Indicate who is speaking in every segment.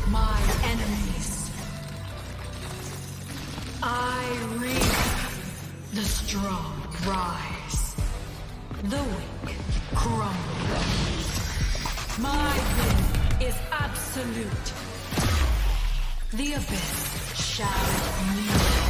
Speaker 1: my enemies. I reap. The strong rise. The weak crumble. My will is absolute. The abyss shall kneel.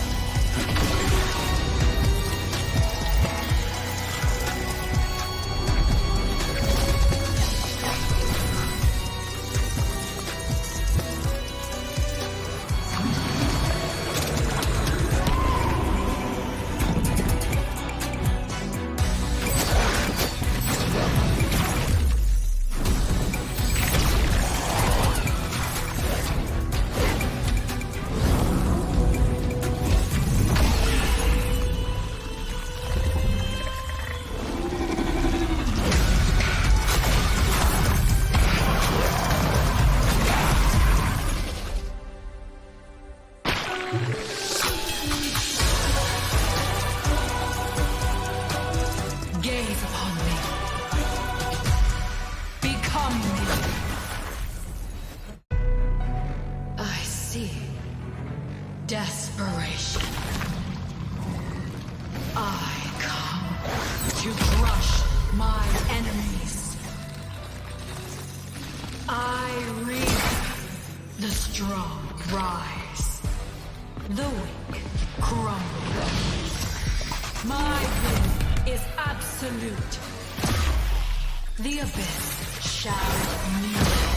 Speaker 1: Desperation. I come to crush my enemies. I reap. The strong rise. The weak crumble. My will is absolute. The abyss shall kneel.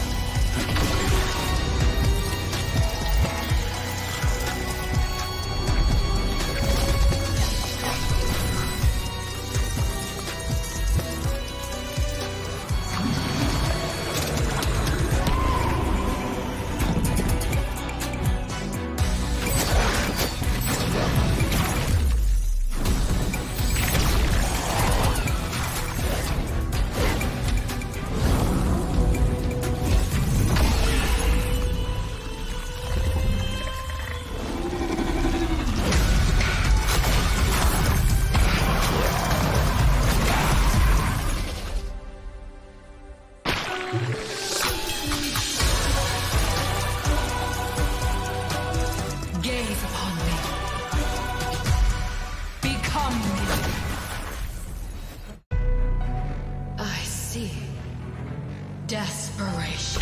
Speaker 1: Desperation.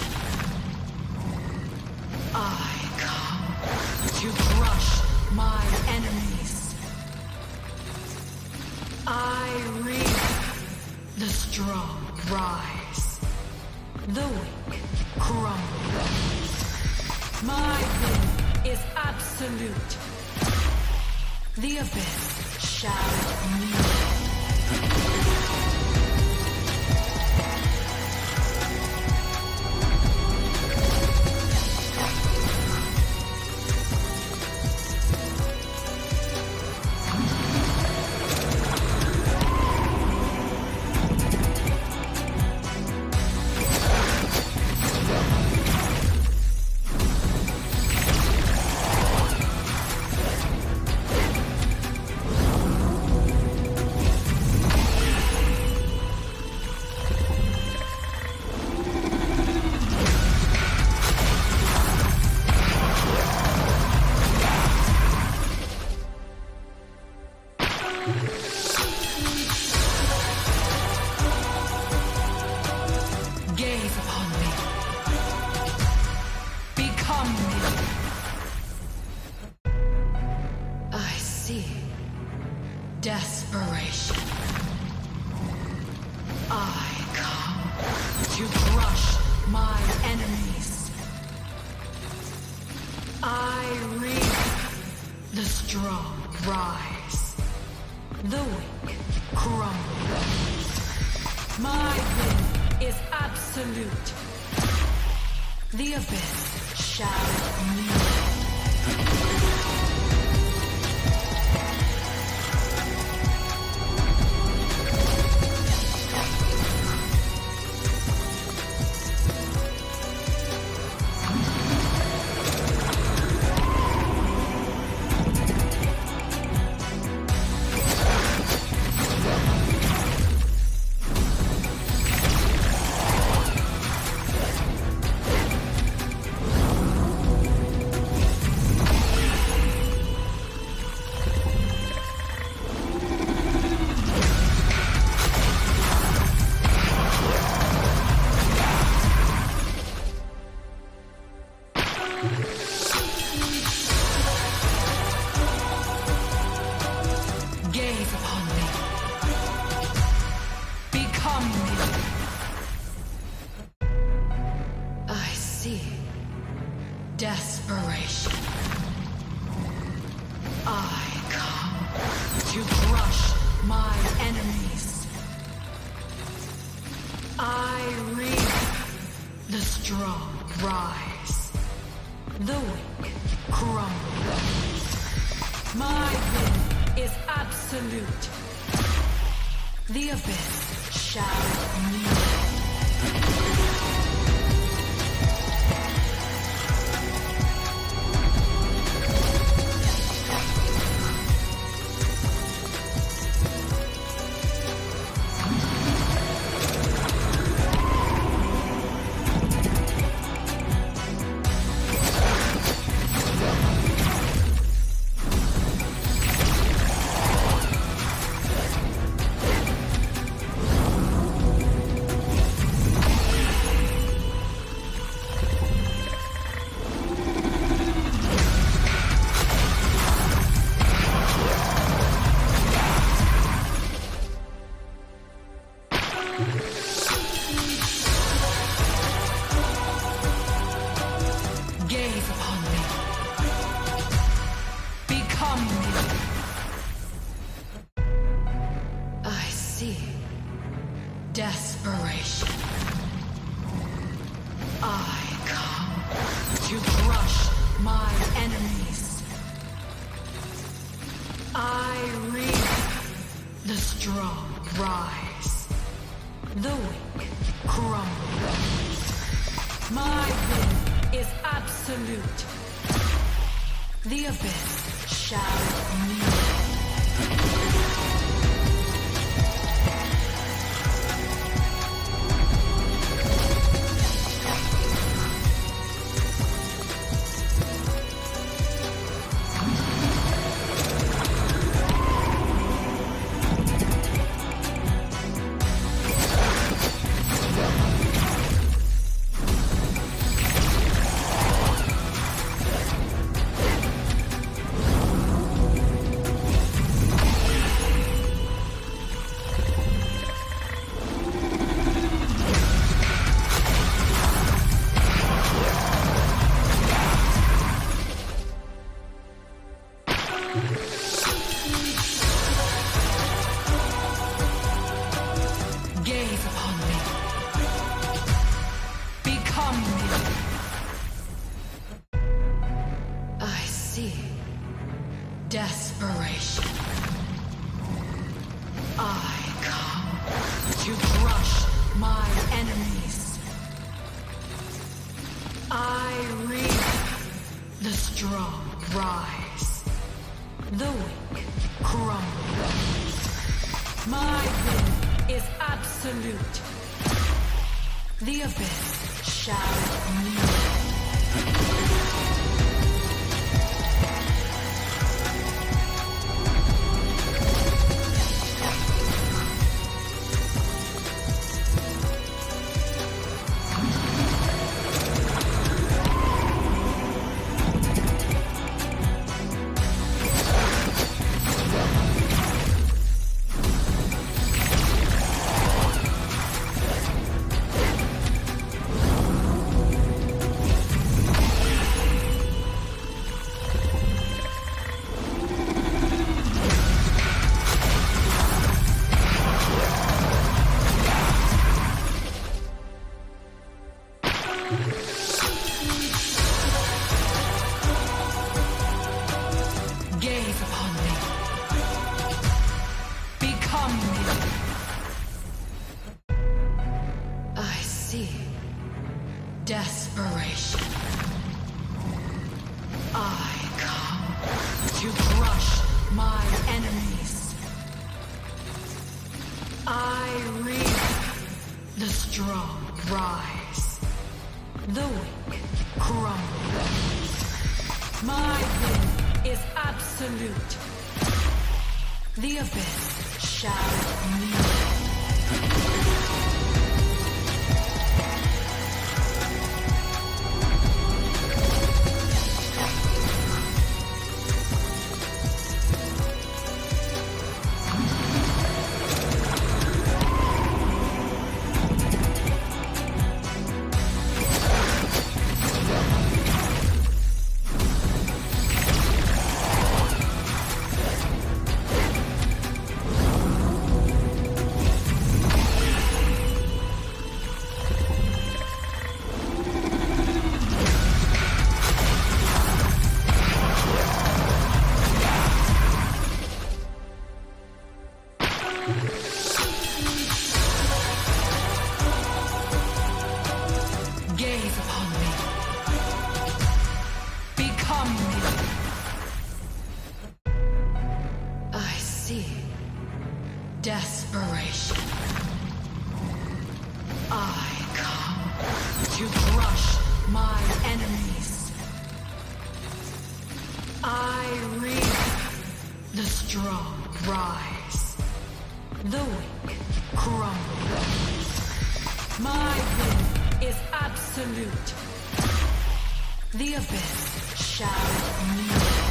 Speaker 1: I come to crush my enemies. I reap. The strong rise. The weak crumble. My will is absolute. The abyss shall kneel. Desperation. I come to crush my enemies. I reap. The strong rise. The weak crumble. My will is absolute. The abyss shall kneel. Desperation. I come to crush my enemies. I reap the strong rise, the weak crumble. My will is absolute. The abyss shall kneel. Gaze upon me. Become me. I see desperation. I come to crush my enemies. I reap the strong rise, the weak crumble. My will is absolute. The abyss shall kneel. Gaze upon me. Become me. I see desperation. I come to crush my enemies. I reap the strong rise, the weak crumble. My will is absolute. The abyss shall kneel. Gaze upon me. Become me. I see desperation. I come to crush my enemies. I reap the strong rise, the weak crumble. My will is absolute. The abyss shall kneel. Gaze upon me. Become me. I see. Desperation. I come to crush my enemies. I read the strong rise. The weak crumble. My will is absolute. The abyss shall kneel.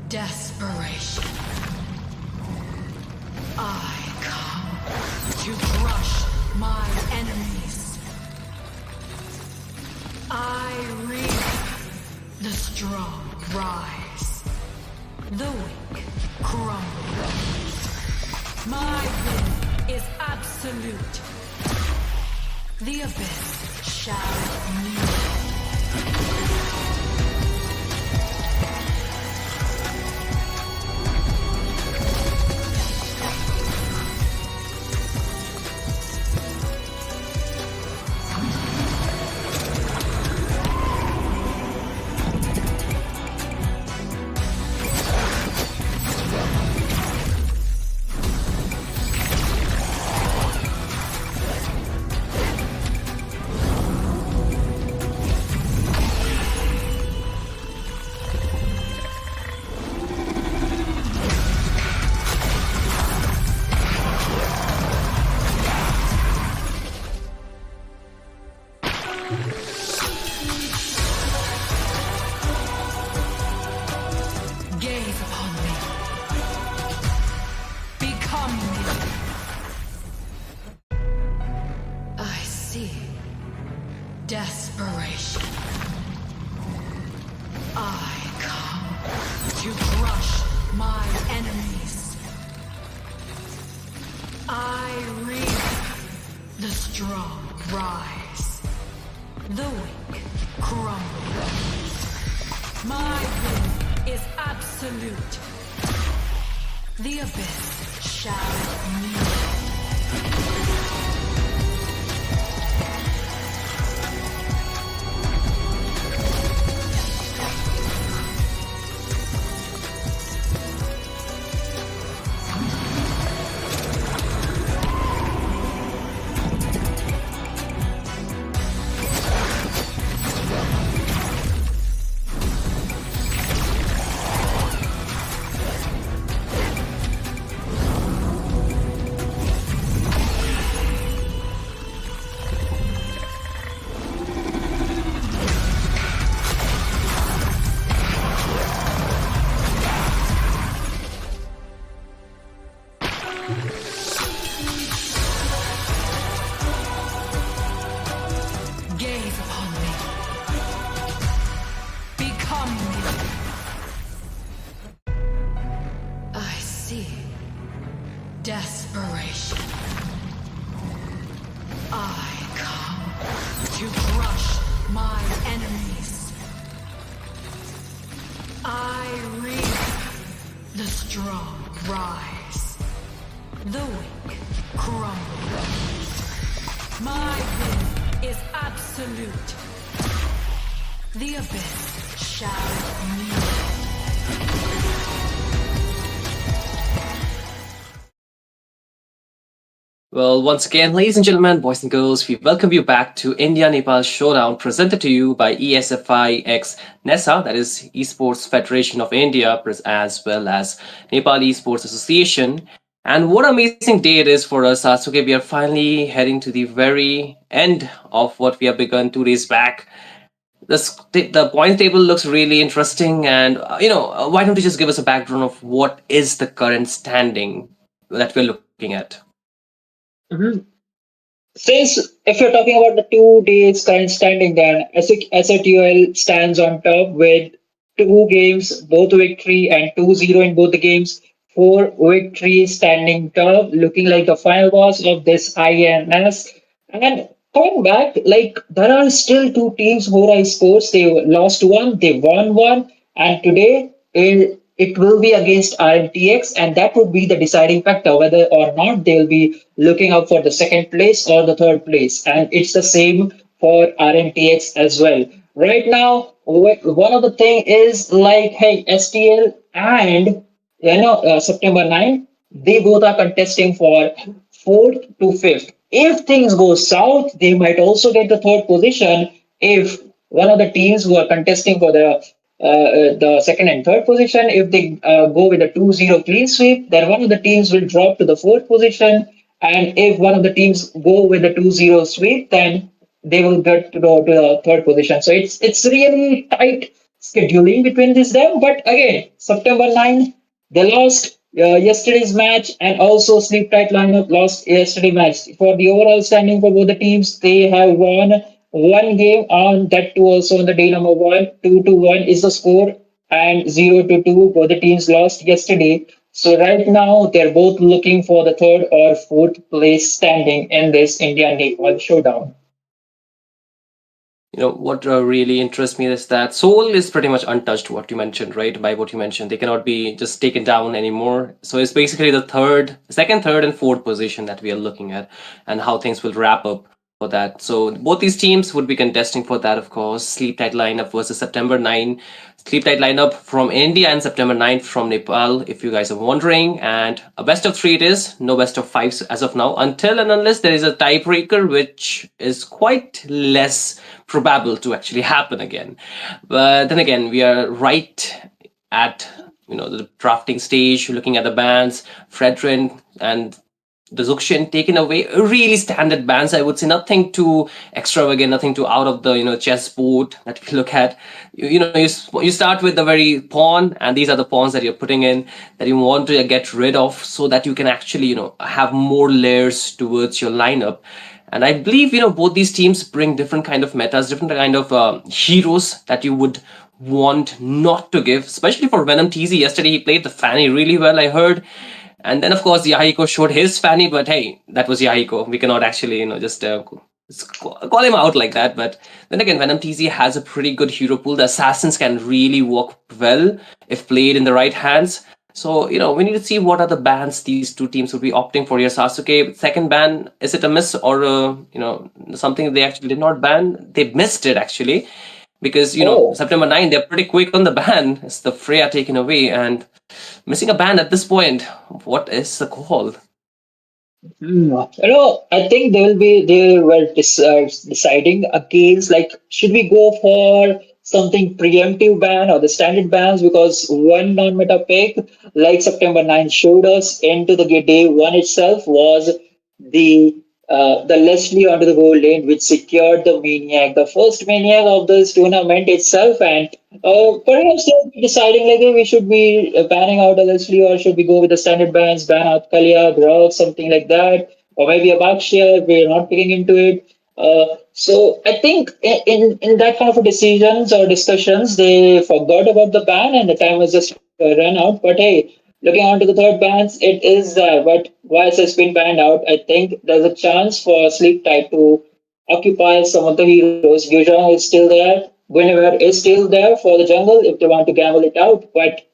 Speaker 1: Desperation. I come to crush my enemies. I read the strong rise. The weak crumble. My will is absolute. The abyss shall kneel. Gaze upon me. Become me. I see. Desperation. I come to crush my enemies. I read the strong rise. The weak crumble. My will is absolute. The abyss shall kneel. Gaze upon me. Become me. I see. Desperation. I come to crush my enemies. I read the strong rise. The weak crumble. My will is absolute. The abyss shall kneel.
Speaker 2: Well, once again, ladies and gentlemen, boys and girls, we welcome you back to India Nepal Showdown, presented to you by ESFI X NESA, that is Esports Federation of India, as well as Nepal Esports Association. And what amazing day it is for us, Sasuke. We are finally heading to the very end of what we have begun 2 days back. The point table looks really interesting, and why don't you just give us a background of what is the current standing that we're looking at?
Speaker 3: Mhm. Since if you're talking about the 2 days current standing, then SATUL stands on top with two games, both victory and 2-0 in both the games. Four victories standing top, looking like the final boss of this INS. And coming back, like there are still two teams, Hora Esports. They lost one, they won one, and today it will be against RNTX, and that would be the deciding factor whether or not they will be looking out for the second place or the third place. And it's the same for RNTX as well. Right now, one of the thing is like, hey, STL and September 9, they both are contesting for fourth to fifth. If things go south, they might also get the third position if one of the teams who are contesting for the second and third position, if they go with a 2-0 clean sweep, then one of the teams will drop to the fourth position. And if one of the teams go with a 2-0 sweep, then they will get to go to the third position. So it's really tight scheduling between these them. But again, September 9, they lost yesterday's match, and also Sleep Tight lineup lost yesterday match. For the overall standing for both the teams, they have won one game on that too also on the day number one. 2-1 is the score, and 0-2 both the teams lost yesterday. So right now they're both looking for the third or fourth place standing in this India Nepal showdown.
Speaker 2: What really interests me is that Seoul is pretty much untouched. What you mentioned, right? By what you mentioned, they cannot be just taken down anymore. So it's basically the second, third, and fourth position that we are looking at, and how things will wrap up for that. So both these teams would be contesting for that, of course. Sleep Tight lineup versus September 9. Sleep Tight lineup from India and September 9th from Nepal, if you guys are wondering. And a best of three it is, no best of five as of now, until and unless there is a tiebreaker, which is quite less probable to actually happen again. But then again, we are right at the drafting stage, looking at the bands, Fredrin and the Zuxian taken away, really standard bands. I would say nothing too extravagant, nothing too out of the chessboard that we look at. You start with the very pawn, and these are the pawns that you're putting in that you want to get rid of, so that you can actually have more layers towards your lineup. And I believe both these teams bring different kind of metas, different kind of heroes that you would want not to give, especially for Venom TZ. Yesterday he played the Fanny really well, I heard. And then, of course, Yahiko showed his Fanny, but hey, that was Yahiko. We cannot actually, just call him out like that. But then again, Venom TZ has a pretty good hero pool. The assassins can really work well if played in the right hands. So, we need to see what are the bans these two teams would be opting for. Your Sasuke, second ban, is it a miss or, something they actually did not ban? They missed it, actually, because,
Speaker 3: Oh.
Speaker 2: September 9, they're pretty quick on the ban. It's the Freya taken away, and missing a ban at this point. What is the call?
Speaker 3: I think they were deciding against, like, should we go for something preemptive ban or the standard bans, because one non-meta pick like September 9 showed us into the day one itself was the the Leslie onto the goal lane, which secured the Maniac, the first Maniac of this tournament itself. And perhaps they're deciding like, hey, we should be banning out a Leslie, or should we go with the standard bans, ban out Kalia, Grog, something like that, or maybe a Bakshia if we're not picking into it. So I think in that kind of decisions or discussions, they forgot about the ban and the time was just run out. But hey, looking on to the third bans, it is there. But why it has been banned out, I think there's a chance for Sleep Type to occupy some of the heroes. Yuzhong is still there. Guinevere is still there for the jungle if they want to gamble it out. But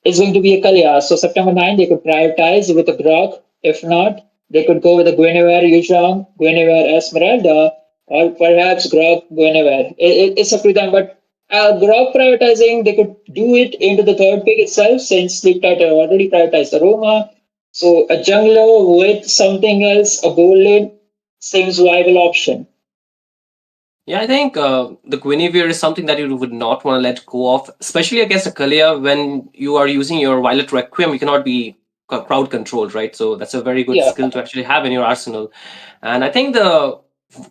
Speaker 3: it's going to be a Kalia. So September 9, they could prioritize with a Grok. If not, they could go with a Guinevere Yuzhong, Guinevere Esmeralda, or perhaps Grok Guinevere. It's up to them. But Grok prioritizing, they could do it into the third pick itself, since Sleep Tight have already prioritized Aroma. So a jungler with something else, a gold lane, seems viable option.
Speaker 2: Yeah, I think the Guinevere is something that you would not want to let go of, especially against a Kalia when you are using your Violet Requiem. You cannot be crowd controlled, right? So that's a very good
Speaker 3: Yeah,
Speaker 2: skill to actually have in your arsenal. And I think the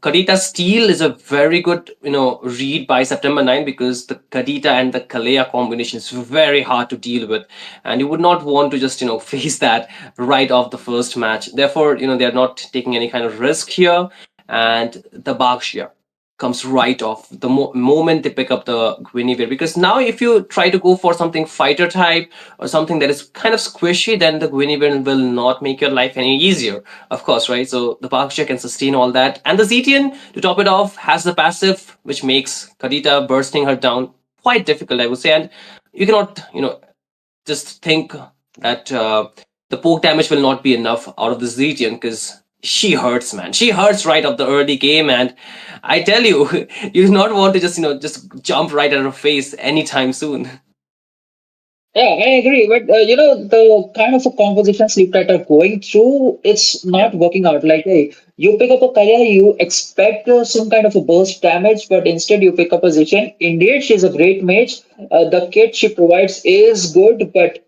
Speaker 2: Kadita Steel is a very good, read by September 9 because the Kadita and the Kalea combination is very hard to deal with. And you would not want to just, face that right off the first match. Therefore, they're not taking any kind of risk here. And the Bakshia comes right off the moment they pick up the Guinevere. Because now, if you try to go for something fighter type or something that is kind of squishy, then the Guinevere will not make your life any easier, of course, right? So the Parksha can sustain all that. And the Zetian, to top it off, has the passive, which makes Kadita bursting her down quite difficult, I would say. And you cannot, just think that the poke damage will not be enough out of the Zetian because she hurts, man. She hurts right off the early game, and I tell you, you do not want to just just jump right at her face anytime soon.
Speaker 3: yeah, I agree. But the kind of a composition Sleep Tight are going through, it's
Speaker 2: Yeah.
Speaker 3: not working out. Like, hey, you pick up a Karya, you expect some kind of a burst damage, but instead you pick up a Zishan. Indeed, she's a great mage. The kit she provides is good, but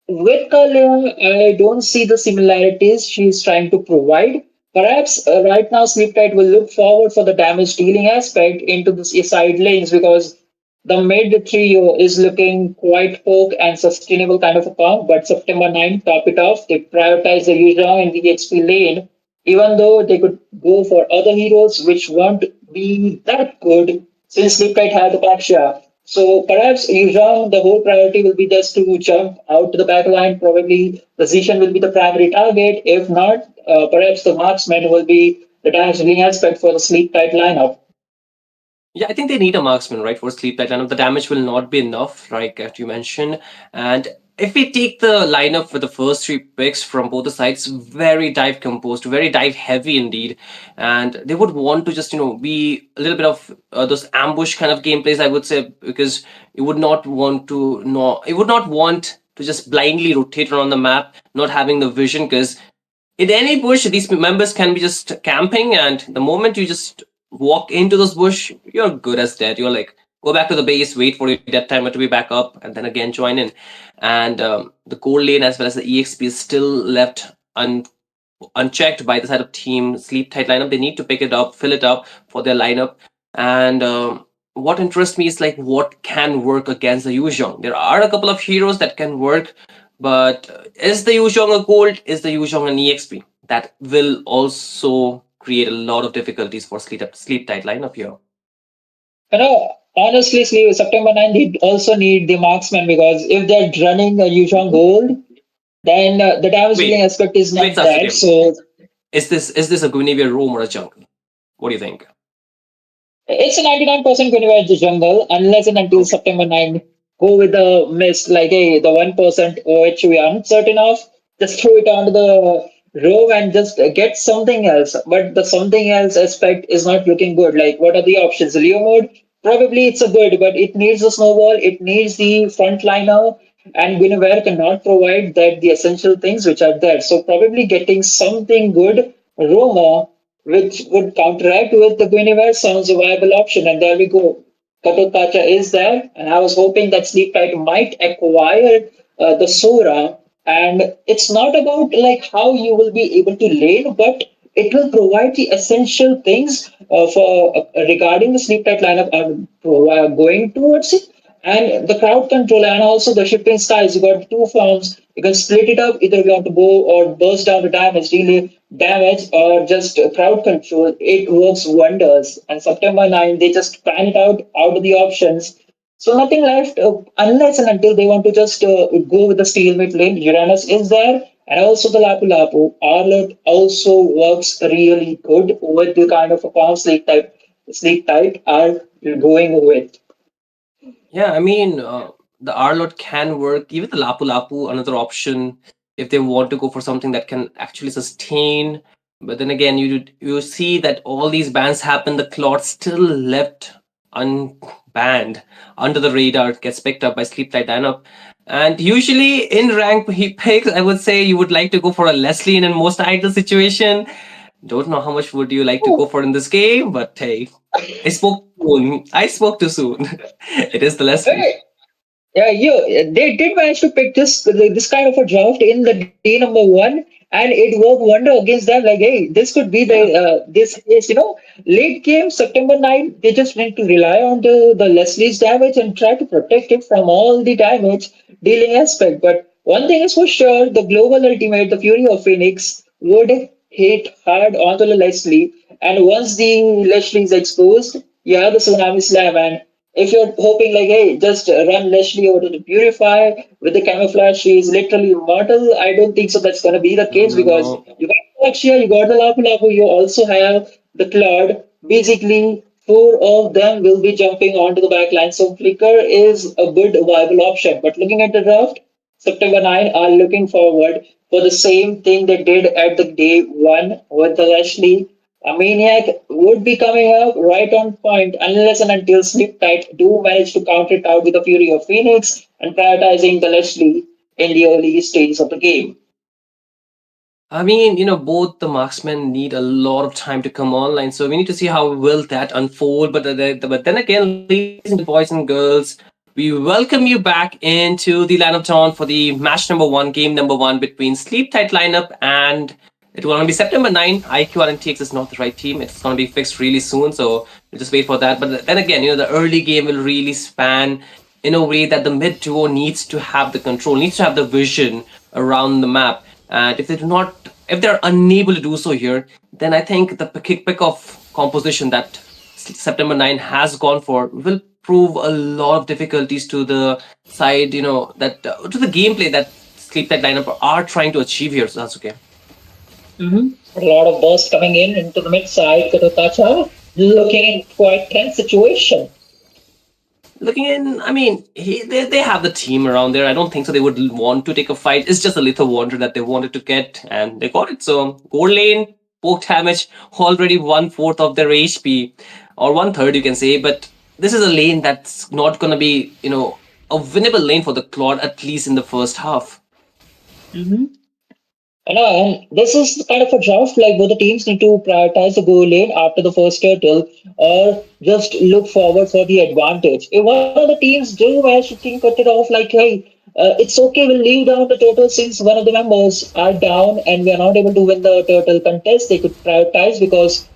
Speaker 3: with Kalia, I don't see the similarities she's trying to provide. Perhaps right now Sleep Tight will look forward for the damage dealing aspect into the side lanes because the mid trio is looking quite poke and sustainable kind of a comp. But September 9, top it off, they prioritize the Yuzhong in the HP lane, even though they could go for other heroes which won't be that good since Sleep Tight had the Paksha. So perhaps Yuzhong, the whole priority will be just to jump out to the back line. Probably the Zishan will be the primary target. If not, perhaps the marksman will be the damage dealing aspect for the Sleep Tight lineup.
Speaker 2: Yeah, I think they need a marksman, right, for sleep that lineup. The damage will not be enough, like as you mentioned. And if we take the lineup for the first three picks from both the sides, very dive composed, very dive heavy indeed. And they would want to just, be a little bit of those ambush kind of gameplays, I would say, because you would not want to, no, you would not want to just blindly rotate around the map, not having the vision, because in any bush, these members can be just camping, and the moment you just walk into this bush, you're good as dead. You're like, go back to the base, wait for your death timer to be back up, and then again join in. And the gold lane as well as the EXP is still left unchecked by the side of team sleep tight lineup. They need to pick it up, fill it up for their lineup. And what interests me is like what can work against the Yuzhong. There are a couple of heroes that can work, but is the Yuzhong a gold? Is the Yuzhong an EXP? That will also create a lot of difficulties for sleep tight lineup here.
Speaker 3: Honestly, September 9, they also need the marksman because if they're running a Yuzhong gold, then the damage dealing
Speaker 2: Wait,
Speaker 3: aspect is
Speaker 2: wait,
Speaker 3: not that.
Speaker 2: Sasuke.
Speaker 3: So
Speaker 2: Is this a Guinevere roam or a jungle? What do you think?
Speaker 3: it's a 99% going to be the jungle unless and until
Speaker 2: Okay.
Speaker 3: September 9. Go with the mist, like hey, the 1% which we are uncertain of, just throw it onto the row and just get something else. But the something else aspect is not looking good. Like, what are the options? Leo mode? Probably it's a good, but it needs a snowball, it needs the frontliner, and Guinevere cannot provide that the essential things which are there. So, probably getting something good, Roma which would counteract with the Guinevere sounds a viable option. And there we go. Katokacha is there, and I was hoping that Sleep Tight might acquire the Sora. And it's not about like how you will be able to lane, but it will provide the essential things for regarding the Sleep Tight lineup I'm going towards it. And the crowd control and also the shifting styles, you got two forms. You can split it up, either you want to go or burst down the damage, really damage, or just crowd control. It works wonders. And September 9, they just pan it out of the options. So nothing left unless and until they want to just go with the steel mid lane. Uranus is there, and also the Lapu Lapu. Arlot also works really good with the kind of a calm sleep type are going with.
Speaker 2: Yeah, I mean, the Arlot can work. Even the Lapu Lapu, another option if they want to go for something that can actually sustain. But then again, you see that all these bans happen. The Clot still left unbanned under the radar, gets picked up by Sleep Tight lineup. And usually in rank picks, I would say you would like to go for a Leslie in a most ideal situation. Don't know how much would you like to go for in this game, but hey, I spoke soon. I spoke too soon. It is the Leslie.
Speaker 3: Hey, yeah, they did manage to pick this kind of a draft in the day number one, and it worked wonder against them. Like, hey, this could be the
Speaker 2: Yeah.
Speaker 3: this is late game September 9. They just need to rely on the Leslie's damage and try to protect it from all the damage dealing aspect. But one thing is for sure, the global ultimate, the Fury of Phoenix, would hit hard onto the Leslie, and once the Leslie is exposed, you have the tsunami slam. And if you're hoping like, hey, just run Leslie over to the Purify with the camouflage, she is literally immortal. I don't think so. That's gonna be the
Speaker 2: No,
Speaker 3: case
Speaker 2: no,
Speaker 3: because
Speaker 2: no.
Speaker 3: you got Alexia, you got the Lapu Lapu, you also have the Claude. Basically, four of them will be jumping onto the back line. So Flicker is a good viable option. But looking at the draft, September 9 are looking forward for the same thing they did at the day one with the Leslie. A Maniac would be coming up right on point unless and until Sleep Tight do manage to counter it out with the Fury of Phoenix and prioritizing the Leslie in the early stages of the game.
Speaker 2: I mean, both the marksmen need a lot of time to come online, so we need to see how will that unfold. But then again, ladies and boys and girls, we welcome you back into the line of town for the match number one, game number one between Sleep Tight lineup and it will only be September 9. IQ RNTX is not the right team. It's going to be fixed really soon, so we'll just wait for that. But then again, the early game will really span in a way that the mid duo needs to have the control, needs to have the vision around the map. And if they're unable to do so here, then I think the pick of composition that September 9 has gone for will prove a lot of difficulties to the side, that to the gameplay that Sleep Tight lineup are trying to achieve here, Sasuke.
Speaker 3: A lot of bursts coming in into the mid side. Kototacha looking in quite tense situation.
Speaker 2: Looking in, I mean, they have the team around there. I don't think so. They would want to take a fight. It's just a little wonder that they wanted to get, and they got it. So, gold lane, poke damage, already 1/4 of their HP, or 1/3, you can say. But this is a lane that's not going to be, a winnable lane for the Claude, at least in the first half.
Speaker 3: I know, and this is kind of a draft like both the teams need to prioritize the goal lane after the first turtle or just look forward for the advantage. If one of the teams do manage to think it off like, hey, it's okay, we'll leave down the turtle since one of the members are down and we are not able to win the turtle contest, they could prioritize because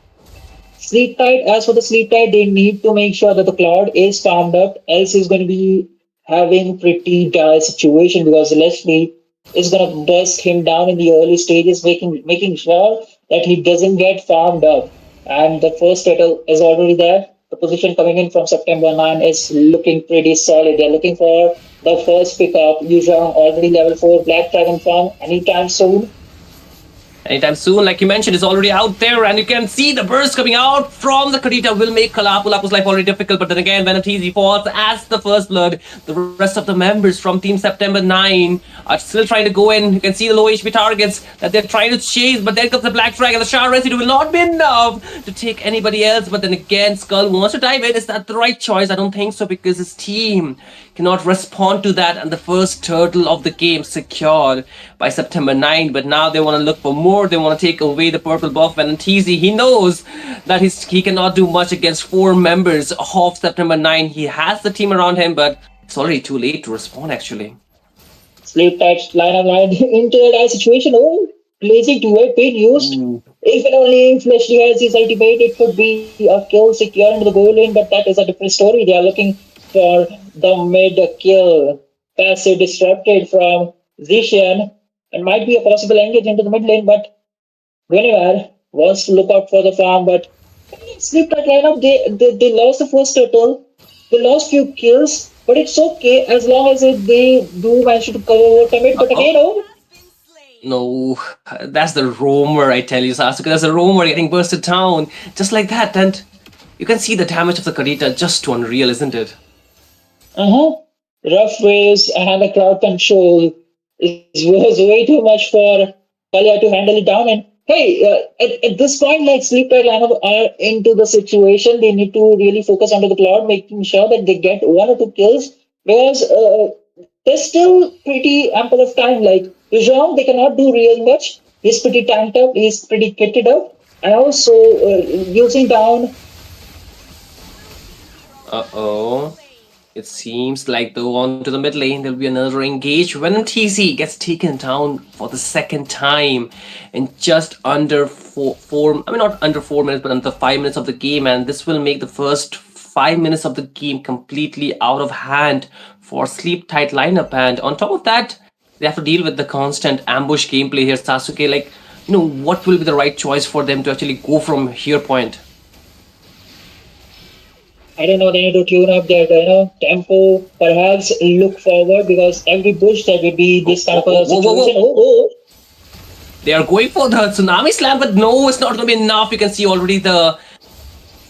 Speaker 3: Sleep Tight, as for the Sleep Tight, they need to make sure that the cloud is farmed up, else he's going to be having pretty dire situation because Leslie is going to burst him down in the early stages, making sure that he doesn't get farmed up. And the first title is already there. The position coming in from September 9 is looking pretty solid. They're looking for the first pickup. Yuzhong already level 4 Black Dragon farm anytime soon.
Speaker 2: Anytime soon, like you mentioned, is already out there, and you can see the burst coming out from the Kadita will make Lapu's life already difficult. But then again, when Atizi falls as the first blood, the rest of the members from Team September 9 are still trying to go in. You can see the low HP targets that they're trying to chase, but then comes the Black Dragon. The Shard Residue will not be enough to take anybody else. But then again, Skull wants to dive in. Is that the right choice? I don't think so, because his team cannot respond to that, and the first turtle of the game secured by September 9. But now they want to look for more. They want to take away the purple buff, and TZ, he knows that he cannot do much against 4 members of September 9. He has the team around him, but it's already too late to respond, actually.
Speaker 3: Sleep Tight line on line into a dire situation. Oh, blazing two-way pin used. If and only if Leslie has his ultimate, it could be a kill secure into the goal lane, but that is a different story. They are looking for the mid kill. Passive disrupted from Zishan and might be a possible engage into the mid lane, but Guinevere wants to look out for the farm, but Sleep Tight lineup, they lost the first turtle, they lost few kills, but it's okay as long as they do manage to overcome it. But again, oh,
Speaker 2: No, that's the roamer, I tell you, Sasuke. That's the roamer getting bursted down. Just like that. And you can see the damage of the Karita just too unreal, isn't it?
Speaker 3: Rough waves and the crowd control was way too much for Kalia to handle it down. And hey, at this point, like Sleep Tight lineup are into the situation. They need to really focus onto the cloud, making sure that they get 1 or 2 kills because there's still pretty ample of time. Like Jean, they cannot do real much. He's pretty tanked up. He's pretty kitted up. And also using down.
Speaker 2: Uh-oh. It seems like though onto the mid lane there'll be another engage when TC gets taken down for the second time in just under not under 4 minutes, but under 5 minutes of the game, and this will make the first 5 minutes of the game completely out of hand for Sleep Tight lineup. And on top of that, they have to deal with the constant ambush gameplay here. Sasuke, like, what will be the right choice for them to actually go from here point?
Speaker 3: I don't know, they need to tune up their tempo, perhaps look forward because every bush that would be this kind of a situation.
Speaker 2: They are going for the Tsunami Slam, but no, it's not going to be enough. You can see already the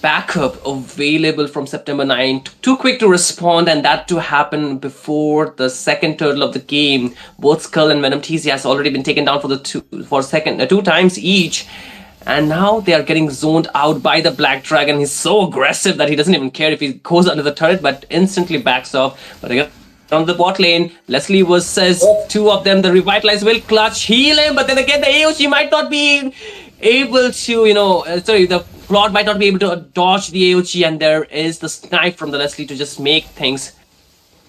Speaker 2: backup available from September 9. Too quick to respond, and that to happen before the second turtle of the game. Both Skull and Venom TC has already been taken down for two times each. And now they are getting zoned out by the Black Dragon. He's so aggressive that he doesn't even care if he goes under the turret, but instantly backs off. But again, on the bot lane, Leslie says two of them, the Revitalize will clutch, heal him, but then again, the AOG might not be able to, the Claude might not be able to dodge the AOG, and there is the snipe from the Leslie to just make things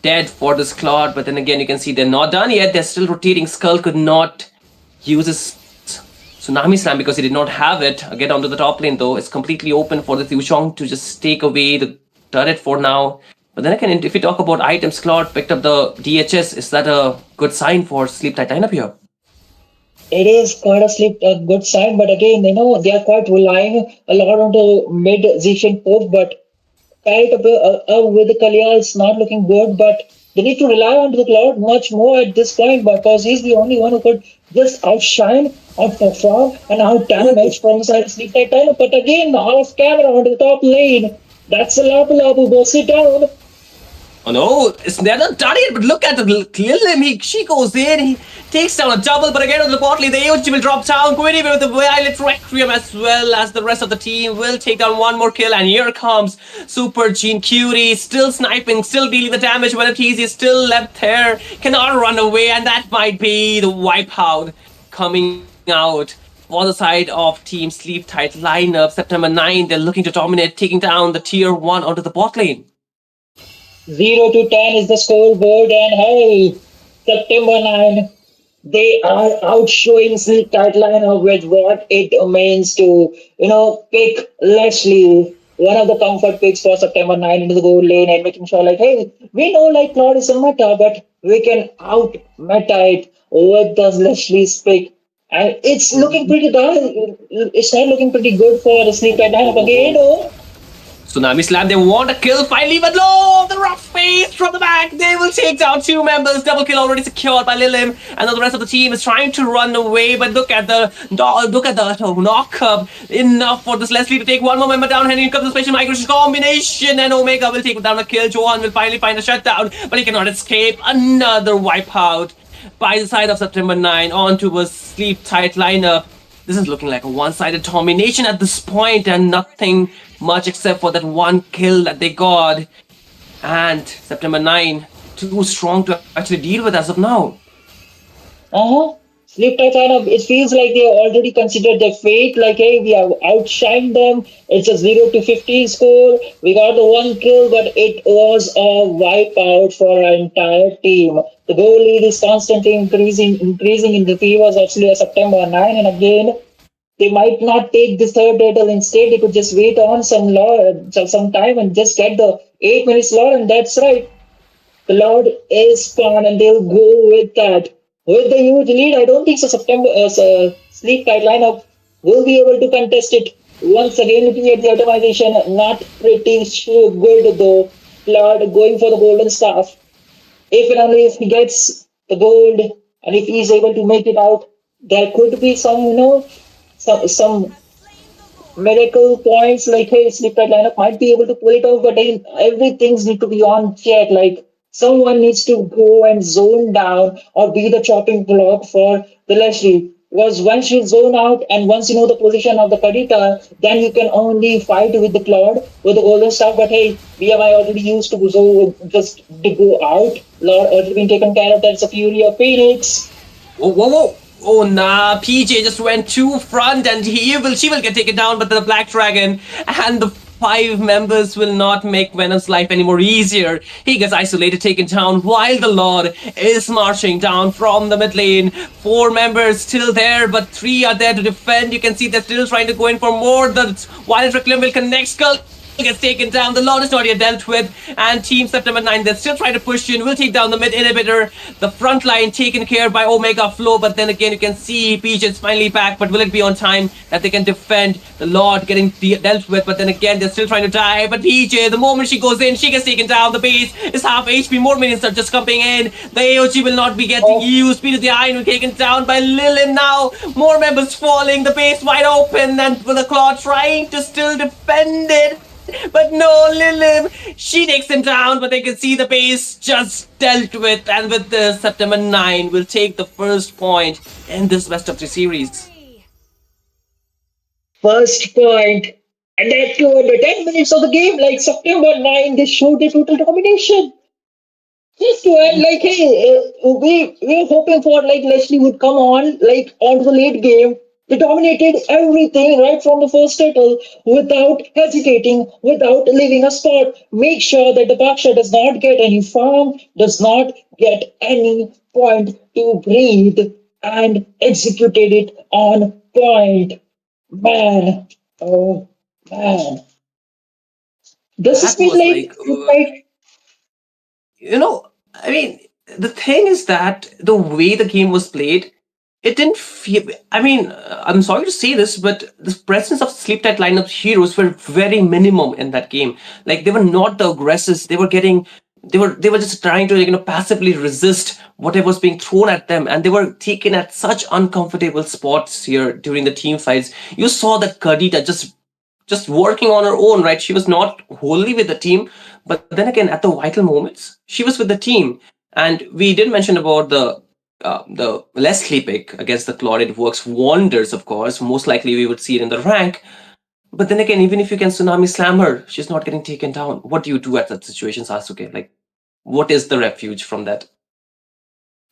Speaker 2: dead for this Claude. But then again, you can see they're not done yet. They're still rotating. Skull could not use his Tsunami Slam because he did not have it. Get onto the top lane though. It's completely open for the Yushong to just take away the turret for now. But then again, if we talk about items, Claude picked up the DHS. Is that a good sign for Sleep Tight lineup here?
Speaker 3: It is quite a good sign, but again, they are quite relying a lot on the mid Zishan poke, but Kite with the Kalia is not looking good, but they need to rely on the Cloud much more at this point because he's the only one who could just outshine, outperform, and outdamage from the side of Sleep Tight lineup. But again, off camera onto the top lane, that's a Lapu Lapu, goes it down.
Speaker 2: Oh no, it's never done it, but look at the kill him. She goes in, he takes down a double, but again on the bot lane, the AOG will drop down. Quinny with the Violet Requiem as well as the rest of the team will take down one more kill, and here comes Super Gene Cutie, still sniping, still dealing the damage, when TZ is still left there, cannot run away, and that might be the wipeout coming out for the side of Team Sleep Tight lineup. September 9, they're looking to dominate, taking down the tier 1 onto the bot lane.
Speaker 3: 0 to 10 is the scoreboard, and hey, September 9, they are outshowing Sleep Tight lineup with what it means to, pick Leslie, one of the comfort picks for September 9 into the goal lane and making sure, like, hey, we know, like, Claude is a meta, but we can out-meta it with the Leslie's pick. And it's looking pretty good. It's not looking pretty good for the Sleep Tight lineup again,
Speaker 2: Tsunami Slam, they want a kill finally, but no, the rough face from the back. They will take down two members. Double kill already secured by Lilim, and then the rest of the team is trying to run away. But look at the knock up. Enough for this Leslie to take one more member down. And here comes the special migration combination, and Omega will take down a kill. Johan will finally find a shutdown, but he cannot escape. Another wipeout by the side of September 9 onto a Sleep Tight lineup. This is looking like a one-sided domination at this point, and nothing much except for that one kill that they got. And September 9, too strong to actually deal with as of now.
Speaker 3: Sleep Tight lineup, it feels like they already considered their fate, like, hey, we have outshined them. It's a 0 to 50 score. We got the one kill, but it was a wipeout for our entire team. The goal lead is constantly increasing in the favors of September 9, and again, they might not take the third battle. Instead, they could just wait on some time and just get the 8 minutes Lord, and that's right. The Lord is spawned, and they'll go with that. With the huge lead, I don't think Sleep Tight lineup will be able to contest it. Once again, looking at the optimization, not pretty good though. Lord going for the golden staff. If and only if he gets the gold, and if he's able to make it out, there could be some, some miracle points, like, hey, Sleep Tight lineup might be able to pull it off, but then everything's need to be on check. Like, someone needs to go and zone down or be the chopping block for the Leslie. was once you zone out and once you know the position of the Kadita, then you can only fight with the Claude, with the golden stuff. But hey, BMI already used to just to go out. Lord already been taken care of. That's a Fury of Phoenix.
Speaker 2: Whoa, whoa, whoa. Oh nah, PJ just went too front and she will get taken down, but the Black Dragon and the 5 members will not make Venom's life any more easier. He gets isolated, taken down, while the Lord is marching down from the mid lane. 4 members still there, but 3 are there to defend. You can see they're still trying to go in for more. The Violent Reclaim will connect. Skull gets taken down. The Lord is not yet dealt with, and Team September 9, they're still trying to push in. Will take down the mid inhibitor. The front line taken care by Omega Flow, but then again you can see PJ is finally back, but will it be on time that they can defend? The Lord getting dealt with, but then again they're still trying to die. But PJ, the moment she goes in, she gets taken down. The base is half HP. More minions are just coming in. The AOG will not be getting used. Speed of the Iron will be taken down by Lilin now. More members falling. The base wide open, and with the Claw trying to still defend it. But no, Lilim, she takes him down, but they can see the base just dealt with, and with this, September 9 will take the first point in this best of 3 series.
Speaker 3: First point, and that too under 10 minutes of the game, like September 9, they showed their total domination. Just to add, like, hey, we're hoping for like Leslie would come on, like onto the late game. They dominated everything right from the first turtle without hesitating, without leaving a spot. Make sure that the Baksha does not get any farm, does not get any point to breathe, and executed it on point. Man, oh man. This is
Speaker 2: That was
Speaker 3: like
Speaker 2: you know, I mean, the thing is that the way the game was played, it didn't feel. I mean, I'm sorry to say this, but the presence of sleep tight lineup heroes were very minimum in that game. Like they were not the aggressors. They were getting. They were just trying to passively resist whatever was being thrown at them, and they were taken at such uncomfortable spots here during the team fights. You saw that Kadita just working on her own, right? She was not wholly with the team, but then again, at the vital moments, she was with the team. And we did mention about the Leslie pick against the Claude. It works wonders, of course. Most likely, we would see it in the rank. But then again, even if you can tsunami slam her, she's not getting taken down. What do you do at that situation, Sasuke? Like, what is the refuge from that?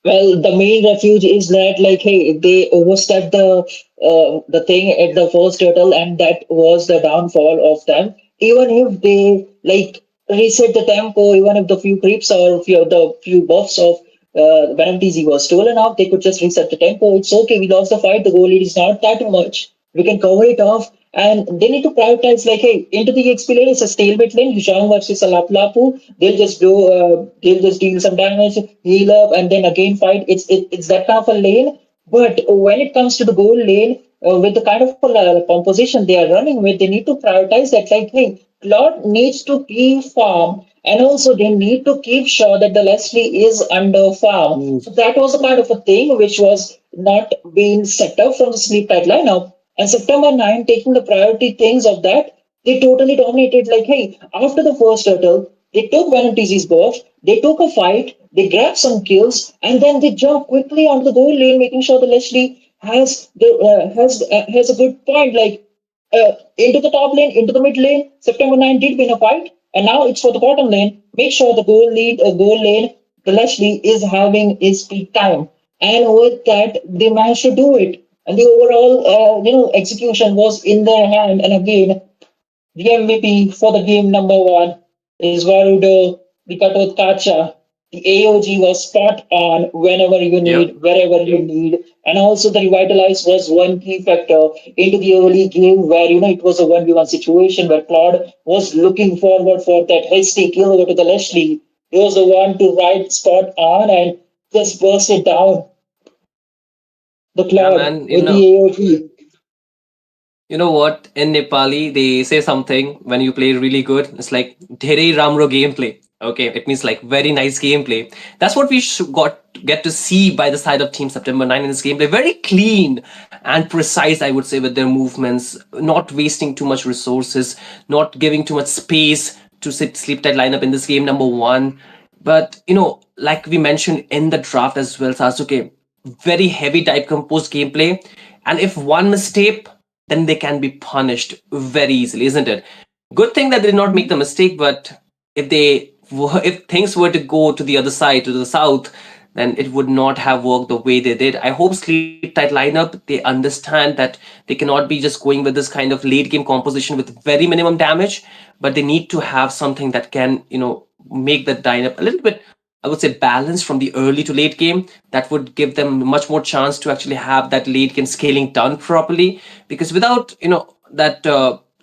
Speaker 3: well, the main refuge is that, like, hey, they overstepped the thing at the first turtle, and that was the downfall of them. Even if they like reset the tempo, even if the few creeps or the few buffs of Venom TZ was stolen off, they could just reset the tempo. It's okay. We lost the fight. The goal lead is not that much. We can cover it off. And they need to prioritize, like, hey, into the XP lane, it's a stalemate lane. Hisham versus a Lapu. They'll just deal some damage, heal up, and then again fight. It's that kind of a lane. But when it comes to the goal lane, with the kind of composition they are running with, they need to prioritize that, like, hey, Claude needs to keep farm, and also they need to keep sure that the Leslie is under farm. So that was a kind of a thing which was not being set up from the sleep tight lineup. And September 9, taking the priority things of that, they totally dominated. Like, hey, after the first turtle, they took Venom TZ's buff, they took a fight, they grabbed some kills, and then they jumped quickly onto the goal lane, making sure that Leslie has a good point. Like, into the top lane, into the mid lane, September 9 did win a fight, and now it's for the bottom lane. Make sure the goal lane, the Leslie is having his peak time. And with that, they managed to do it. And the overall, execution was in their hand. And again, the MVP for the game number 1 is Varudo Vikatot Kacha. The AOG was spot on whenever you need, wherever you need. And also the Revitalize was one key factor into the early game where, it was a 1v1 situation where Claude was looking forward for that hasty kill over to the Leslie. He was the one to ride spot on and just burst it down. The Claude with the AOG.
Speaker 2: You know what? In Nepali, they say something when you play really good. It's like Dhere Ramro gameplay. Okay, it means like very nice gameplay. That's what we get to see by the side of Team September 9 in this gameplay. Very clean and precise, I would say, with their movements, not wasting too much resources, not giving too much space to sleep tight lineup in this game number 1. But like we mentioned in the draft as well, Sasuke, very heavy type composed gameplay. And if one mistake, then they can be punished very easily, isn't it? Good thing that they did not make the mistake, but if things were to go to the other side, to the south, then it would not have worked the way they did. I hope Sleep Tight lineup, they understand that they cannot be just going with this kind of late game composition with very minimum damage, but they need to have something that can, make the lineup a little bit, I would say, balanced from the early to late game. That would give them much more chance to actually have that late game scaling done properly. Because without, that,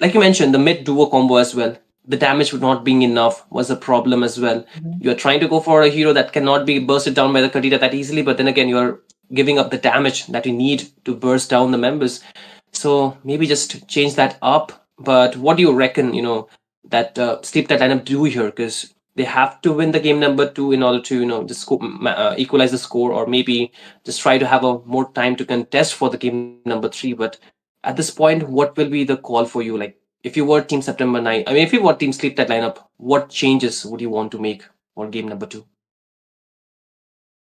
Speaker 2: like you mentioned, the mid duo combo as well, the damage would not being enough was a problem as well. You're trying to go for a hero that cannot be bursted down by the Kadita that easily, but then again, you're giving up the damage that you need to burst down the members. So maybe just change that up. But what do you reckon, that Sleep That lineup do here? Because they have to win the game number two in order to, just equalize the score, or maybe just try to have a more time to contest for the game number three. But at this point, what will be the call for you? Like, if you were Team September 9, I mean, if you were Team Sleep That lineup, what changes would you want to make for game number two?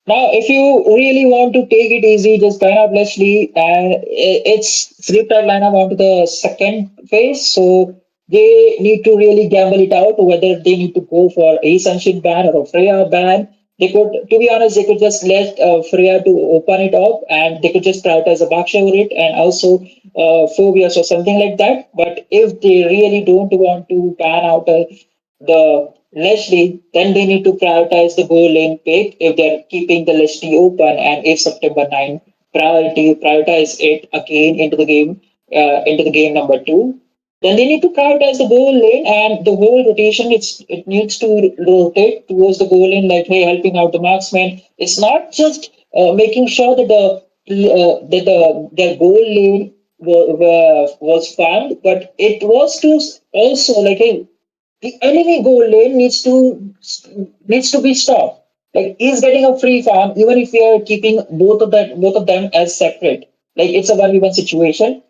Speaker 3: Now, if you really want to take it easy, just ban out Leslie, and it's flip that lineup onto the second phase. So they need to really gamble it out whether they need to go for a Sunshine ban or a Freya ban. They could, to be honest, they could just let Freya to open it up, and they could just prioritize a Baksha over it, and also Phobias or something like that. But if they really don't want to ban out the Leslie, then they need to prioritize the goal lane pick if they're keeping the Leslie open, and if September 9 prioritize it again into the game number two, then they need to prioritize the goal lane, and the whole rotation it needs to rotate towards the goal lane, like, hey, helping out the marksman. It's not just making sure that their goal lane was farmed, but it was to also, like, hey, the enemy goal lane needs to be stopped. Like, he's getting a free farm, even if we are keeping both of them as separate. Like, it's a 1v1 situation.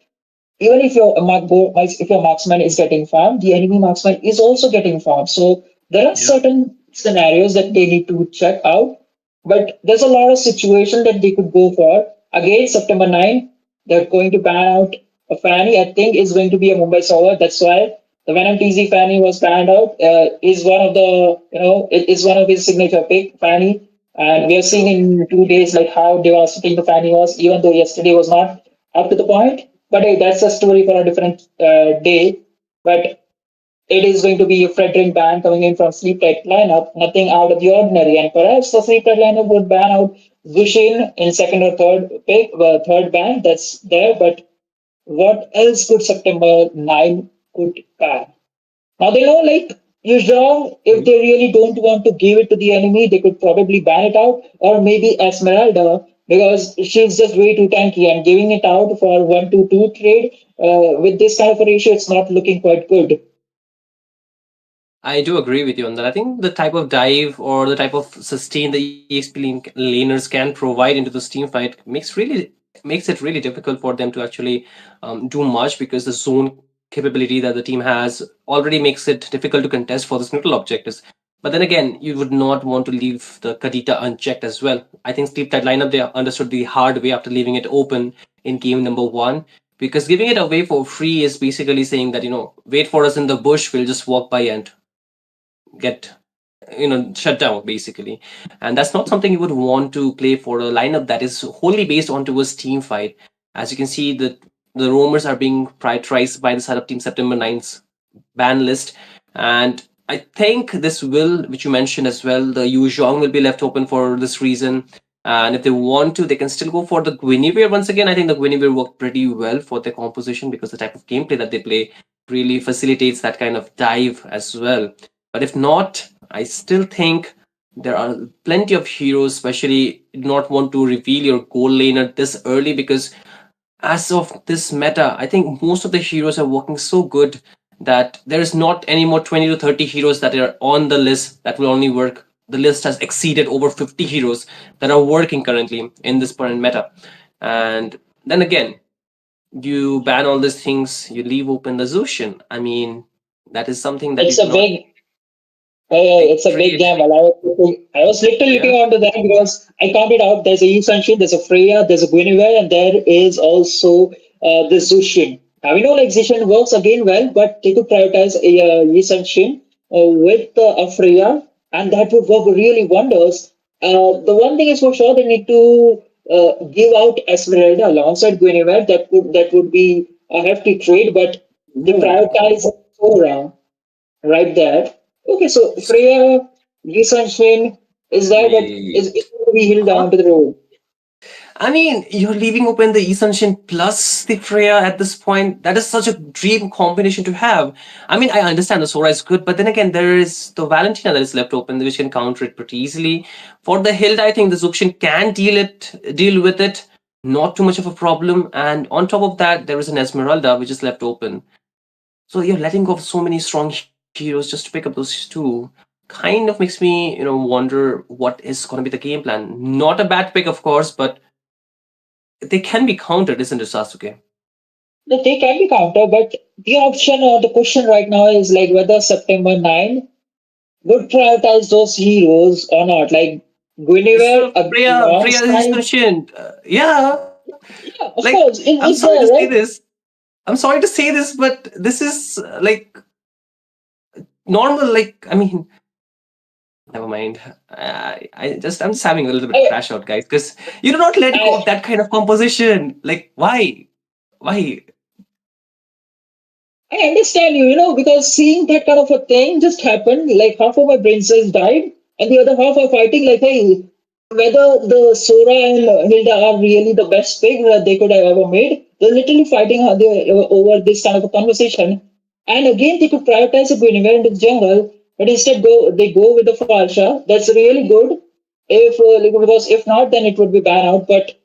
Speaker 3: Even if if your marksman is getting farmed, the enemy marksman is also getting farmed. So there are certain scenarios that they need to check out. But there's a lot of situation that they could go for. Again, September 9, they're going to ban out a Fanny. I think is going to be a Mumbai solver. That's why the Venom TZ Fanny was banned out. Is one of the, it is one of his signature pick, Fanny. And we are seeing in 2 days like how devastating the Fanny was, even though yesterday was not up to the point. But hey, that's a story for a different day. But it is going to be a Frederick ban coming in from Sleep Tight lineup, nothing out of the ordinary. And perhaps the Sleep Tight lineup would ban out Zushin in second or third pick, third ban. That's there. But what else could September 9 could ban? Now they know, like, Yuzhong, if they really don't want to give it to the enemy, they could probably ban it out, or maybe Esmeralda, because she's just way too tanky, and giving it out for 1-2 trade with this kind of a ratio, it's not looking quite good.
Speaker 2: I do agree with you on that. I think the type of dive or the type of sustain the EXP laners can provide into this team fight makes it really difficult for them to actually do much, because the zone capability that the team has already makes it difficult to contest for this neutral objectives. But then again, you would not want to leave the Kadita unchecked as well. I think Sleep that lineup they understood the hard way after leaving it open in game number one, because giving it away for free is basically saying that, wait for us in the bush, we'll just walk by and get shut down basically. And that's not something you would want to play for a lineup that is wholly based on towards team fight. As you can see, the roamers are being prioritized by the side of Team September 9's ban list. And I think this will, which you mentioned as well, the Yu Zhong will be left open for this reason. And if they want to, they can still go for the Guinevere once again. I think the Guinevere worked pretty well for their composition, because the type of gameplay that they play really facilitates that kind of dive as well. But if not, I still think there are plenty of heroes, especially not want to reveal your goal laner this early, because as of this meta, I think most of the heroes are working so good that there is not any more 20 to 30 heroes that are on the list that will only work. The list has exceeded over 50 heroes that are working currently in this current meta. And then again, you ban all these things, you leave open the Zushin. I mean, that is something that you
Speaker 3: It's a
Speaker 2: cannot.
Speaker 3: big Hey,
Speaker 2: Like
Speaker 3: it's a big
Speaker 2: great.
Speaker 3: gamble. I was literally
Speaker 2: Yeah.
Speaker 3: looking onto that because I counted out there's a Yi Sunshine, there's a Freya, there's a Guinevere, and there is also the Zushin. Now we know like Zushin works again well, but they could prioritize a Yi Sunshine with a Freya, and that would work really wonders. The one thing is for sure they need to give out Esmeralda alongside Guinevere. That would be a hefty trade, but they
Speaker 2: Ooh.
Speaker 3: prioritize Hora right there. Okay, so Freya, Lee is there, but is
Speaker 2: Wait.
Speaker 3: it going to be held
Speaker 2: Huh?
Speaker 3: down to the road?
Speaker 2: I mean, you're leaving open the Essential plus the Freya at this point. That is such a dream combination to have. I mean, I understand the Sora is good, but then again, there is the Valentina that is left open, which can counter it pretty easily. For the Hild, I think the Zuxian can deal with it. Not too much of a problem. And on top of that, there is an Esmeralda which is left open. So you're letting go of so many strong heroes just to pick up those two. Kind of makes me, wonder what is going to be the game plan. Not a bad pick, of course, but they can be countered, isn't it, Sasuke?
Speaker 3: They can be counter, but the option or the question right now is like whether September 9 would prioritize those heroes or not. Like Guinevere
Speaker 2: So Freya is
Speaker 3: alongside.
Speaker 2: mentioned. Yeah,
Speaker 3: Yeah, of
Speaker 2: like
Speaker 3: course,
Speaker 2: I'm
Speaker 3: it's
Speaker 2: sorry
Speaker 3: there,
Speaker 2: to say
Speaker 3: right?
Speaker 2: this. I'm sorry to say this, but this is like normal. Like I mean, never mind. I'm just having a little bit
Speaker 3: I,
Speaker 2: crash out, guys, because you do not let go
Speaker 3: I,
Speaker 2: of that kind of composition. Like why? Why?
Speaker 3: I understand because seeing that kind of a thing just happened, like half of my brain cells died, and the other half are fighting, like, hey, whether the Sora and Hilda are really the best pick that they could have ever made. They're literally fighting over this kind of a conversation. And again, they could prioritize a Guinevere into the jungle, but instead they go with the Farsha. That's really good. If because if not, then it would be bad out. But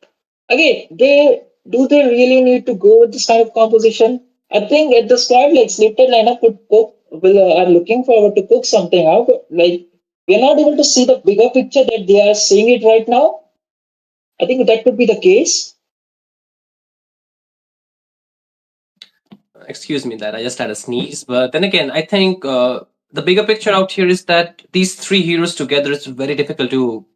Speaker 3: again, they really need to go with this kind of composition? I think at the start, like Sleeped lineup could cook will are looking forward to cook something out. Like we're not able to see the bigger picture that they are seeing it right now. I think that could be the case.
Speaker 2: Excuse me that I just had a sneeze. But then again, I think the bigger picture out here is that these three heroes together is very difficult to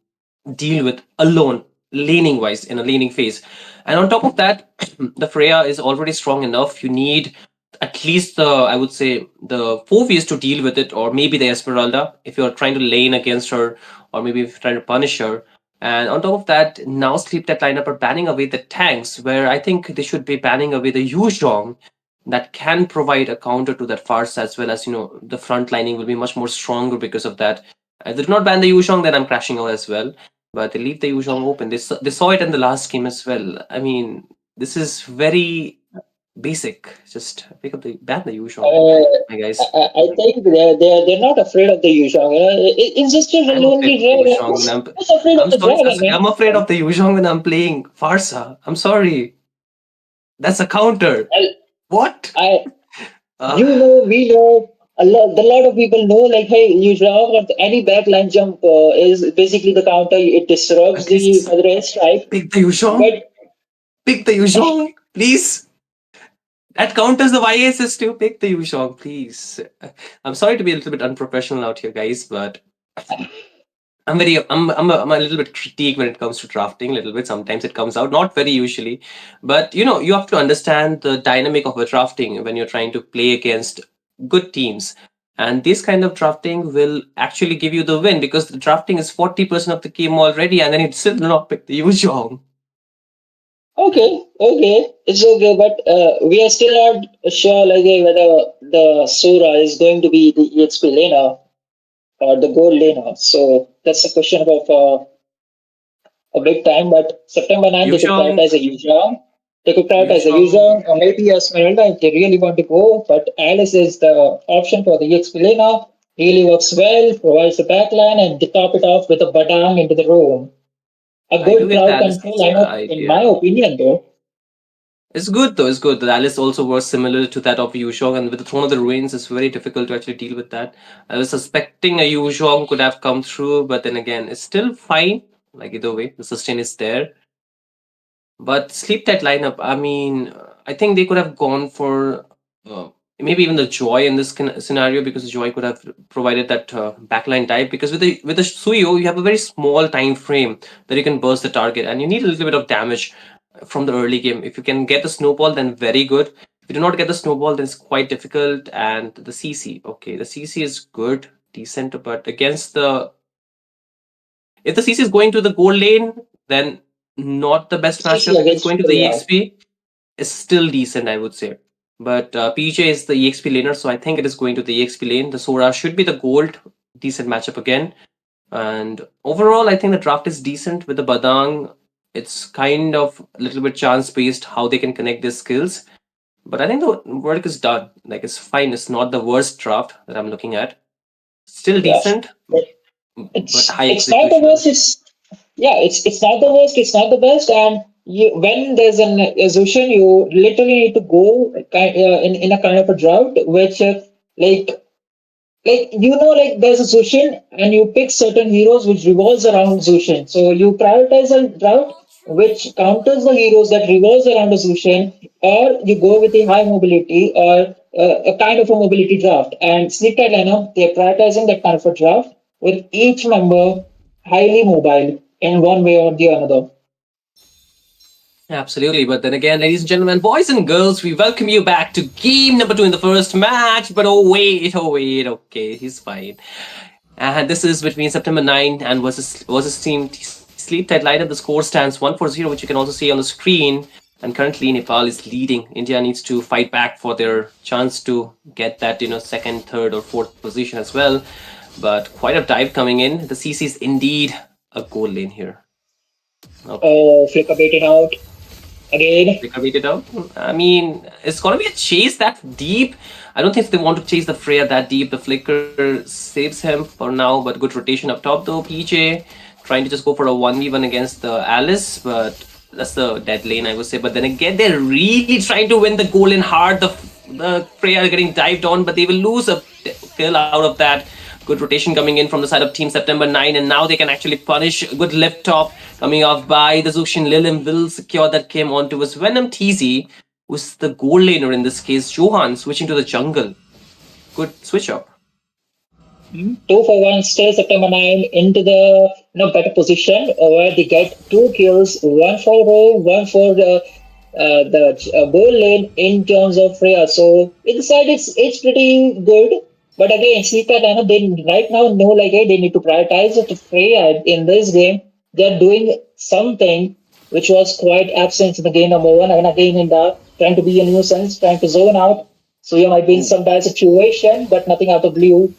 Speaker 2: deal with alone, laning wise, in a laning phase. And on top of that, the Freya is already strong enough. You need at least the, I would say, the Phoveus to deal with it, or maybe the Esmeralda if you're trying to lane against her, or maybe if you're trying to punish her. And on top of that, now Sleep that lineup are banning away the tanks, where I think they should be banning away the Yuzhong that can provide a counter to that Farsa, as well as the front lining will be much more stronger because of that. If they do not ban the Yuzhong, then I'm crashing out as well. But they leave the Yuzhong open. They saw it in the last game as well. I mean, this is very basic. Just pick up the ban the Yuzhong,
Speaker 3: Uh,
Speaker 2: my
Speaker 3: I,
Speaker 2: guys.
Speaker 3: I I think they're not afraid of the Yushang. It's just a
Speaker 2: I'm afraid
Speaker 3: lonely
Speaker 2: of the
Speaker 3: dragon.
Speaker 2: Yuzhong when
Speaker 3: Who's afraid of
Speaker 2: I'm
Speaker 3: the
Speaker 2: sorry,
Speaker 3: dragon,
Speaker 2: Sasuke.
Speaker 3: man?
Speaker 2: I'm afraid of the Yuzhong when I'm playing Farsa. I'm sorry. That's a counter.
Speaker 3: I,
Speaker 2: What?
Speaker 3: I
Speaker 2: Uh,
Speaker 3: we know a lot of people know, like, hey, Yushang or any backline jump is basically the counter. It disrupts
Speaker 2: at
Speaker 3: the
Speaker 2: least
Speaker 3: feather strike.
Speaker 2: pick the Yuzhong.
Speaker 3: But
Speaker 2: Pick the Yuzhong, please. That counters the YSS too. Pick the Yuzhong, please. I'm sorry to be a little bit unprofessional out here, guys, but I'm a little bit critique when it comes to drafting. A little bit. Sometimes it comes out, not very usually, but you have to understand the dynamic of a drafting when you're trying to play against good teams. And this kind of drafting will actually give you the win because the drafting is 40% of the game already, and then it still do not pick the Yuzhong.
Speaker 3: okay, it's okay. But we are still not sure, like, hey, whether the Sura is going to be the EXP laner or the gold laner. So that's a question of a big time. But September 9, they could
Speaker 2: Yuzhong,
Speaker 3: prioritize a Yuzhong. They could prioritize a
Speaker 2: Yuzhong.
Speaker 3: Yuzhong or maybe a Smeralda if they really want to go. But Alice is the option for the EXP laner. Really works well, provides the backline, and they top it off with a Badang into the room. A
Speaker 2: I do
Speaker 3: good
Speaker 2: get the
Speaker 3: crowd
Speaker 2: Alice
Speaker 3: control lineup, in my
Speaker 2: idea.
Speaker 3: opinion, though.
Speaker 2: It's good though. It's good. The Alice also works similar to that of Yuzhong, and with the Throne of the Ruins, it's very difficult to actually deal with that. I was suspecting a Yuzhong could have come through, but then again, it's still fine. Like either way, the sustain is there. But sleep that lineup. I mean, I think they could have gone for maybe even the Joy in this scenario, because Joy could have provided that backline type. Because with the Suyo, you have a very small time frame that you can burst the target, and you need a little bit of damage from the early game. If you can get the snowball, then very good. If you do not get the snowball, then it's quite difficult. And the CC, okay, the CC is good, decent, but against the if the CC is going to the gold lane, then not the best
Speaker 3: CC
Speaker 2: matchup. If it's
Speaker 3: against
Speaker 2: going to the
Speaker 3: Korea.
Speaker 2: EXP, it's still decent, I would say. But PJ is the EXP laner, so I think it is going to the EXP lane. The Sora should be the gold, decent matchup again. And overall, I think the draft is decent with the Badang. It's kind of a little bit chance based how they can connect their skills. But I think the work is done. Like, it's fine. It's not the worst draft that I'm looking at. Still
Speaker 3: Yeah.
Speaker 2: decent,
Speaker 3: But
Speaker 2: but high
Speaker 3: it's not the
Speaker 2: execution.
Speaker 3: worst. It's not the worst. It's not the best. And when there's an assertion, you literally need to go in a kind of a drought, which like there's a Zushin and you pick certain heroes which revolves around Zushin. So you prioritize a route which counters the heroes that revolves around the Zushin, or you go with a high mobility or a kind of a mobility draft. And Sleep Tide lineup, they're prioritizing that kind of a draft with each member highly mobile in one way or the another.
Speaker 2: Absolutely, but then again, ladies and gentlemen, boys and girls, we welcome you back to game number 2 in the first match. But oh wait, okay, he's fine. And this is between September 9 and versus Team Sleep Tide lineup. The score stands 1-0, which you can also see on the screen. And currently, Nepal is leading. India needs to fight back for their chance to get that second, third, or fourth position as well. But quite a dive coming in. The CC is indeed a goal lane here.
Speaker 3: Oh, Flicker baited out. Again.
Speaker 2: They beat it out. I mean, it's gonna be a chase that deep. I don't think they want to chase the Freya that deep. The Flicker saves him for now, but good rotation up top though. PJ trying to just go for a 1v1 against the Alice, but that's the dead lane, I would say. But then again, they're really trying to win the goal in hard. The Freya are getting dived on, but they will lose a kill out of that. Good rotation coming in from the side of Team September 9, and now they can actually punish. Good lift top coming off by the Zushin. Lilim will secure that came onto his Venom TZ, who's the goal laner in this case. Johan switching to the jungle. Good switch up.
Speaker 3: 2-for-1 still September 9 into the better position where they get 2 kills, one for Ro, one for the goal lane in terms of Freya. So inside it's pretty good. But again, Sleep Tide lineup, they right now know like hey, they need to prioritize it. Freya in this game. They're doing something which was quite absent in the game number 1, and again in the trying to be a nuisance, trying to zone out. So you might be in some bad situation, but nothing out of blue.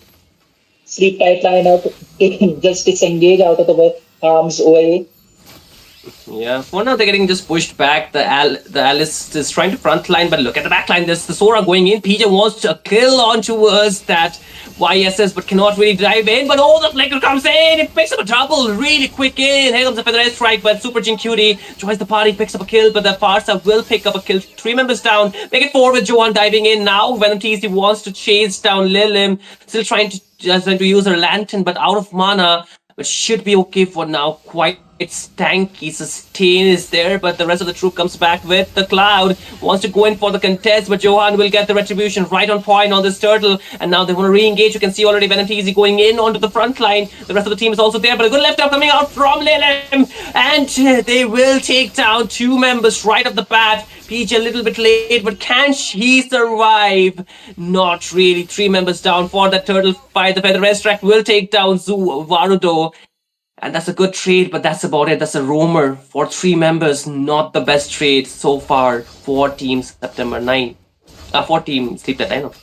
Speaker 3: Sleep Tide lineup, just disengage out of the harm's way.
Speaker 2: Yeah, for now they're getting just pushed back. The Alice is trying to front line, but look at the back line. There's the Sora going in. PJ wants to kill onto us that YSS, but cannot really drive in. But oh, the Flicker comes in. It picks up a double really quick in. Here comes the Feather Strike, but Super Jin Cutie joins the party, picks up a kill, but the Farsa will pick up a kill. 3 members down. Make it 4 with Johan diving in now. Venom TC wants to chase down Lilim. Still trying to use her lantern, but out of mana. But should be okay for now. Quite stanky. Sustain is there, but the rest of the troop comes back with the Cloud. Wants to go in for the contest, but Johan will get the retribution right on point on this turtle. And now they want to re-engage. You can see already Venom TZ going in onto the front line. The rest of the team is also there, but a good left up coming out from Lilim. And they will take down 2 members right off the bat. PJ a little bit late, but can he survive? Not really. 3 members down for the turtle fight. The Feather Track will take down Varudo. And that's a good trade, but that's about it. That's a roamer for 3 members. Not the best trade so far for Team September 9. For Team Sleep Tide lineup.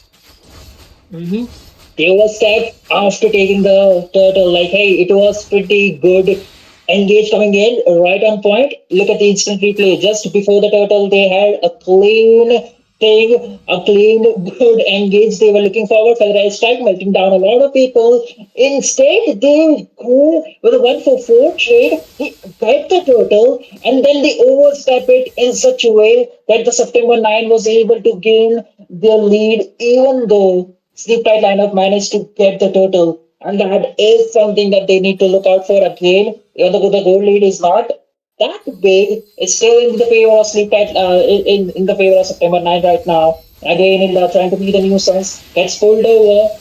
Speaker 3: They were set after taking the turtle. Like, hey, it was pretty good. Engage coming in right on point. Look at the instant replay. Just before the turtle, they had a clean thing, a clean, good engage. They were looking forward for the right strike, melting down a lot of people. Instead, they go with a 1-for-4 trade. They get the turtle, and then they overstep it in such a way that the September 9 was able to gain their lead, even though Sleep Tide lineup managed to get the turtle. And that is something that they need to look out for again. Even though the goal lead is not that big, it's still in the favor of Sleep Tide, in the favor of September 9 right now. Again, Hilda trying to be the nuisance. Gets pulled over.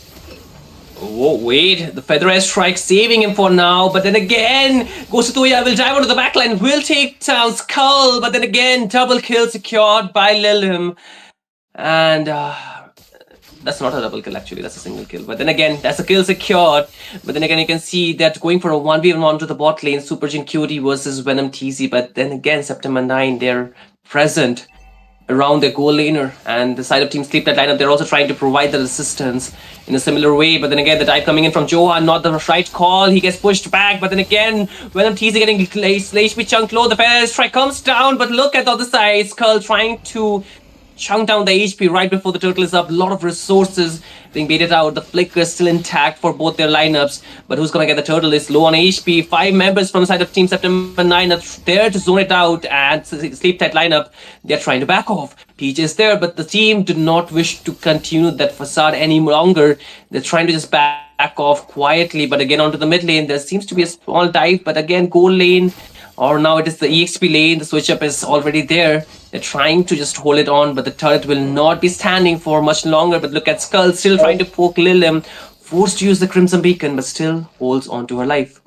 Speaker 2: Oh, wait, the Feather Strike saving him for now, but then again, Gosutoya will dive onto the backline, will take down Skull, but then again, double kill secured by Lilim. And that's not a double kill actually, that's a single kill. But then again, that's a kill secured. But then again, you can see that going for a 1v1 to the bot lane, Super Jin Cutie versus Venom TZ. But then again, September 9, they're present around their goal laner, and the side of Team Sleep that lineup, they're also trying to provide the resistance in a similar way. But then again, the dive coming in from Johan, not the right call. He gets pushed back, but then again, Venom TZ getting HP chunked low. The Feather Strike comes down, but look at the other side. Skull trying to chunk down the HP right before the turtle is up. A lot of resources being baited out. The flicker is still intact for both their lineups, but who's gonna get the turtle is low on HP. 5 members from the side of Team September 9 are there to zone it out, and Sleep Tight lineup, they're trying to back off. Peach is there, but the team do not wish to continue that facade any longer. They're trying to just back off quietly, but again onto the mid lane, there seems to be a small dive, but again goal lane, or now it is the EXP lane, the switch up is already there. They're trying to just hold it on, but the turret will not be standing for much longer. But look at Skull still trying to poke Lilim, forced to use the Crimson Beacon, but still holds on to her life.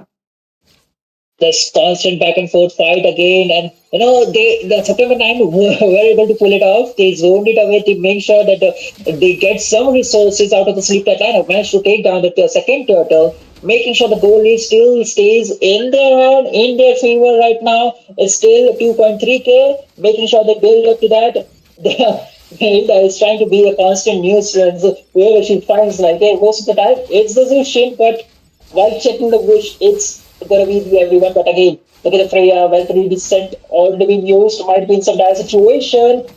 Speaker 3: This constant back and forth fight again, and the September 9 were able to pull it off. They zoned it away to make sure that they get some resources out of the Sleep Tight lineup. Managed to take down the second turtle, making sure the goal lead still stays in their hand, in their favor right now. It's still 2.3k, making sure they build up to that. Hilda is trying to be a constant nuisance. Whoever she finds, like, hey, most of the time, it's the Zushin, but while checking the bush, it's going to be everyone. But again, look at the Freya, Valkyrie descent already being used, might be in some dire situation.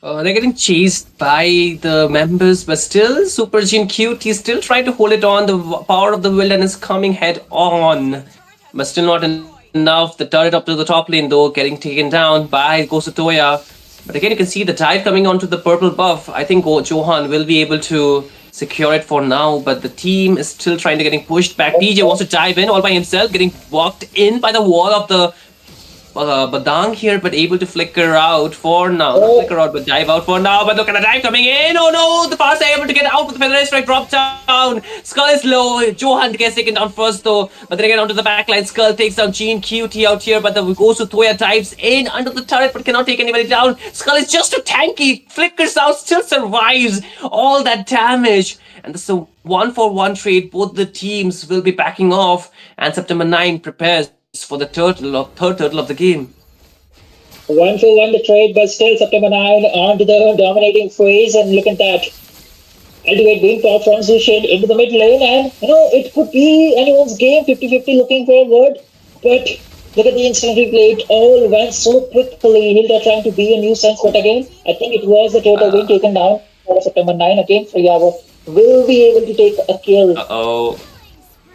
Speaker 2: They're getting chased by the members, but still, Super Jin Cute, he's still trying to hold it on. The power of the wilderness coming head on, but still not enough. The turret up to the top lane, though, getting taken down by Gosutoya. But again, you can see the dive coming onto the purple buff. I think Johan will be able to secure it for now, but the team is still trying to getting pushed back. PJ wants to dive in all by himself, getting walked in by the wall of the Badang here, but able to flicker out for now. Not flicker out, but dive out for now. But look at the dive coming in. Oh no, the fast able to get out with the Feather Strike drop down. Skull is low. Johan gets taken down first though. But then again onto the backline, Skull takes down Gene QT out here, but the Gosutoya dives in under the turret, but cannot take anybody down. Skull is just too tanky. Flickers out, still survives all that damage. And this is a 1-for-1 trade. Both the teams will be backing off, and September 9 prepares for the third turtle of the game.
Speaker 3: 1-for-1 the trade, but still September 9 on to the dominating phase, and look at that. Ultimate being pop from Zushin into the mid lane, and it could be anyone's game, 50-50 looking forward, but look at the instant replay. It all went so quickly. Hilda trying to be a nuisance, but again, I think it was the turtle being taken down for September 9 again. Freya will be able to take a kill.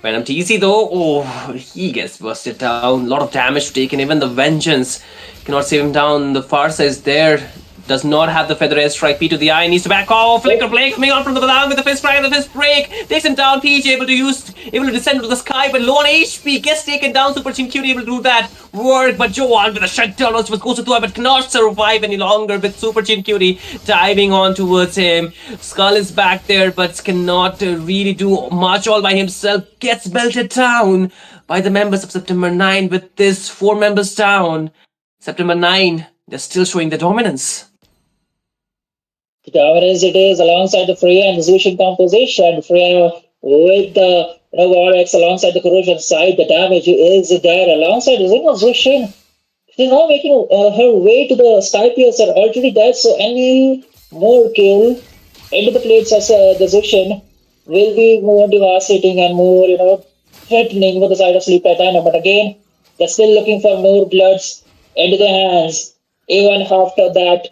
Speaker 2: Venom TZ though, he gets busted down. A lot of damage taken. Even the Vengeance cannot save him down. The Farsa is there. Does not have the Feather Strike. P to the eye. Needs to back off. Flicker Blake coming on from the Badang with the fist strike and the fist break. Takes him down. PJ able to descend to the sky, but low on HP. Gets taken down. Super Team Cutie able to do that work. But Johan with a shutdown was goes to but cannot survive any longer with Super Team Cutie diving on towards him. Skull is back there, but cannot really do much all by himself. Gets melted down by the members of September 9 with this 4 members down. September 9, they're still showing the dominance.
Speaker 3: The dominance it is alongside the Freya and the Zushin composition. Freya with the RNTX alongside the corrosion side. The damage is there alongside the Zushin. She's now making her way to the Sky Piercer already there, so any more kill into the plates as the Zushin will be more devastating and more threatening for the side of Sleep Titan. But again, they're still looking for more bloods into their hands. Even after that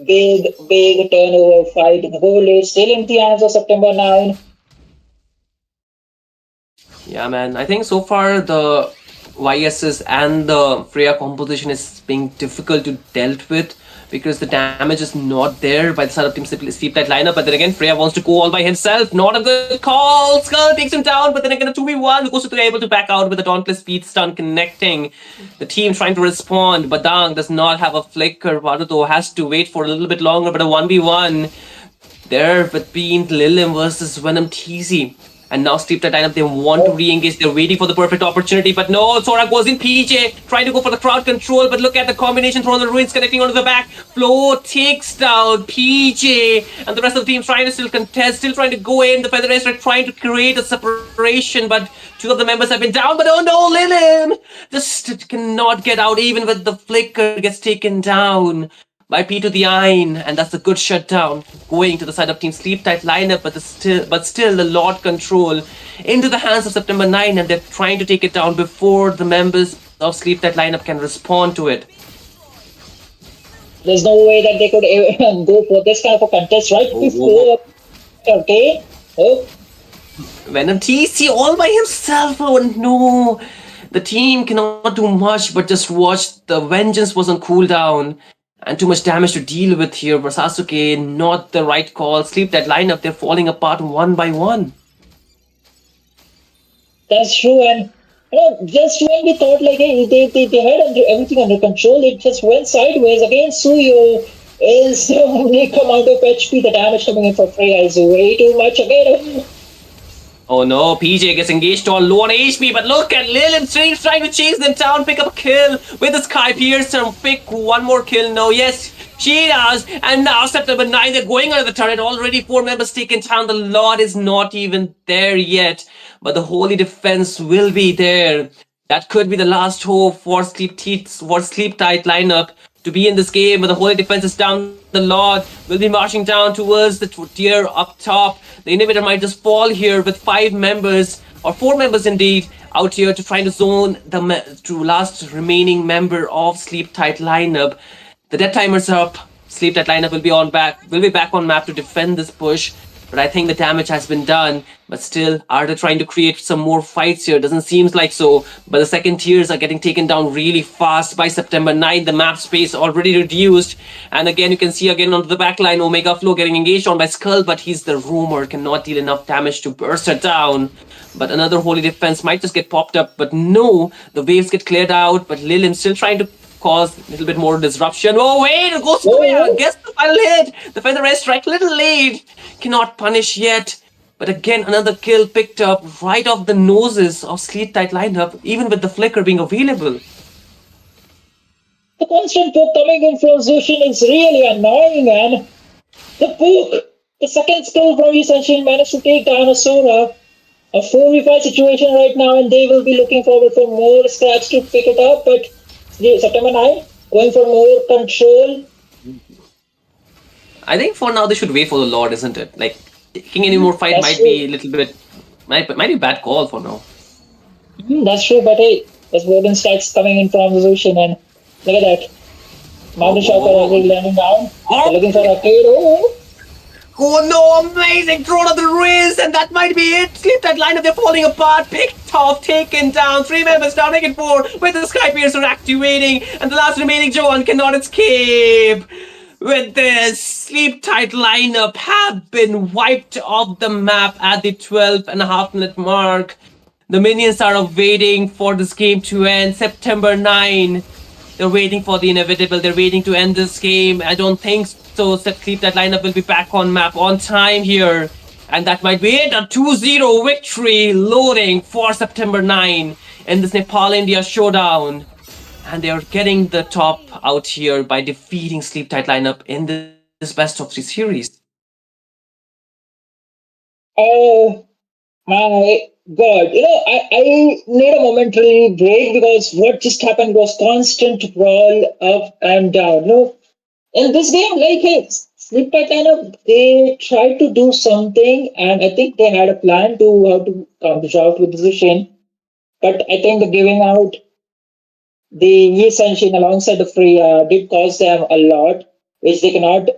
Speaker 3: big turnover fight, the goal is still in the hands of September 9.
Speaker 2: Yeah, man. I think so far the YS's and the Freya composition is being difficult to dealt with because the damage is not there by the side of Team Sleep Tight lineup. But then again, Freya wants to go all by himself. Not a good call. Skull takes him down, but then again, a 2v1. Lukosu able to back out with a Dauntless Speed Stun connecting. The team trying to respond. Badang does not have a flicker. Varuto has to wait for a little bit longer, but a 1v1 there between Lilim versus Venom TZ. And now Sleep Tight lineup, they want to re-engage. They're waiting for the perfect opportunity. But no, Sora goes in PJ, trying to go for the crowd control. But look at the combination thrown on the ruins, connecting onto the back. Flo takes down PJ. And the rest of the team trying to still contest, still trying to go in. The Feather Race are trying to create a separation. But two of the members have been down. But oh no, Lilim just cannot get out. Even with the flicker, gets taken down by P to the Ein, and that's a good shutdown going to the side of Team Sleep Tight lineup, but still the Lord control into the hands of September 9, and they're trying to take it down before the members of Sleep Tight lineup can respond to it.
Speaker 3: There's no way that they could go for this kind of a contest right before. Okay. Oh.
Speaker 2: Venom TC all by himself. Oh no. The team cannot do much but just watch. The Vengeance was on cooldown. And too much damage to deal with here. For Sasuke, not the right call. Sleep Tight lineup, they're falling apart one by one.
Speaker 3: That's true, and just when we thought like hey, they had everything under control, it just went sideways. Again, Suyo is only come out of HP. The damage coming in for Freya is way too much again.
Speaker 2: Oh no, PJ gets engaged on low on HP, but look at Lilim Strange trying to chase them down, pick up a kill with the Sky Piercer, pick one more kill. No, yes, she does. And now September 9, they're going under the turret. Already 4 members taken down. The Lord is not even there yet, but the Holy Defense will be there. That could be the last hope for Sleep Tight lineup to be in this game, but the Holy Defense is down. The Lord will be marching down towards the tier up top. The Inhibitor might just fall here with 5 members, or 4 members indeed, out here to try to zone the last remaining member of Sleep Tight lineup. The dead timer's up. Sleep Tight lineup will be back on map to defend this push. But I think the damage has been done. But still, are they trying to create some more fights here? Doesn't seem like so. But the second tiers are getting taken down really fast by September 9. The map space already reduced. And again, you can see again onto the backline, Omega Flow getting engaged on by Skull. But he's the rumor, cannot deal enough damage to burst it down. But another Holy Defense might just get popped up. But no, the waves get cleared out. But Lilim still trying to cause a little bit more disruption. Oh wait, it goes to guess the final hit. The Feather Red strike little late. Cannot punish yet. But again, another kill picked up right off the noses of Sleep Tight lineup, even with the flicker being available.
Speaker 3: The constant poke coming in from Zushin is really annoying, and the poke, the second skill from Essential managed to take down a Sora. A 4v5 situation right now, and they will be looking forward for more scraps to pick it up, but September 9, going for more control.
Speaker 2: I think for now they should wait for the Lord, isn't it? Like, taking any more fight might be a little bit... Might be a bad call for now.
Speaker 3: That's true, but hey, there's Warden stacks coming in from the ocean, and look at that. Mountain Shocker already landing down. They're looking for a KO.
Speaker 2: Oh no, amazing throw of the wrist, and that might be it. Sleep Tight lineup, they're falling apart. Picked off, taken down. 3 members down, make it 4 with the Sky Piercer activating, and the last remaining Joan cannot escape. With this, Sleep Tight lineup have been wiped off the map at the 12.5-minute mark. The minions are waiting for this game to end. September 9. They're waiting for the inevitable. They're waiting to end this game. I don't think so. Sleep Tight lineup will be back on map on time here. And that might be it. A 2-0 victory loading for September 9 in this Nepal-India showdown. And they are getting the top out here by defeating Sleep Tight lineup in this best of 3 series.
Speaker 3: Oh my God. I need a momentary break because what just happened was constant brawl up and down. In this game, like, hey, Sleep Tight lineup, they tried to do something, and I think they had a plan to how to counter out with position. But I think the giving out the Yi Sunshine alongside the Freya did cause them a lot, which they cannot,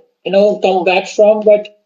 Speaker 3: come back from. But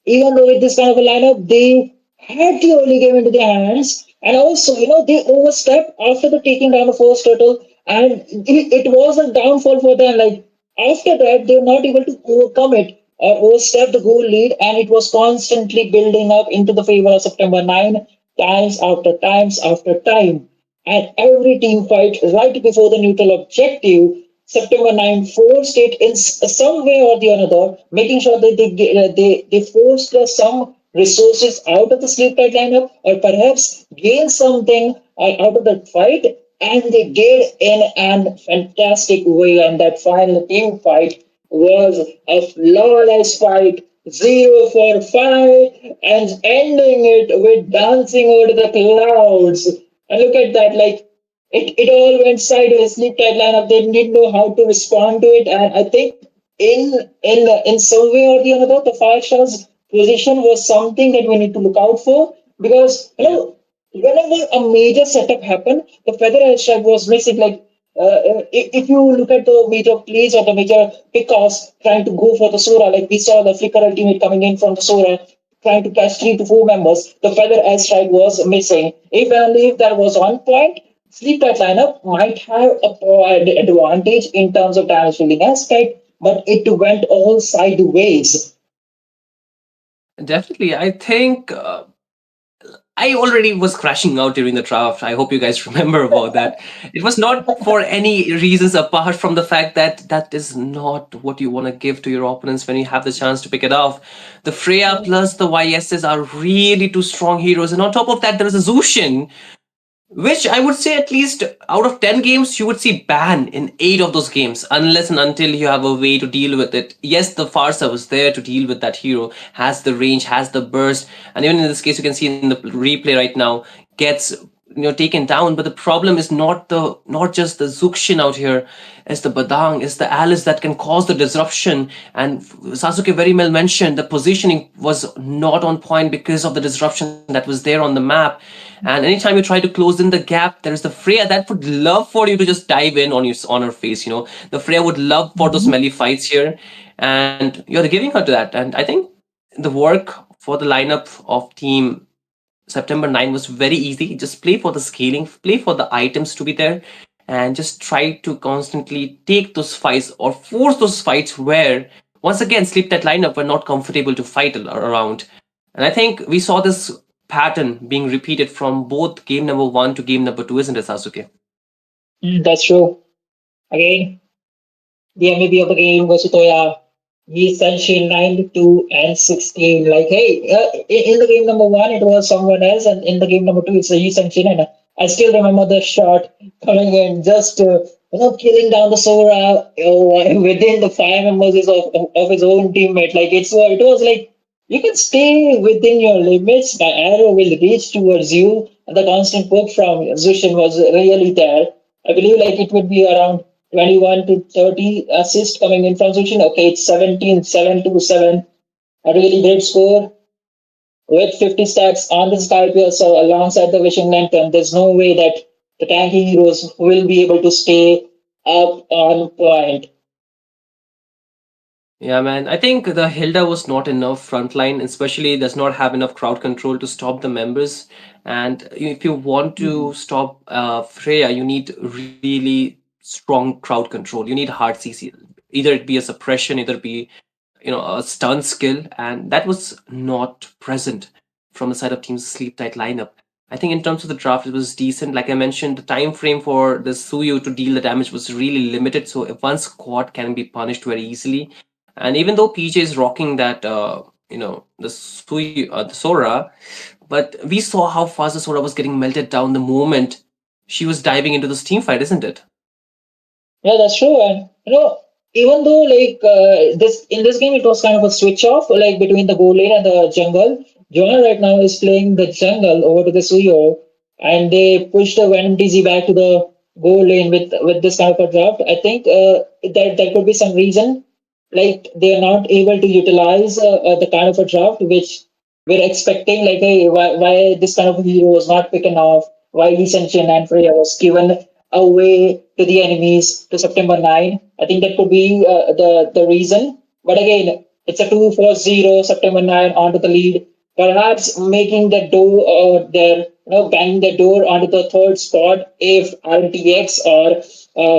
Speaker 3: even though with this kind of a lineup, they had the early game into their hands, And also, they overstepped after the taking down the first turtle, and it was a downfall for them. Like after that, they were not able to overcome it or overstep the goal lead, and it was constantly building up into the favor of September 9, times after time. And every team fight right before the neutral objective, September 9 forced it in some way or the another, making sure that they forced some resources out of the sleep tight lineup or perhaps gain something out of that fight. And they did in a fantastic way. And that final team fight was a flawless fight, 0 for 5, and ending it with dancing over the clouds. And look at that, like it all went sideways. Sleep tight lineup. They didn't know how to respond to it, and I think in some way or the other, the five stars position was something that we need to look out for because
Speaker 2: Yeah.
Speaker 3: whenever a major setup happened, the feather airstrike was missing. Like if you look at the major plays or the major pickoffs trying to go for the Sora, like we saw the Flicker ultimate coming in from the Sora, trying to catch 3 to 4 members, the feather airstrike was missing. If only if that was on point, Sleep Tight lineup might have an advantage in terms of damage dealing aspect, but it went all sideways.
Speaker 2: Definitely. I think I already was crashing out during the draft. I hope you guys remember about that. It was not for any reasons apart from the fact that that is not what you want to give to your opponents when you have the chance to pick it off. The Freya plus the YSs are really two strong heroes. And on top of that, there is a Zushin, which I would say at least out of 10 games, you would see ban in 8 of those games, unless and until you have a way to deal with it. Yes, the Farsa was there to deal with that hero, has the range, has the burst, and even in this case, you can see in the replay right now, gets taken down. But the problem is not just the Zuxin out here, it's the Badang, it's the Alice that can cause the disruption. And Sasuke very well mentioned the positioning was not on point because of the disruption that was there on the map. And anytime you try to close in the gap, there is the Freya that would love for you to just dive in on her face. The Freya would love for those melee fights here, and you're giving her to that. And I think the work for the lineup of team September 9 was very easy. Just play for the scaling, play for the items to be there, and just try to constantly take those fights or force those fights where, once again, Sleep That lineup were not comfortable to fight around. And I think we saw this pattern being repeated from both game number 1 to game number 2, isn't it, Sasuke?
Speaker 3: That's true. Again, the MVP of the game was Utoya. He Sunshine 92 and 16. Like, hey, in the game number 1, it was someone else, and in the game number 2, it's Yi Sunshine. And I still remember the shot coming in, just killing down the Sora within the 5 members of his own teammate. Like, it was like you can stay within your limits. The arrow will reach towards you, and the constant poke from Zushin was really there. I believe like it would be around 21 to 30 assists coming in from Zushin. Okay, it's 17, 7 to 7. A really great score with 50 stacks on the Skype. So alongside the Wishing Lantern, there's no way that the tanky heroes will be able to stay up on point.
Speaker 2: Yeah, man. I think the Hilda was not enough frontline, especially does not have enough crowd control to stop the members. And if you want to stop Freya, you need really strong crowd control. You need hard CC. Either it be a suppression, either it be a stun skill, and that was not present from the side of Team's Sleep Tight lineup. I think in terms of the draft, it was decent. Like I mentioned, the time frame for the Suyu to deal the damage was really limited, so if one squad can be punished very easily. And even though PJ is rocking that, the Suyu, the Sora, but we saw how fast the Sora was getting melted down the moment she was diving into this team fight, isn't it?
Speaker 3: Yeah, that's true. And even though like this in this game, it was kind of a switch off like between the goal lane and the jungle. Jonah right now is playing the jungle over to the Suyo, and they pushed the Venom TZ back to the goal lane with this kind of a draft. I think that there could be some reason like they are not able to utilize the kind of a draft which we're expecting. Like, hey, why this kind of a hero was not picking off? Why Lee Senshin and Freya was given away to the enemies to September 9. I think that could be the reason. But again, it's a 2-4-0 September 9 onto the lead. perhaps making the door banging the door onto the third spot if RNTX or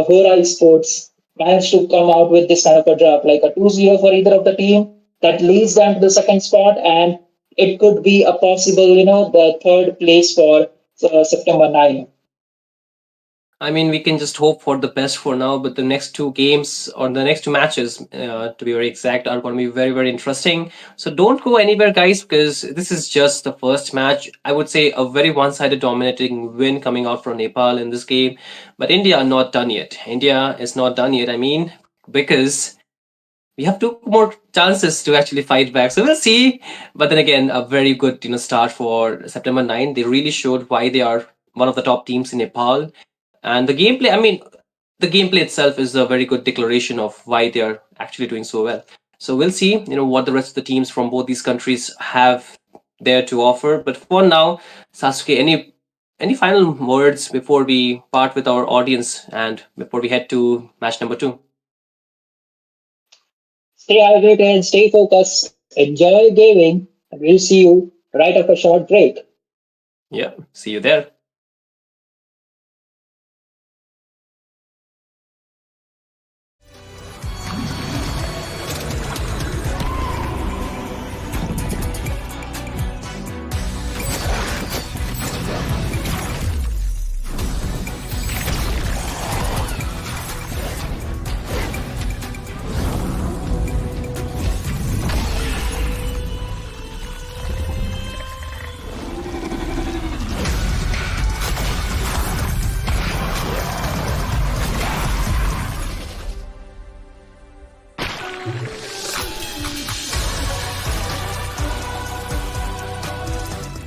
Speaker 3: Hora Esports manage to come out with this kind of a draft, like a 2-0 for either of the team that leads them to the second spot, and it could be a possible, the third place for September 9.
Speaker 2: I mean, we can just hope for the best for now, but the next two games or the next two matches, to be very exact, are going to be very, very interesting. So don't go anywhere, guys, because this is just the first match. I would say a very one sided dominating win coming out from Nepal in this game. But India are not done yet. India is not done yet. I mean, because we have two more chances to actually fight back. So we'll see. But then again, a very good start for September 9. They really showed why they are one of the top teams in Nepal. And the gameplay, I mean, the gameplay itself is a very good declaration of why they are actually doing so well. So we'll see, what the rest of the teams from both these countries have there to offer. But for now, Sasuke, any final words before we part with our audience and before we head to match number 2?
Speaker 3: Stay hydrated, stay focused, enjoy gaming, and we'll see you right after a short break.
Speaker 2: Yeah, see you there.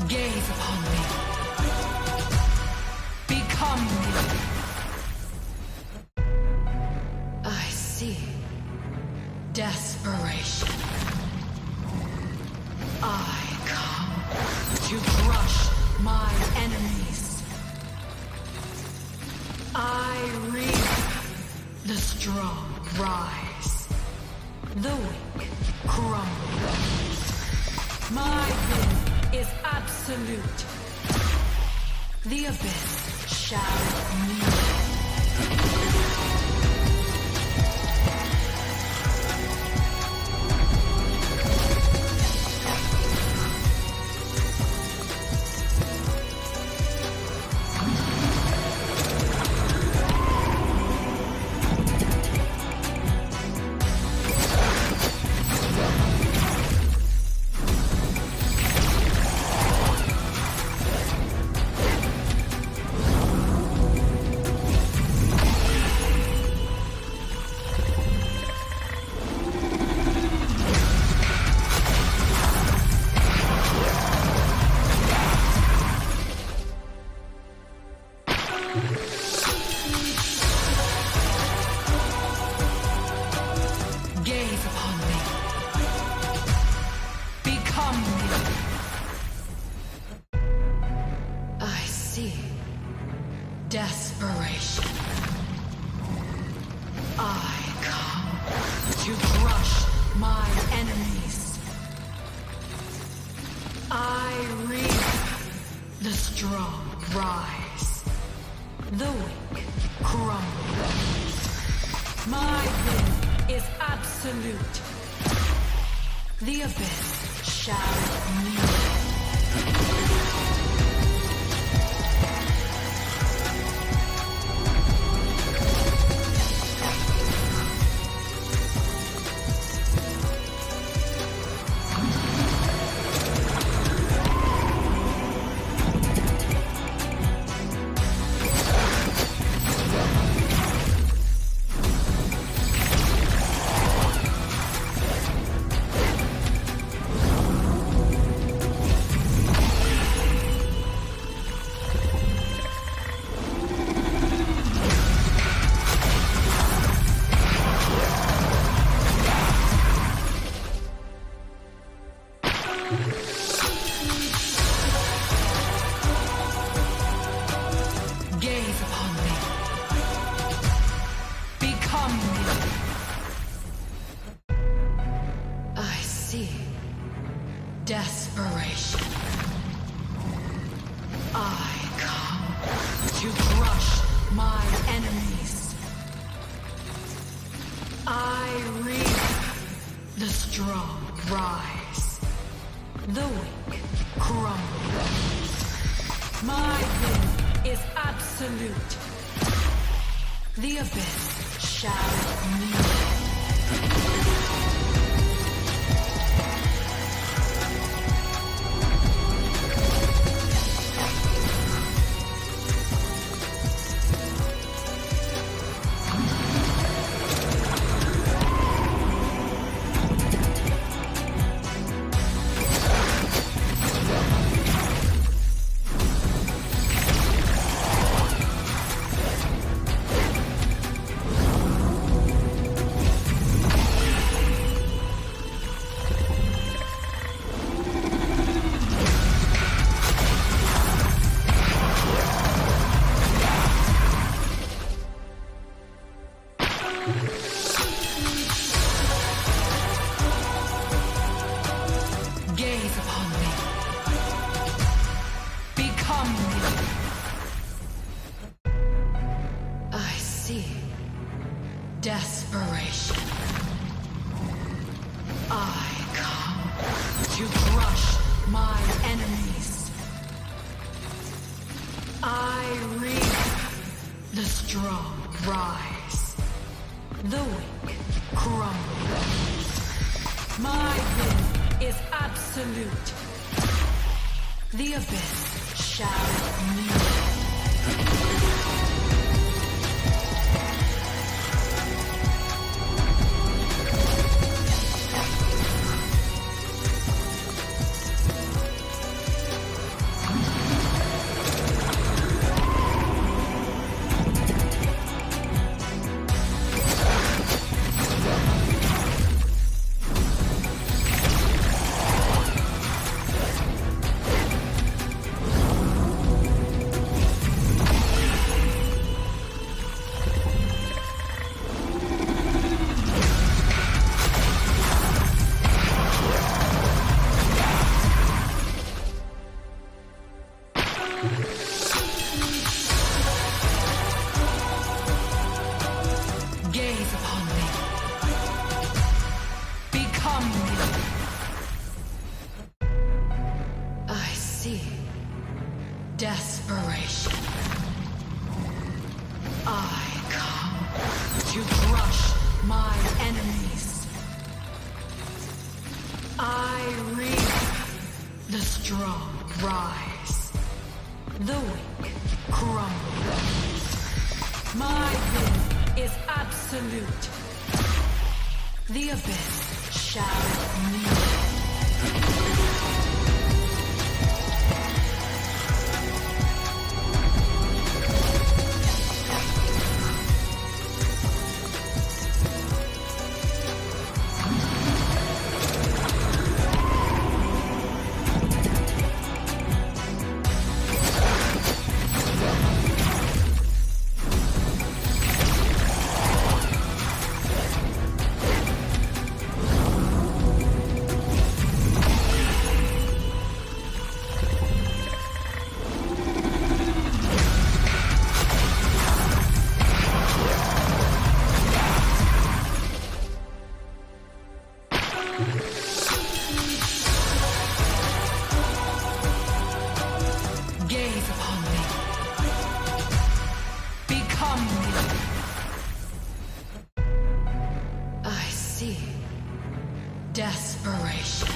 Speaker 1: Gaze upon me. Become me. I see desperation. I come to crush my enemies. I reap the strong rise, the weak crumble. My will is absolute. The abyss shall kneel. Gaze upon me. Become me. I see desperation. I come to crush my enemies. I reap the strong rise, the weak crumble. My will is absolute. The abyss shall kneel. my enemies. I reap the strong rise, the weak crumble. My will is absolute. The abyss shall kneel. Gaze upon me. Become me. I see desperation. I come to crush my enemies. I reap the strong rise, the weak crumble. My will is absolute. The abyss shall kneel. Gaze upon me. Become me. I see desperation. I come to crush my enemies. I reap the strong rise, the weak crumble. My will is absolute. The abyss shall kneel. Gaze upon me. Become me. I see desperation.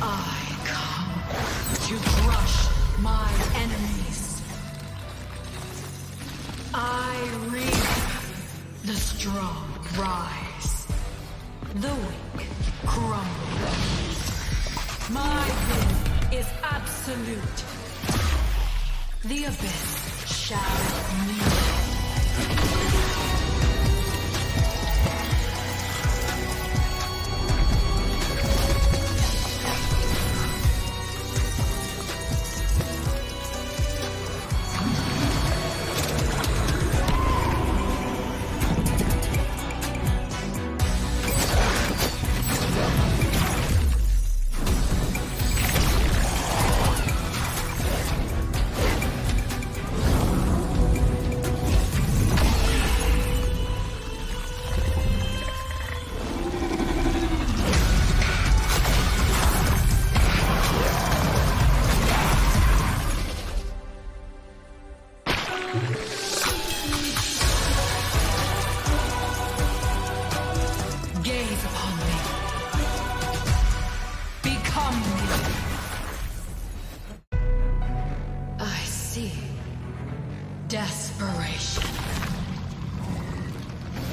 Speaker 1: I come to crush my enemies. I reap the strong rise, the weak crumble. My will is absolute. The abyss shall kneel. see desperation.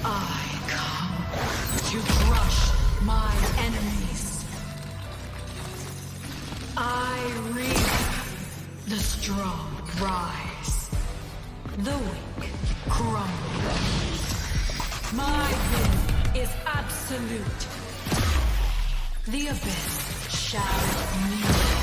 Speaker 1: I come to crush my enemies. I reap the strong rise, the weak crumble. My will is absolute. The abyss shall kneel.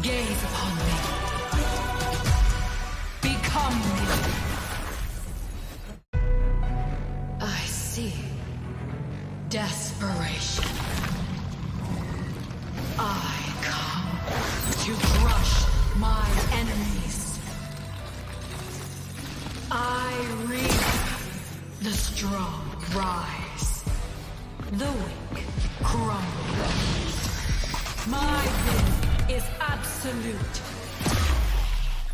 Speaker 1: Gaze upon me. Become me. I see desperation. I come to crush my enemies. I reap the strong rise, the weak crumble. My will is absolute.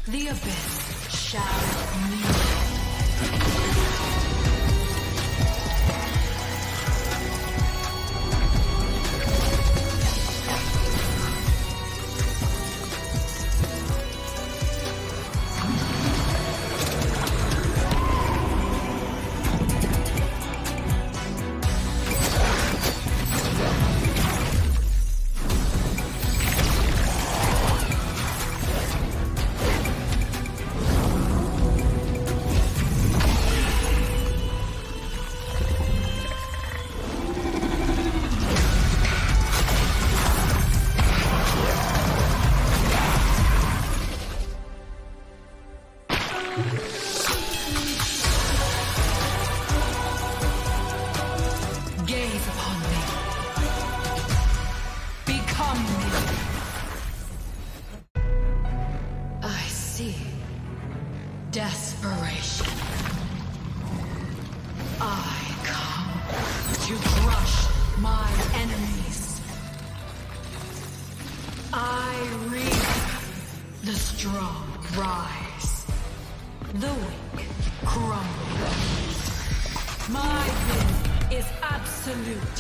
Speaker 1: The abyss shall kneel. Gaze upon me. Become me. I see desperation. I come to crush my enemies. I reap the strong rise, the weak crumble. My will is absolute.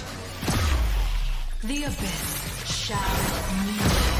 Speaker 1: The abyss shall kneel.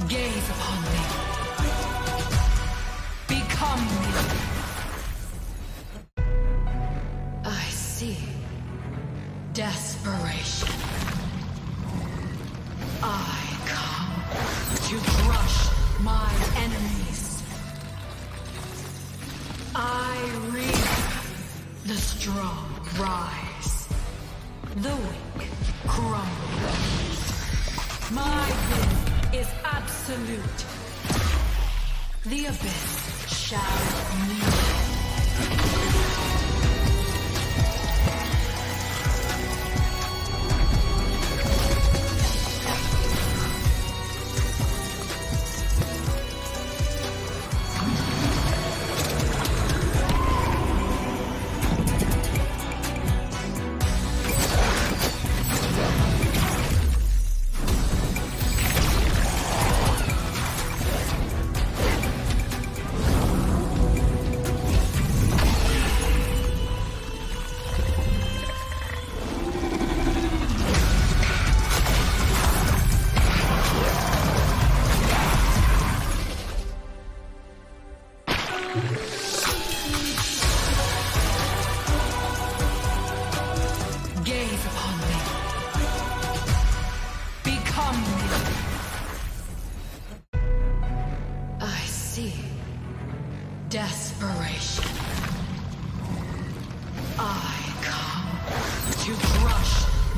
Speaker 1: Gaze upon me. Become me. I see desperation. I come to crush my enemies. I reap the strong rise, the weak crumble. My will is absolute. The abyss shall kneel.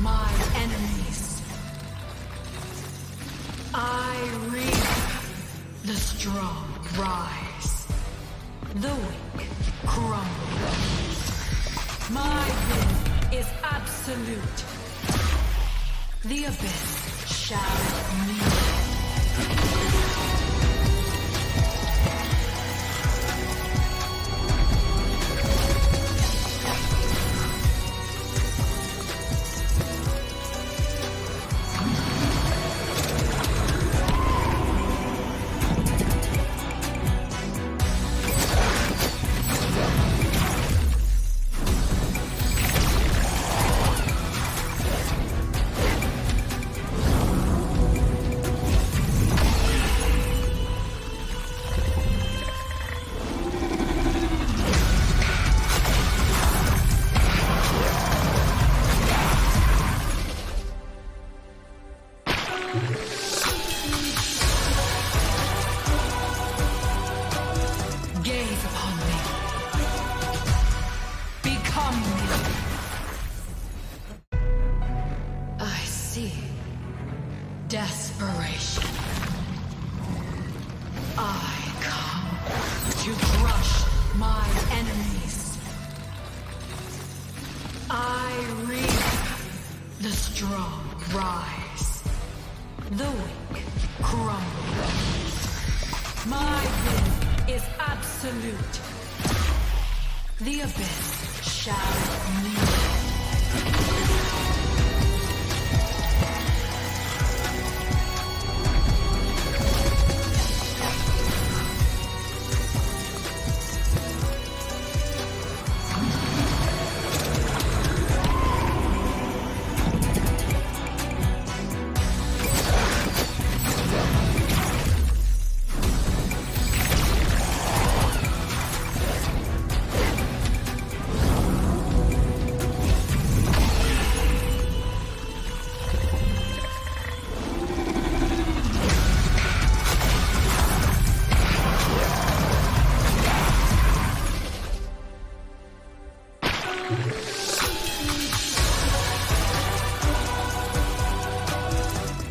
Speaker 1: my enemies. I reap the strong rise, the weak crumble. My will is absolute. The abyss shall kneel. Gaze upon me. Become me. I see desperation. I come to crush my enemies. I reap the strong rise, the weak crumble. My will is absolute. The abyss shall kneel.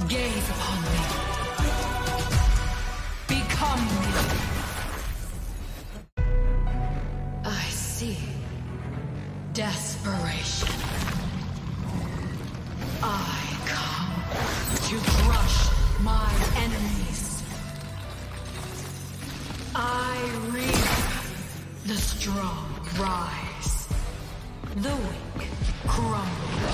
Speaker 1: Gaze upon me. Become me. I see desperation. I come to crush my enemies. I reap the strong rise, the weak crumble.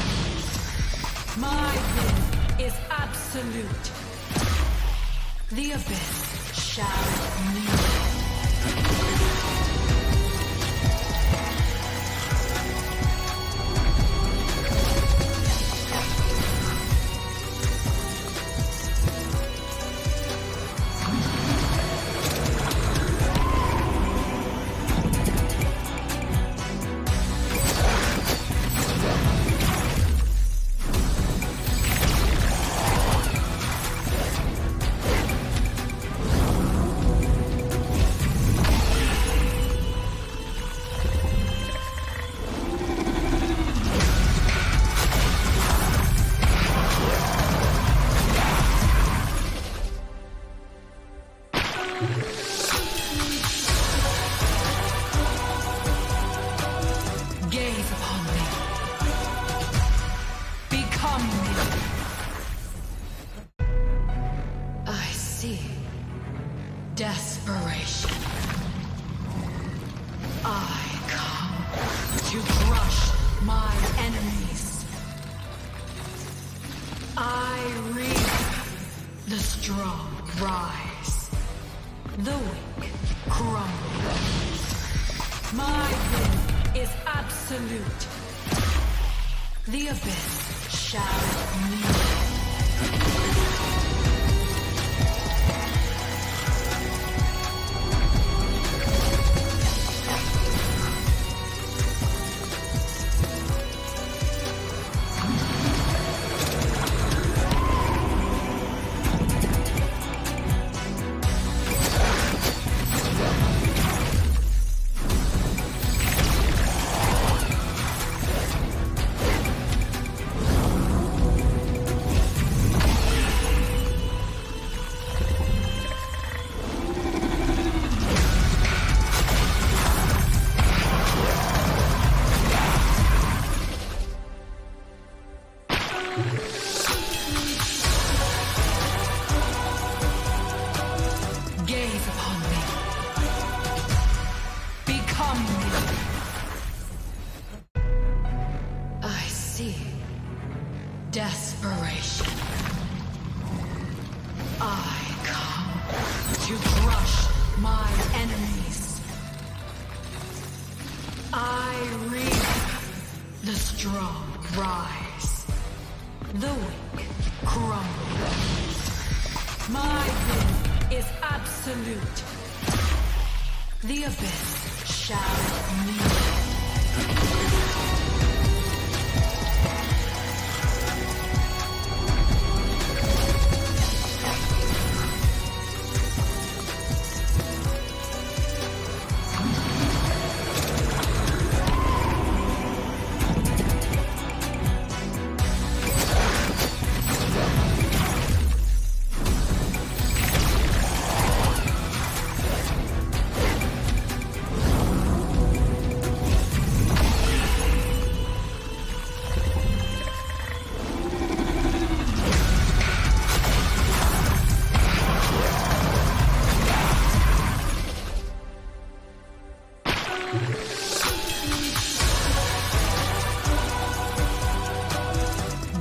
Speaker 1: My will is absolute. The abyss shall kneel. Gaze upon me. Become me. I see desperation. I come to crush my enemies. I reap the strong rise, the weak crumble. My will is absolute. The abyss shall kneel. Gaze upon me. Become me. I see desperation. I come to crush my enemies. I reap the strong rise, the weak crumble. My will is absolute. The abyss shall kneel.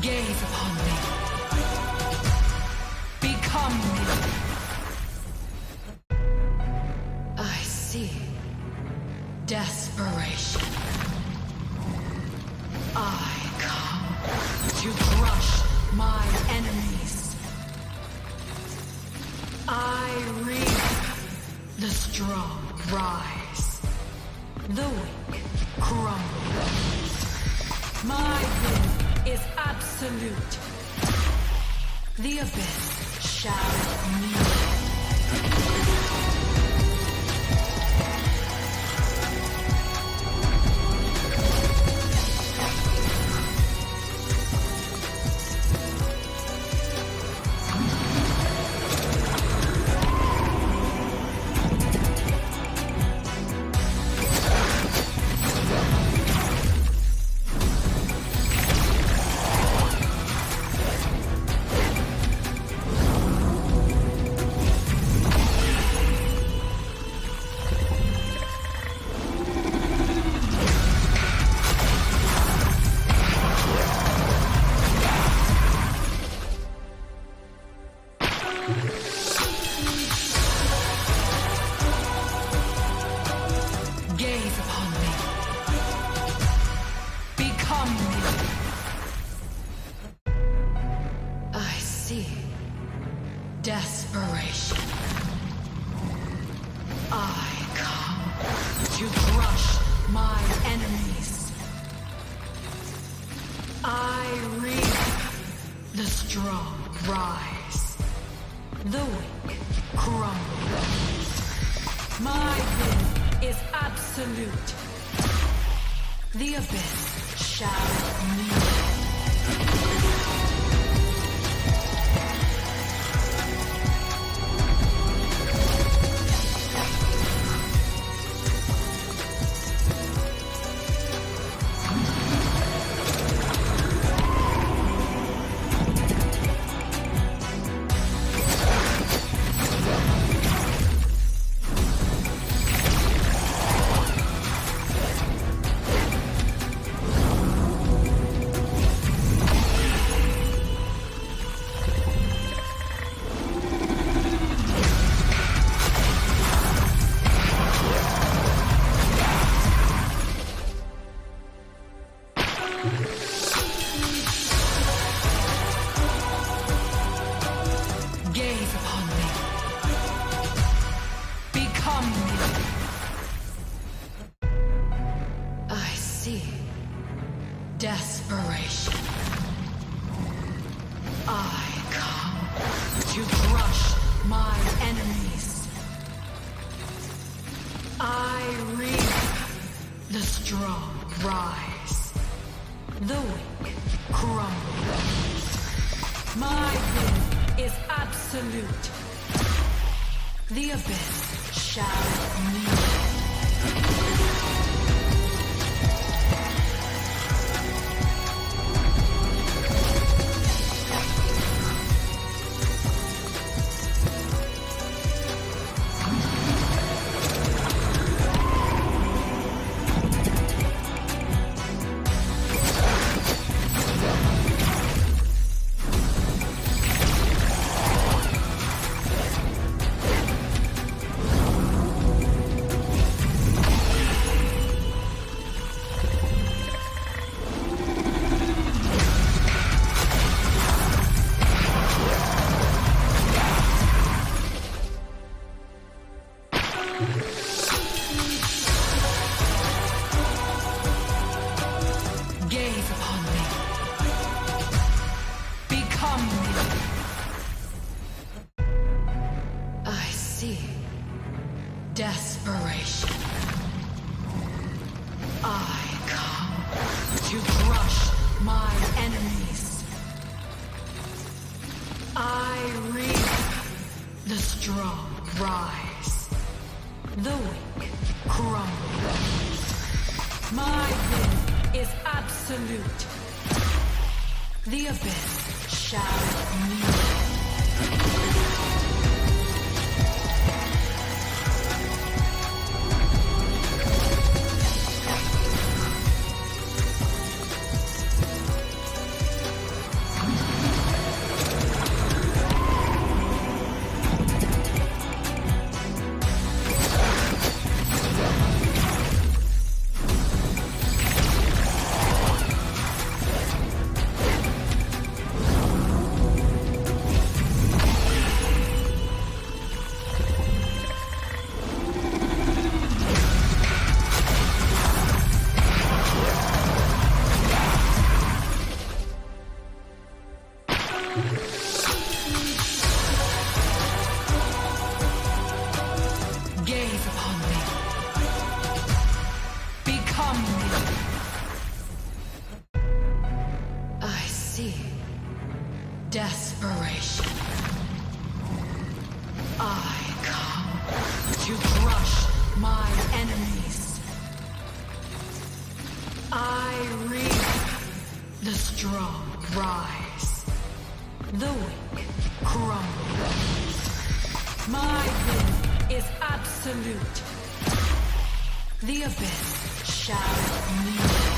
Speaker 1: Gaze upon me. Become me. I see desperation. I come to crush my enemies. I reap the strong rise, the weak crumble. My will is absolute. The abyss shall kneel. Gaze upon me. Become me. I see desperation. I come to crush my enemies. I reap the strong rise, the weak crumble. My will is absolute. The abyss shall kneel. Gaze upon me. Become me. I see desperation. I come to crush my enemies. I reap the strong rise, the weak crumble. My will is absolute. The abyss shall kneel. strong rise. The weak crumble. My will is absolute. The abyss shall kneel. Gaze upon me. Become me. I see desperation. I come to crush my enemies. I reap the strong rise. The weak crumble. My will is absolute. The abyss shall kneel.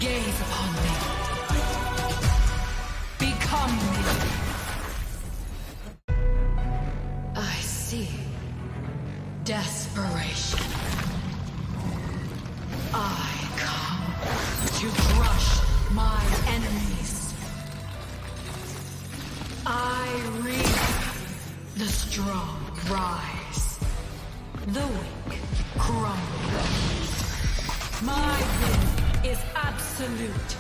Speaker 1: Gaze upon me. Become me. I see desperation. I come to crush my enemies. I reap the strong rise. The weak crumble. My will is absolute.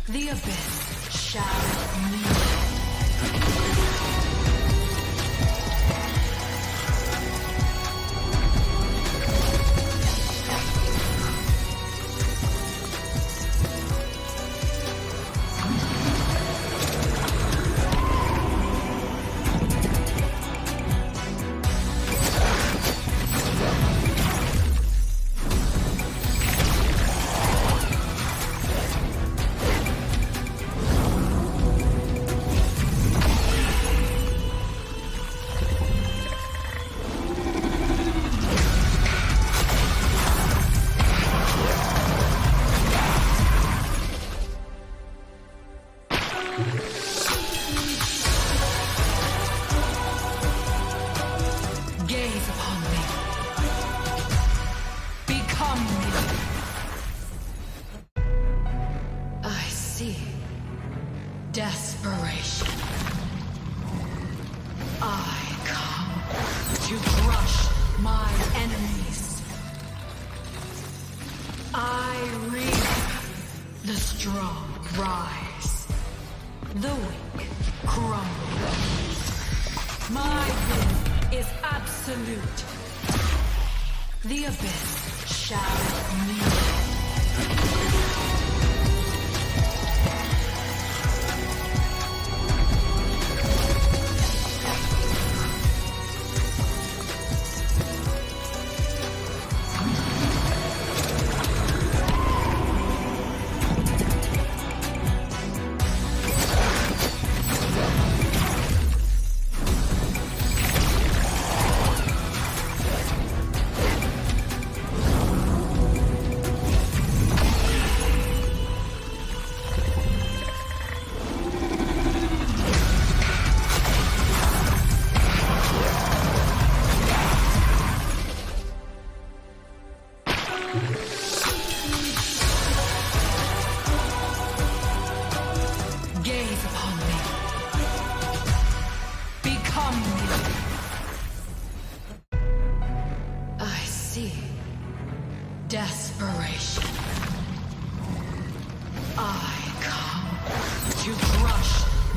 Speaker 1: The abyss shall kneel. Gaze upon me. Become me. I see desperation. I come to crush my enemies. I reap the strong rise. The weak crumble. My will is absolute. The abyss shall kneel.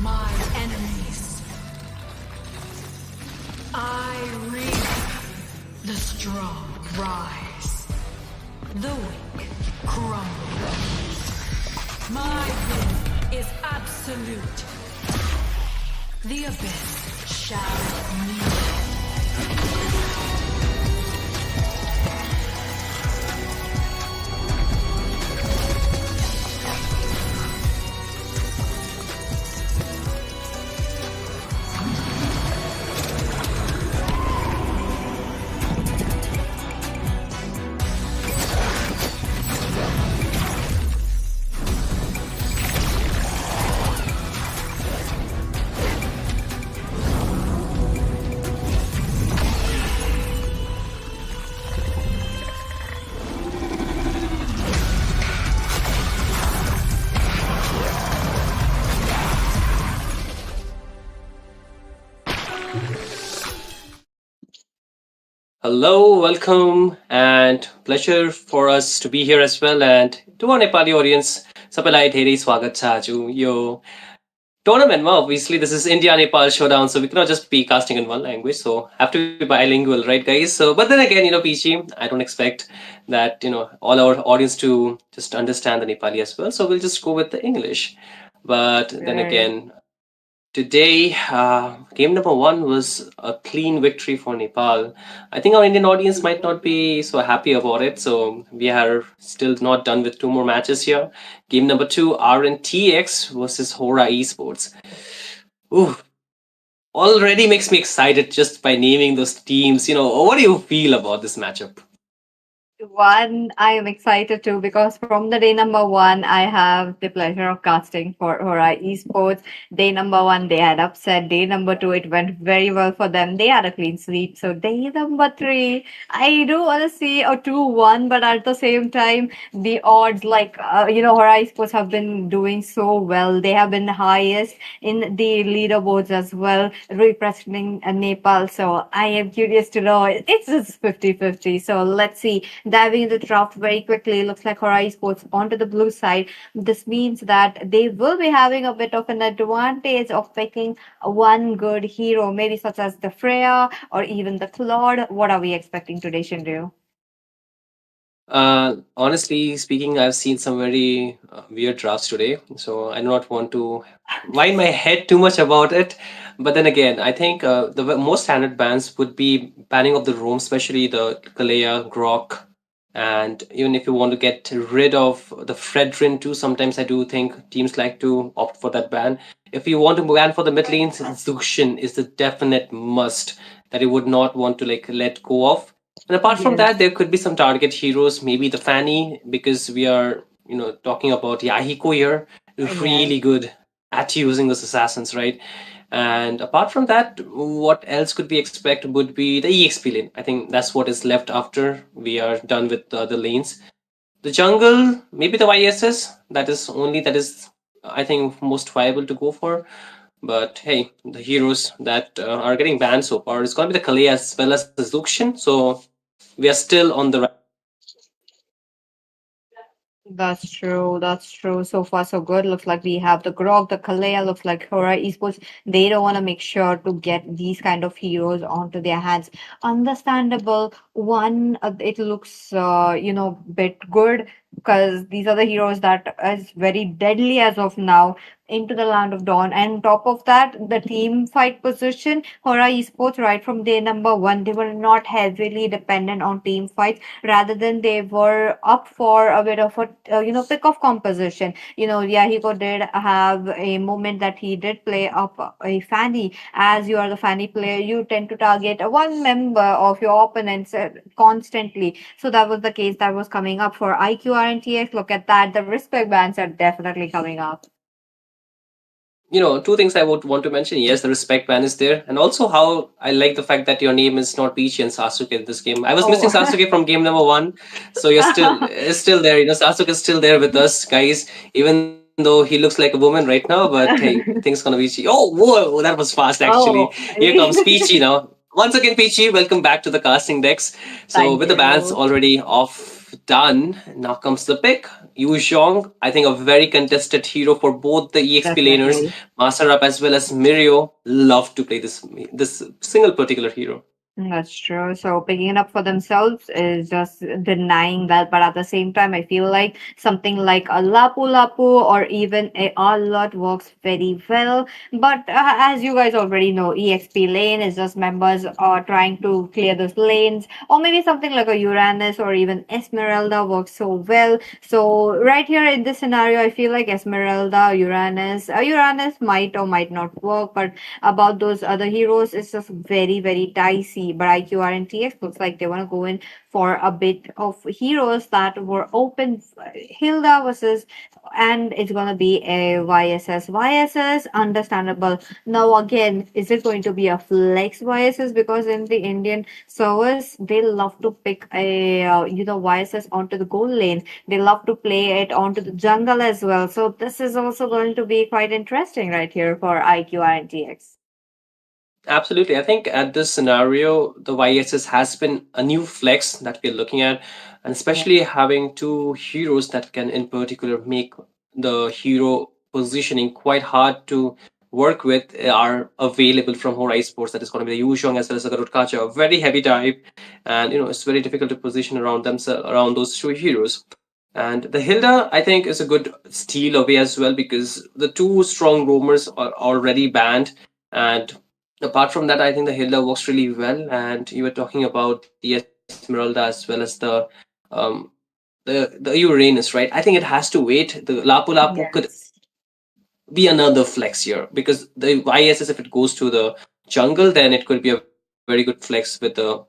Speaker 1: my enemies. I reap the strong rise, the weak crumble. My will is absolute. The abyss shall kneel.
Speaker 2: Hello, welcome, and pleasure for us to be here as well. And to our Nepali audience, सबैलाई धेरै स्वागत छ आज यो टुर्नामेन्टमा. Obviously, this is India Nepal Showdown, so we cannot just be casting in one language, so have to be bilingual, right, guys? So, but then again, Peachy, I don't expect that all our audience to just understand the Nepali as well, so we'll just go with the English. But then
Speaker 4: Right.
Speaker 2: again, today, game number 1 was a clean victory for Nepal. I think our Indian audience might not be so happy about it, so we are still not done with 2 more matches here. Game number 2, RNTX versus Hora Esports. Ooh, already makes me excited just by naming those teams. What do you feel about this matchup?
Speaker 4: One, I am excited too because from the day number one, I have the pleasure of casting for Hora Esports. Day number one, they had upset. Day number two, it went very well for them. They had a clean sweep. So day number three, I do want to see a 2-1, but at the same time, the odds Hora Esports have been doing so well. They have been highest in the leaderboards as well, representing Nepal. So I am curious to know. It's just 50-50. So let's see. Diving into the draft very quickly, looks like Hora Esports onto the blue side. This means that they will be having a bit of an advantage of picking one good hero, maybe such as the Freya or even the Claude. What are we expecting today, Shinryu?
Speaker 2: Honestly speaking, I've seen some very weird drafts today, so I do not want to wind my head too much about it. But then again, I think the most standard bans would be banning of the roam, especially the Kalea, Grok, and even if you want to get rid of the Fredrin too, sometimes I do think teams like to opt for that ban. If you want to ban for the mid lanes, Zuxian is the definite must that you would not want to let go of. And apart from that, there could be some target heroes, maybe the Fanny, because we are, talking about Yahiko here, really good at using those assassins, right? And apart from that, what else could we expect would be the EXP lane. I think that's what is left after we are done with the lanes. The jungle, maybe the YSS, that is, I think, most viable to go for. But hey, the heroes that are getting banned so far is going to be the Kalei as well as the Zuxian. So we are still on the right.
Speaker 4: That's true. That's true. So far, so good. Looks like we have the Grog, the Kalea. Looks like Hora Esports. They don't want to make sure to get these kind of heroes onto their hands. Understandable. One, it looks, bit good because these are the heroes that is very deadly as of now into the land of dawn. And top of that, the team fight position, Hora Esports, right from day number one, they were not heavily dependent on team fights. Rather than they were up for a bit of a pick of composition. Yahiko did have a moment that he did play up a Fanny. As you are the Fanny player, you tend to target one member of your opponents constantly. So that was the case that was coming up for IQ RNTX. Look at that. The respect bans are definitely coming up.
Speaker 2: 2 things I would want to mention. Yes, the respect ban is there, and also how I like the fact that your name is not Peachy and Sasuke in this game. I was missing Sasuke from game number 1, so you're still there. Sasuke is still there with us, guys. Even though he looks like a woman right now, but hey, things gonna be. Oh, whoa, that was fast actually. Here comes Peachy now. Once again, Peachy, welcome back to the casting decks. So
Speaker 4: Thank
Speaker 2: with the bans
Speaker 4: you.
Speaker 2: already off done. Now comes the pick. Yu Zhong, I think a very contested hero for both the EXP laners,
Speaker 4: Definitely.
Speaker 2: Master Up as well as Mirio. Love to play this single particular hero.
Speaker 4: That's true. So picking it up for themselves is just denying that, but at the same time, I feel like something like a Lapu Lapu or even a Lot works very well. But as you guys already know, EXP lane is just members trying to clear those lanes, or maybe something like a Uranus or even Esmeralda works so well. So right here in this scenario, I feel like Esmeralda, Uranus might or might not work, but about those other heroes, it's just very, very dicey. But IQ RNTX looks like they want to go in for a bit of heroes that were open. Hilda versus, and it's going to be a YSS. Understandable. Now, again, is it going to be a flex YSS? Because in the Indian servers, they love to pick a, YSS onto the goal lane. They love to play it onto the jungle as well. So this is also going to be quite interesting right here for IQ RNTX.
Speaker 2: Absolutely. I think at this scenario, the YSS has been a new flex that we're looking at, and
Speaker 4: Yeah.
Speaker 2: especially having two heroes that can, in particular, make the hero positioning quite hard to work with are available from Hora Esports. That is going to be the Yuzhong as well as the Garut Kacha, a very heavy type, and it's very difficult to position around them around those two heroes. And the Hilda, I think, is a good steal away as well because the two strong roamers are already banned, and apart from that, I think the Hilda works really well. And you were talking about the Esmeralda as well as um, the Uranus, right? I think it has to wait. The Lapu Lapu could
Speaker 4: Yes.
Speaker 2: be another flex here because the YSS, if it goes to the jungle, then it could be a very good flex with the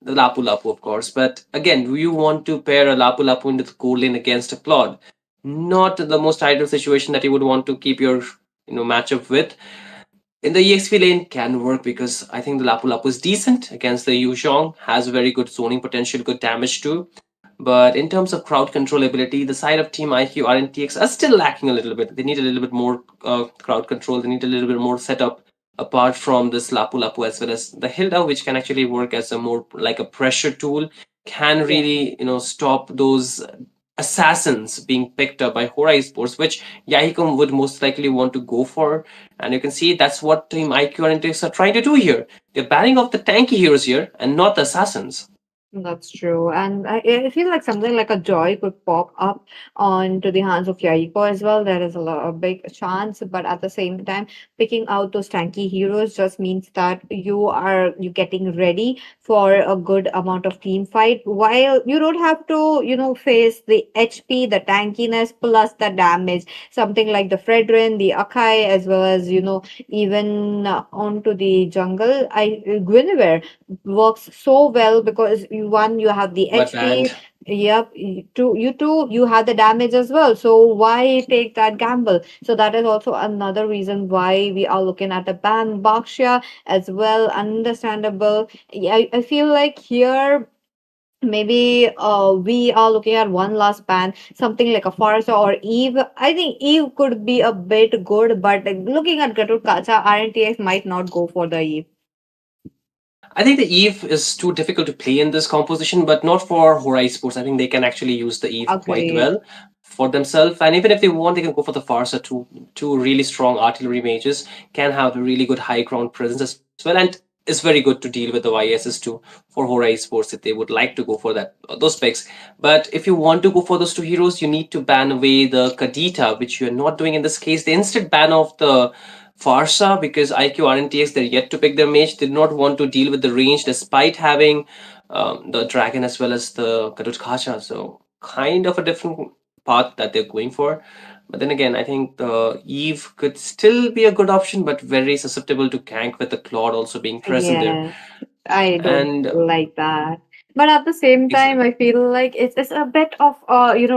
Speaker 2: Lapu Lapu, of course. But again, do you want to pair a Lapu Lapu into the gold lane against a Claude? Not the most ideal situation that you would want to keep your matchup with. In the EXP lane can work because I think the Lapu Lapu is decent against the Yuzhong, has very good zoning potential, good damage too. But in terms of crowd control ability, the side of Team IQ RNTX are still lacking a little bit. They need a little bit more crowd control. They need a little bit more setup apart from this Lapu Lapu as well as the Hilda, which can actually work as a more like a pressure tool, can
Speaker 4: Yeah.
Speaker 2: really stop those assassins being picked up by Hora Esports, which Yahiko would most likely want to go for. And you can see that's what Team IQ and Index are trying to do here. They're banning off the tanky heroes here and not the assassins.
Speaker 4: That's true. And I feel like something like a joy could pop up onto the hands of Yaiko as well. There is a big chance, but at the same time, picking out those tanky heroes just means that you getting ready for a good amount of team fight while you don't have to, face the HP, the tankiness plus the damage. Something like the Fredrin, the Akai, as well as, even onto the jungle. Guinevere works so well because you have the
Speaker 2: But
Speaker 4: HP.
Speaker 2: banned.
Speaker 4: Yep, you have the damage as well. So why take that gamble? So that is also another reason why we are looking at a ban. Bakshia as well, understandable. Yeah, I feel like here maybe we are looking at one last ban, something like a Farsa or Eve. I think Eve could be a bit good, but looking at Gatur Kacha, RNTX might not go for the Eve.
Speaker 2: I think the Eve is too difficult to play in this composition, but not for Hora Esports. I think they can actually use the Eve quite
Speaker 4: Agreed.
Speaker 2: well for themselves. And even if they want, they can go for the Farsa too. Two really strong artillery mages can have a really good high ground presence as well. And it's very good to deal with the YSs too for Hora Esports if they would like to go for those picks. But if you want to go for those two heroes, you need to ban away the Kadita, which you're not doing in this case. They instead ban off the Farsa because IQ RNTX, they're yet to pick their mage, did not want to deal with the range despite having the dragon as well as the Kadut Kacha. So kind of a different path that they're going for. But then again, I think the Eve could still be a good option, but very susceptible to gank with the Claude also being present there.
Speaker 4: Yeah, I don't
Speaker 2: And
Speaker 4: like that. But at the same time, I feel like it's a bit of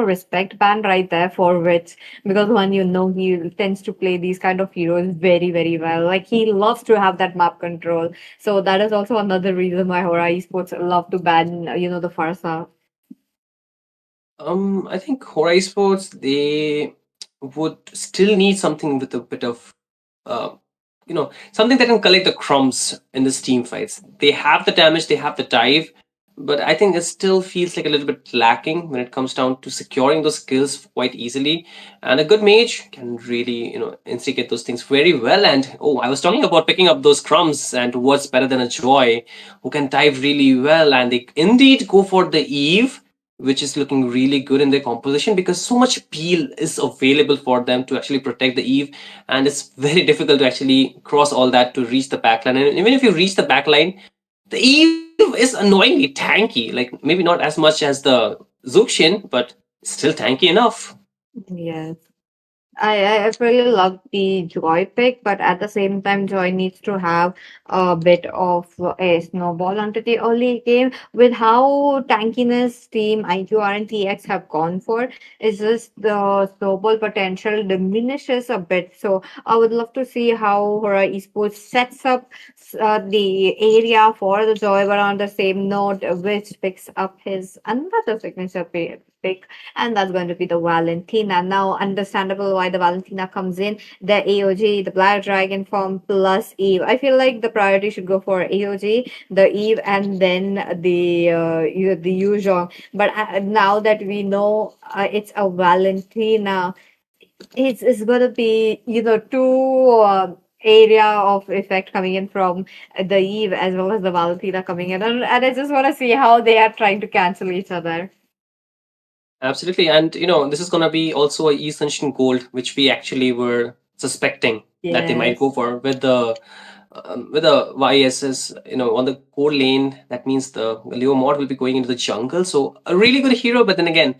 Speaker 4: respect band right there for Witch because one he tends to play these kind of heroes very very well. Like he loves to have that map control. So that is also another reason why Hora Esports love to ban the Farsa.
Speaker 2: I think Hora Esports, they would still need something with a bit of uh, something that can collect the crumbs in the team fights. They have the damage, they have the dive, but I think it still feels like a little bit lacking when it comes down to securing those skills quite easily. And a good mage can really, instigate those things very well. And oh, I was talking about picking up those crumbs, and what's better than a joy who can dive really well, and they indeed go for the Eve, which is looking really good in their composition because so much peel is available for them to actually protect the Eve, and it's very difficult to actually cross all that to reach the backline. And even if you reach the backline, the Eve is annoyingly tanky. Like maybe not as much as the Zuxin, but still tanky enough.
Speaker 4: Yes. I really love the Joy pick, but at the same time, Joy needs to have a bit of a snowball onto the early game. With how tankiness team IQ RNTX have gone for, is just the snowball potential diminishes a bit. So I would love to see how Hora Esports sets up the area for the Joy, but on the same note, which picks up his another signature pick, and that's going to be the Valentina. Now, understandable why the Valentina comes in. The AOG, the Black Dragon form plus Eve. I feel like the priority should go for AOG, the Eve, and then the Yuzhong. But now that we know it's a Valentina, it's going to be two. Area of effect coming in from the Eve as well as the Valentina coming in, and I just want to see how they are trying to cancel each other.
Speaker 2: Absolutely. And this is gonna be also a Essential Gold, which we actually were suspecting that they might go
Speaker 4: Yes.
Speaker 2: for with the YSS, on the core lane. That means the Leo mod will be going into the jungle. So a really good hero, but then again,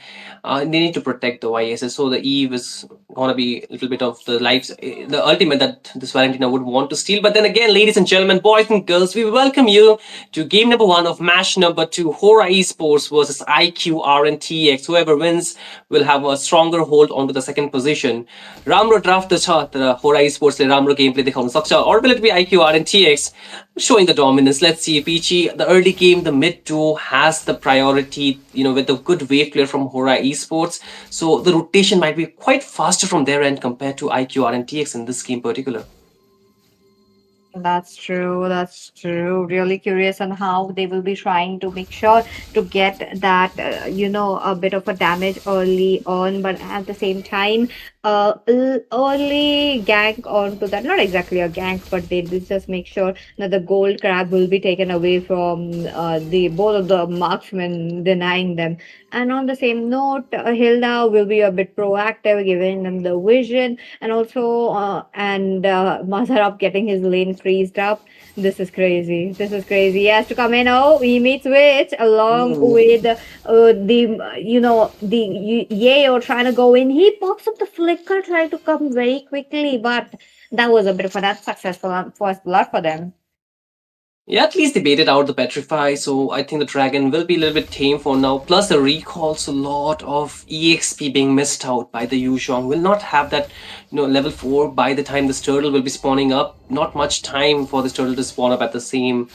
Speaker 2: they need to protect the YSS. So the Eve is gonna be a little bit of the lives, the ultimate that this Valentina would want to steal. But then again, ladies and gentlemen, boys and girls, we welcome you to game number one of match number two, Hora Esports versus IQ RNTX. Whoever wins will have a stronger hold onto the second position. राम्रो draft त छ तर होरा स्पोर्ट्सले राम्रो game play देखाउन सक्छ or will it be IQ RNTX showing the dominance? Let's see. Peachy, the early game, the mid duo has the priority, with a good wave clear from Hora Esports. So the rotation might be quite faster from their end compared to IQ RNTX in this game particular.
Speaker 4: That's true. That's true. Really curious on how they will be trying to make sure to get that, a bit of a damage early on, but at the same time, early gank onto that. Not exactly a gank, but they did just make sure that the gold crab will be taken away from the both of the marksmen, denying them. And on the same note, Hilda will be a bit proactive, giving them the vision, and also Mazharab getting his lane freezed up. This is crazy. This is crazy. He has to come in. Oh, he meets Witch along with the Yayo trying to go in. He pops up the flicker, trying to come very quickly, but that was a bit of an unsuccessful first blood for them.
Speaker 2: Yeah, at least they baited out the Petrify, so I think the Dragon will be a little bit tame for now. Plus, the recalls, a lot of EXP being missed out by the Yuzhong. Will not have that, level 4 by the time this turtle will be spawning up. Not much time for this turtle to spawn up at the same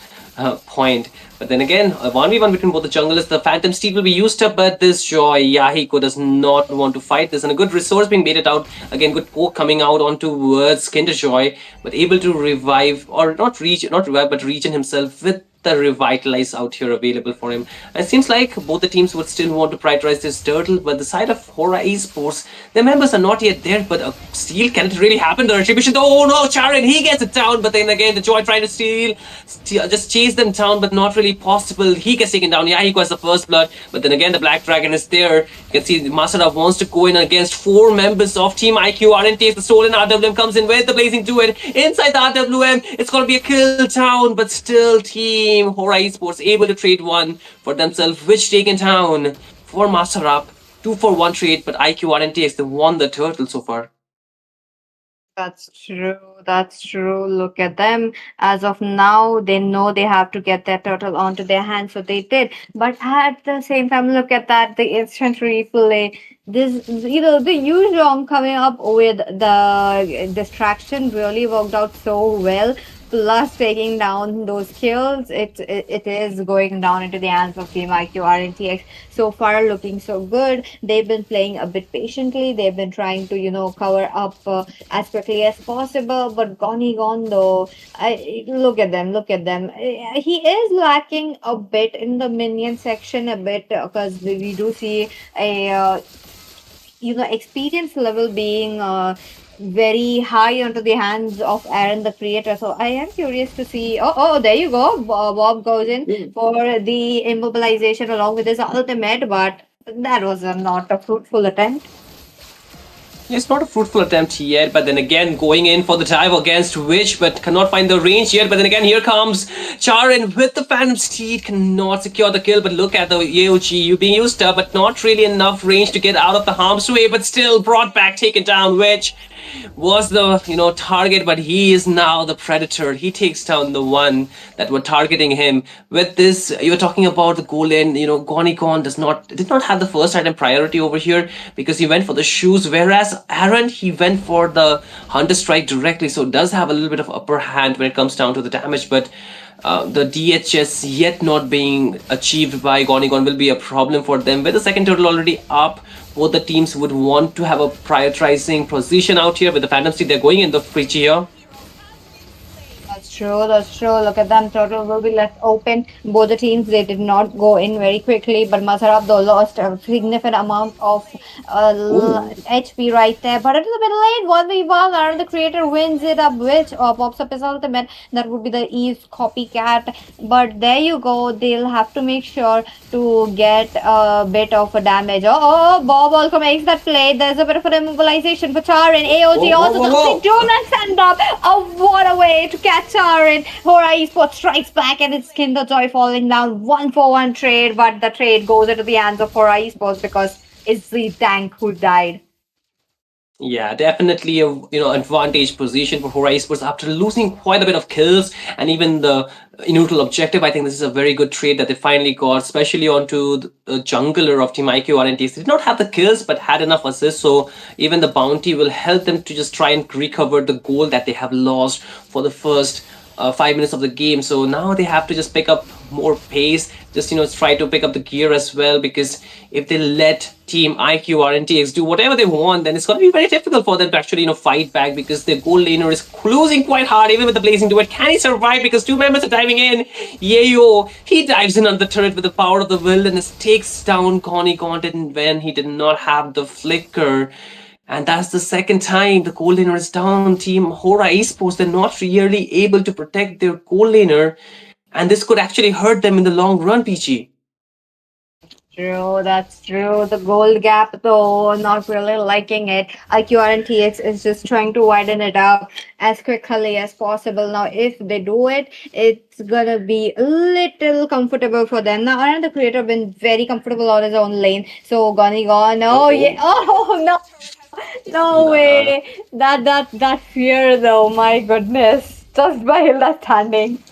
Speaker 2: point. But then again, a 1v1 between both the junglers. The Phantom Steed will be used up, but this Joy, Yahiko does not want to fight this. And a good resource being baited out. Again, good poke coming out onto towards Kinderjoy, but able to revive, or not revive, but regen himself with the revitalize out here available for him. And it seems like both the teams would still want to prioritize this turtle, but the side of Hora Esports, their members are not yet there, but a steal, can it really happen? The retribution, oh no, Charin, he gets it down, but then again, the Joy trying to steal, just chase them down, but not really possible. He gets taken down. Yeah, he has the first blood, but then again, the Black Dragon is there. You can see Masada wants to go in against 4 members of Team IQ. RNTX, the stolen RWM comes in with the Blazing Duet inside the RWM. It's going to be a kill down, but still Team Hora Esports able to trade one for themselves, which taken down for Master Up. 2-for-1 trade, but IQ RNTX, they won the turtle so far.
Speaker 4: That's true. That's true. Look at them. As of now, they know they have to get their turtle onto their hands, so they did. But at the same time, look at that, the instant replay. This, the Yuzhong coming up with the distraction really worked out so well plus taking down those kills. It is going down into the hands of Team IQ RNTX. So far, looking so good. They've been playing a bit patiently. They've been trying to cover up as quickly as possible. But Gone though, look at them, look at them. He is lacking a bit in the minion section, a bit because we do see a experience level being very high onto the hands of Aaron the creator. So I am curious to see. Oh, there you go. Bob goes in for the immobilization along with his ultimate, but that was not a fruitful attempt.
Speaker 2: It's not a fruitful attempt yet, but then again, going in for the dive against Witch, but cannot find the range yet. But then again, here comes Charin with the Phantom Steed, cannot secure the kill. But look at the AOG being used up, but not really enough range to get out of the harm's way. But still brought back, taken down. Witch was the target, but he is now the predator. He takes down the one that were targeting him. With this, you're talking about the goal in. Gonicon did not have the first item priority over here because he went for the shoes, whereas Aaron, he went for the Hunter Strike directly, so it does have a little bit of upper hand when it comes down to the damage, but the DHS yet not being achieved by Gonigon will be a problem for them. With the second turtle already up, both the teams would want to have a prioritizing position out here. With the Phantom Steed, they're going in the breach here.
Speaker 4: That's true, that's true. Look at them. Turtle will be left open. Both the teams, they did not go in very quickly, but Mazharab though lost a significant amount of HP right there. But it is a bit late. 1v1, and the creator wins it up, which pops up his ultimate. That would be the Eve's copycat. But there you go. They'll have to make sure to get a bit of a damage. Bob also makes that play. There's a bit of an immobilization for Charin. AOG also does. They do not stand up. What a way to catch Charin. Hora Esports strikes back and it's Kinder Joy falling down. 1-for-1 trade, but the trade goes into the hands of Hora Esports because it's the tank who died.
Speaker 2: Yeah, definitely a advantage position for Hora Esports after losing quite a bit of kills and even the neutral objective. I think this is a very good trade that they finally got, especially onto the jungler of Team IQ RNTX. They did not have the kills but had enough assists, so even the bounty will help them to just try and recover the goal that they have lost for the first 5 minutes of the game. So now they have to just pick up more pace, just try to pick up the gear as well, because if they let Team IQ RNTX do whatever they want, then it's going to be very difficult for them to actually fight back, because their goal laner is losing quite hard even with the blazing duet. Can he survive? Because two members are diving in. Yayo, he dives in on the turret with the power of the wilderness, takes down Connie Content when he did not have the flicker. And that's the second time the goal laner is down. Team Hora Esports, they're not really able to protect their goal laner. And this could actually hurt them in the long run, Peachy.
Speaker 4: True, that's true. The gold gap, though, not really liking it. IQRNTX is just trying to widen it up as quickly as possible. Now, if they do it, it's gonna be a little comfortable for them. Now, Aaron the creator been very comfortable on his own lane. So, gone. No way. That fear, though, my goodness. Just by that standing.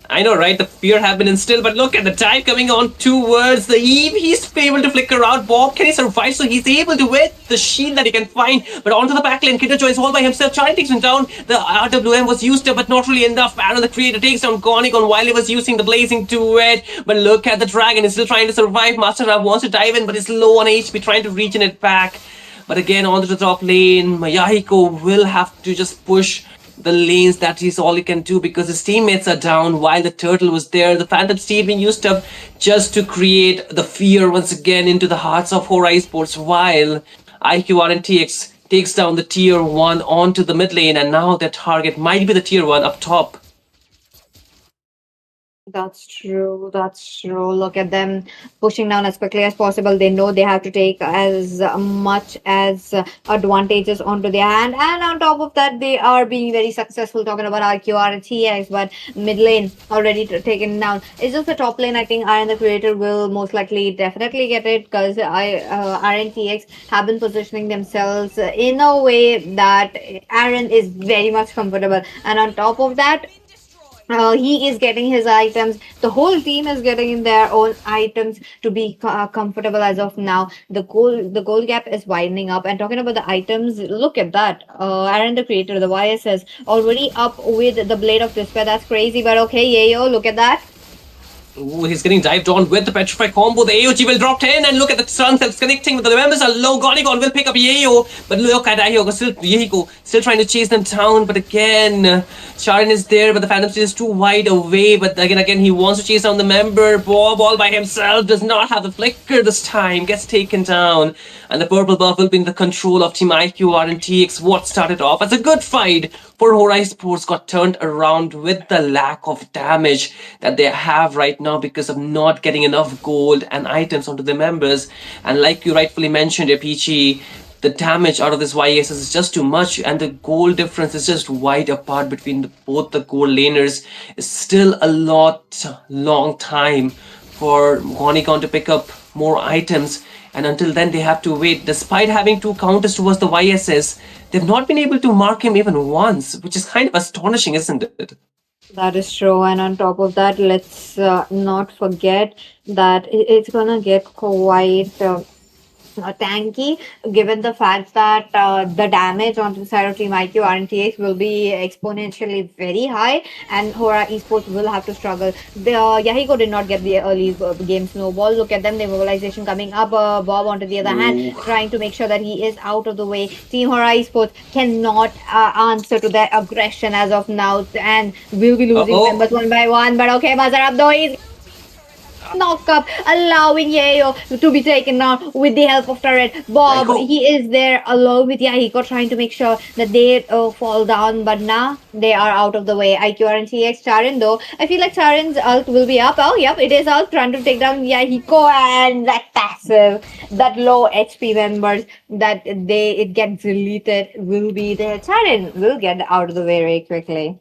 Speaker 2: I know, right? The fear have been instilled, but look at the dive coming on towards the Eve. He's able to flicker out. Bob, can he survive? So he's able to with the shield that he can find. But onto the backline, Kinder Joy is all by himself. Charlie takes him down. The RWM was used up, but not really enough. Aaron the creator takes down Gonicon while he was using the blazing duet. But look at the dragon. He's still trying to survive. Master Rav wants to dive in, but he's low on HP, trying to regenerate back. But again, onto the top lane, Mayahiko will have to just push the lanes. That is all he can do because his teammates are down while the turtle was there. The Phantom Steed being used up just to create the fear once again into the hearts of Hora Esports, while IQRNTX takes down the tier 1 onto the mid lane, and now their target might be the tier 1 up top.
Speaker 4: That's true. That's true. Look at them pushing down as quickly as possible. They know they have to take as much as advantages onto their hand. And on top of that, they are being very successful, talking about RQR and TX, but mid lane already taken down. It's just the top lane. I think Aaron the creator will most likely definitely get it because RNTX have been positioning themselves in a way that Aaron is very much comfortable. And on top of that, He is getting his items. The whole team is getting their own items to be comfortable as of now. The goal gap is widening up. And talking about the items, look at that. Aaron, the creator, the YSS, already up with the Blade of Despair. That's crazy, but okay, Yayo, look at that.
Speaker 2: Ooh, he's getting dived on with the Petrify combo. The AOG will drop 10 and look at the stun cells connecting with the members are low. Gonigon will pick up Yayo, but look at Yahiko still trying to chase them down. But again, Sharon is there, but the Phantom Steel is too wide away. But again, he wants to chase down the member. Bob all by himself does not have the flicker this time. Gets taken down, and the purple buff will be in the control of Team IQ RNTX. What started off as a good fight for Hora Esports got turned around with the lack of damage that they have right now because of not getting enough gold and items onto the members. And like you rightfully mentioned, Peachy, the damage out of this YSS is just too much, and the goal difference is just wide apart between both the gold laners. It's still a long time for Gonigon to pick up more items, and until then they have to wait. Despite having 2 counters towards the YSS, they've not been able to mark him even once, which is kind of astonishing, isn't it?
Speaker 4: That is true. And on top of that, let's not forget that it's gonna get quite tanky, given the fact that the damage on the side of Team IQ RNTX will be exponentially very high, and Hora Esports will have to struggle. Yahiko did not get the early game snowball. Look at them, the mobilization coming up. Bob, onto the other hand, trying to make sure that he is out of the way. Team Hora Esports cannot answer to their aggression as of now, and will be losing members one by one. But okay, Bazar up though, he's knock up, allowing Yayo to be taken down with the help of turret. Bob, he is there along with Yahiko, trying to make sure that they fall down, but now they are out of the way. IQ RNTX Charin though, I feel like Charin's ult will be up. Oh yep, it is out, trying to take down Yahiko, and that passive, that low HP members that it gets deleted will be there. Charin will get out of the way very quickly.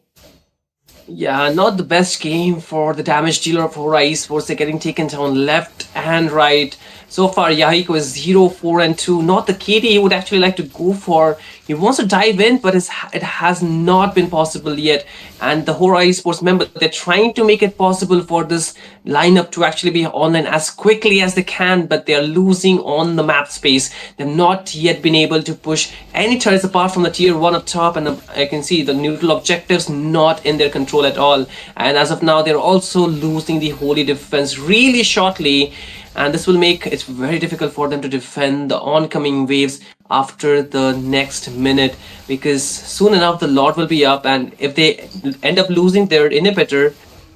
Speaker 2: Yeah, not the best game for the damage dealer of Hora Esports. They're getting taken down left and right. So far, Yahiko is 0, 4, and 2. Not the KD he would actually like to go for. He wants to dive in, but it has not been possible yet. And the Hora Esports member, they're trying to make it possible for this lineup to actually be online as quickly as they can, but they're losing on the map space. They've not yet been able to push any turrets apart from the tier 1 up top, and I can see the neutral objectives not in their control at all. And as of now, they're also losing the holy defense really shortly, and this will make it very difficult for them to defend the oncoming waves after the next minute, because soon enough the Lord will be up, and if they end up losing their inhibitor,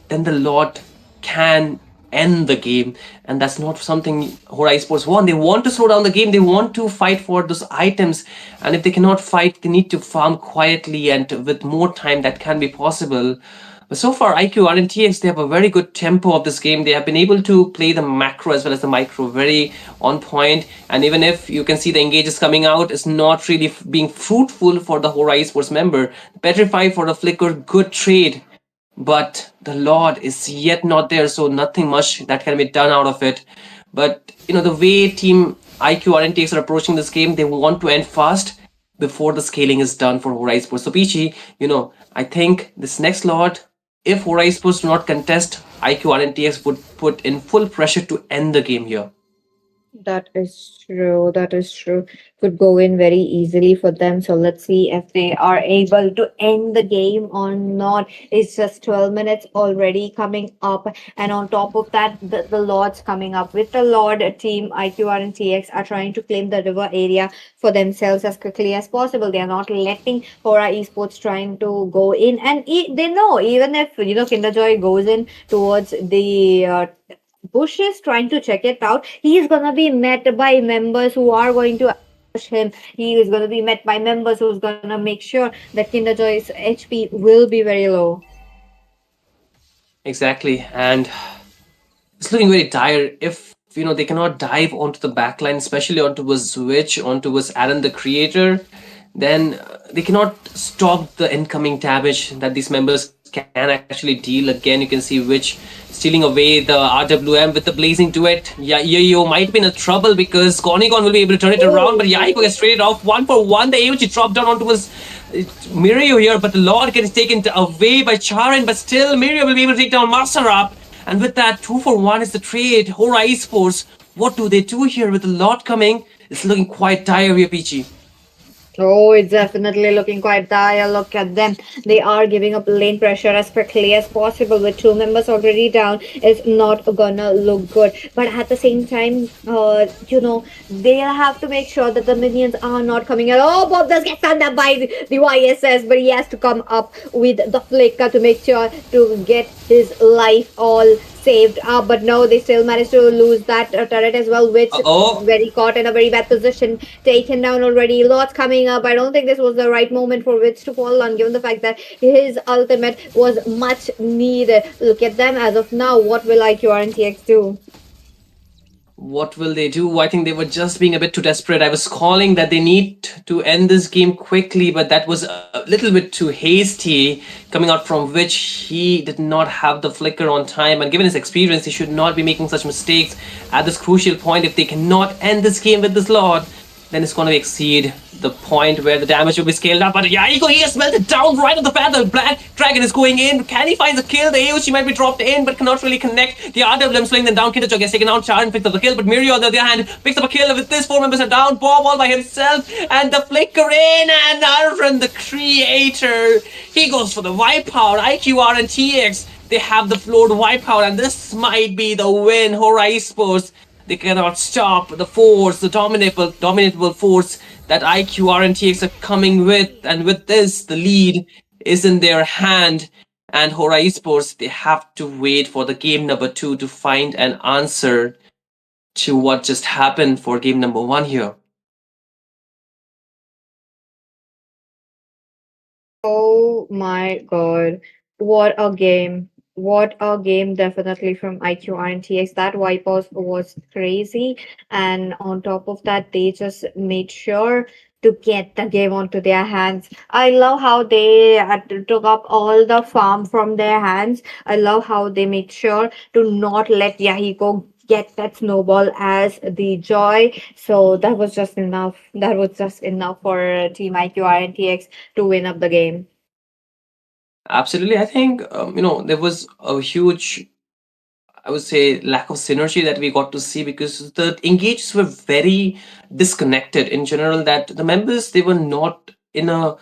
Speaker 2: then the Lord can end the game, and that's not something Hora Esports want. They want to slow down the game, they want to fight for those items, and if they cannot fight, they need to farm quietly, and with more time that can be possible. But so far, IQ RNTX, they have a very good tempo of this game. They have been able to play the macro as well as the micro very on point. And even if you can see the engages coming out, it's not really being fruitful for the Hora Esports member. Petrify for the flicker, good trade. But the Lord is yet not there, so nothing much that can be done out of it. But, the way Team IQ RNTX are approaching this game, they want to end fast before the scaling is done for Hora Esports. So, Peachy, I think this next Lord, if Hora Esports do not contest, IQ RNTX would put in full pressure to end the game here.
Speaker 4: That is true. That is true. Could go in very easily for them. So let's see if they are able to end the game or not. It's just 12 minutes already coming up. And on top of that, the Lords coming up. With the Lord team, IQR and TX are trying to claim the river area for themselves as quickly as possible. They are not letting Hora Esports trying to go in. And they know, even if, Kinderjoy goes in towards the bushes trying to check it out, he is gonna be met by members who are going to push him. He is gonna be met by members who's gonna make sure that Kinderjoy's HP will be very low.
Speaker 2: Exactly, and it's looking very dire if they cannot dive onto the backline, especially onto a Switch, onto us Aaron the creator, then they cannot stop the incoming damage that these members can actually deal. Again, you can see Witch stealing away the RWM with the blazing duet. Yayo might be in a trouble because Gonigon will be able to turn it around, but Yahiko gets traded off 1 for 1. The AOG dropped down onto his Mirio here, but the Lord gets taken away by Charin, but still Mirio will be able to take down Master up. And with that, 2-for-1 is the trade. Hora Esports, what do they do here with the Lord coming? It's looking quite dire here, Peachy.
Speaker 4: Oh, it's definitely looking quite dire. Look at them. They are giving up lane pressure as quickly as possible with two members already down. It's not gonna look good. But at the same time, they'll have to make sure that the minions are not coming out. Oh, Bob does get stunned up by the YSS, but he has to come up with the flicker to make sure to get his life all saved. But no, they still managed to lose that turret as well, which very caught in a very bad position. Taken down already. Lots coming up. I don't think this was the right moment for Witch to fall on, given the fact that his ultimate was much needed. Look at them as of now. What will IQ RNTX do?
Speaker 2: What will they do? I think they were just being a bit too desperate. I was calling that they need to end this game quickly, but that was a little bit too hasty coming out from which he did not have the flicker on time. And given his experience, he should not be making such mistakes at this crucial point. If they cannot end this game with this Lord, then it's going to exceed the point where the damage will be scaled up. But Yahiko, he has melted down right on the path. The Black Dragon is going in. Can he find the kill? The AOC might be dropped in, but cannot really connect. The RWM slowing them down. Kitajok gets taken out. Charan picks up the kill, but Mirio, on the other hand, picks up a kill with this. 4 members are down. Bob all by himself. And the flicker in. And Arvin, the creator, he goes for the wipeout. IQR and TX, they have the floored wipeout, and this might be the win. Hora Esports, they cannot stop the force, the dominable force that IQR and TX are coming with. And with this, the lead is in their hand. And Hora Esports, they have to wait for the game number 2 to find an answer to what just happened for game number 1 here.
Speaker 4: Oh my god. What a game. What a game, definitely from IQ RNTX. That wipeout was crazy. And on top of that, they just made sure to get the game onto their hands. I love how they took up all the farm from their hands. I love how they made sure to not let Yahiko get that snowball as the joy. So that was just enough. That was just enough for Team IQ RNTX to win up the game.
Speaker 2: Absolutely. I think, there was a huge, I would say, lack of synergy that we got to see because the engages were very disconnected in general, that the members, they were not in a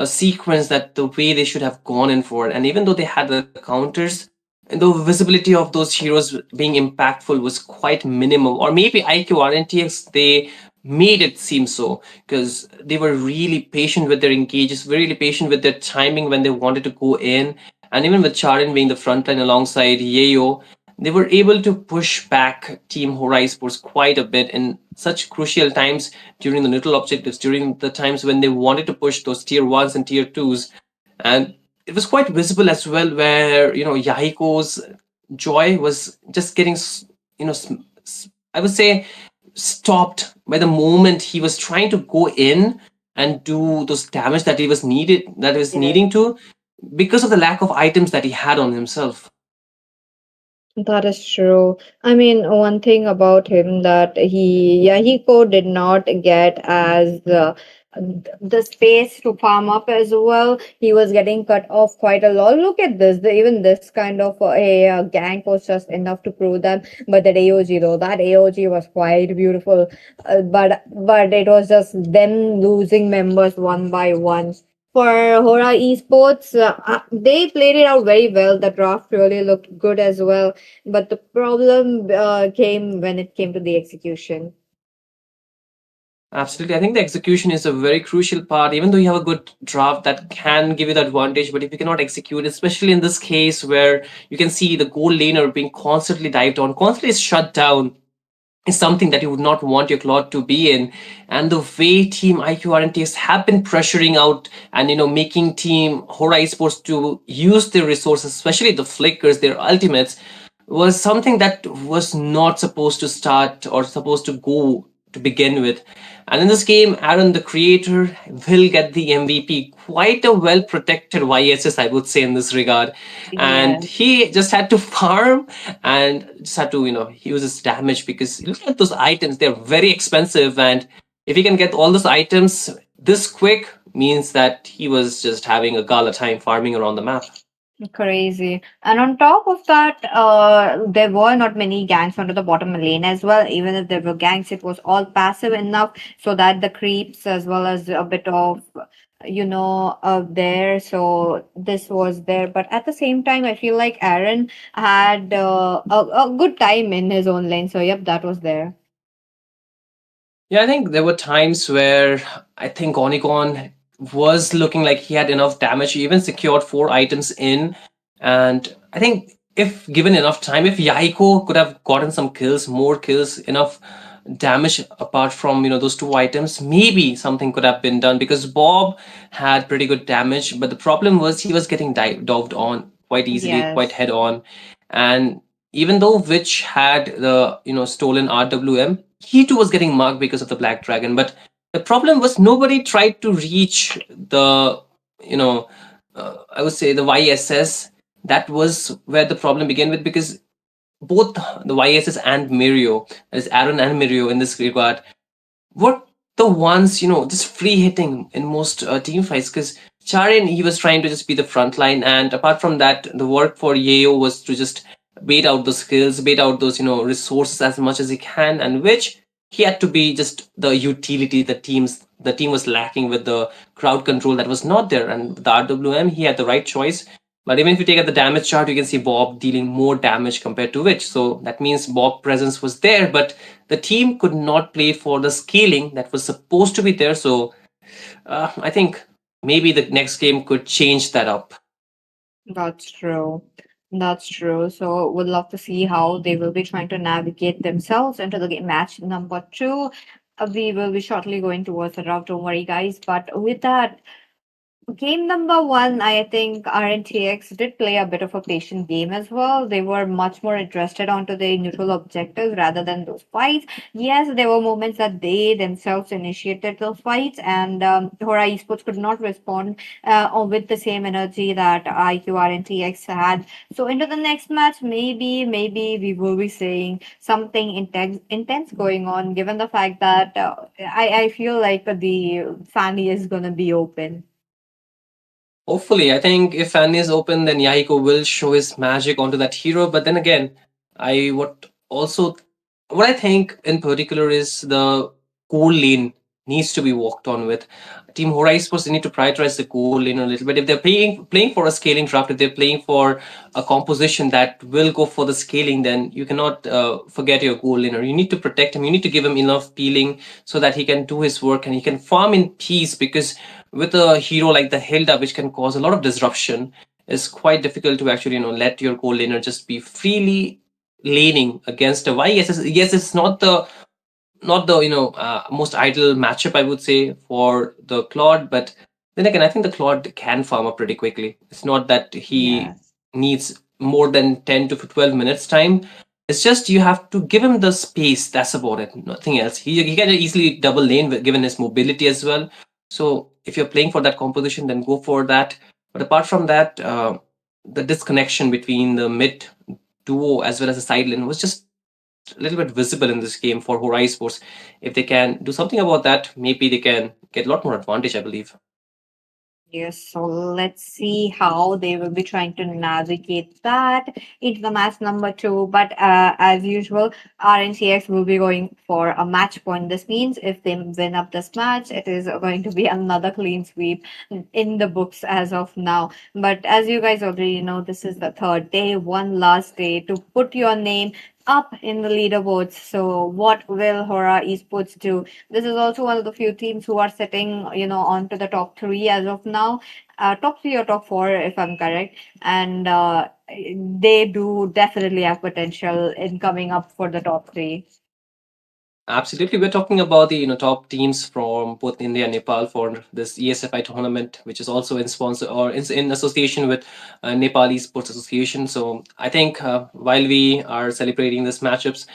Speaker 2: sequence that the way they should have gone in for. And even though they had the counters, and the visibility of those heroes being impactful was quite minimal. Or maybe IQ RNTX, they made it seem so because they were really patient with their engages, really patient with their timing when they wanted to go in. And even with Charin being the front line alongside Yeo, they were able to push back Team Hora Esports quite a bit in such crucial times during the neutral objectives, during the times when they wanted to push those tier 1s and tier 2s. And it was quite visible as well where, Yahiko's joy was just getting, I would say, stopped by the moment he was trying to go in and do those damage that he was needing to, because of the lack of items that he had on himself.
Speaker 4: That is true. I mean, one thing about him that Yahiko did not get as the space to farm up as well. He was getting cut off quite a lot. Look at this. Even this kind of a gank was just enough to prove them. But that AOG though, that AOG was quite beautiful. But it was just them losing members one by one. For Hora Esports, they played it out very well. The draft really looked good as well. But the problem came when it came to the execution.
Speaker 2: Absolutely. I think the execution is a very crucial part. Even though you have a good draft that can give you the advantage, but if you cannot execute, especially in this case where you can see the goal laner being constantly dived on, constantly shut down, is something that you would not want your Claude to be in. And the way Team IQ RNTX have been pressuring out and making Team Hora Esports to use their resources, especially the flickers, their ultimates, was something that was not supposed to start or supposed to go to begin with. And in this game, Aaron, the creator, will get the MVP. Quite a well-protected YSS, I would say, in this regard. And he just had to farm and just had to, use his damage because look at those items. They're very expensive. And if he can get all those items this quick, means that he was just having a gala time farming around the map.
Speaker 4: Crazy. And on top of that, there were not many ganks onto the bottom lane as well. Even if there were ganks, it was all passive enough so that the creeps as well as a bit of, there. So this was there. But at the same time, I feel like Aaron had a good time in his own lane. So, yep, that was there.
Speaker 2: Yeah, I think there were times where I think Onigon was looking like he had enough damage. He even secured 4 items in. And I think if given enough time, if Yaiko could have gotten some kills, more kills, enough damage apart from those 2 items, maybe something could have been done because Bob had pretty good damage, but the problem was he was getting doved on quite easily, quite
Speaker 4: Yes.
Speaker 2: head on. And even though Witch had the stolen RWM, he too was getting marked because of the Black Dragon. But the problem was nobody tried to reach the you know I would say the YSS. That was where the problem began with, because both the YSS and Mirio, that is Aaron and Mirio in this regard, were the ones just free hitting in most team fights, because Charin, he was trying to just be the front line, and apart from that, the work for Yeo was to just bait out those skills, bait out those resources as much as he can, and which he had to be just the utility the team was lacking with the crowd control that was not there. And the RWM, he had the right choice. But even if you take out the damage chart, you can see Bob dealing more damage compared to Witch. So that means Bob presence was there, but the team could not play for the scaling that was supposed to be there. So I think maybe the next game could change that up.
Speaker 4: That's true. That's true. So would love to see how they will be trying to navigate themselves into the match number two. We will be shortly going towards the route. Don't worry, guys. But with that, game number one, I think RNTX did play a bit of a patient game as well. They were much more interested onto the neutral objectives rather than those fights. Yes, there were moments that they themselves initiated those fights, and Hora Esports could not respond with the same energy that IQ RNTX had. So into the next match, maybe we will be seeing something intense going on, given the fact that I feel like the Fanny is gonna be open.
Speaker 2: Hopefully, I think if Fanny is open, then Yahiko will show his magic onto that hero. But then again, I what also what I think in particular is the goal lane needs to be walked on with. Team Hora Esports, they need to prioritize the goal lane a little bit. If they're playing for a scaling draft, if they're playing for a composition that will go for the scaling, then you cannot forget your goal laner. You need to protect him. You need to give him enough peeling so that he can do his work and he can farm in peace, because with a hero like the Hilda, which can cause a lot of disruption, it's quite difficult to actually let your goal laner just be freely laning against a Y. Yes, it's not the most ideal matchup, I would say, for the Claude, but then again, I think the Claude can farm up pretty quickly. It's not that he
Speaker 4: Yes.
Speaker 2: needs more than 10 to 12 minutes time. It's just you have to give him the space. That's about it. Nothing else. He can easily double lane given his mobility as well. So if you're playing for that composition, then go for that. But apart from that, the disconnection between the mid duo as well as the side lane was just a little bit visible in this game for Hora Sports. If they can do something about that, maybe they can get a lot more advantage, I believe.
Speaker 4: Yes, so let's see how they will be trying to navigate that into the match number two. But as usual, RNCX will be going for a match point. This means if they win up this match, it is going to be another clean sweep in the books as of now. But as you guys already know, this is the third day, one last day to put your name up in the leaderboards. So what will Hora Esports do? This is also one of the few teams who are sitting, onto the top three as of now, top three or top four, if I'm correct. And they do definitely have potential in coming up for the top three.
Speaker 2: Absolutely, we're talking about the top teams from both India and Nepal for this ESFI tournament, which is also in sponsor or in association with Nepal Esports Association. So I think while we are celebrating these matchups,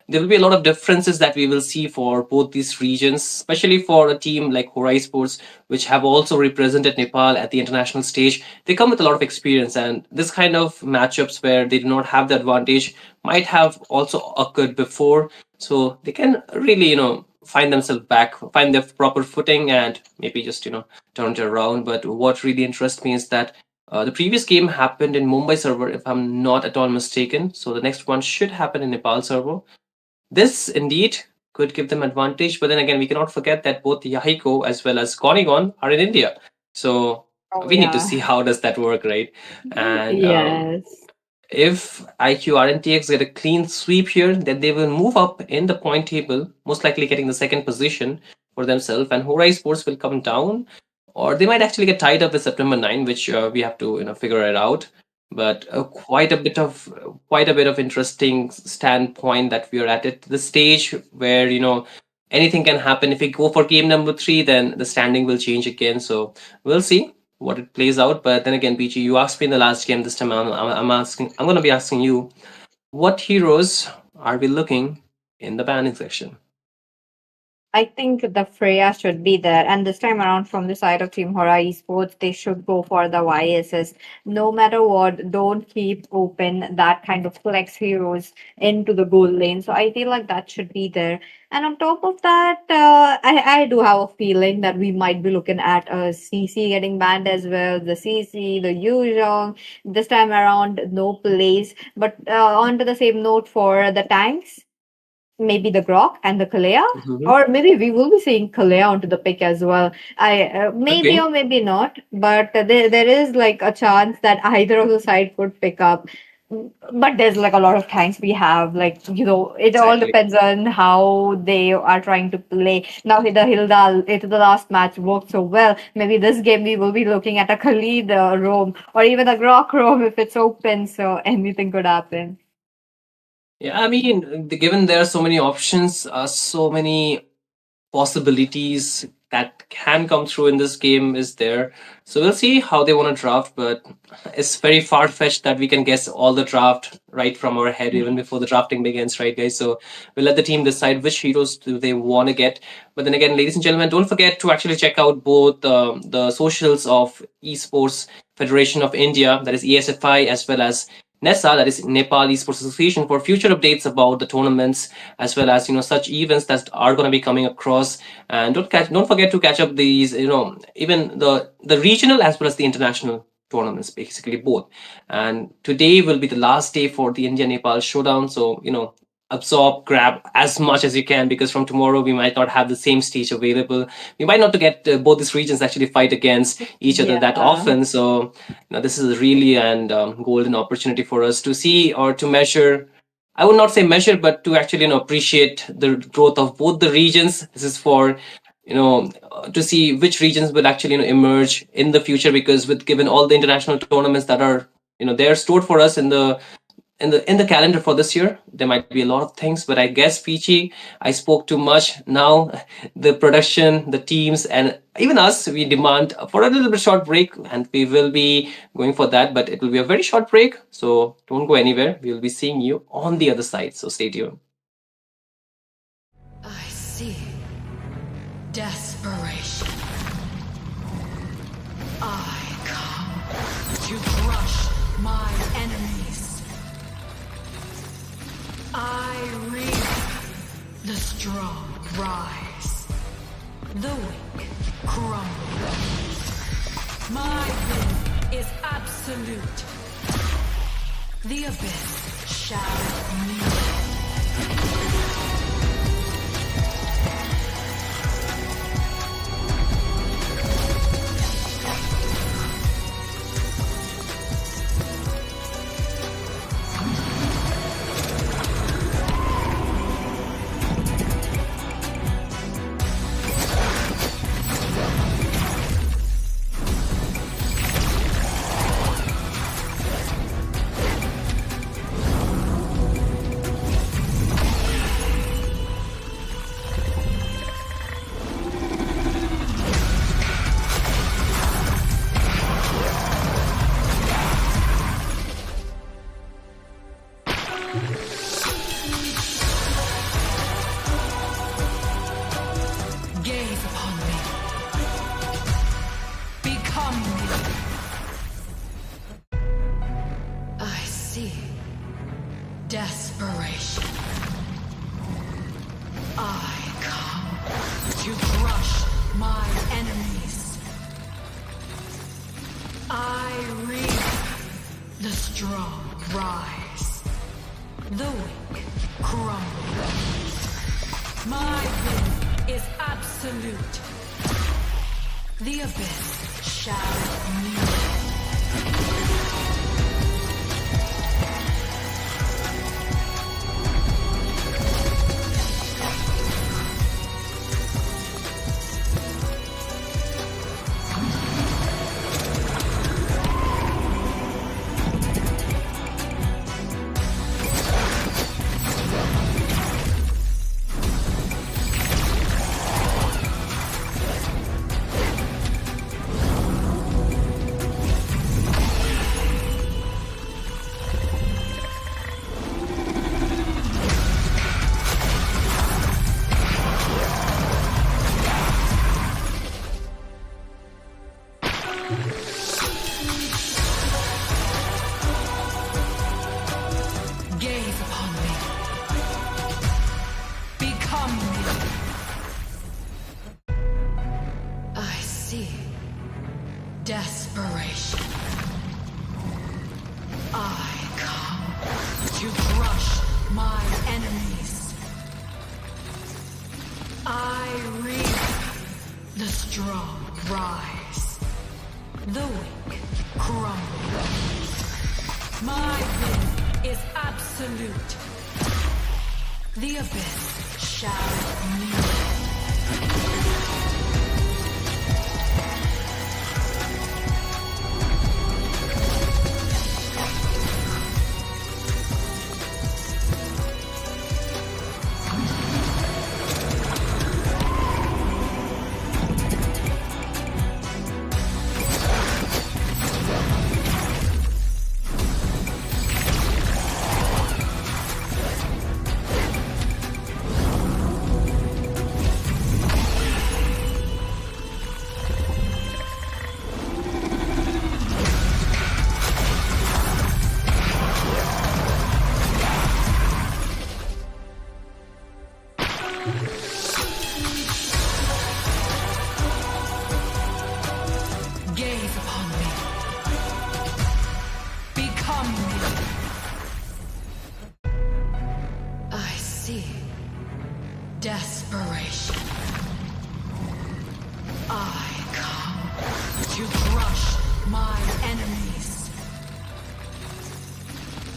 Speaker 2: there will be a lot of differences that we will see for both these regions, especially for a team like Hora Sports, which have also represented Nepal at the international stage. They come with a lot of experience, and this kind of matchups where they do not have the advantage might have also occurred before. So they can really find themselves back, find their proper footing, and maybe just turn it around. But what really interests me is that the previous game happened in Mumbai server, if I'm not at all mistaken. So the next one should happen in Nepal server. This indeed could give them advantage, but then again, we cannot forget that both Yahiko as well as Konigon are in India. So
Speaker 4: Oh,
Speaker 2: we need to
Speaker 4: yeah.
Speaker 2: see how does that work, right? And
Speaker 4: Yes.
Speaker 2: if IQ RNTX get a clean sweep here, then they will move up in the point table, most likely getting the second position for themselves, and Hora Esports will come down, or they might actually get tied up with September 9, which we have to figure it out. But quite a bit of interesting standpoint that we are at the stage where anything can happen. If we go for game number 3, then the standing will change again. So we'll see what it plays out. But then again, BG, you asked me in the last game. This time I'm going to be asking you, what heroes are we looking in the banning section?
Speaker 4: I think the Freya should be there. And this time around, from the side of Team Hora Esports, they should go for the YSS. No matter what, don't keep open that kind of flex heroes into the goal lane. So I feel like that should be there. And on top of that, I do have a feeling that we might be looking at a CC getting banned as well. The CC, the Yuzhong. This time around, no place. But on to the same note for the tanks, maybe the Grok and the Kalea,
Speaker 2: Mhm.
Speaker 4: or maybe we will be seeing Kalea onto the pick as well. I maybe
Speaker 2: Okay.
Speaker 4: or maybe not, but there is like a chance that either of the side could pick up. But there's like a lot of tanks we have, like it all
Speaker 2: Exactly.
Speaker 4: depends on how they are trying to play. Now the Hilda, the last match worked so well. Maybe this game we will be looking at a Khalid roam or even a Grok roam if it's open. So anything could happen.
Speaker 2: Yeah, I mean, given there are so many options, so many possibilities that can come through in this game is there. So we'll see how they want to draft, but it's very far fetched that we can guess all the draft right from our head even before the drafting begins, right, guys? So we'll let the team decide which heroes do they want to get. But then again, ladies and gentlemen, don't forget to actually check out both the socials of Esports Federation of India, that is ESFI, as well as NESA, that is Nepal Esports Association, for future updates about the tournaments as well as such events that are going to be coming across. And don't forget to catch up these even the regional as well as the international tournaments, basically both. And today will be the last day for the India Nepal showdown, so absorb, grab as much as you can, because from tomorrow we might not have the same stage available. We might not to get both these regions actually fight against each other that
Speaker 4: Yeah.
Speaker 2: often. So this is really an golden opportunity for us to see or to measure. I would not say measure, but to actually appreciate the growth of both the regions. This is for to see which regions will actually emerge in the future, because with given all the international tournaments that are they're stored for us in the calendar for this year, there might be a lot of things. But I guess, Peachy, I spoke too much. Now the production, the teams, and even us, we demand for a little bit short break, and we will be going for that, but it will be a very short break, so don't go anywhere. We will be seeing you on the other side, so stay tuned.
Speaker 1: I see desperation. I come to crush my enemies. I reap the strong rise, the weak crumble. My will is absolute. The abyss shall meet. I reap the strong rise, the weak crumble. My will is absolute. The abyss shall kneel. Gaze upon me. Become me. I see desperation. I come to crush my enemies. I reap the strong rise, the weak crumble. My will is absolute. The abyss shall kneel. Gaze upon me. Become me. I see desperation. I come to crush my enemies.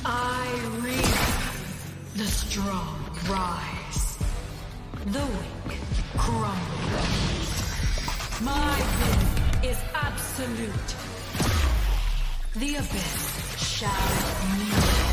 Speaker 1: I reap the strong rise, the weak crumble. My will is absolute. The abyss shall kneel.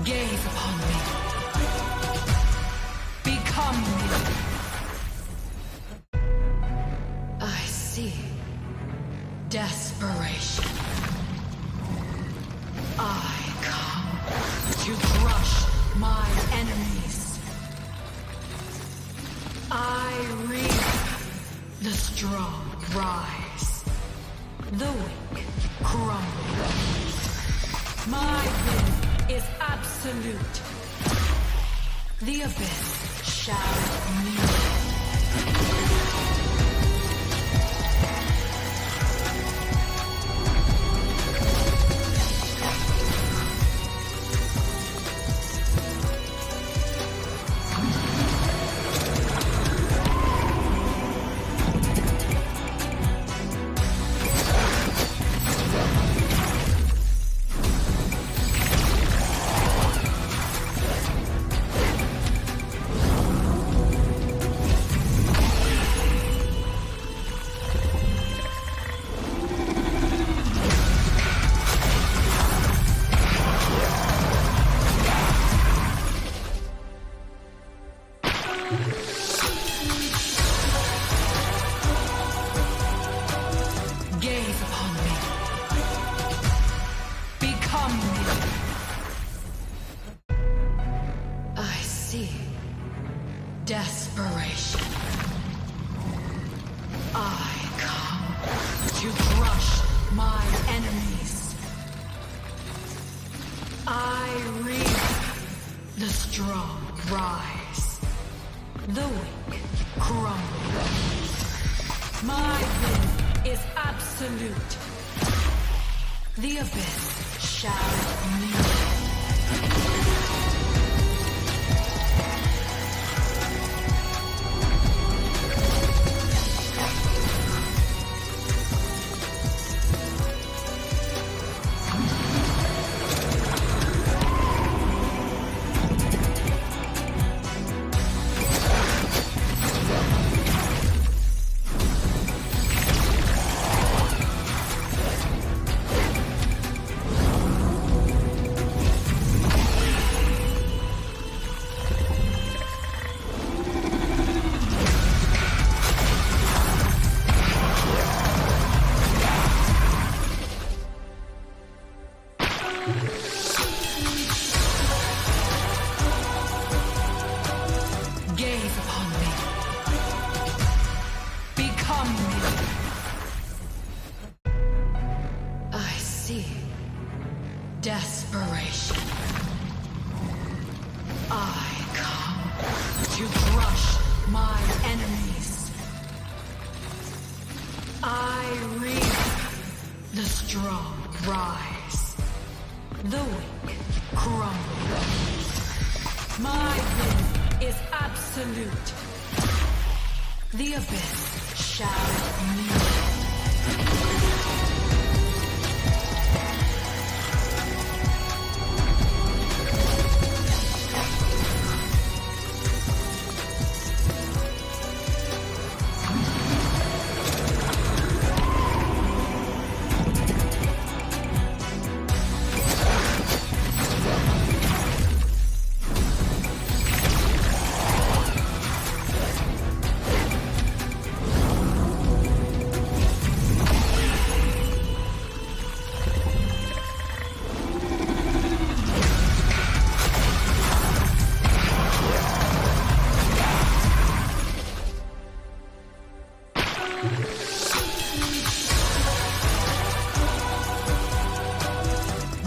Speaker 1: Gaze upon me. Become me. I see desperation. I come to crush my enemies. I reap the strong rise, the weak crumble. My will is absolute. The abyss shall kneel. Desperation. I come to crush my enemies. I reap. The strong rise. The weak crumble. My will is absolute. The abyss shall kneel. Gaze upon me. Become me. I see desperation. I come to crush my enemies. I reap. The strong rise. The weak crumble. My will is absolute. The abyss shall kneel.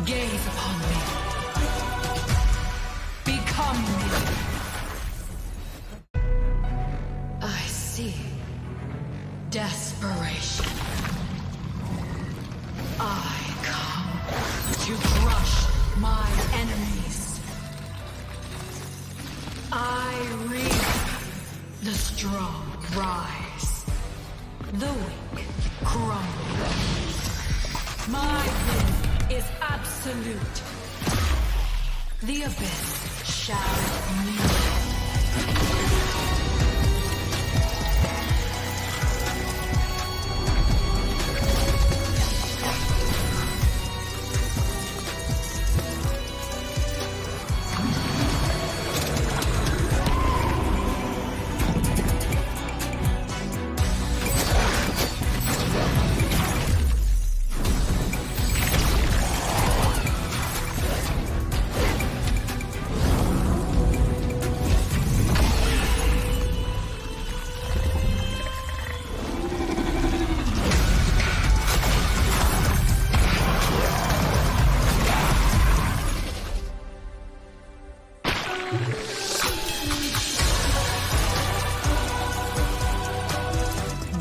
Speaker 1: Gaze upon me. Become me. I see desperation. I come to crush my enemies. I reap. The strong rise. The weak crumble. My will is absolute. The abyss shall kneel.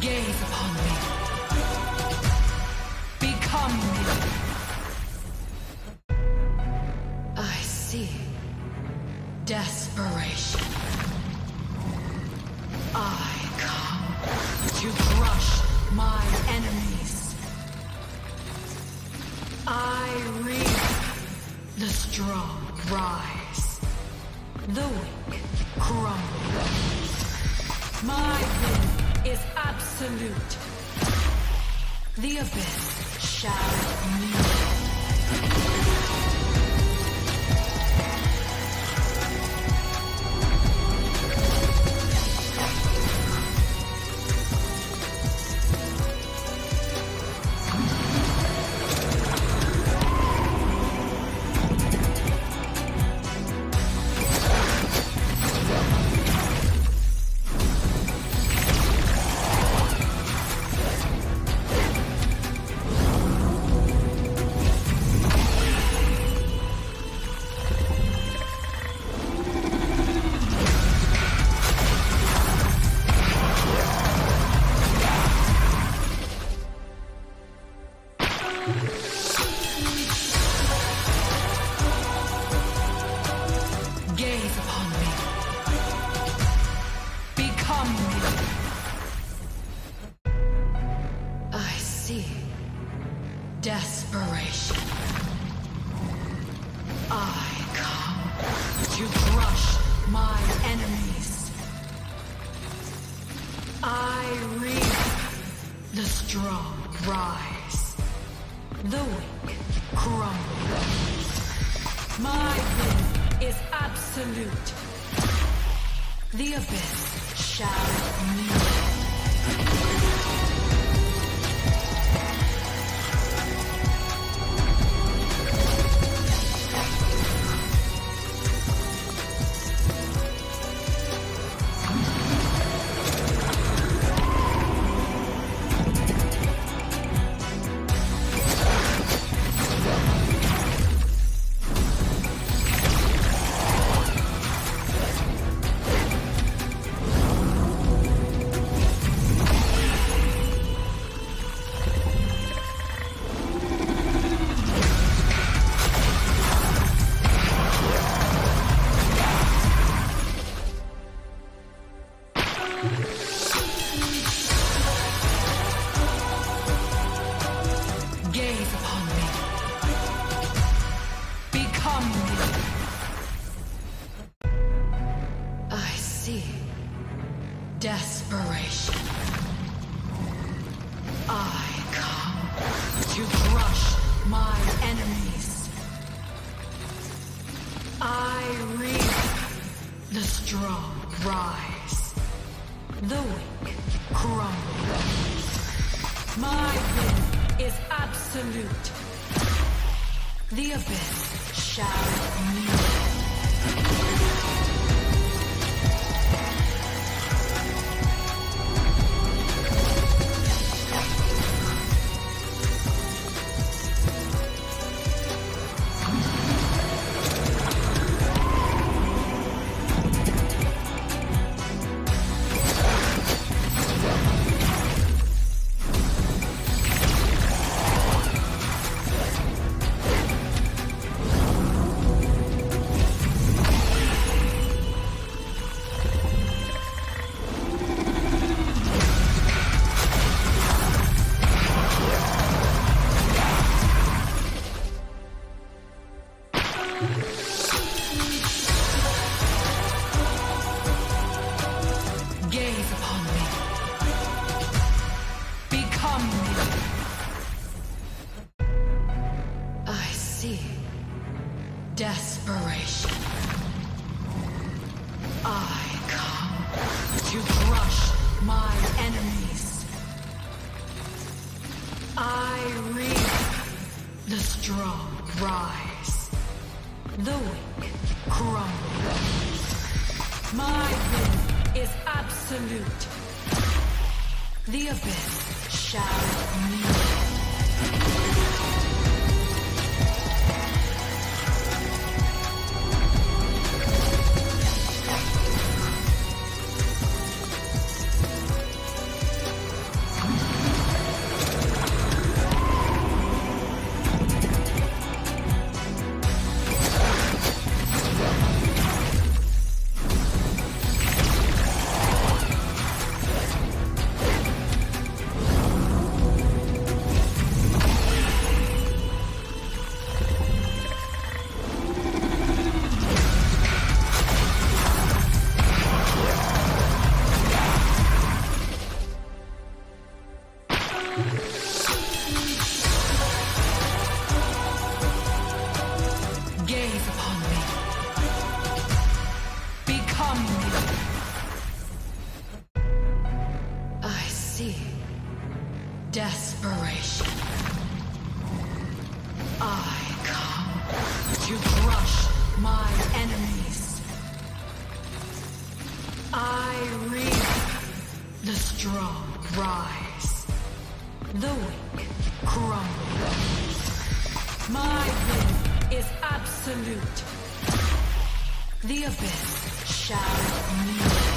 Speaker 1: Gaze upon me. Become me. I see desperation. I come to crush my enemies. I reap. The strong rise. The weak crumble. My will is absolute. The abyss shall kneel. I read the strong rise, the weak crumble. My will is absolute. The abyss shall kneel. Gaze upon me. Become me. I see desperation. I come to crush my enemies. I read the strong rise, the weak crumble. My will is absolute. The abyss shall kneel. Gaze upon me. Become me. I see desperation. I come to crush my enemies. I read the strong rise, the weak crumble. My will is absolute. The abyss shall kneel. Gaze upon me. Become me. I see desperation. I come to crush my enemies. I read the strong rise, the weak crumble. My will is absolute. The abyss shall kneel.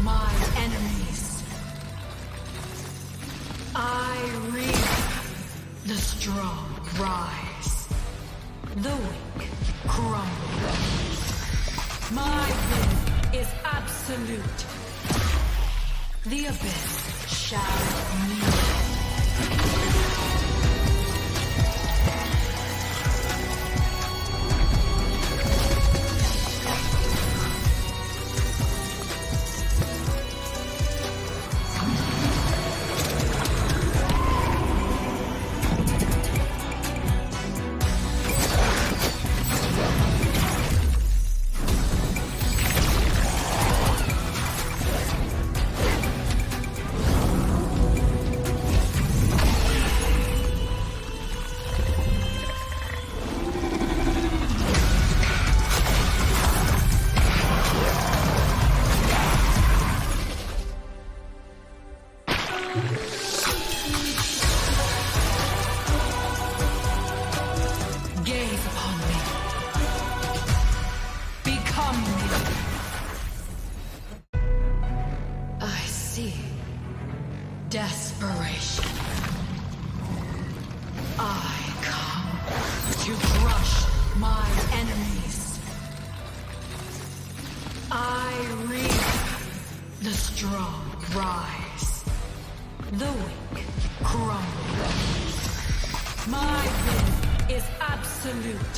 Speaker 1: my enemies. I reap the strong rise, the weak crumble. My will is absolute. The abyss shall kneel. Gaze upon me. Become me. I see desperation. I come to crush my enemies. I reap the strong rise, the weak crumble. My will is absolute.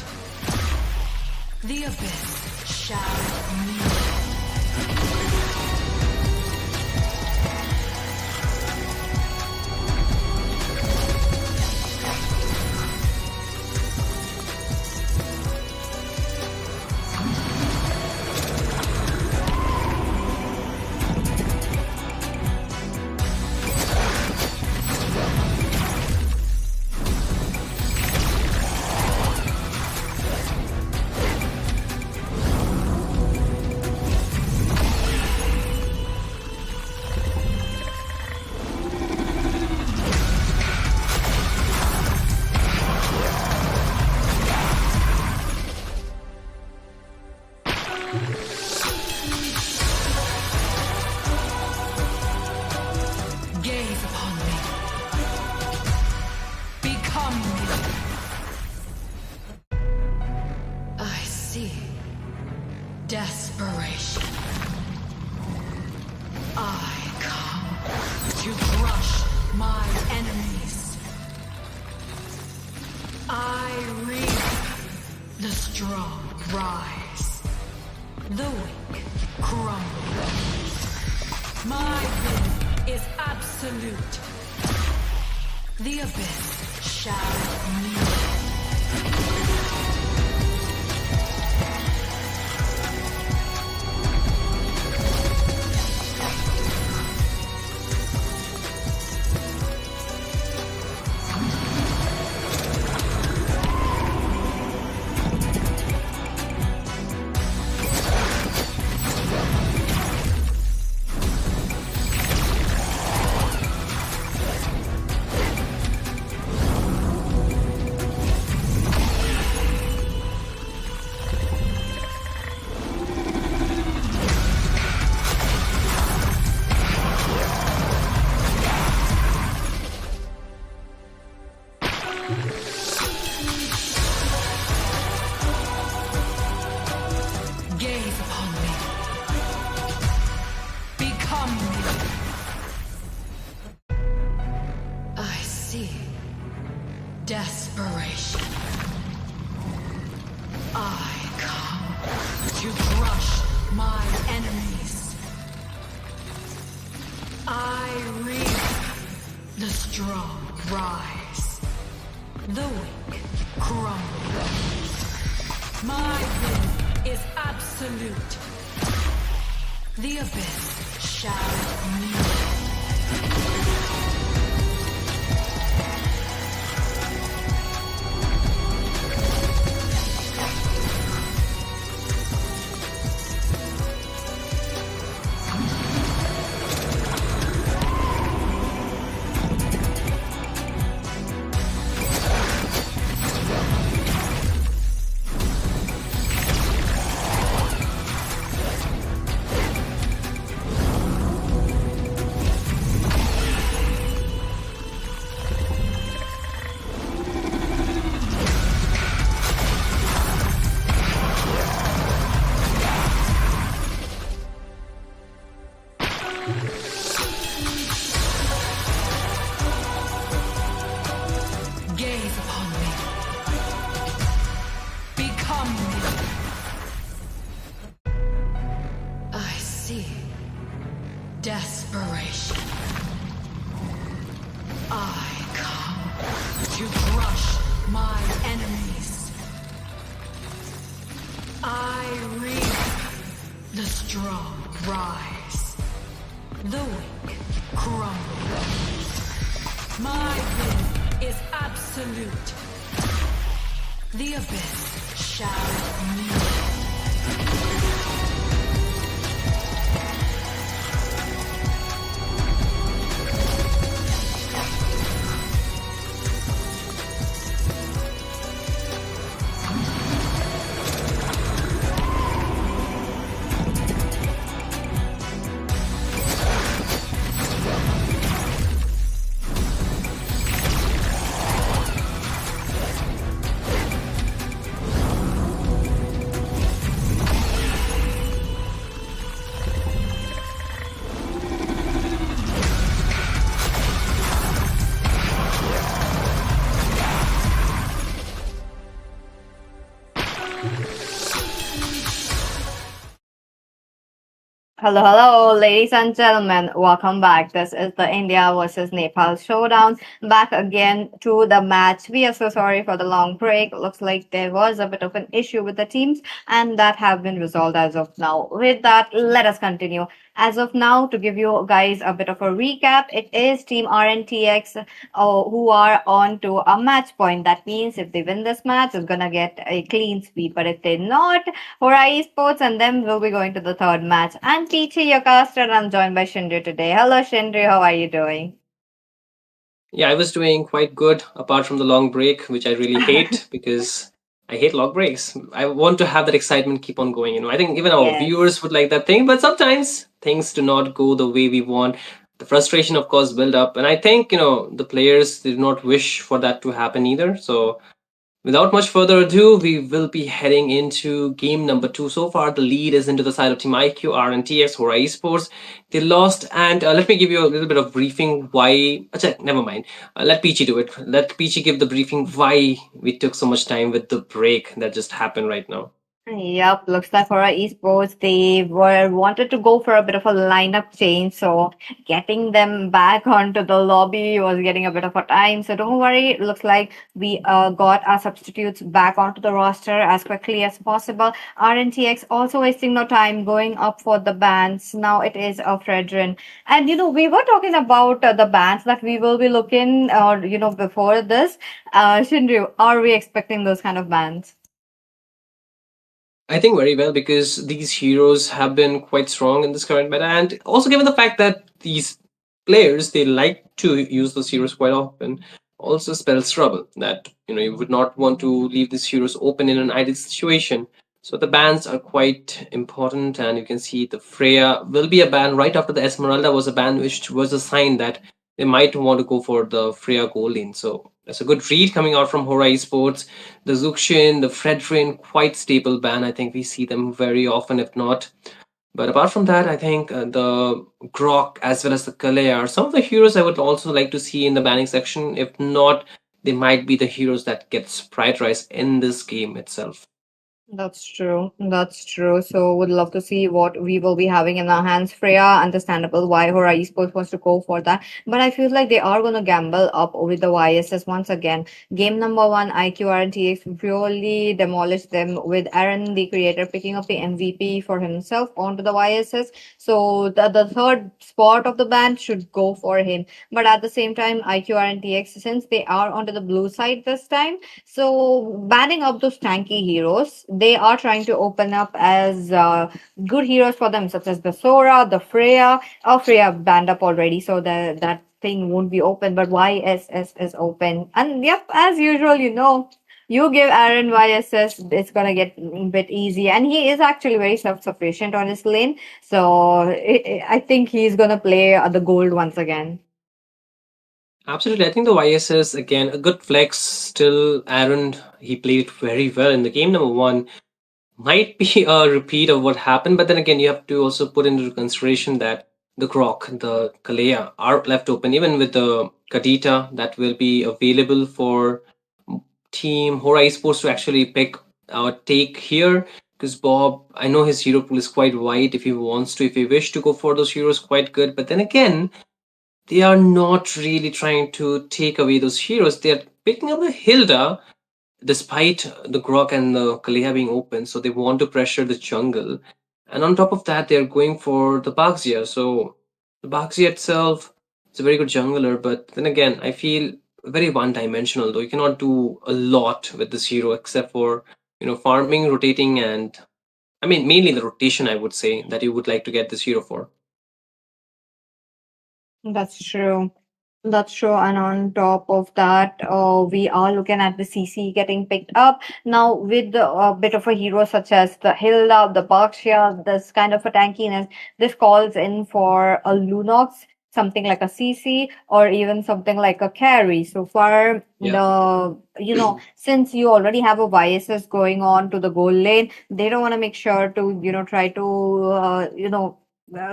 Speaker 1: The abyss shall kneel. Gaze upon me. Become me. I see desperation. I come to crush my enemies. I reap the strong rise, the weak crumble. My will is absolute. The abyss shall kneel. Gaze upon me. Become me. I see desperation. I come to crush my enemies. I reap the strong rise, the weak crumble. My will is absolute. The abyss shall kneel. The strong rise. The weak crumble. My will is absolute. The abyss shall kneel.
Speaker 4: Hello, ladies and gentlemen. Welcome back. This is the India versus Nepal showdown. Back again to the match. We are so sorry for the long break. Looks like there was a bit of an issue with the teams, and that have been resolved as of now. With that, let us continue. As of now, to give you guys a bit of a recap, it is Team RNTX who are on to a match point. That means if they win this match, it's gonna get a clean sweep. But if they not, Hora Esports and them will be going to the third match. And Peachy, your caster, and I'm joined by Shindri today. Hello, Shindri. How are you doing?
Speaker 2: Yeah, I was doing quite good apart from the long break, which I really hate because I hate long breaks. I want to have that excitement keep on going. I think even our
Speaker 4: Yes.
Speaker 2: viewers would like that thing, but sometimes things do not go the way we want. The frustration, of course, build up, and I think the players did not wish for that to happen either. So without much further ado, we will be heading into game number 2. So far, the lead is into the side of Team IQ, RNTX, Hora Esports. They lost, and let me give you a little bit of briefing why. Never mind. Let Peachy do it. Let Peachy give the briefing why we took so much time with the break that just happened right now.
Speaker 4: Yep, looks like for our esports, they were wanted to go for a bit of a lineup change. So getting them back onto the lobby was getting a bit of a time. So don't worry, it looks like we got our substitutes back onto the roster as quickly as possible. RNTX also wasting no time going up for the bans. Now it is a Fredrin. And we were talking about the bans that we will be looking or before this. Shinryu, are we expecting those kind of bans?
Speaker 2: I think very well because these heroes have been quite strong in this current meta, and also given the fact that these players they like to use those heroes quite often, also spells trouble. That you would not want to leave these heroes open in an ideal situation. So the bans are quite important, and you can see the Freya will be a ban right after the Esmeralda was a ban, which was a sign that they might want to go for the Freya gold lane. So that's a good read coming out from Hora Esports. The Zuxian, the Fredrin, quite stable ban. I think we see them very often, if not. But apart from that, I think the Grok as well as the Kalea are some of the heroes I would also like to see in the banning section. If not, they might be the heroes that gets prioritized in this game itself.
Speaker 4: That's true. That's true. So would love to see what we will be having in our hands. Freya, understandable why Hora Esports wants to go for that. But I feel like they are gonna gamble up with the YSS once again. Game number one, IQRTX really demolished them with Aaron, the creator, picking up the MVP for himself onto the YSS. So the third spot of the band should go for him. But at the same time, IQRTX, since they are onto the blue side this time, so banning up those tanky heroes, they are trying to open up as good heroes for them, such as the Sora, the Freya. Oh, Freya banned up already, so that thing won't be open. But YSS is open, and yep, as usual, you give Aaron YSS, it's gonna get a bit easy, and he is actually very self-sufficient on his lane. So I think he's gonna play the gold once again.
Speaker 2: Absolutely. I think the YSS, again, a good flex. Still, Aaron, he played very well in the game number 1. Might be a repeat of what happened, but then again, you have to also put into consideration that the Grok, the Kalea are left open, even with the Kadita that will be available for Team Hora Esports to actually pick take here. Because Bob, I know his hero pool is quite wide if he wants to, if he wish to go for those heroes, quite good. But then again, they are not really trying to take away those heroes. They are picking up a Hilda despite the Grok and the Kalea being open. So they want to pressure the jungle. And on top of that, they're going for the Baxia. So the Baxia itself is a very good jungler, but then again, I feel very one-dimensional. Though you cannot do a lot with this hero except for farming, rotating, and I mean mainly the rotation. I would say that you would like to get this hero for.
Speaker 4: That's true. That's true. And on top of that, we are looking at the CC getting picked up. Now, with a bit of a hero such as the Hilda, the Berkshire, this kind of a tankiness, this calls in for a Lunox, something like a CC, or even something like a carry. So far,
Speaker 2: Yeah.
Speaker 4: since you already have a YSS going on to the goal lane, they don't want to make sure to, try to,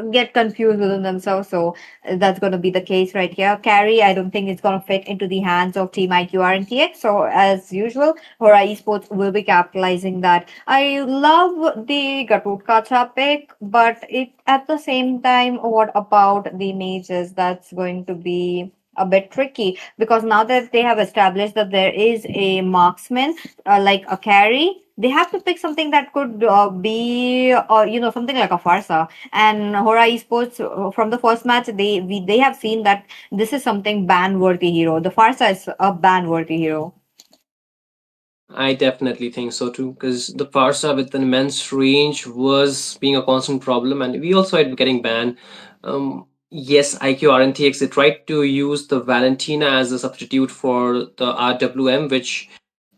Speaker 4: get confused within themselves. So that's going to be the case right here. Carry, I don't think it's going to fit into the hands of Team IQ RNTX. So, as usual, Hora Esports will be capitalizing that. I love the Gatut pick, but it at the same time, what about the mages? That's going to be a bit tricky because now that they have established that there is a marksman like a carry, they have to pick something that could be something like a farsa. And Hora Esports, from the first match, they have seen that this is something ban worthy hero. The Farsa is a ban worthy hero.
Speaker 2: I definitely think so too, because the Farsa with an immense range was being a constant problem, and we also had getting banned. Yes, IQ RNTX, they tried to use the Valentina as a substitute for the RWM, which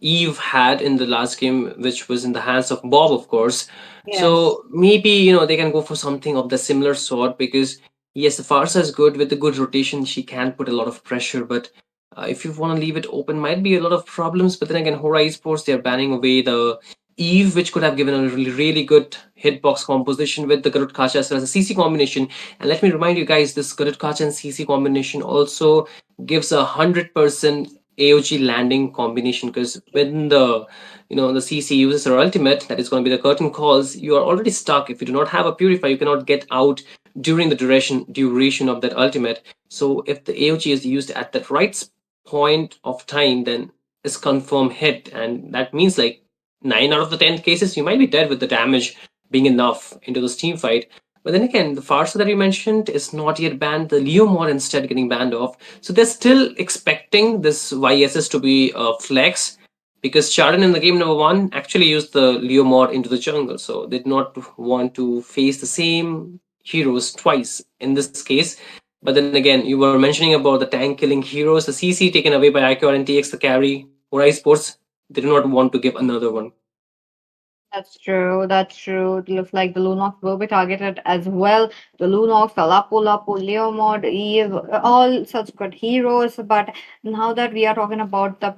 Speaker 2: Eve had in the last game, which was in the hands of Bob, of course.
Speaker 4: Yes.
Speaker 2: So maybe, they can go for something of the similar sort because, yes, the Farsa is good with the good rotation. She can put a lot of pressure, but if you want to leave it open, might be a lot of problems. But then again, Hora Esports, they're banning away the Eve, which could have given a really, really good hitbox composition with the Garut Kacha as well as a CC combination. And let me remind you guys, this Garut Kacha and CC combination also gives 100% AOG landing combination because when the CC uses her ultimate, that is going to be the curtain calls, you are already stuck. If you do not have a purifier, you cannot get out during the duration of that ultimate. So if the AOG is used at that right point of time, then it's confirm hit, and that means like 9 out of the 10 cases you might be dead with the damage being enough into this team fight. But then again, the Farsa that you mentioned is not yet banned. The Leo mod instead getting banned off. So they're still expecting this YSS to be a flex because Chardon in the game number one actually used the Leo mod into the jungle. So they did not want to face the same heroes twice in this case. But then again, you were mentioning about the tank killing heroes, the CC taken away by IQ and TX, the carry, Hora Sports. They do not want to give another one.
Speaker 4: That's true. That's true. It looks like the Lunox will be targeted as well. The Lunox, the Lapu Lapu, Leomod, Eve, all such good heroes. But now that we are talking about the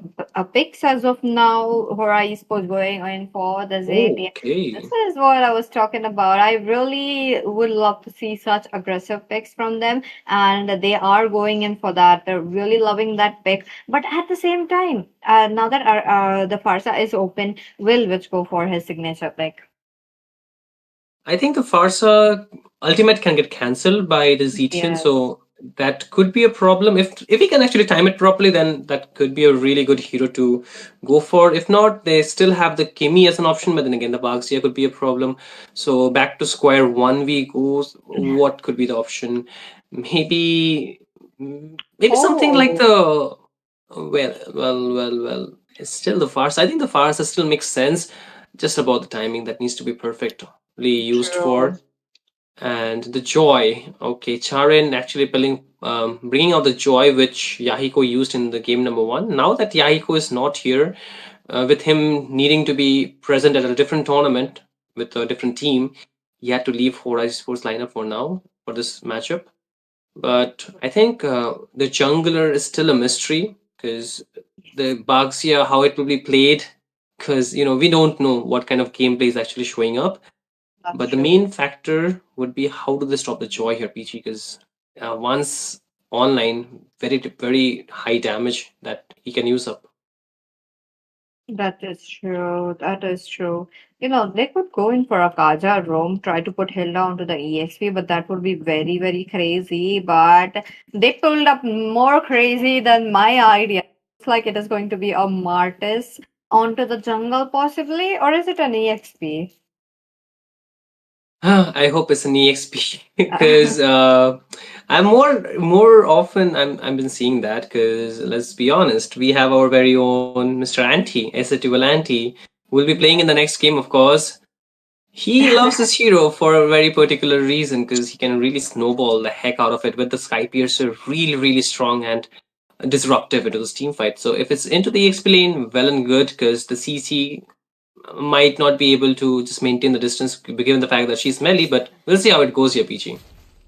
Speaker 4: picks as of now, Hora Esports going in for the Zapier. This
Speaker 2: Okay.
Speaker 4: is what I was talking about. I really would love to see such aggressive picks from them, and they are going in for that. They're really loving that pick. But at the same time, now that the Farsa is open, will which go for his signature pick.
Speaker 2: I think the Farsa ultimate can get cancelled by the Zetian,
Speaker 4: Yes,
Speaker 2: so that could be a problem. If he can actually time it properly, then that could be a really good hero to go for. If not, they still have the Kimi as an option, but then again, the Baxia could be a problem. So back to square one we goes. What could be the option? Maybe maybe something like
Speaker 4: Oh,
Speaker 2: the well. It's still the Farsa. I think the Farsa still makes sense. Just about the timing that needs to be perfectly used
Speaker 4: true.
Speaker 2: for. And the joy, okay, Charin actually bringing out the joy which Yahiko used in the game number one. Now that Yahiko is not here, with him needing to be present at a different tournament with a different team, he had to leave Horizon Sports lineup for now for this matchup. But I think the jungler is still a mystery because the Baxia, how it will be played, because we don't know what kind of gameplay is actually showing up.
Speaker 4: That's
Speaker 2: But the
Speaker 4: true.
Speaker 2: main factor would be how do they stop the joy here, PG? Because once online, very very high damage that he can use up.
Speaker 4: That is true. That is true. They could go in for a Kaja roam, try to put Hilda onto the ESP, but that would be very, very crazy. But they pulled up more crazy than my idea. It's like it is going to be a Martis onto the jungle, possibly, or is it an EXP?
Speaker 2: I hope it's an EXP because I'm more often I've been seeing that because let's be honest, we have our very own Mr. Anti, Asset Anti, who will be playing in the next game, of course. He loves his hero for a very particular reason because he can really snowball the heck out of it with the Sky Piercer really, really strong and disruptive into this team fight. So if it's into the EXP lane, well and good because the CC might not be able to just maintain the distance given the fact that she's melee, but we'll see how it goes here, PG.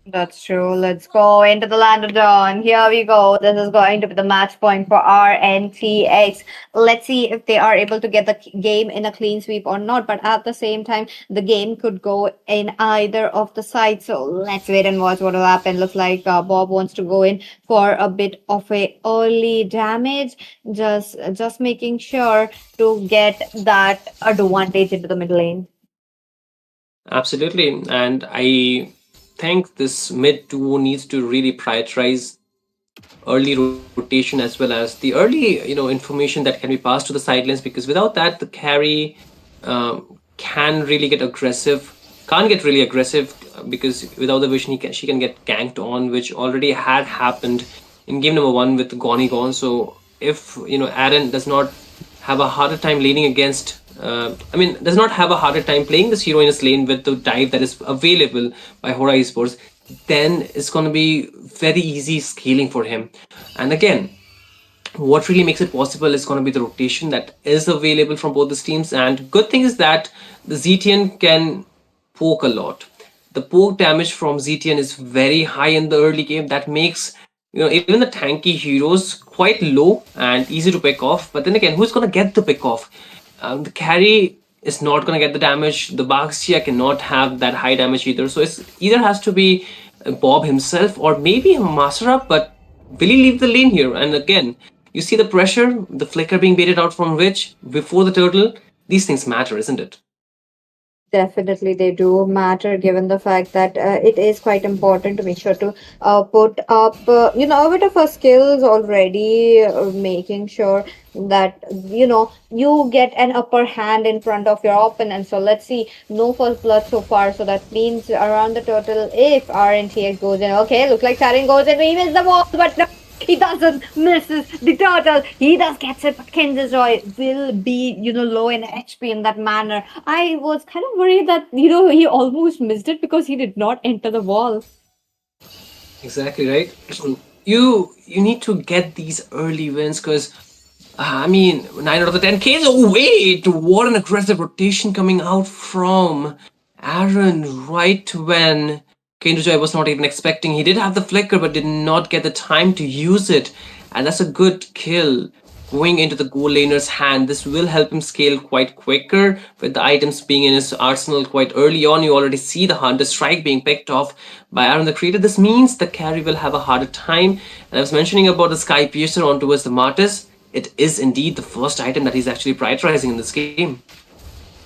Speaker 4: That's true. Let's go into the land of dawn. Here we go. This is going to be the match point for RNTX. Let's see if they are able to get the game in a clean sweep or not. But at the same time, the game could go in either of the sides. So let's wait and watch what will happen. Looks like Bob wants to go in for a bit of a early damage, just making sure to get that advantage into the mid lane.
Speaker 2: Absolutely, and I think this mid duo needs to really prioritize early rotation as well as the early information that can be passed to the sidelines because without that the carry can really get aggressive can't get really aggressive because without the vision she can get ganked on, which already had happened in game number 1 with Goni Gone. So if Aaron does not have a harder time laning against does not have a harder time playing this hero in his lane with the dive that is available by Hora Esports, then it's going to be very easy scaling for him. And again, what really makes it possible is going to be the rotation that is available from both the teams. And good thing is that the ZTN can poke a lot. The poke damage from ZTN is very high in the early game. That makes even the tanky heroes quite low and easy to pick off. But then again, who's going to get the pick off? The carry is not going to get the damage. The Baxia cannot have that high damage either. So it's either has to be Bob himself or maybe a Master Up. But will he leave the lane here? And again, you see the pressure, the flicker being baited out from Rich before the turtle. These things matter, isn't it?
Speaker 4: Definitely, they do matter given the fact that it is quite important to make sure to put up, a bit of a skills already, making sure that, you get an upper hand in front of your opponent. So let's see, no first blood so far. So that means around the turtle, if RNTX goes in, okay, looks like Tarin goes in, he missed the wall, but no. He doesn't misses the turtle. He does gets it, but Kinderzoi will be, low in HP in that manner. I was kind of worried that, he almost missed it because he did not enter the wall.
Speaker 2: Exactly right. You need to get these early wins because 9 out of the 10 Ks. Oh wait, what an aggressive rotation coming out from Aaron right when Kendrajoy was not even expecting. He did have the flicker but did not get the time to use it. And that's a good kill going into the goal laner's hand. This will help him scale quite quicker with the items being in his arsenal quite early on. You already see the Hunter Strike being picked off by Aaron the Creator. This means the carry will have a harder time. And I was mentioning about the Sky Piercer on towards the Martyrs. It is indeed the first item that he's actually prioritizing in this game.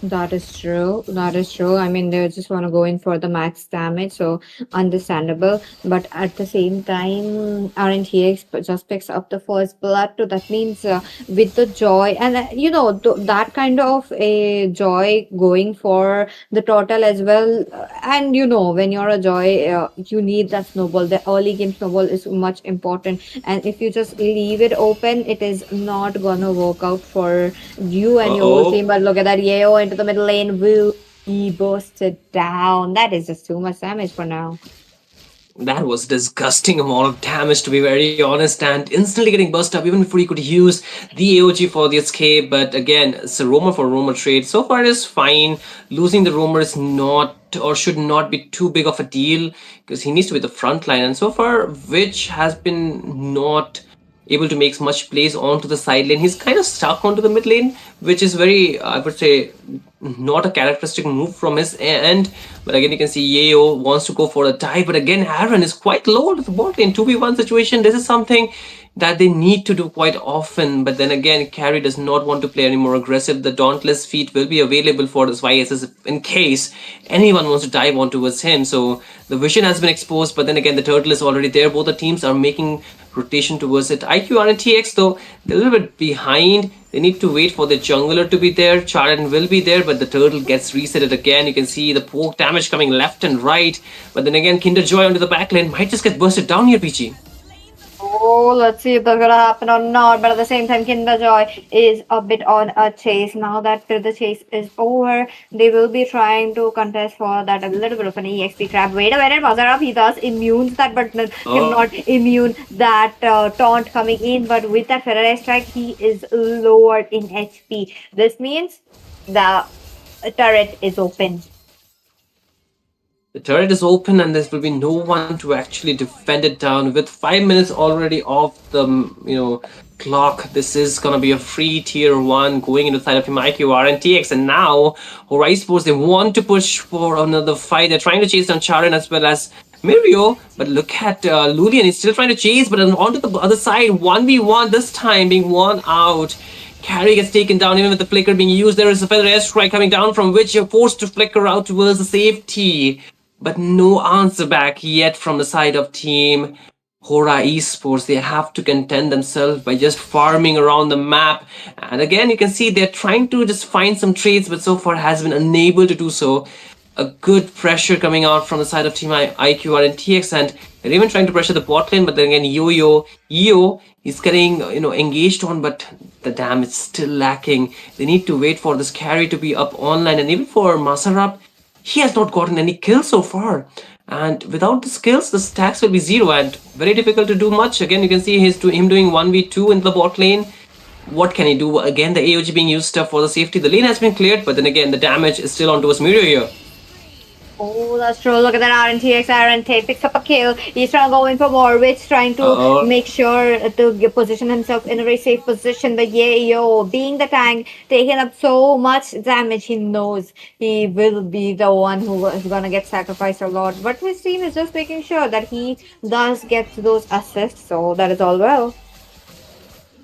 Speaker 4: That is true. That is true. I mean, they just want to go in for the max damage, so understandable. But at the same time, RNTX just picks up the first blood. So that means with the joy and that kind of a joy going for the turtle as well. And when you're a joy, you need that snowball. The early game snowball is much important. And if you just leave it open, it is not gonna work out for you and your whole team. But look at that, Yeo into the middle lane will be busted down. That is just too much damage for now.
Speaker 2: That was disgusting amount of damage, to be very honest, and instantly getting burst up even before he could use the AOG for the escape. But again, it's a roamer for roamer trade. So far it is fine. Losing the roamer is not or should not be too big of a deal because he needs to be the front line. And so far, Witch has been not able to make much plays onto the side lane. He's kind of stuck onto the mid lane, which is very, I would say, not a characteristic move from his end. But again, you can see Yeo wants to go for a dive. But again, Aaron is quite low to the bot lane. 2v1 situation. This is something that they need to do quite often. But then again, Carry does not want to play any more aggressive. The Dauntless feat will be available for this YSS in case anyone wants to dive on towards him. So the vision has been exposed. But then again, the turtle is already there. Both the teams are making rotation towards it. IQ RNTX though, they're a little bit behind. They need to wait for the jungler to be there. Charan will be there, but the turtle gets resetted again. You can see the poke damage coming left and right. But then again, Kinder Joy onto the back lane might just get bursted down here, PG.
Speaker 4: Oh, let's see if that's gonna happen or not. But at the same time, Kinder Joy is a bit on a chase. Now that the chase is over, they will be trying to contest for that a little bit of an EXP trap. Wait a minute, Mazarab, he does immune that, but cannot immune that taunt coming in. But with that Ferrari strike, he is lowered in HP. This means the turret is open.
Speaker 2: The turret is open and there will be no one to actually defend it down. With 5 minutes already off the clock, this is gonna be a free tier 1 going into the side of Team IQ RNTX. And now Hora Esports, they want to push for another fight. They're trying to chase down Charan as well as Mirio, but look at Lulian, he's still trying to chase, but onto the other side, 1v1 this time, being one out. Carry gets taken down even with the flicker being used. There is a feather airstrike coming down from which you're forced to flicker out towards the safety. But no answer back yet from the side of Team Hora Esports. They have to contend themselves by just farming around the map. And again, you can see they're trying to just find some trades, but so far has been unable to do so. A good pressure coming out from the side of Team IQ RNTX, and they're even trying to pressure the bot lane, but then again, EO is getting engaged on, but the damage still lacking. They need to wait for this carry to be up online, and even for Masarab, he has not gotten any kills so far. And without the skills, the stacks will be 0 and very difficult to do much. Again, you can see him doing 1v2 in the bot lane. What can he do? Again, the AOG being used for the safety. The lane has been cleared, but then again, the damage is still on towards Mirio here.
Speaker 4: Oh, that's true. Look at that RNTX picks up a kill. He's trying to go in for more, which trying to make sure to position himself in a very safe position. But being the tank, taking up so much damage, he knows he will be the one who is gonna get sacrificed a lot. But his team is just making sure that he does get those assists, so that is all well.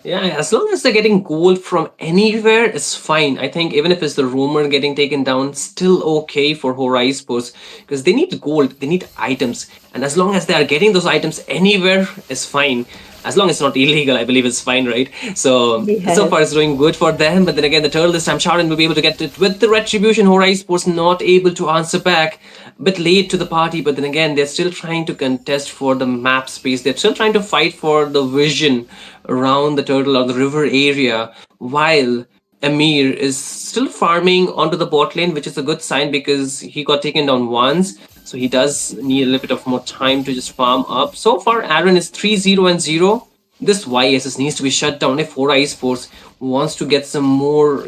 Speaker 2: Yeah, as long as they're getting gold from anywhere, it's fine. I think even if it's the rumor getting taken down, still okay for Hora Esports, because they need gold, they need items. And as long as they are getting those items anywhere, it's fine. As long as it's not illegal, I believe it's fine, right? So, so far it's doing good for them. But then again, the turtle this time, Charan will be able to get it with the retribution. Hora Esports not able to answer back. A bit late to the party, but then again, they're still trying to contest for the map space. They're still trying to fight for the vision around the turtle or the river area, while Amir is still farming onto the bot lane, which is a good sign because he got taken down once. So he does need a little bit of more time to just farm up. So far, Aaron is 3-0-0. This YSS needs to be shut down if Hora Esports wants to get some more,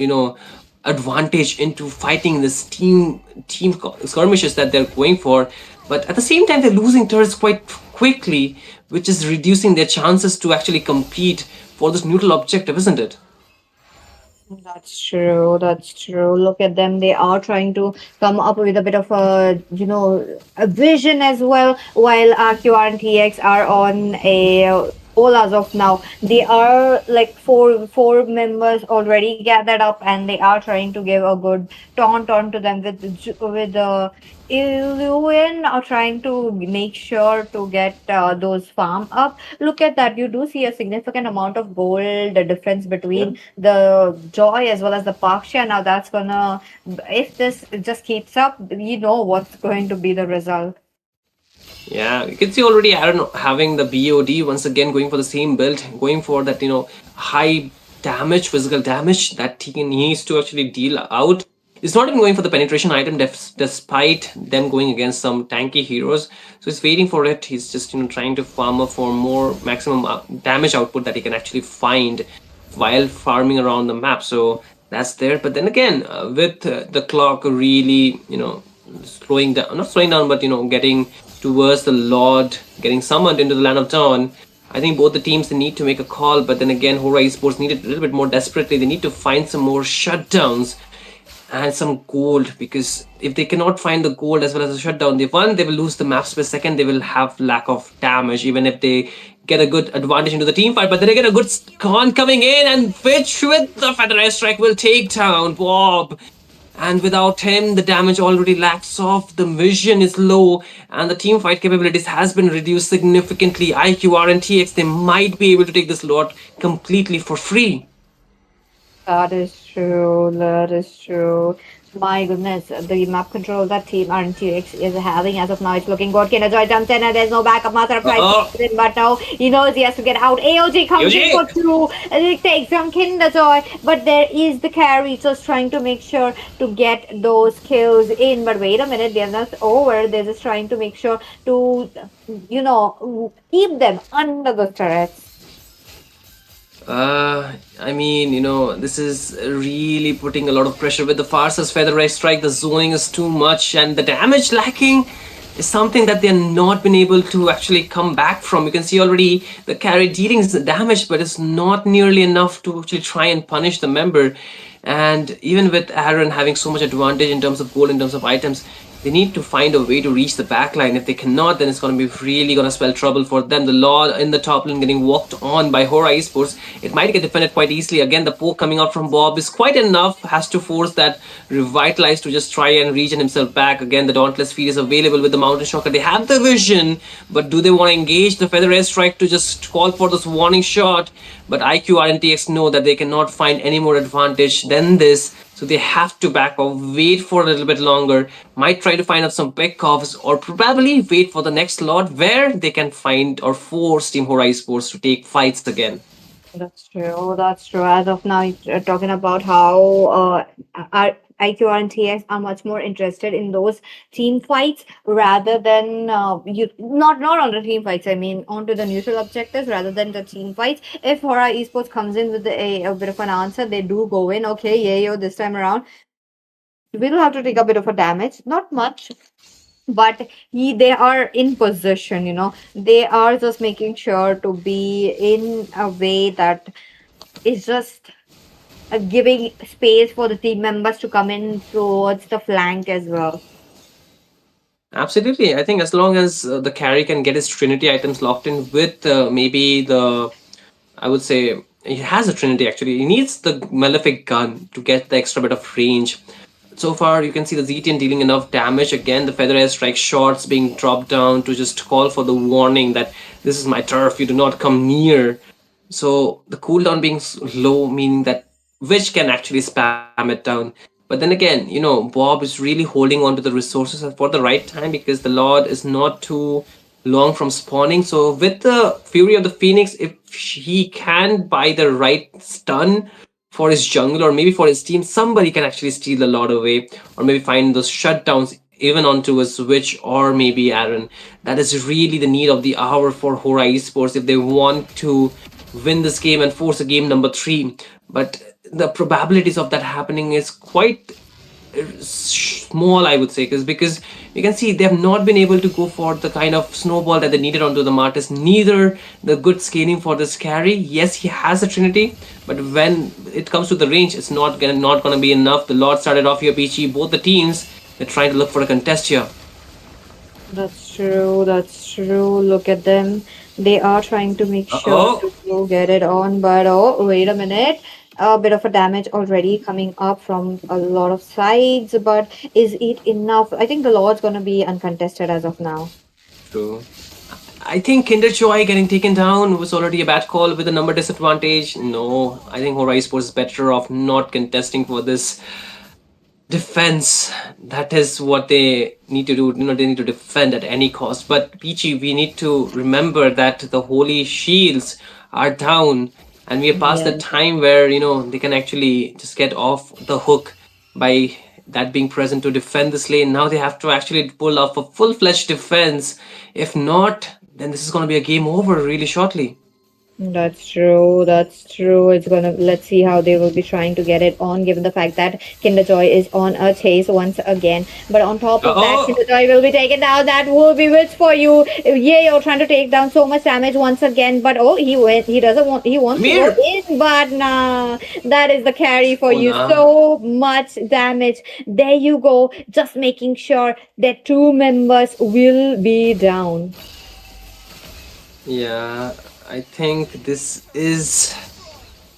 Speaker 2: advantage into fighting this team skirmishes that they're going for. But at the same time, they're losing turrets quite quickly, which is reducing their chances to actually compete for this neutral objective, isn't it?
Speaker 4: That's true. That's true. Look at them. They are trying to come up with a bit of a vision as well. While RQ and TX are on a all as of now, they are like four members already gathered up, and they are trying to give a good taunt onto them with the Illuin are trying to make sure to get those farm up. Look at that. You do see a significant amount of gold difference between the Joy as well as the Paksha. Now that's gonna, if this just keeps up, you know what's going to be the result.
Speaker 2: Yeah, you can see already Aaron having the BOD once again, going for the same build, going for that, high damage, physical damage that he needs to actually deal out. He's not even going for the penetration item despite them going against some tanky heroes. So he's waiting for it. He's just trying to farm up for more maximum damage output that he can actually find while farming around the map. So that's there. But then again, with the clock really, slowing down, not slowing down, but getting towards the Lord, getting summoned into the Land of Dawn, I think both the teams, they need to make a call. But then again, Hora Esports need it a little bit more desperately. They need to find some more shutdowns and some gold, because if they cannot find the gold as well as the shutdown, they will lose the maps per second. They will have lack of damage even if they get a good advantage into the team fight. But then again, a good con coming in, and Fitch with the feather airstrike will take down Bob. And without him, the damage already lacks off, the vision is low, and the team fight capabilities has been reduced significantly. IQ, RNTX, they might be able to take this lot completely for free.
Speaker 4: That is true. That is true. My goodness, the map control that team RNTX is having as of now, it's looking good. Kinajoy jumps in and there's no backup. Master tries
Speaker 2: Uh-oh.
Speaker 4: to get in, but now he knows he has to get out. AOG comes in for
Speaker 2: AOG.
Speaker 4: two. And it takes down Kinajoy, but there is the carry just trying to make sure to get those kills in. But wait a minute, they're not over. They're just trying to make sure to, keep them under the turrets.
Speaker 2: I mean, this is really putting a lot of pressure with the Farsa's Feather Ray Strike. The zoning is too much, and the damage lacking is something that they're not been able to actually come back from. You can see already the carry dealing is damage, but it's not nearly enough to actually try and punish the member. And even with Aaron having so much advantage in terms of gold, in terms of items, they need to find a way to reach the back line. If they cannot, then it's going to be really going to spell trouble for them. The Lord in the top lane getting walked on by Hora Esports. It might get defended quite easily. Again, the poke coming out from Bob is quite enough. Has to force that Revitalize to just try and regen himself back. Again, the Dauntless Feed is available with the Mountain Shocker. They have the vision, but do they want to engage the Feather Airstrike to just call for this warning shot? But IQ RNTX know that they cannot find any more advantage than this. So they have to back off, wait for a little bit longer, might try to find out some pickoffs, or probably wait for the next lot where they can find or force Team Hora Esports to take fights again.
Speaker 4: That's true. That's true. As of now, you're talking about how our IQ and TX are much more interested in those team fights rather than you not on the team fights. I mean, onto the neutral objectives rather than the team fights. If Hora Esports comes in with a bit of an answer, they do go in. Okay, yeah, yo, this time around, we'll have to take a bit of a damage. Not much, but they are in position, they are just making sure to be in a way that is just giving space for the team members to come in towards the flank as well.
Speaker 2: Absolutely. I think as long as the carry can get his Trinity items locked in with maybe I would say, he has a Trinity actually. He needs the Malefic gun to get the extra bit of range. So far, you can see the ZTN dealing enough damage. Again, the Feather Air Strike shots being dropped down to just call for the warning that this is my turf, you do not come near. So the cooldown being low, meaning that Witch can actually spam it down. But then again, Bob is really holding on to the resources for the right time because the Lord is not too long from spawning. So with the Fury of the Phoenix, if he can buy the right stun for his jungle or maybe for his team, somebody can actually steal the Lord away or maybe find those shutdowns even onto a Switch or maybe Aaron. That is really the need of the hour for Hora Esports if they want to win this game and force a game number 3. But the probabilities of that happening is quite small, I would say, because you can see they have not been able to go for the kind of snowball that they needed onto the Martis, neither the good scaling for this carry. Yes, he has a Trinity, but when it comes to the range, it's not gonna be enough. The Lord started off here, Peachy. Both the teams, they're trying to look for a contest here.
Speaker 4: That's true. That's true. Look at them. They are trying to make sure to get it on, but oh, wait a minute. A bit of a damage already coming up from a lot of sides, but is it enough? I think the Lord's gonna be uncontested as of now.
Speaker 2: True. I think Kinder Joy getting taken down was already a bad call with a number disadvantage. No, I think Hora Esports is better off not contesting for this defense. That is what they need to do. They need to defend at any cost. But Peachy, we need to remember that the holy shields are down, and we are past the time where they can actually just get off the hook by that being present to defend this lane. Now they have to actually pull off a full-fledged defense. If not, then this is going to be a game over really shortly.
Speaker 4: That's true. That's true. Let's see how they will be trying to get it on, given the fact that Kinder Joy is on a chase once again. But on top of that, Kinder Joy will be taken down. That will be witch for you. Yeah, you're trying to take down so much damage once again. But he wants to go in. But nah, that is the carry for you.
Speaker 2: Nah.
Speaker 4: So much damage. There you go. Just making sure that 2 members will be down.
Speaker 2: Yeah. I think this is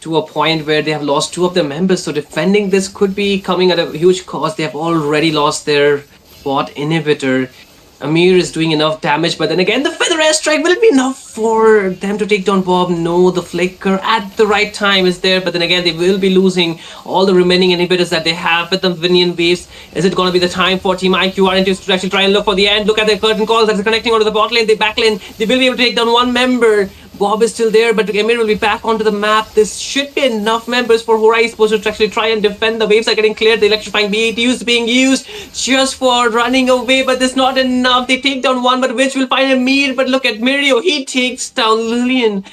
Speaker 2: to a point where they have lost two of their members. So defending this could be coming at a huge cost. They have already lost their bot inhibitor. Amir is doing enough damage, but then again, the feather airstrike, will it be enough for them to take down Bob? No, the flicker at the right time is there, but then again, they will be losing all the remaining inhibitors that they have with the Vinian waves. Is it going to be the time for Team IQ RNTX to actually try and look for the end? Look at the curtain calls that's connecting onto the bot lane, the back lane. They will be able to take down one member. Bob is still there, but Emir will be back onto the map. This should be enough members for Hora Esports to actually try and defend. The waves are getting cleared. The electrifying BATU is being used just for running away, but there's not enough. They take down one, but which will find Emir. But look at Mirio. He takes down Lillian.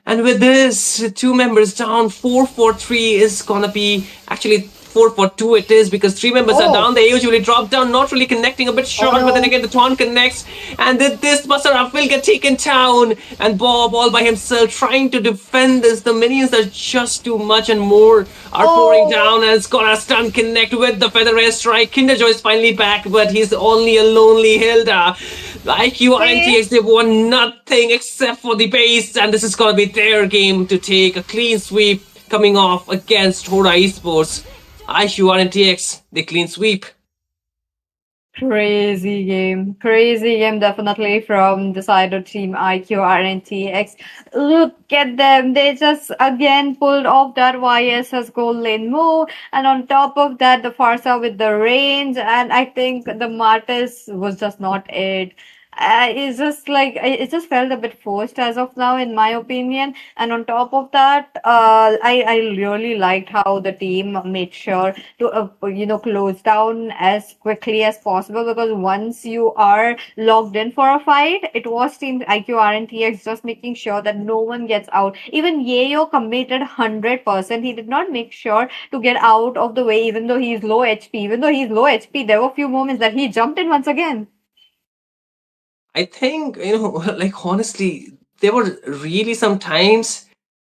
Speaker 2: And with this, two members down, 4-4-3 is gonna be actually 4-4-2 it is, because three members are down. They usually drop down, not really connecting, a bit short, but then again the taunt connects, and this Basaraf will get taken down, and Bob all by himself trying to defend this. The minions are just too much, and more are pouring down, and it's gonna stun connect with the feather airstrike. Kinderjoy is finally back, but he's only a lonely Hilda. IQ RNTX, they won nothing except for the base, and this is gonna be their game to take a clean sweep coming off against Hora Esports. IQ RNTX, they clean sweep.
Speaker 4: Crazy game, definitely from the side of Team IQ RNTX. Look at them, they just again pulled off that YSS gold lane move, and on top of that, the Farsa with the range, and I think the Martis was just not it. It's just like it just felt a bit forced as of now, in my opinion. And on top of that, I really liked how the team made sure to close down as quickly as possible, because once you are logged in for a fight, it was Team IQ RNTX just making sure that no one gets out. Even Yayo committed 100%. He did not make sure to get out of the way, even though he's low HP. Even though he's low HP, there were a few moments that he jumped in once again.
Speaker 2: I think, like honestly, there were really some times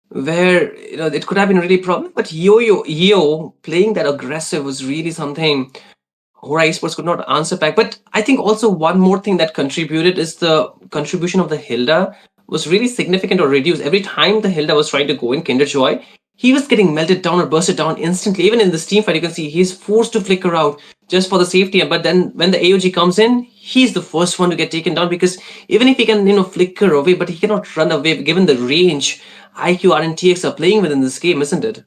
Speaker 2: where it could have been really problem, but Yo playing that aggressive was really something Hora Esports could not answer back. But I think also one more thing that contributed is the contribution of the Hilda was really significant or reduced. Every time the Hilda was trying to go in Kinderjoy, he was getting melted down or bursted down instantly. Even in this team fight, you can see he's forced to flicker out just for the safety. But then when the AOG comes in, he's the first one to get taken down, because even if he can, flicker away, but he cannot run away given the range IQ RNTX are playing within this game, isn't it?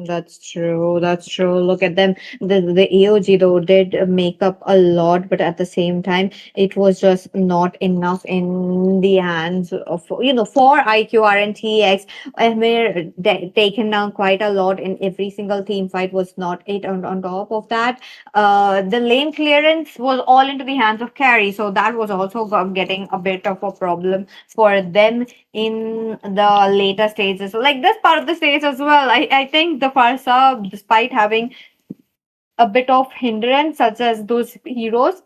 Speaker 4: That's true. That's true. Look at them. The AOG though did make up a lot, but at the same time, it was just not enough in the hands of for IQR and TX. Emir taken down quite a lot in every single team fight was not it. And on top of that, the lane clearance was all into the hands of carry, so that was also getting a bit of a problem for them in the later stages. Like this part of the stage as well. I think the Farsa, despite having a bit of hindrance, such as those heroes,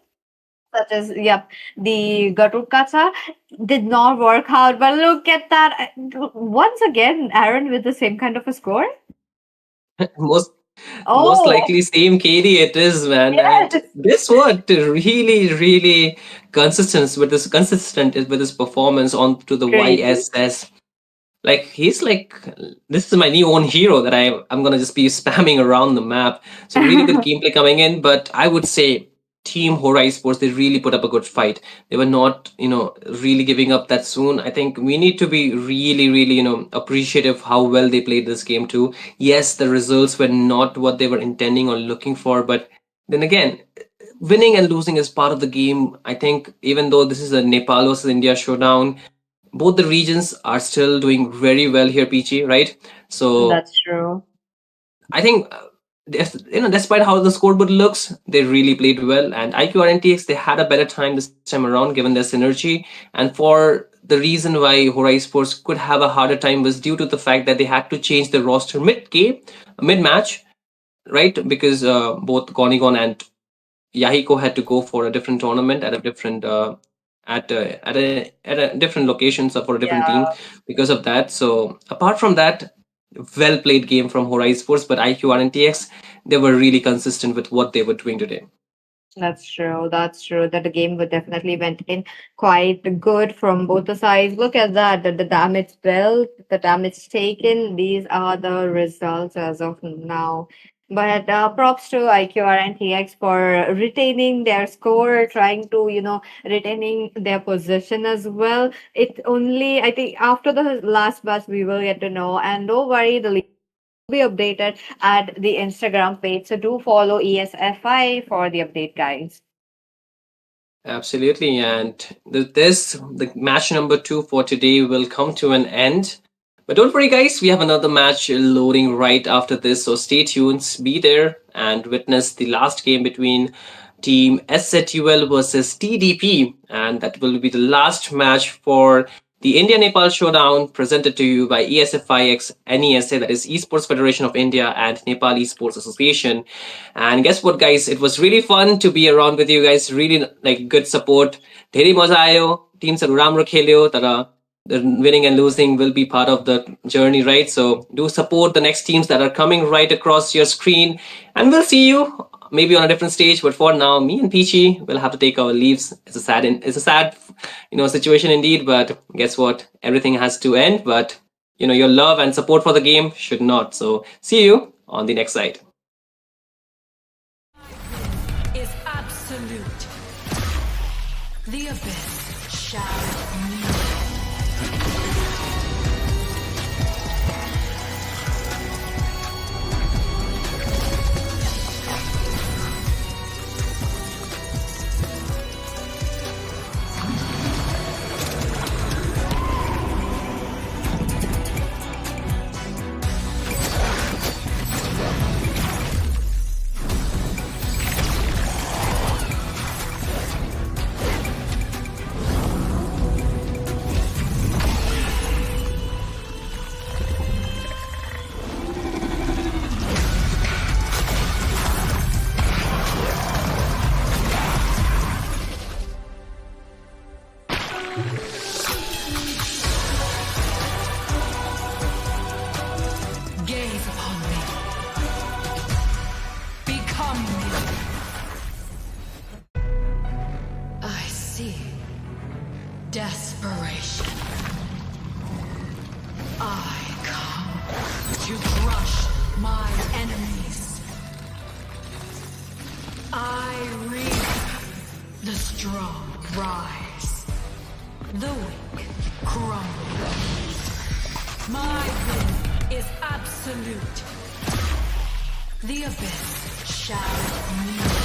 Speaker 4: such as the Garud Kacha, did not work out. But look at that. Once again, Aaron with the same kind of a score.
Speaker 2: most
Speaker 4: Oh,
Speaker 2: likely same KD it is, man.
Speaker 4: yes.
Speaker 2: And this what really consistent is with his performance on to the
Speaker 4: Crazy.
Speaker 2: YSS. Like he's like, this is my new own hero that I'm gonna just be spamming around the map. So really good gameplay coming in, but I would say Team Hora Esports, they really put up a good fight. They were not, really giving up that soon. I think we need to be really, appreciative how well they played this game too. Yes, the results were not what they were intending or looking for, but then again, winning and losing is part of the game. I think even though this is a Nepal versus India showdown, both the regions are still doing very well here, Peachy, right? So
Speaker 4: That's true.
Speaker 2: I think, despite how the scoreboard looks, they really played well. And IQ RNTX, they had a better time this time around, given their synergy. And for the reason why Hora Esports could have a harder time was due to the fact that they had to change the roster mid-game, mid-match, right? Because both Gonigon and Yahiko had to go for a different tournament at a different at a different location, so for a different team because of that. So apart from that, well played game from Hora Esports, but IQ RNTX, they were really consistent with what they were doing today.
Speaker 4: That's true. That's true. That the game would definitely went in quite good from both the sides. Look at that. The damage dealt, the damage taken. These are the results as of now. But props to IQ RNTX for retaining their score, trying to, retaining their position as well. It only, I think, after the last batch, we will get to know. And don't worry, the be updated at the Instagram page. So do follow ESFI for the update, guys.
Speaker 2: Absolutely. And the match number 2 for today will come to an end. But don't worry, guys, we have another match loading right after this. So stay tuned, be there, and witness the last game between Team SZUL versus TDP. And that will be the last match for the India Nepal Showdown, presented to you by ESFI x NESA, that is Esports Federation of India, and Nepal Esports Association. And guess what, guys? It was really fun to be around with you guys. Really like good support. धेरै मजा आयो. टिम्सहरु राम्रो खेल्यो, तर the winning and losing will be part of the journey, right? So do support the next teams that are coming right across your screen, and we'll see you maybe on a different stage. But for now, me and Peachy will have to take our leaves. It's a sad, situation indeed. But guess what? Everything has to end. But your love and support for the game should not. So see you on the next side.
Speaker 1: Is absolute. The abyss shall meet. Gaze upon me. Become me. I see desperation. I come to crush my enemies. I reap the strong rise. The weak crumble. My will is absolute. The abyss shall meet.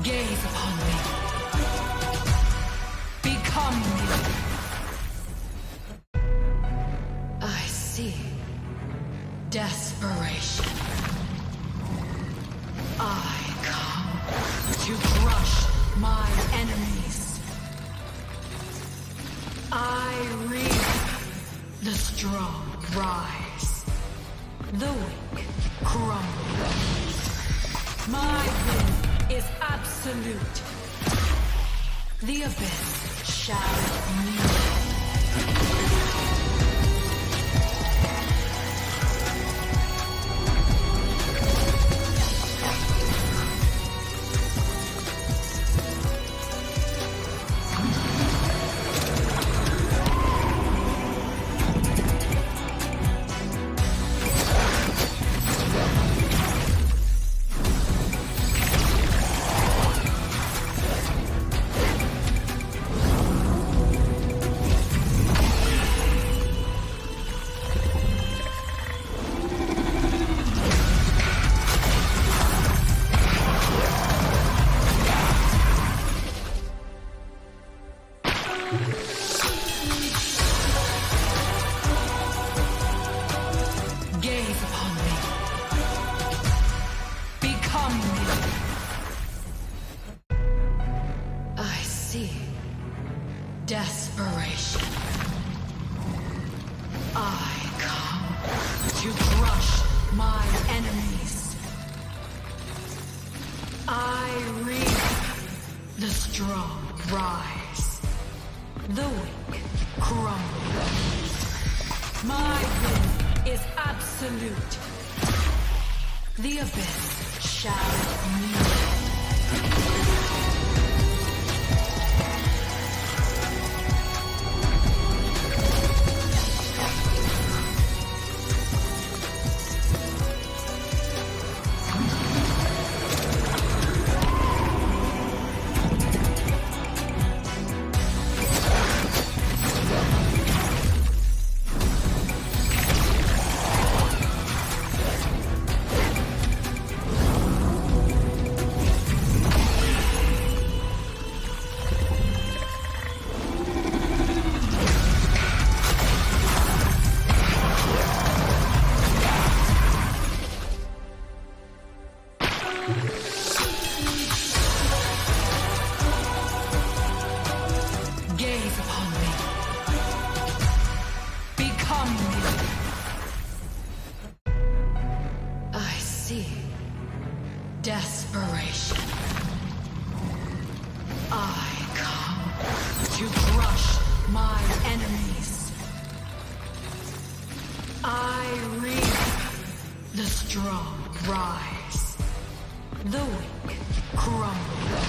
Speaker 1: Gaze upon me. Become me. I see desperation. I come to crush my enemies. I reap the strong rise. The weak crumble. My will is absolute. The abyss shall meet. I read the strong rise, the weak crumble. My will is absolute. The abyss shall kneel. Gaze upon me. Become me. I see desperation. I come to crush my enemies. I read the strong rise, the weak crumble.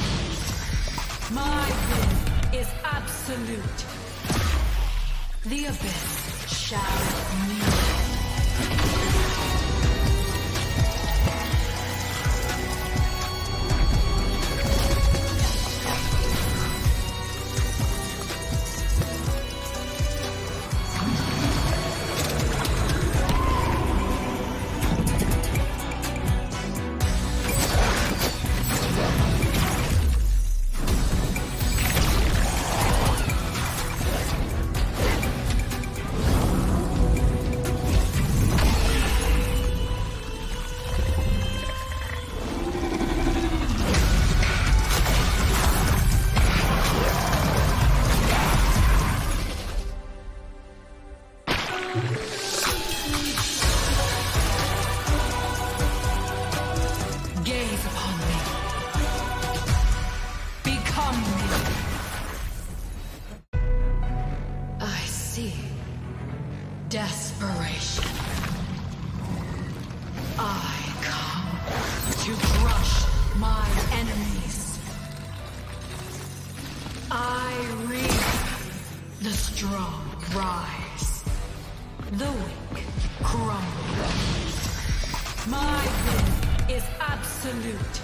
Speaker 1: My will is absolute. The abyss shall kneel. Gaze upon me. Become me. I see desperation. I come to crush my enemies. I read the strong rise, the weak crumble. My will is absolute.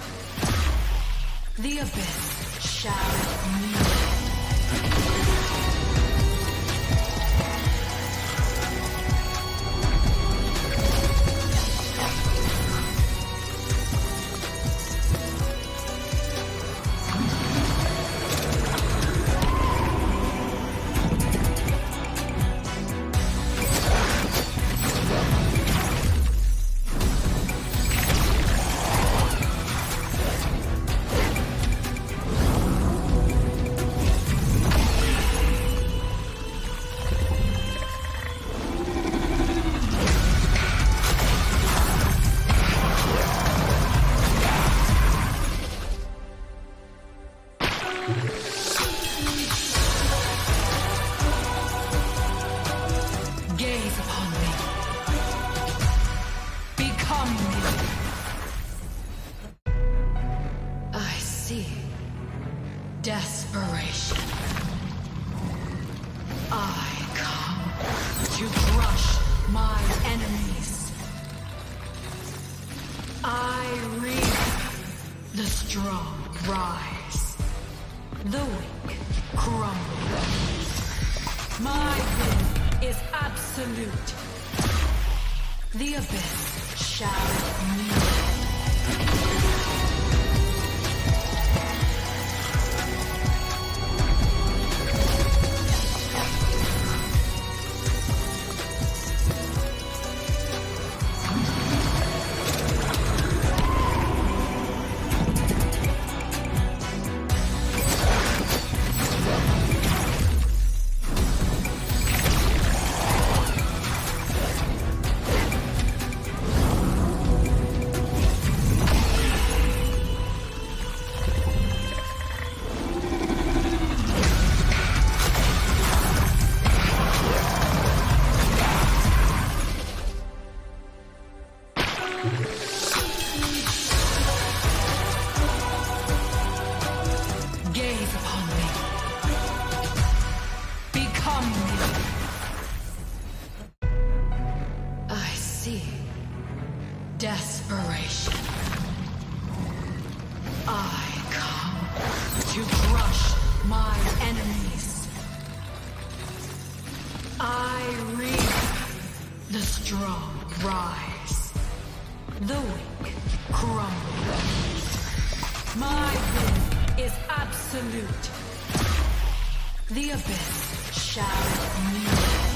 Speaker 1: The abyss shall kneel. Gaze upon me. Become me. I see desperation. I come to crush my enemies. I read the strong rise, the weak crumble. My will is absolute. The abyss shall kneel. my enemies. I reap the strong rise, the weak crumble. My will is absolute. The abyss shall kneel.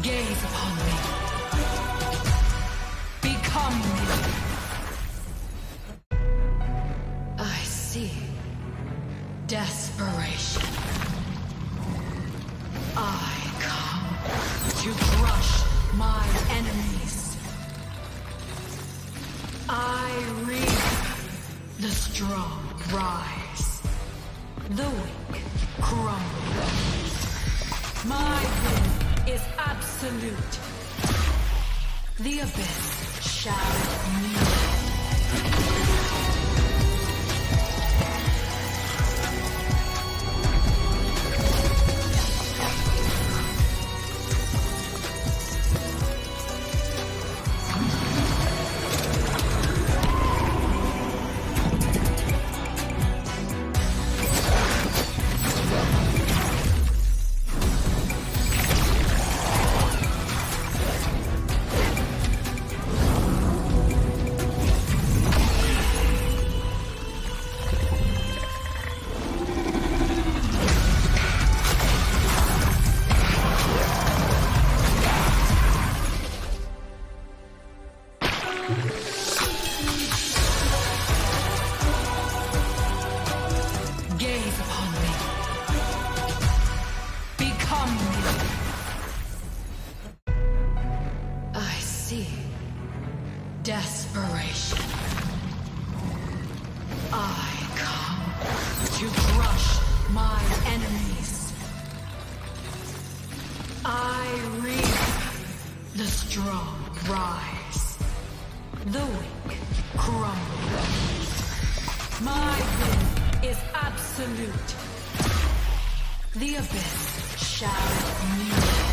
Speaker 1: Gaze upon me. Become me. I see desperation. I come to crush my enemies. I reap the strong rise, the weak crumble. My will is absolute. The abyss shall kneel. Gaze upon me. Become me. I see desperation. I come to crush my enemies. I reap the strong rise, the weak crumble. My will is absolute. The abyss shall kneel.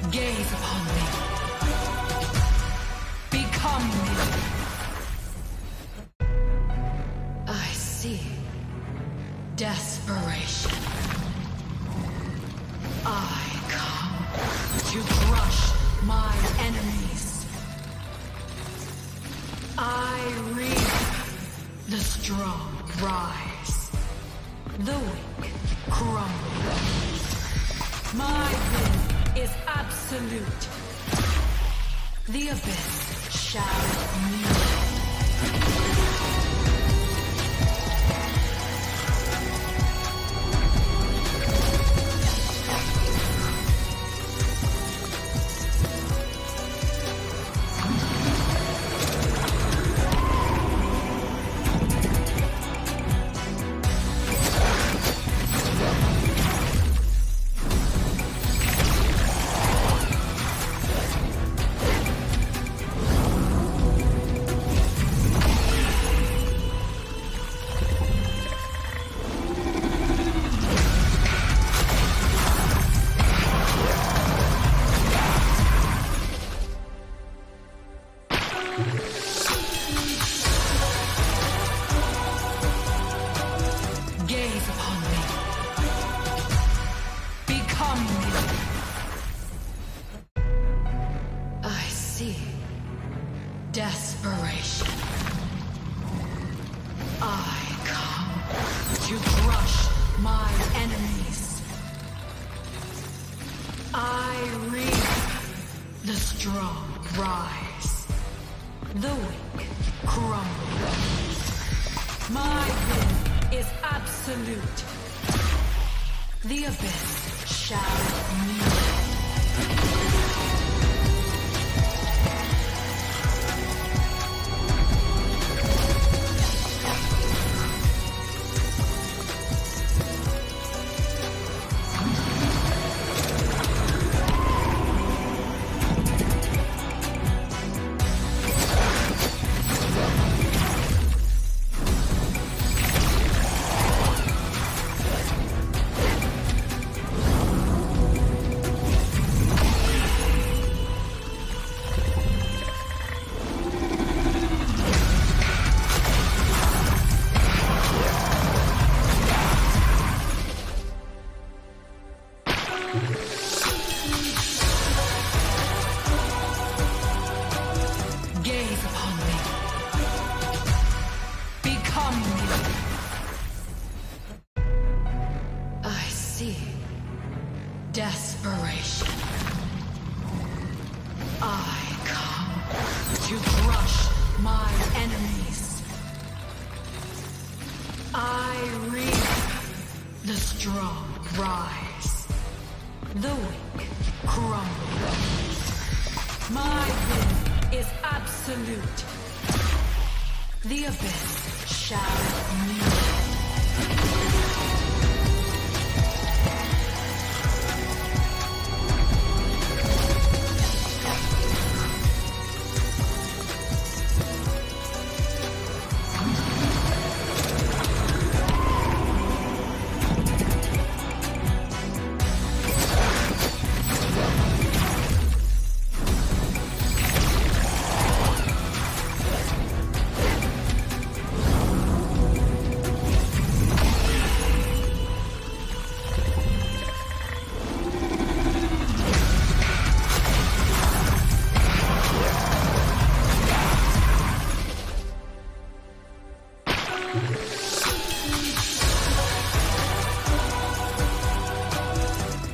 Speaker 1: Gaze upon me. Become me. I see desperation. I come to crush my enemies. I reap the strong rise, the weak crumble. My will is absolute. The abyss shall kneel. Desperation. I come to crush my enemies. I reap the strong rise, the weak crumble. My will is absolute. The abyss shall kneel. Gaze upon me. Become me. I see desperation. I come to crush my enemies. I reap the strong rise, the weak crumble. My will is absolute. The abyss shall kneel.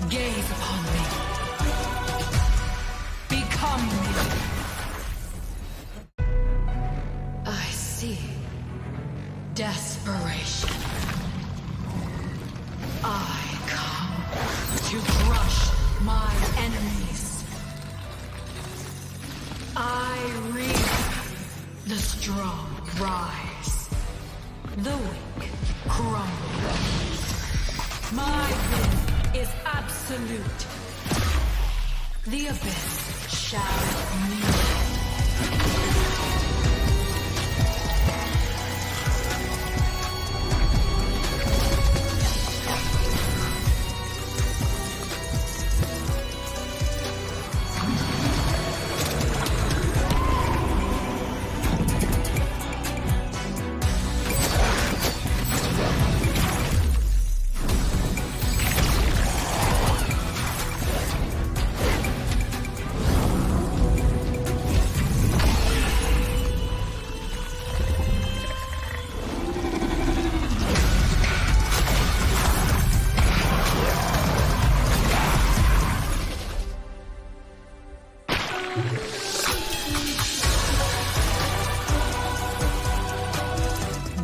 Speaker 1: Gaze upon me. Become me. I see desperation. I come to crush my enemies. I reap the strong rise, the weak crumble. My will is absolute. The abyss shall kneel.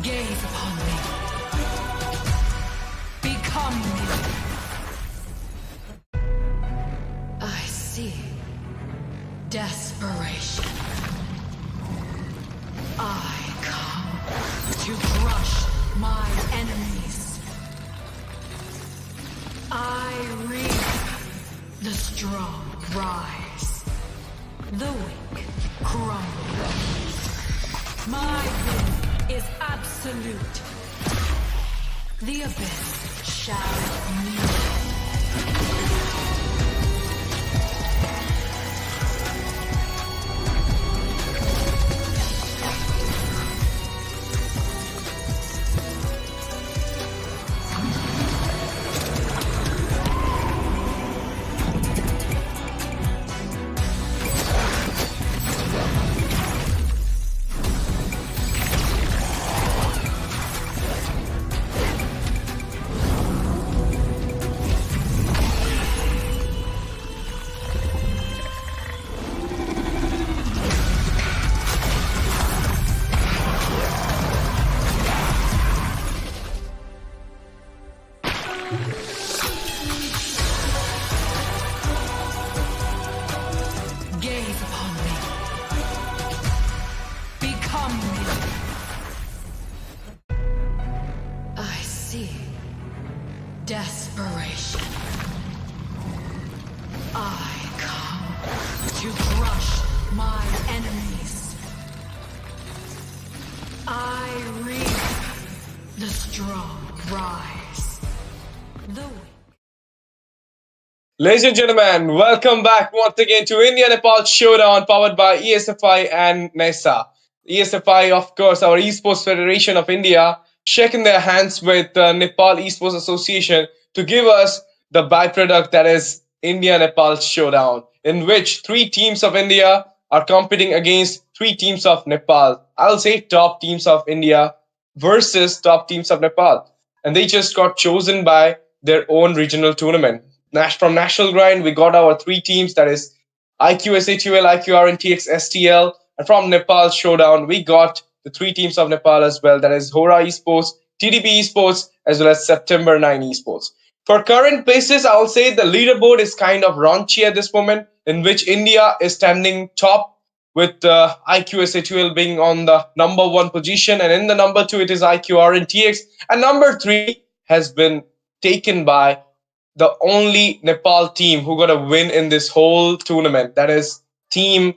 Speaker 1: Gaze upon me. Become me. I see desperation. I come to crush my enemies. I reap the strong rise, the weak crumble. My will is absolute. The abyss shall kneel. my enemies. I reap the strong rise. The weak.
Speaker 5: Ladies and gentlemen, welcome back once again to India-Nepal Showdown powered by ESFI and NESA. ESFI, of course, our Esports Federation of India, shaking their hands with Nepal Esports Association to give us the byproduct that is India-Nepal Showdown, in which three teams of India are competing against three teams of Nepal. I'll say top teams of India versus top teams of Nepal. And they just got chosen by their own regional tournament. From National Grind, we got our three teams, that is IQSATUL, IQ RNTX, STL. And from Nepal Showdown, we got the three teams of Nepal as well, that is Hora Esports, TDP Esports, as well as September 9 Esports. For current basis, I'll say the leaderboard is kind of raunchy at this moment, in which India is standing top with IQSATUL being on the number one position, and in the number two it is IQRNTX, and number three has been taken by the only Nepal team who got a win in this whole tournament, that is Team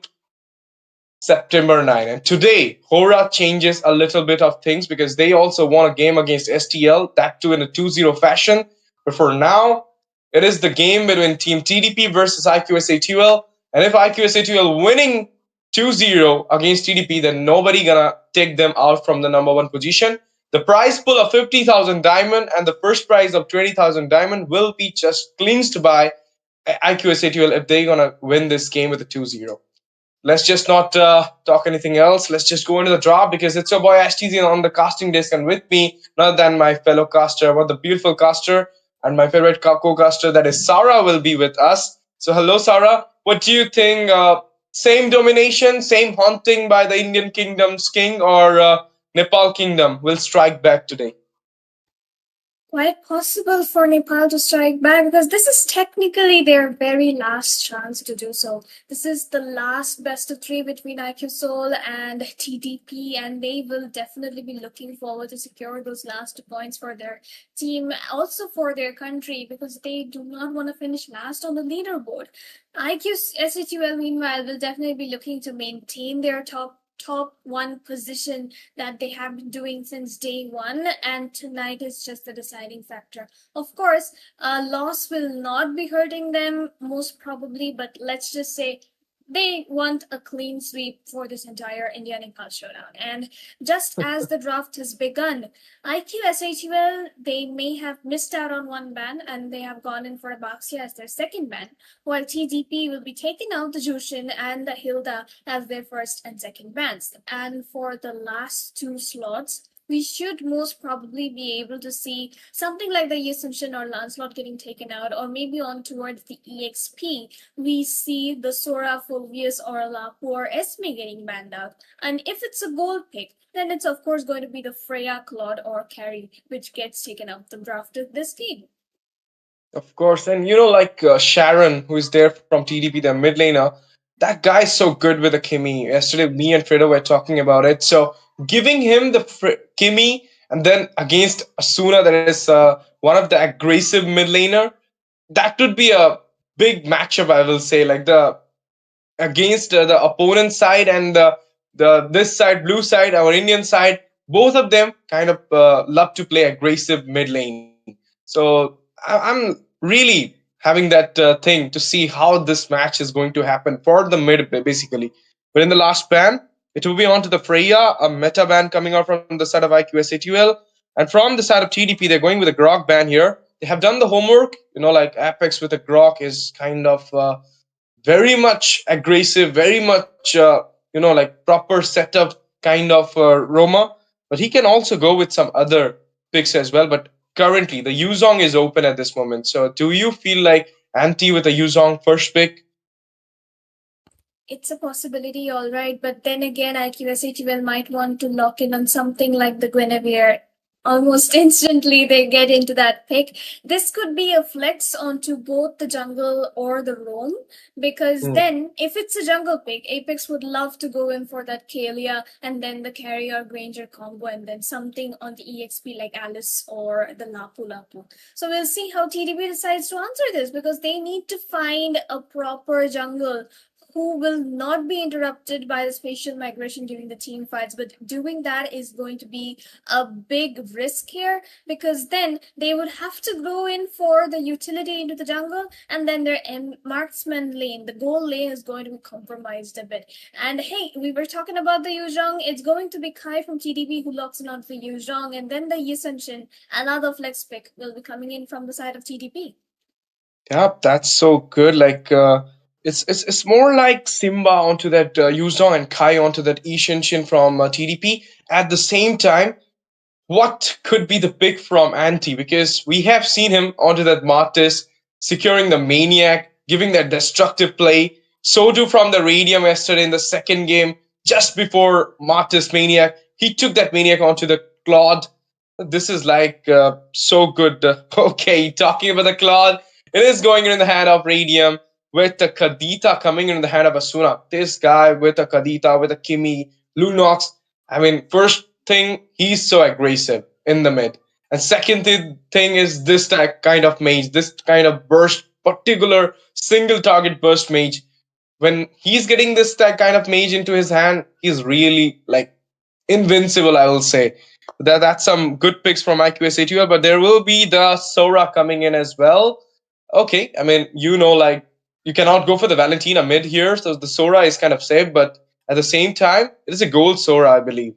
Speaker 5: September 9. And today, Hora changes a little bit of things because they also won a game against STL, that too in a 2-0 fashion. But for now, it is the game between Team TDP versus IQSATUL. And if IQSATUL winning 2-0 against TDP, then nobody gonna take them out from the number one position. The prize pool of 50,000 diamond and the first prize of 20,000 diamond will be just clinched by IQSATUL if they're gonna win this game with a 2-0. Let's just not talk anything else. Let's just go into the draw because it's your boy Ashtizian on the casting desk, and with me, none than my fellow caster, one of the beautiful caster and my favorite co-caster, that is Sarah, will be with us. So hello, Sarah. What do you think? Same domination, same haunting by the Indian Kingdom's king, or Nepal Kingdom will strike back today?
Speaker 6: Quite possible for Nepal to strike back because this is technically their very last chance to do so. This is the last best of three between IQ Seoul and TDP, and they will definitely be looking forward to secure those last 2 points for their team, also for their country, because they do not want to finish last on the leaderboard. IQ SHUL, meanwhile, will definitely be looking to maintain their top one position that they have been doing since day one, and tonight is just the deciding factor. Of course, a loss will not be hurting them most probably, but let's just say they want a clean sweep for this entire India Nepal showdown. And just as the draft has begun, IQSHUL, they may have missed out on one ban and they have gone in for Abaxia as their second ban, while TDP will be taking out the Jushin and the Hilda as their first and second bans. And for the last two slots, we should most probably be able to see something like the Yasunshin or Lancelot getting taken out, or maybe on towards the EXP, we see the Sora, Fulvius, or Lapu or Esme getting banned out. And if it's a gold pick, then it's of course going to be the Freya, Claude, or Carrie, which gets taken out the draft of this game.
Speaker 5: Of course, and like Sharon, who is there from TDP, the mid laner, that guy's so good with the Kimmy. Yesterday, me and Fredo were talking about it. So giving him the Kimmy, and then against Asuna, that is one of the aggressive mid laner, that would be a big matchup, I will say. Like the against the opponent side and the this side, blue side, our Indian side, both of them kind of love to play aggressive mid lane. So I'm really having that thing to see how this match is going to happen for the mid, basically. But in the last ban, it will be on to the Freya, a meta ban coming out from the side of IQSATUL. And from the side of TDP, they're going with a Grok ban here. They have done the homework. Like Apex with a Grok is kind of very much aggressive, very much, like proper setup kind of Roma. But he can also go with some other picks as well. But currently, the Yuzong is open at this moment. So do you feel like Anti with a Yuzong first pick?
Speaker 6: It's a possibility, all right. But then again, IQSHUL might want to lock in on something like the Guinevere. Almost instantly, they get into that pick. This could be a flex onto both the jungle or the roam, because then, if it's a jungle pick, Apex would love to go in for that Kalia and then the carrier Granger combo, and then something on the EXP like Alice or the Lapu Lapu. So we'll see how TDP decides to answer this, because they need to find a proper jungle who will not be interrupted by the spatial migration during the team fights. But doing that is going to be a big risk here, because then they would have to go in for the utility into the jungle, and then their marksman lane, the goal lane, is going to be compromised a bit. And hey, we were talking about the Yuzhong. It's going to be Kai from TDP who locks in on the Yuzhong, and then the Yisenshin, another flex pick, will be coming in from the side of TDP.
Speaker 5: Yeah, that's so good. Like it's more like Simba onto that Yuzong and Kai onto that Ishenshin from TDP. At the same time, what could be the pick from Anti? Because we have seen him onto that Martis, securing the Maniac, giving that destructive play. So too from the Radium yesterday in the second game, just before Martis Maniac. He took that Maniac onto the Claude. This is like so good. Okay, talking about the Claude, it is going in the hand of Radium with the Kadita coming in the hand of Asuna. This guy with a Kadita, with a Kimi, Lunox. I mean, first thing, he's so aggressive in the mid. And second thing is this kind of mage, this kind of burst, particular single target burst mage. When he's getting this kind of mage into his hand, he's really like invincible, I will say. That's some good picks from IQSATUL, but there will be the Sora coming in as well. Okay, I mean, like you cannot go for the Valentina mid here, so the Sora is kind of safe, but at the same time, it is a gold Sora, I believe.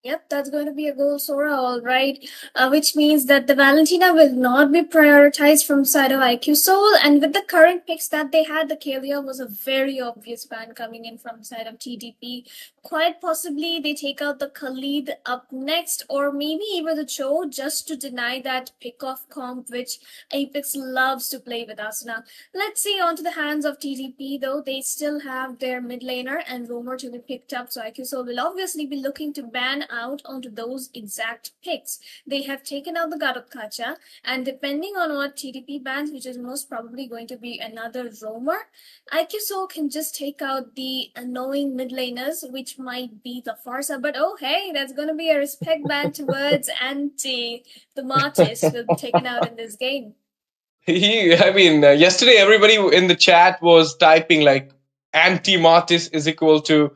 Speaker 6: Yep, that's going to be a goal Sora, all right. Which means that the Valentina will not be prioritized from side of IQ Soul. And with the current picks that they had, the Kalia was a very obvious ban coming in from side of TDP. Quite possibly they take out the Khalid up next, or maybe even the Cho, just to deny that pick-off comp, which Apex loves to play with Asuna. Let's see, onto the hands of TDP, though. They still have their mid laner and roamer to be picked up, so IQ Soul will obviously be looking to ban out onto those exact picks. They have taken out the Garotkacha, and depending on what TDP bans, which is most probably going to be another roamer, IQ Soul can just take out the annoying mid laners, which might be the Farsa. But oh hey, that's going to be a respect ban towards Anti. The Martis will be taken out in this game.
Speaker 5: Yesterday everybody in the chat was typing like anti-Martis is equal to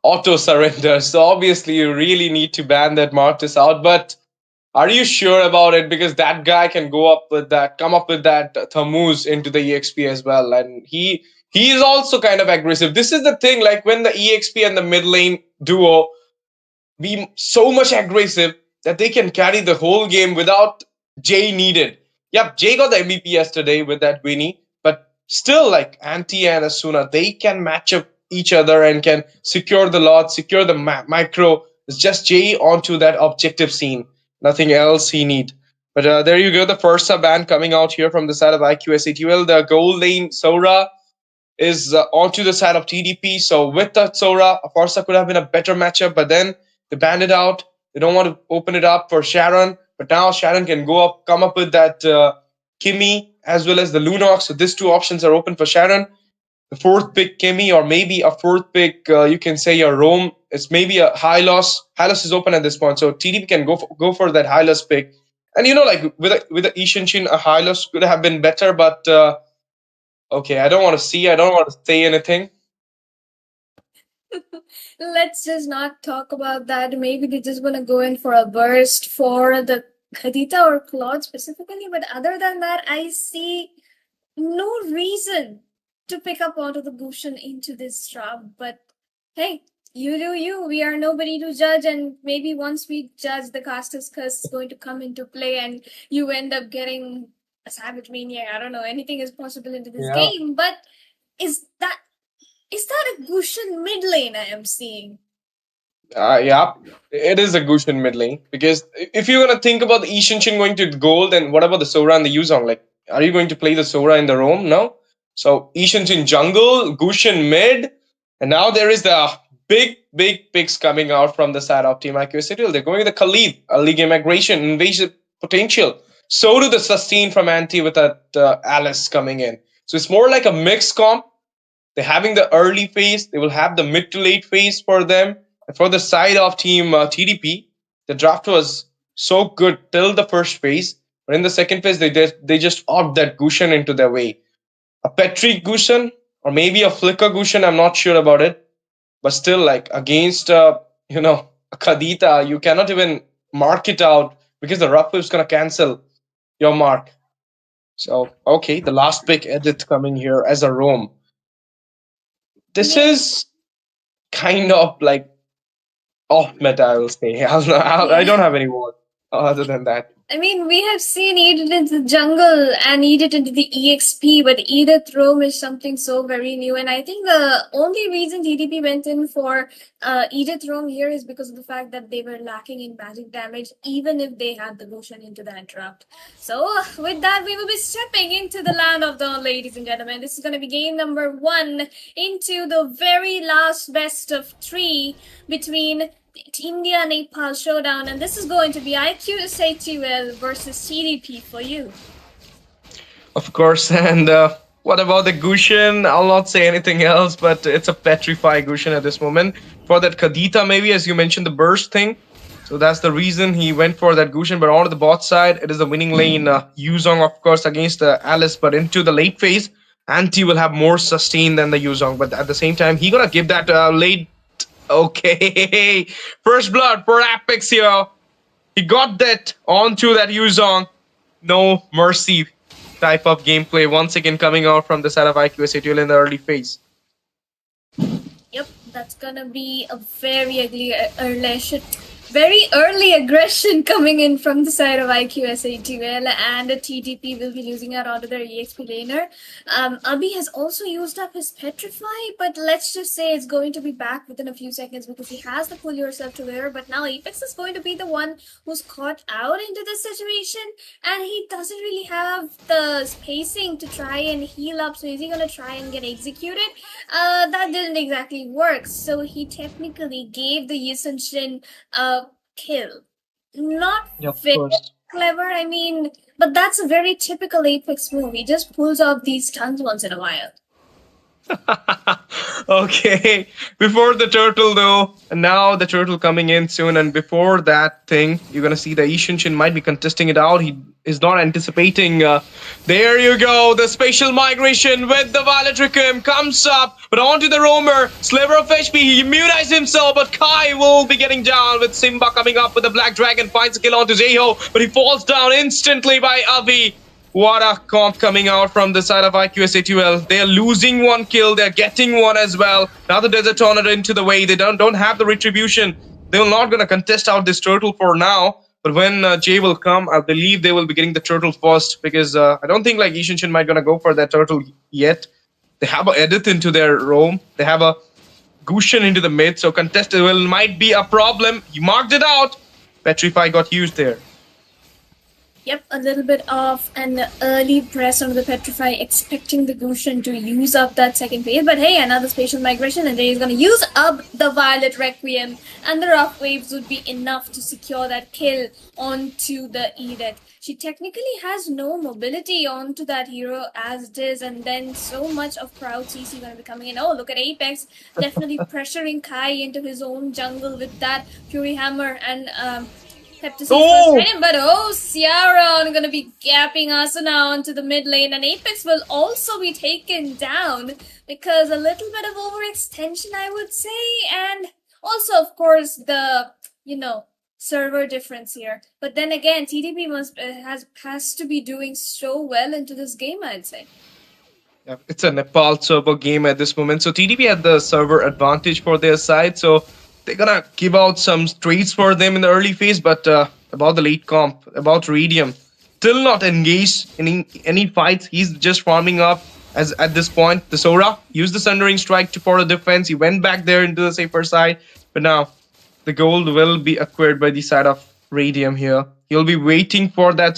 Speaker 5: auto surrender. So obviously you really need to ban that Martis out. But are you sure about it? Because that guy can come up with that Thamuz into the EXP as well. And he is also kind of aggressive. This is the thing, like when the EXP and the mid lane duo be so much aggressive that they can carry the whole game without Jay needed. Yep, Jay got the MVP yesterday with that Winnie, but still, like Anti and Asuna, they can match up each other and can secure the lot, secure the micro. It's just Jay onto that objective scene. Nothing else he need. But there you go, the first ban coming out here from the side of IQSATUL. The gold lane Sora is onto the side of TDP. So with the Sora, Farsa could have been a better matchup, but then they banned it out. They don't want to open it up for Sharon, but now Sharon can come up with that Kimmy as well as the Lunox. So these two options are open for Sharon. The fourth pick Kimmy, or maybe a fourth pick, you can say a Rome. It's maybe a Hylos. Hylos is open at this point, so TDP can go for that Hylos pick. And like with the Ishenshin, a Hylos could have been better, but okay, I don't want to say anything.
Speaker 6: Let's just not talk about that. Maybe they just want to go in for a burst for the Khadita or Claude specifically. But other than that, I see no reason to pick up onto the Gushan into this draft. But hey, you do you. We are nobody to judge, and maybe once we judge, the Castus Curse is going to come into play, and you end up getting a Savage Maniac. I don't know. Anything is possible into this game. But is that a Gushan mid lane I am seeing?
Speaker 5: Yeah, it is a Gushan mid lane. Because if you're going to think about the Ishenshin going to gold, then what about the Sora and the Yuzong? Like, are you going to play the Sora in the roam? No. So Ishenshin jungle, Gushan mid, and now there is the big picks coming out from the side of Team IQSATUL. They're going with the Khalid, early game aggression, invasion potential. So do the sustain from Anti with that Alice coming in. So it's more like a mixed comp. They're having the early phase. They will have the mid to late phase for them. And for the side of Team TDP, the draft was so good till the first phase. But in the second phase, they just opt that Gushan into their way. A Petri Gushan or maybe a flicker Gushen. I'm not sure about it, but still, like against you know, a Khadita, you cannot even mark it out because the rough is gonna cancel your mark. So okay, the last pick edit coming here as a roam. This is kind of like off meta, I will say. I don't have any word other than that.
Speaker 6: I mean, we have seen Eat It into the jungle and Eat It into the EXP, but Edith Rome is something so very new. And I think the only reason TDP went in for Edith Rome here is because of the fact that they were lacking in magic damage, even if they had the motion into the interrupt. So, with that, we will be stepping into the land of dawn, ladies and gentlemen. This is going to be game number 1 into the very last best of 3 between India Nepal Showdown, and this is going to be IQSA2L versus TDP for you.
Speaker 5: Of course, and what about the Gushen? I'll not say anything else, but it's a petrify Gushen at this moment. For that Kadita, maybe, as you mentioned, the burst thing. So that's the reason he went for that Gushen. But on the bot side, it is the winning lane. Yuzong, of course, against Alice, but into the late phase, Anti will have more sustain than the Yuzong. But at the same time, he gonna give that late. Okay, first blood for Apex here. He got that onto that Yuzong. No mercy type of gameplay once again coming out from the side of IQSA2L in the early phase.
Speaker 6: Yep, that's gonna be a very early aggression coming in from the side of IQSA2L, and TDP will be losing out onto their EXP laner. Abhi has also used up his Petrify, but let's just say it's going to be back within a few seconds because he has the pull yourself to there. But now Apex is going to be the one who's caught out into this situation, and he doesn't really have the spacing to try and heal up, so is he going to try and get executed? That didn't exactly work, so he technically gave the Yisun Shin kill. Not very clever, I mean, but that's a very typical Apex move. He just pulls off these stunts once in a while.
Speaker 5: Okay, before the turtle though, and now the turtle coming in soon, and before that thing, you're gonna see the Ishinshin might be contesting it out. He is not anticipating. There you go, the spatial migration with the Violet Requiem comes up, but onto the roamer, sliver of HP, he immunized himself, but Kai will be getting down with Simba coming up with the Black Dragon, finds a kill onto Zeho, but he falls down instantly by Avi. What a comp coming out from the side of IQSA2L. They're losing one kill, they're getting one as well. Now the Desert Tornado into the way. They don't have the retribution. They're not going to contest out this turtle for now. But when Jay will come, I believe they will be getting the turtle first. Because I don't think like Ishinshin might going to go for that turtle yet. They have a Edith into their roam. They have a Gushen into the mid. So contested might be a problem. He marked it out. Petrify got used there.
Speaker 6: Yep, a little bit of an early press on the Petrify, expecting the Gushen to use up that second phase. But hey, another spatial migration, and Jay is going to use up the Violet Requiem, and the rough waves would be enough to secure that kill onto the Edith. She technically has no mobility onto that hero as it is, and then so much of crowd CC going to be coming in. Oh, look at Apex, definitely pressuring Kai into his own jungle with that Fury Hammer and but Ciaron gonna be gapping Asuna onto the mid lane, and Apex will also be taken down because a little bit of overextension, I would say, and also, of course, the server difference here. But then again, TDP has to be doing so well into this game, I'd say.
Speaker 5: Yeah, it's a Nepal server game at this moment, so TDP had the server advantage for their side, so they're gonna give out some trades for them in the early phase, but about the late comp, about Radium, still not engaged in any fights. He's just farming up as at this point. The Sora used the Sundering Strike for the defense. He went back there into the safer side, but now the gold will be acquired by the side of Radium here. He'll be waiting for that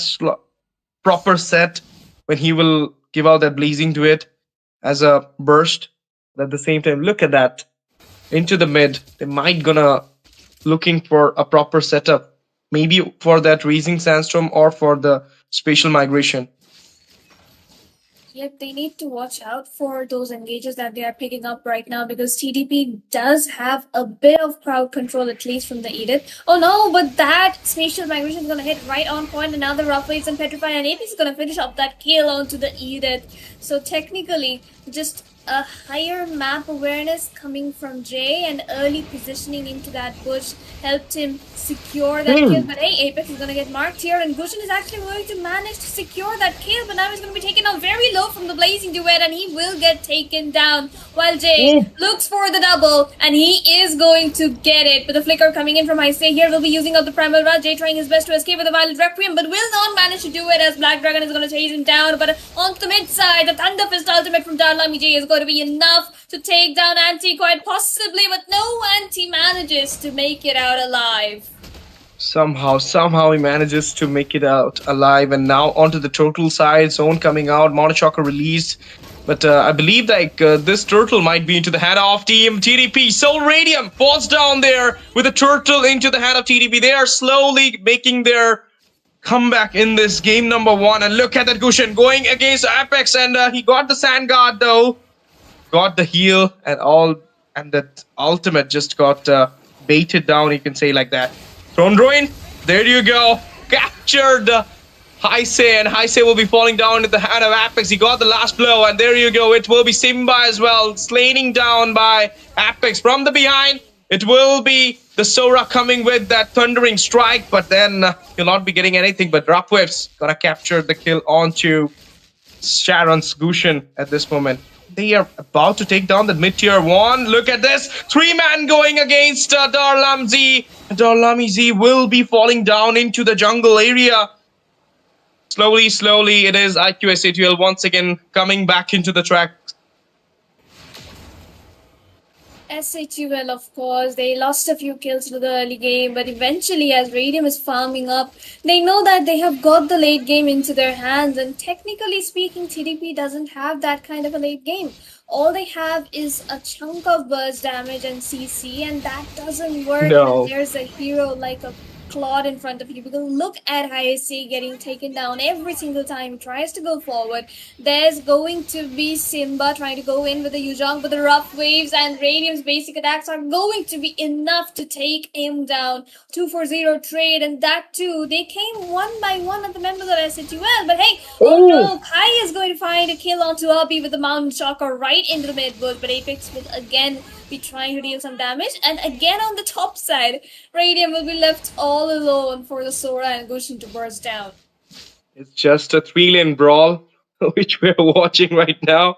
Speaker 5: proper set when he will give out that Blazing Duet as a burst. But at the same time, look at that. Into the mid, they might gonna looking for a proper setup, maybe for that Raising Sandstorm or for the spatial migration.
Speaker 6: Yep, they need to watch out for those engages that they are picking up right now, because TDP does have a bit of crowd control, at least from the Edith. Oh no, but that spatial migration is going to hit right on point, and now the Rough Waves and Petrify, and Apex is going to finish up that kill onto the Edith. So technically, just a higher map awareness coming from Jay, and early positioning into that bush helped him secure that kill. But hey, Apex is gonna get marked here, and Gushin is actually going to manage to secure that kill, but now he's gonna be taken out very low from the Blazing Duet, and he will get taken down while Jay looks for the double, and he is going to get it. But the flicker coming in from Isay here will be using up the Primal Raj. Jay trying his best to escape with the Violet Requiem, but will not manage to do it as Black Dragon is gonna chase him down. But onto the mid side, the Thunder Fist ultimate from Darlami Jay is going to be enough to take down Anti quite possibly, but no Anti manages to make it out alive.
Speaker 5: Somehow he manages to make it out alive, and now onto the turtle side. Zone coming out, Monoshocker released. But I believe like this turtle might be into the hand of Team TDP. Soul Radium falls down there with a turtle into the hand of TDP. They are slowly making their comeback in this game number 1. And look at that Gushin going against Apex, and he got the Sand Guard though. Got the heal and all, and that ultimate just got baited down, you can say like that. Throne Ruin, there you go. Captured Heisei, and Heisei will be falling down in the hand of Apex. He got the last blow, and there you go. It will be Simba as well, slaying down by Apex from the behind. It will be the Sora coming with that thundering strike, but then he'll not be getting anything. But Rough Whips gonna capture the kill onto Sharon's Gushin at this moment. They are about to take down the mid-tier 1. Look at this. 3-man going against Darlami. Darlami Z will be falling down into the jungle area. Slowly, it is IQSATL once again coming back into the track.
Speaker 6: SHUL, of course, they lost a few kills to the early game, but eventually as Radium is farming up, they know that they have got the late game into their hands, and technically speaking, TDP doesn't have that kind of a late game. All they have is a chunk of burst damage and CC, and that doesn't work when there's a hero like a Claude in front of you, because look at Hayase getting taken down every single time he tries to go forward. There's going to be Simba trying to go in with the Yuzhong, but the rough waves and Radium's basic attacks are going to be enough to take him down. 2-4-0 trade, and that too, they came one by one at the members of SHUL, but hey, oh no, Kai is going to find a kill onto Abi with the Mountain Shocker right into the mid bush, but Apex will again be trying to deal some damage, and again on the top side, Radium will be left all alone for the Sora and Gushin to burst down.
Speaker 5: It's just a 3-lane brawl, which we're watching right now.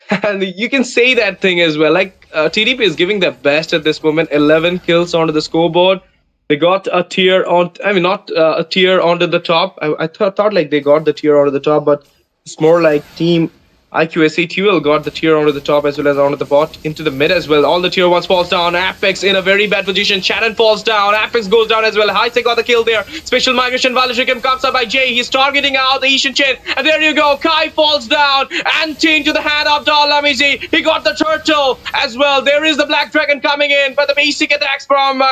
Speaker 5: And you can say that thing as well. Like, TDP is giving their best at this moment. 11 kills onto the scoreboard. They got a tier on, I mean, not a tier onto the top. I thought like they got the tier onto the top, but it's more like Team IQSATL got the tier onto the top as well as onto the bot, into the mid as well. All the tier 1s falls down. Apex in a very bad position. Shannon falls down. Apex goes down as well. Heisei got the kill there. Special Migration Valishrikim comes up by Jay. He's targeting out the Ishin Chin. And there you go. Kai falls down. Anti into the hand of Darlamizi. He got the turtle as well. There is the Black Dragon coming in. But the basic attacks from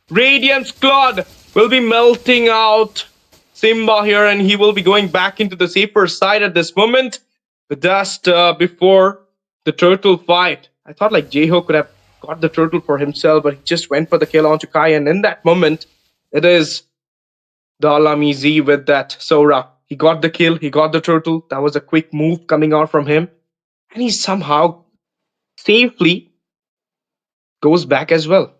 Speaker 5: Radiant's Claude will be melting out Simba here. And he will be going back into the safer side at this moment. The dust before the turtle fight. I thought like J-Ho could have got the turtle for himself, but he just went for the kill onto Kai, and in that moment, it is Darlami Z with that Sora. He got the kill, he got the turtle. That was a quick move coming out from him, and he somehow safely goes back as well.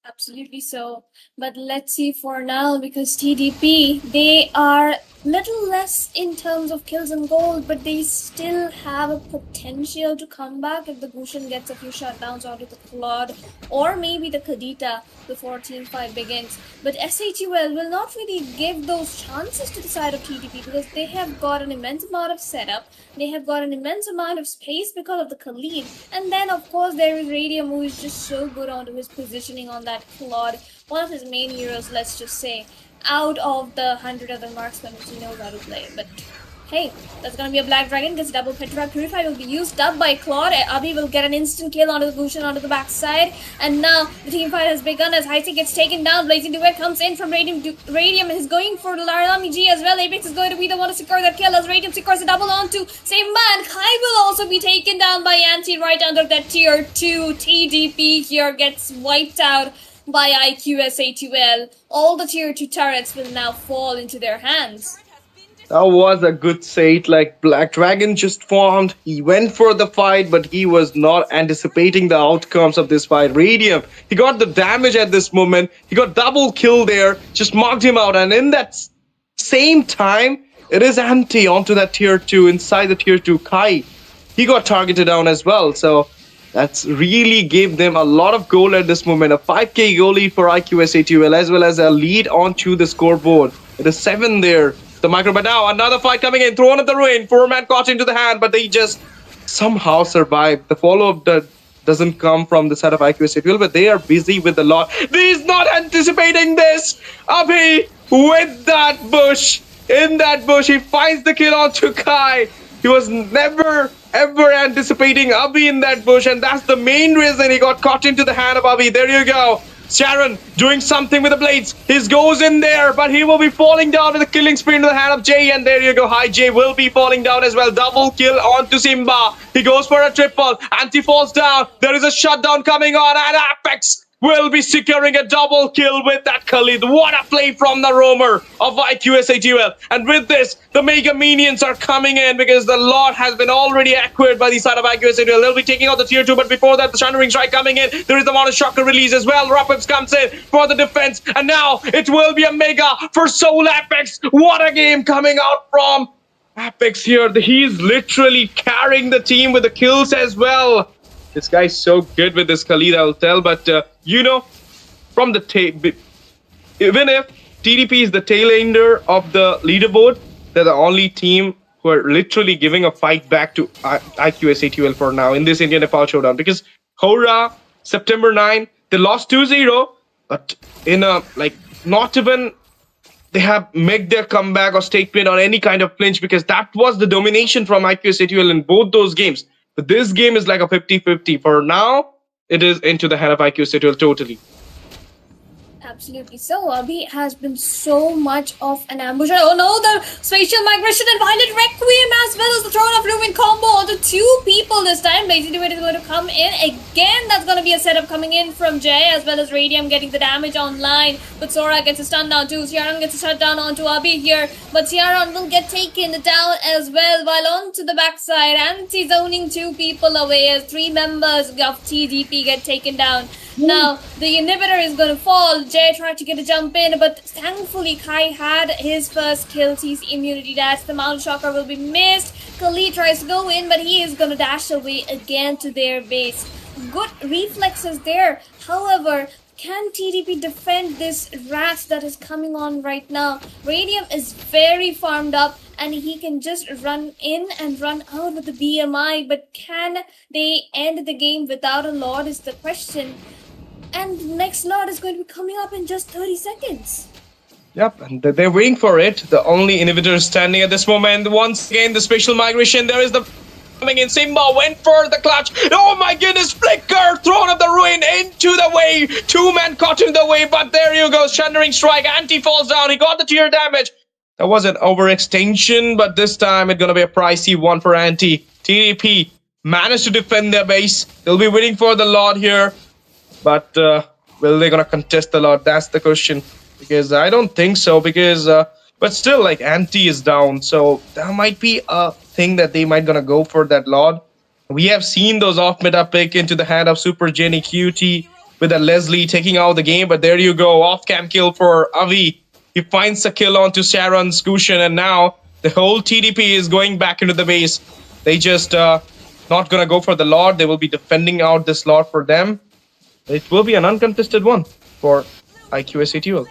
Speaker 6: Absolutely so. But let's see for now, because TDP, they are little less in terms of kills and gold, but they still have a potential to come back if the Gushin gets a few shutdowns out of the Claude or maybe the Kadita before Team 5 begins. But SHUL will not really give those chances to the side of TDP, because they have got an immense amount of setup, they have got an immense amount of space because of the Khalid, and then of course there is Radium, who is just so good onto his positioning on that Claude, one of his main heroes, let's just say, out of the 100 other marksmen which he knows how to play. But hey, that's gonna be a Black Dragon, because double Petra Purify will be used up by Claude. Abi will get an instant kill onto the Gushin onto the backside, and now the team fight has begun as Heisei gets taken down. Blazing Duet comes in from Radium. Radium is going for Larami G as well. Apex is going to be the one to secure that kill as Radium secures a double onto Simba, and Kai will also be taken down by Anti right under that tier 2. TDP here gets wiped out by IQSATL. All the tier 2 turrets will now fall into their hands.
Speaker 5: That was a good set. Like Black Dragon just formed. He went for the fight, but he was not anticipating the outcomes of this fight. Radium, he got the damage at this moment. He got double kill there, just marked him out. And in that same time, it is Anti onto that tier 2, inside the tier 2. Kai, he got targeted down as well. So that's really gave them a lot of goal at this moment. A 5k goal lead for IQSATUL, as well as a lead onto the scoreboard. It is 7 there. The micro, but now another fight coming in. Throne of the Ruin. 4-man caught into the hand, but they just somehow survived. The follow-up doesn't come from the side of IQSATUL, but they are busy with the lot. He's not anticipating this. Abhi with that bush. In that bush, he finds the kill onto Kai. He was never ever anticipating Abhi in that bush, and that's the main reason he got caught into the hand of Abhi. There you go. Sharon doing something with the blades. His goes in there, but he will be falling down with a killing spree into the hand of Jay. And there you go. Hi, Jay will be falling down as well. Double kill onto Simba. He goes for a triple. Anti falls down. There is a shutdown coming on, and Apex will be securing a double kill with that Khalid. What a play from the roamer of IQSATUL. And with this, the Mega Minions are coming in because the lot has been already acquired by the side of IQSATUL. They'll be taking out the tier 2, but before that, the Thundering Strike coming in. There is the Mono Shocker release as well. Rapips comes in for the defense. And now it will be a Mega for Soul Apex. What a game coming out from Apex here. He's literally carrying the team with the kills as well. This guy's so good with this Khalid, I'll tell. But, you know, from the even if TDP is the tail ender of the leaderboard, they're the only team who are literally giving a fight back to IQSATUL for now in this India Nepal showdown. Because Hora, September 9, they lost 2-0, but in a, like, not even they have made their comeback or statement or any kind of clinch, because that was the domination from IQSATUL in both those games. But this game is like a 50-50. For now, it is into the hand of IQSATUL totally.
Speaker 6: Absolutely. So, Abhi has been so much of an ambush. Oh no, the spatial migration and Violet Requiem, as well as the Throne of Ruin combo onto 2 people this time. Lazy Duet is going to come in. Again, that's going to be a setup coming in from Jay, as well as Radium getting the damage online. But Sora gets a stun down too. Ciaran gets a shut down onto Abhi here. But Ciaran will get taken down as well, while onto the backside. Anti-zoning 2 people away as 3 members of TDP get taken down. Now, the inhibitor is going to fall. Jay tried to get a jump in, but thankfully Kai had his first kill. Sees immunity dash. The Mount Shocker will be missed. Khalid tries to go in, but he is going to dash away again to their base. Good reflexes there. However, can TDP defend this rat that is coming on right now? Radium is very farmed up, and he can just run in and run out with the BMI. But can they end the game without a Lord is the question. And the next Lord is going to be coming up in just 30 seconds.
Speaker 5: Yep, and they're waiting for it. The only inhibitor standing at this moment. Once again, the spatial migration. There is the coming in. Simba went for the clutch. Oh my goodness, Flicker! Throne of the Ruin into the wave. 2-man caught in the wave, but there you go. Thundering Strike. Anti falls down. He got the tier damage. That was an overextension, but this time it's going to be a pricey one for Anti. TDP managed to defend their base. They'll be waiting for the Lord here. But will they gonna contest the Lord? That's the question. Because I don't think so. Because but still, like, Anti is down, so that might be a thing that they might gonna go for that Lord. We have seen those off meta pick into the hand of Super Jenny QT with a Leslie taking out the game. But there you go, off cam kill for Avi. He finds a kill onto Sharon Skushan, and now the whole TDP is going back into the base. They just not gonna go for the Lord. They will be defending out this Lord for them. It will be an uncontested one for IQSATUL.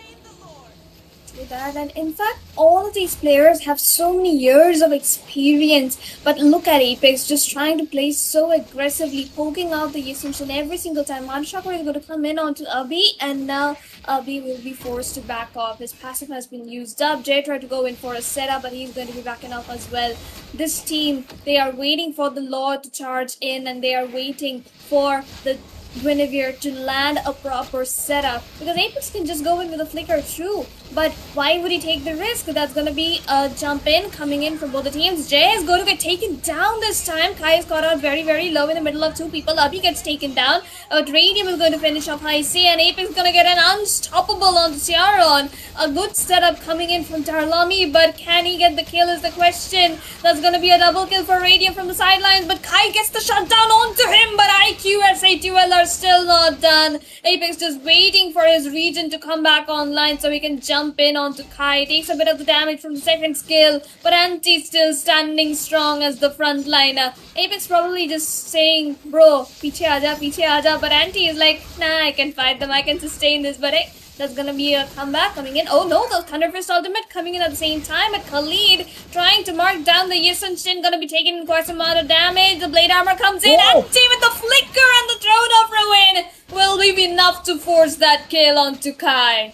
Speaker 6: That, and in fact, all of these players have so many years of experience. But look at Apex just trying to play so aggressively, poking out the Ascension every single time. Manshakur is going to come in onto Abhi, and now Abhi will be forced to back off. His passive has been used up. Jay tried to go in for a setup, but he's going to be backing up as well. This team, they are waiting for the Lord to charge in, and they are waiting for the Guinevere to land a proper setup, because Apex can just go in with a flicker through, But why would he take the risk? That's going to be a jump in coming in from both the teams. Jay is going to get taken down this time. Kai is caught out very, very low in the middle of two people. Abhi gets taken down. Radium is going to finish off High C, and Apex is going to get an unstoppable on Ciaron. A good setup coming in from Tarlami, but can he get the kill is the question. That's going to be a double kill for Radium from the sidelines, but Kai gets the shutdown onto him, but IQ SA2L are still not done. Apex just waiting for his region to come back online so he can jump in onto Kai. Takes a bit of the damage from the second skill, but Anti still standing strong as the frontliner. Apex probably just saying, bro, piche aaja, but Anti is like, nah, I can fight them, I can sustain this, but hey, that's gonna be a comeback coming in. Oh no, the Thunder Fist ultimate coming in at the same time. But Khalid trying to mark down the Yisun Shin, gonna be taking quite some amount of damage. The blade armor comes in. Anti with the flicker and the throne of ruin will be enough to force that kill onto Kai.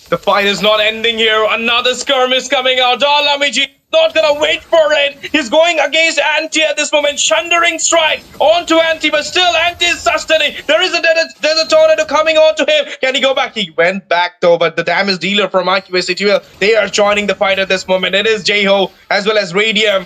Speaker 5: The fight is not ending here. Another skirmish coming out. Dalamiji not gonna wait for it. He's going against Anti at this moment. Shundering strike onto Anti, but still Anti is sustaining. There's a tornado coming onto him. Can he go back? He went back though, but the damage dealer from IQSA2L, they are joining the fight at this moment. It is Jeho as well as Radium.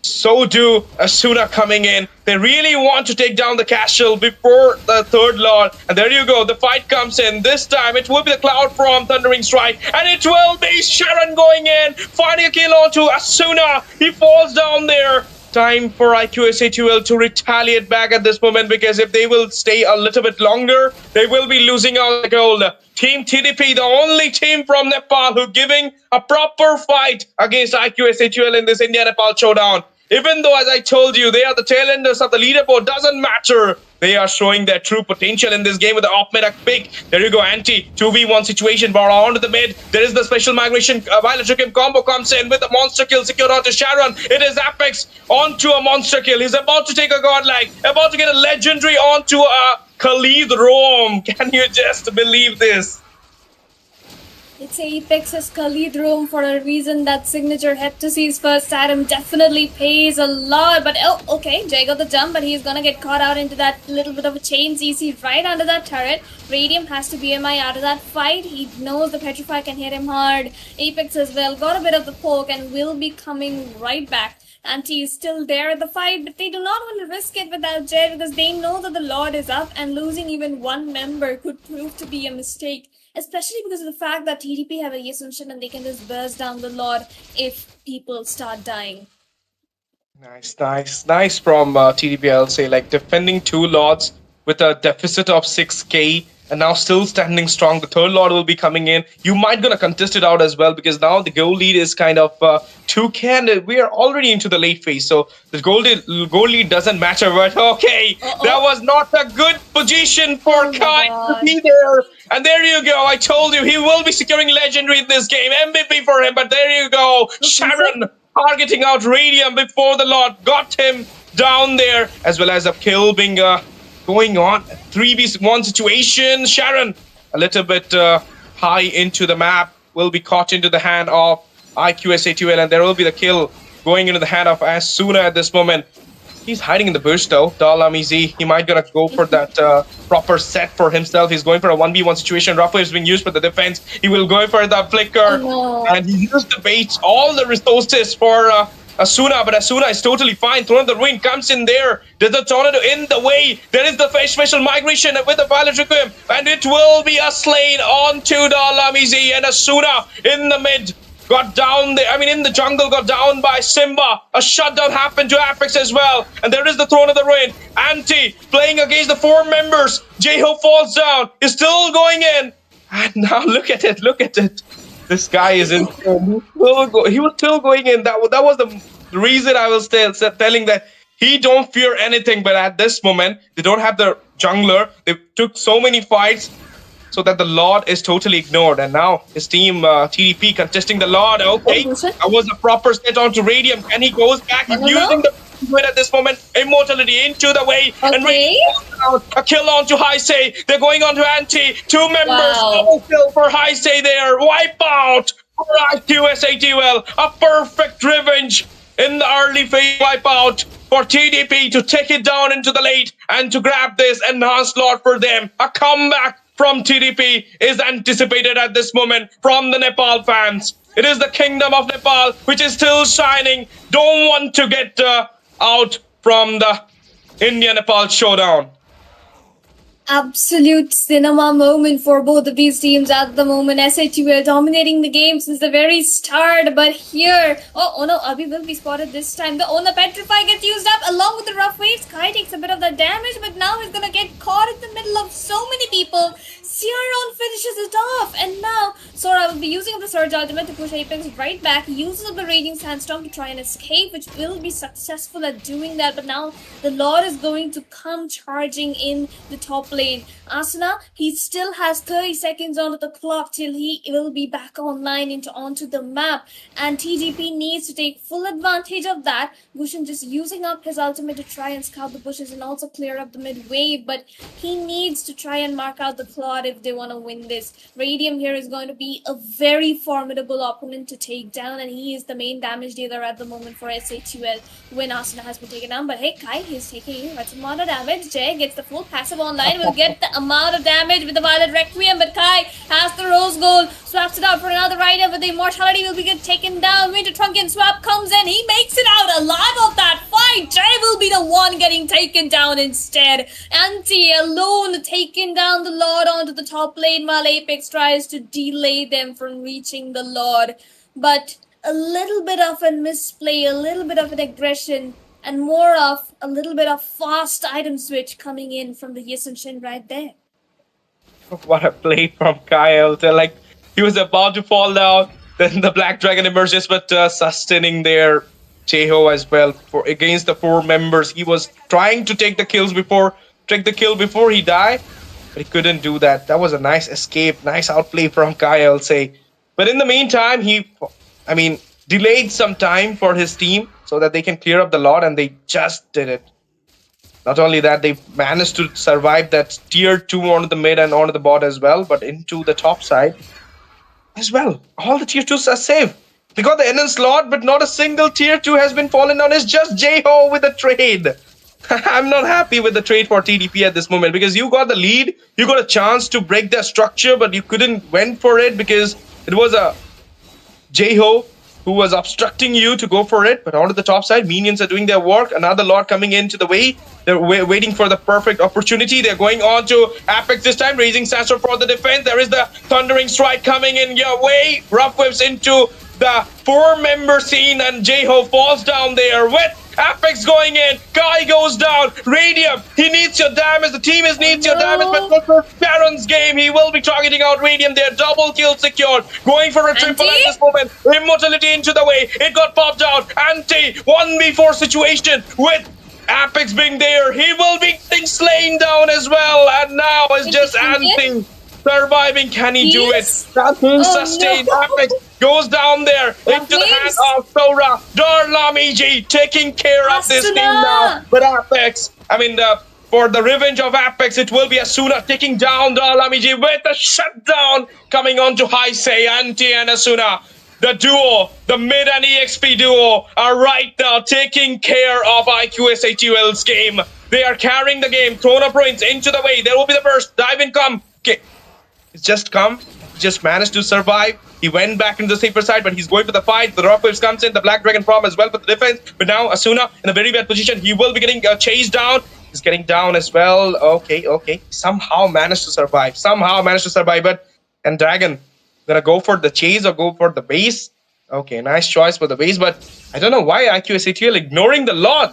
Speaker 5: So do Asuna coming in. They really want to take down the castle before the third lord. And there you go. The fight comes in. This time it will be the Cloud from Thundering Strike. And it will be Sharon going in. Finding a kill onto Asuna. He falls down there. Time for IQSA2L to retaliate back at this moment, because if they will stay a little bit longer, they will be losing out the gold. Team TDP, the only team from Nepal who giving a proper fight against IQSA2L in this India-Nepal showdown. Even though, as I told you, they are the tail enders of the leaderboard, doesn't matter. They are showing their true potential in this game with the off-mid pick. There you go, Anti. 2v1 situation, bar onto the mid. There is the special migration. Violet Requiem combo comes in with a monster kill secured onto Sharon. It is Apex onto a monster kill. He's about to take a godlike, about to get a legendary onto a Khalid Rome. Can you just believe this?
Speaker 6: It's Apex's Khalid room for a reason. That signature Heptasis first item definitely pays a lot. But oh, okay, Jay got the jump, but he's gonna get caught out into that little bit of a chain CC right under that turret. Radium has to BMI out of that fight. He knows the Petrify can hit him hard. Apex as well got a bit of the poke and will be coming right back. Anti is still there at the fight, but they do not want to risk it without Jay, because they know that the Lord is up and losing even one member could prove to be a mistake. Especially because of the fact that TDP have a Yisun and they can just burst down the Lord if people start dying.
Speaker 5: Nice from TDP, I'll say. Like, defending two lords with a deficit of 6k and now still standing strong. The third lord will be coming in. You might gonna contest it out as well, because now the goal lead is kind of 2k and we are already into the late phase. So the goal lead doesn't matter. But okay, that was not a good position for Kai to be there. And there you go. I told you he will be securing legendary in this game. MVP for him. But there you go. Sharon targeting out Radium before the Lord got him down there, as well as a kill being going on. 3v1 situation. Sharon a little bit high into the map, will be caught into the hand of IQSA2L, and there will be the kill going into the hand of Asuna at this moment. He's hiding in the bush though. Dalamizi, he might gonna go for that proper set for himself. He's going for a 1v1 situation. Rafa is being used for the defense. He will go for the flicker. And he used the bait, all the resources for Asuna, but Asuna is totally fine. Throne of the Ruin comes in there. There's a tornado in the way. There is the special migration with the Violet Requiem, and it will be a slain onto Dalamizi, and Asuna in the mid. Got down there, in the jungle, got down by Simba. A shutdown happened to Apex as well. And there is the Throne of the Ruin. Anti playing against the 4 members. Jeho falls down. He's still going in. And now look at it. This guy is in. He was still going in. That was the reason I was telling that he don't fear anything. But at this moment, they don't have the jungler. They took so many fights, so that the Lord is totally ignored. And now his team, TDP, contesting the Lord. Okay, that was a proper set onto Radium. And he goes back. He's using the win at this moment. Immortality into the way.
Speaker 6: Okay.
Speaker 5: And Radium a kill onto Heisei. They're going on to Anti. 2 members. Double kill for Heisei there. Wipe out for IQSA2L. A perfect revenge in the early phase wipeout for TDP to take it down into the late and to grab this enhanced Lord for them. A comeback from TDP is anticipated at this moment from the Nepal fans. It is the kingdom of Nepal which is still shining. Don't want to get out from the India-Nepal showdown.
Speaker 6: Absolute cinema moment for both of these teams at the moment. SHU are dominating the game since the very start, but here, oh no, Abhi will be spotted this time. The Petrify gets used up along with the rough waves. Kai takes a bit of the damage, but now he's gonna get caught in the middle of so many people. Sierron finishes it off, and now Sora will be using up the Surge Ultimate to push Apex right back. He uses up the Raging Sandstorm to try and escape, which will be successful at doing that, but now the Lord is going to come charging in the top lane. Asuna, he still has 30 seconds onto the clock till he will be back online onto the map, and TGP needs to take full advantage of that. Gushin just using up his ultimate to try and scout the bushes and also clear up the mid wave, but he needs to try and mark out the Claude if they want to win this. Radium here is going to be a very formidable opponent to take down, and he is the main damage dealer at the moment for SHUL when Asuna has been taken down. But hey, Kai, he's taking a amount of damage. Jay gets the full passive online, will get the amount of damage with the Violet Requiem, but Kai has the Rose Gold, swaps it out for another item, but the Immortality will be taken down. Winter Trunken swap comes in, he makes it out alive of that fight. Jay will be the one getting taken down instead. Anti alone taking down the Lord onto the top lane while Apex tries to delay them from reaching the Lord. But a little bit of a misplay, a little bit of an aggression, and more of a little bit of fast item switch coming in from the Yisun Shin right there.
Speaker 5: What a play from Kyle. Like, he was about to fall down, then the Black Dragon emerges, but sustaining there Jeho as well for against the 4 members. He was trying to take the kill before he died, but he couldn't do that. That was a nice escape, nice outplay from Kai, I'll say. But in the meantime, he delayed some time for his team so that they can clear up the Lord, and they just did it. Not only that, they managed to survive that tier 2 onto the mid and onto the bot as well, but into the top side as well. All the tier 2s are safe. They got the Enhanced Lord, but not a single tier 2 has been fallen down. It's just Jeho with the trade. I'm not happy with the trade for TDP at this moment, because you got the lead, you got a chance to break their structure, but you couldn't went for it because it was a Jeho who was obstructing you to go for it. But onto the top side, minions are doing their work. Another Lord coming into the way. They're waiting for the perfect opportunity. They're going on to Apex this time, raising Sandstorm for the defense. There is the Thundering Strike coming in your way. Rough whips into the 4-member scene, and Jeho falls down there with Apex going in. Kai goes down. Radium, he needs your damage. The team needs your damage, but good for Sharon's game. He will be targeting out Radium there. Double kill secured. Going for a triple at this moment. Immortality into the way. It got popped out. Anti 1v4 situation with Apex being there. He will be getting slain down as well. And now it's just Anti surviving. Can he do it? Nothing sustained. No. Apex goes down there into the hands of Sora. Darlamiji taking care of this team now. But Apex, for the revenge of Apex, it will be Asuna taking down Darlamiji with a shutdown coming on to Heisei, Anti and Asuna. The duo, the mid and EXP duo, are right now taking care of IQSHUL's game. They are carrying the game. Throne of Ruins into the way. There will be the burst. Dive in, come. Okay. It's just come. Just managed to survive. He went back into the safer side, but he's going for the fight. The Rock Waves comes in. The Black Dragon Prom as well for the defense. But now Asuna in a very bad position. He will be getting chased down. He's getting down as well. Okay. Somehow managed to survive. And Dragon gonna go for the chase or go for the base. Okay, nice choice for the base, but I don't know why IQSATL ignoring the Lord.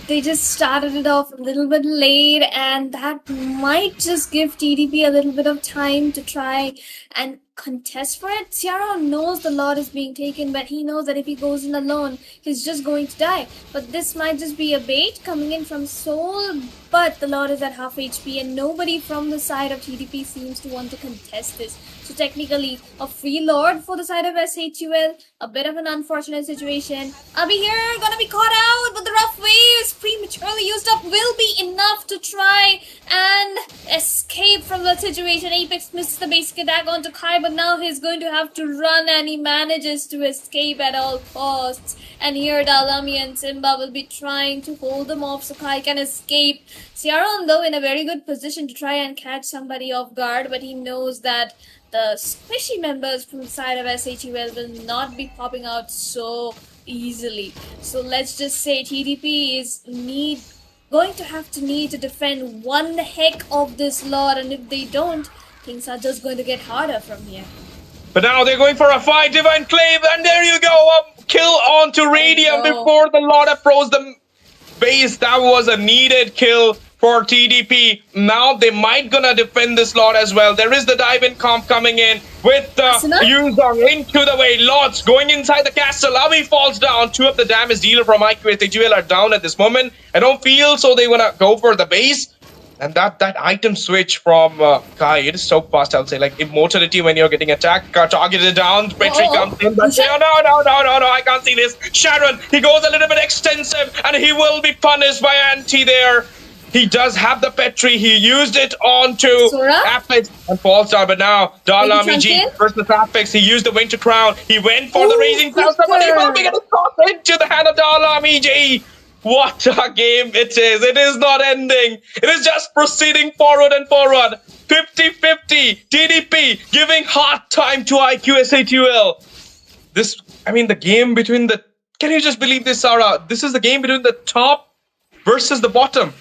Speaker 6: They just started it off a little bit late, and that might just give TDP a little bit of time to try and contest for it. Sierra knows the Lord is being taken, but he knows that if he goes in alone, he's just going to die. But this might just be a bait coming in from Soul, but the Lord is at half HP, and nobody from the side of TDP seems to want to contest this. So technically, a free Lord for the side of SHUL, a bit of an unfortunate situation. Abhi here, gonna be caught out, but the rough waves prematurely used up will be enough to try and escape from the situation. Apex misses the basic attack onto Kai, but now he's going to have to run, and he manages to escape at all costs. And here Dalami and Simba will be trying to hold him off so Kai can escape. Ciaron, though, in a very good position to try and catch somebody off guard, but he knows that the squishy members from the side of SHUL will not be popping out so easily. So let's just say TDP is going to have to need to defend one heck of this lot, and if they don't, things are just going to get harder from here.
Speaker 5: But now they're going for a fight, Divine Clave, and there you go, a kill onto Radium before the Lord approached the base. That was a needed kill for TDP. Now they might gonna defend this Lord as well. There is the dive-in comp coming in with Yuzong into the way. Lords going inside the castle. Avi falls down. 2 of the damage dealer from IQSHUL are down at this moment. I don't feel so they wanna go for the base. And that item switch from Kai, it is so fast, I would say. Like immortality when you're getting attacked, targeted down, Petri comes in. But no, I can't see this. Sharon, he goes a little bit extensive and he will be punished by Anti there. He does have the Petri. He used it onto Apex and falls down. But now, Dalami G versus Apex. He used the Winter Crown. He went for the Raising Thousand, but he will be getting caught into the hand of Dalami G. What a game it is. It is not ending. It is just proceeding forward and forward. 50-50. TDP giving hard time to IQSHUL. The game between the... Can you just believe this, Sarah? This is the game between the top versus the bottom.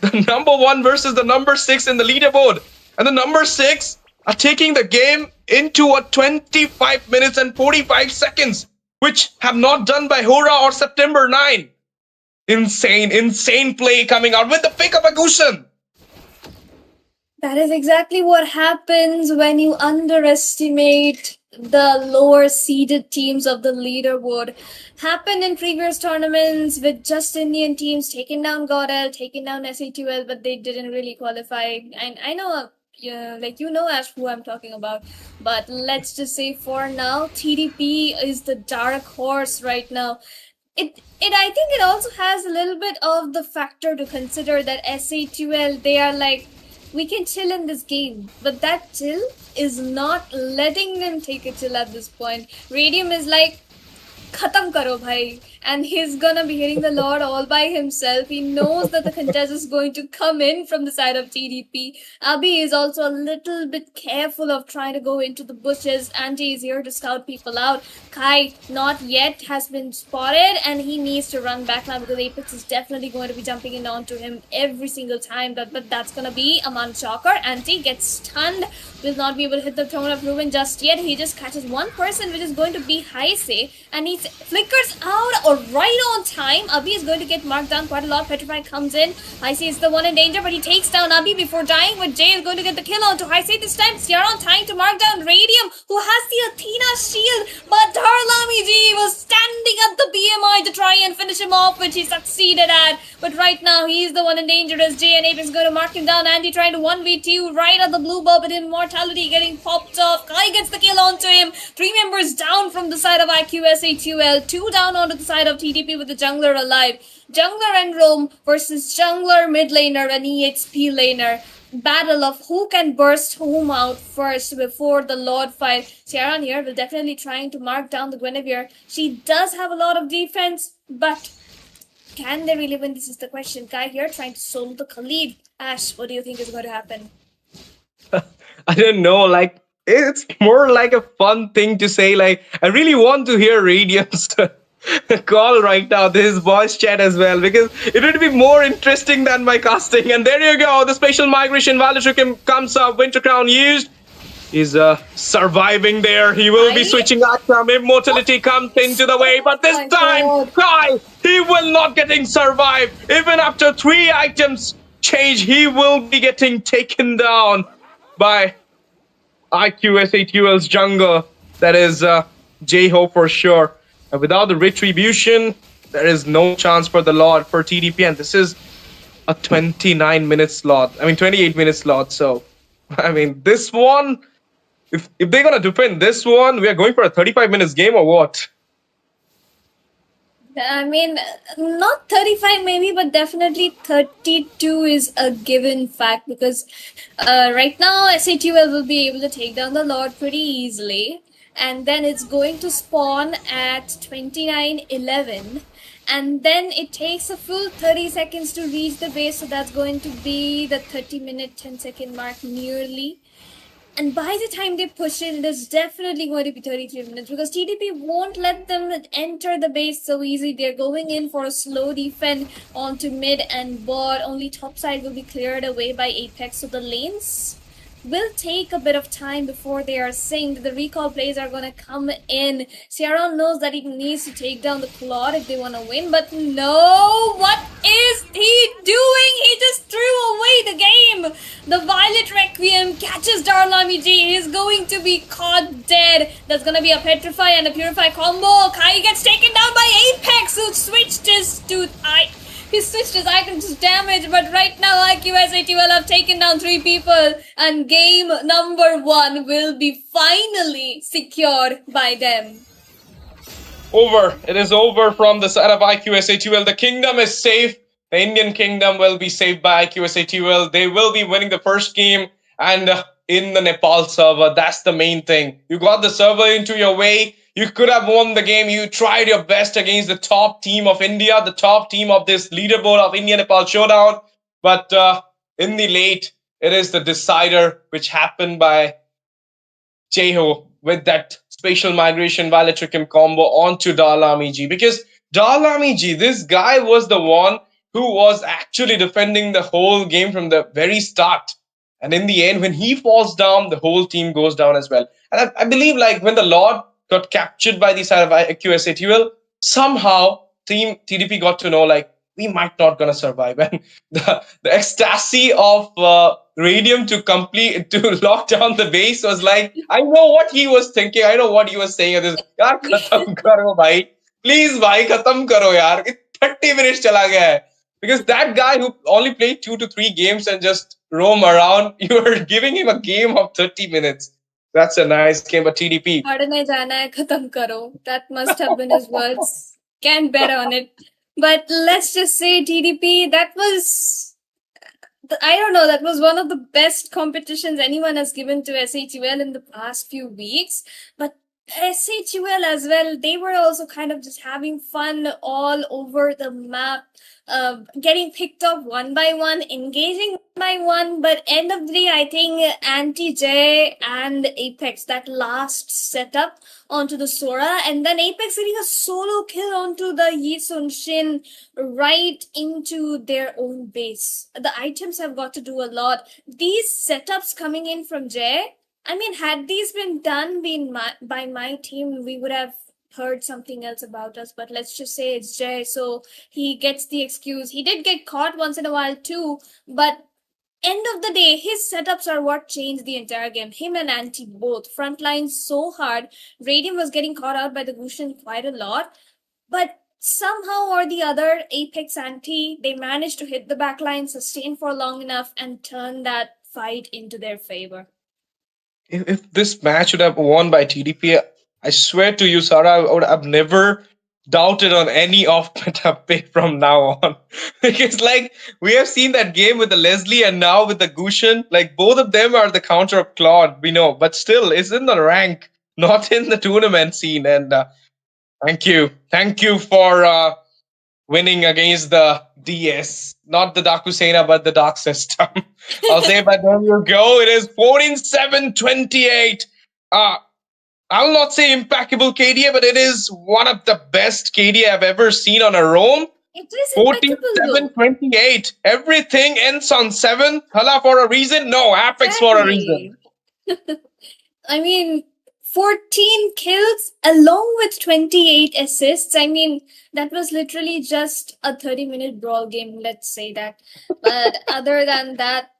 Speaker 5: The number 1 versus the number 6 in the leaderboard. And the number 6 are taking the game into a 25 minutes and 45 seconds, which have not done by Hora or September 9. Insane play coming out with the pick of Agushan.
Speaker 6: That is exactly what happens when you underestimate the lower seeded teams of the leaderboard. Happened in previous tournaments with just Indian teams taking down Godel, taking down SHUL, but they didn't really qualify. And I know, Ash, who I'm talking about. But let's just say for now, TDP is the dark horse right now. I think it also has a little bit of the factor to consider that SHUL, they are like, we can chill in this game, but that chill is not letting them take a chill at this point. Radium is like, Khatam karo bhai, and he's gonna be hitting the Lord all by himself. He knows that the contest is going to come in from the side of TDP. Abhi is also a little bit careful of trying to go into the bushes. Anti is here to scout people out. Kai, not yet, has been spotted, and he needs to run back now because Apex is definitely going to be jumping in onto him every single time. But that's gonna be a man shocker. Anti gets stunned, will not be able to hit the Throne of Ruin just yet. He just catches one person, which is going to be Heisei, and he flickers out or right on time. Abhi is going to get marked down quite a lot. Petrify comes in. Heisei is the one in danger, but he takes down Abhi before dying. But Jay is going to get the kill onto Heisei this time. Ciaron trying to mark down Radium, who has the Athena shield, but Darlami G was standing at the BMI to try and finish him off, which he succeeded at. But right now, he's the one in danger as Jay and Apex is going to mark him down. Andy trying to 1v2 right at the blue ball, but Immortality getting popped off. Kai gets the kill onto him. 3 members down from the side of IQSHUL. 2 down onto the side of TDP with the jungler alive. Jungler and Roam versus jungler mid laner and EXP laner. Battle of who can burst whom out first before the Lord fight. Ciaron here will definitely trying to mark down the Guinevere. She does have a lot of defense, but can they really win? This is the question. Guy here trying to solo the Khalid. Ash, what do you think is going to happen?
Speaker 5: I don't know, like, it's more like a fun thing to say. Like, I really want to hear Radiant's call right now, this voice chat as well, because it would be more interesting than my casting. And there you go, the spatial migration, Valashrikim comes up, Winter Crown used. He's surviving there. He will be switching item. Immortality comes into the way, but this time, Kai, he will not getting survive. Even after 3 items change, he will be getting taken down by IQSHUL's jungle. That is J-Ho for sure. And without the retribution, there is no chance for the Lord for TDP. And this is a 29-minute slot. I mean, 28-minute slot. So, I mean, this one, if they're going to defend this one, we are going for a 35 minutes game or what?
Speaker 6: I mean, not 35 maybe, but definitely 32 is a given fact because right now SATUL will be able to take down the Lord pretty easily. And then it's going to spawn at 29:11. And then it takes a full 30 seconds to reach the base, so that's going to be the 30-minute, 10-second mark nearly. And by the time they push in, there's definitely going to be 33 minutes because TDP won't let them enter the base so easy. They're going in for a slow defend onto mid and bot. Only top side will be cleared away by Apex. So the lanes will take a bit of time before they are synced. The recall plays are going to come in. Sierra knows that he needs to take down the Claude if they want to win, but no, what is he doing? He just threw away the game. The Violet Requiem catches Darlamiji. He is going to be caught dead. That's going to be a Petrify and a Purify combo. Kai gets taken down by Apex, who switched his to... He switched his items to damage, but right now IQSATL have taken down 3 people and game number 1 will be finally secured by them.
Speaker 5: Over. It is over from the side of IQSATL. The kingdom is safe. The Indian kingdom will be saved by IQSATL. They will be winning the first game and in the Nepal server. That's the main thing. You got the server into your way. You could have won the game. You tried your best against the top team of India, the top team of this leaderboard of India Nepal Showdown. But in the late, it is the decider which happened by Jeho with that spatial migration Violet Requiem combo onto Darlamiji. Because Darlamiji, this guy was the one who was actually defending the whole game from the very start. And in the end, when he falls down, the whole team goes down as well. And I believe like when the Lord got captured by the side of QSATUL, somehow Team TDP got to know like we might not gonna survive. And the ecstasy of Radium to lock down the base was like, I know what he was thinking. I know what he was saying. This, yaar, khatam karo, bhai. Please, bhai, khatam karo, yaar. 30 minutes chala gaya hai. Because that guy who only played 2 to 3 games and just roam around, you are giving him a game of 30 minutes. That's a nice game, but TDP.
Speaker 6: Padne jana hai, khatam karo. That must have been his words. Can't bet on it. But let's just say TDP, that was... I don't know, that was one of the best competitions anyone has given to SHUL in the past few weeks. But SHUL as well, they were also kind of just having fun all over the map, getting picked up one by one, engaging one by one. But end of the day, I think Anti-J and Apex, that last setup onto the Sora, and then Apex getting a solo kill onto the Yi Sun Shin right into their own base. The items have got to do a lot. These setups coming in from Jay, I mean, had these been done by my team, we would have heard something else about us. But let's just say it's Jay, so he gets the excuse. He did get caught once in a while too, but end of the day, his setups are what changed the entire game. Him and Anti both. Frontline so hard. Radium was getting caught out by the Gushin quite a lot. But somehow or the other, Apex Anti, they managed to hit the backline, sustain for long enough, and turn that fight into their favor.
Speaker 5: If this match would have won by TDP, I swear to you, Sarah, I would have never doubted on any off meta pick from now on. Because like we have seen that game with the Leslie and now with the Gushin, like both of them are the counter of Claude, we know, but still it's in the rank, not in the tournament scene. And thank you for winning against the DS, not the Dakusena, but the Dark System. I'll say, but there you go. It is 14-7-28. I will not say impeccable KDA, but it is one of the best KDA I've ever seen on a roam.
Speaker 6: It is
Speaker 5: 14-7-28. Everything ends on 7. Hala for a reason? No, Apex for a reason.
Speaker 6: I mean, 14 kills along with 28 assists. I mean, that was literally just a 30-minute brawl game, let's say that. But other than that,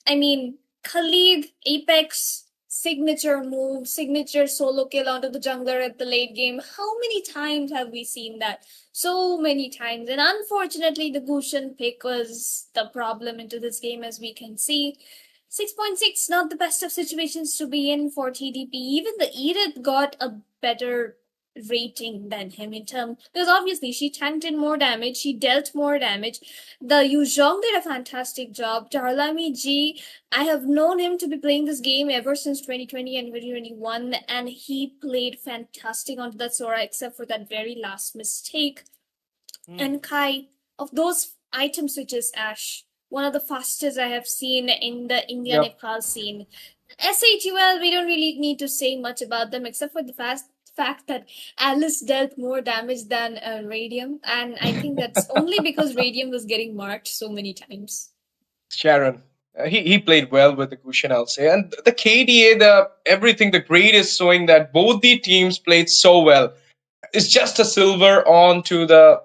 Speaker 6: I mean, Khalid, Apex, signature move, signature solo kill onto the jungler at the late game. How many times have we seen that? So many times. And unfortunately, the Gushin pick was the problem into this game, as we can see. 6.6, not the best of situations to be in for TDP. Even the Edith got a better rating than him in terms, because obviously she tanked in more damage, she dealt more damage. The Yuzhong did a fantastic job. Darlami G, I have known him to be playing this game ever since 2020 and 2021, and he played fantastic onto that Sora, except for that very last mistake. And Kai, of those item switches, Ash, one of the fastest I have seen in the India Nepal scene. SHUL, we don't really need to say much about them except for the fact that Alice dealt more damage than Radium, and I think that's only because Radium was getting marked so many times.
Speaker 5: Sharon. He played well with the cushion, I'll say. And the KDA, the everything, the grade is showing that both the teams played so well. It's just a silver on to the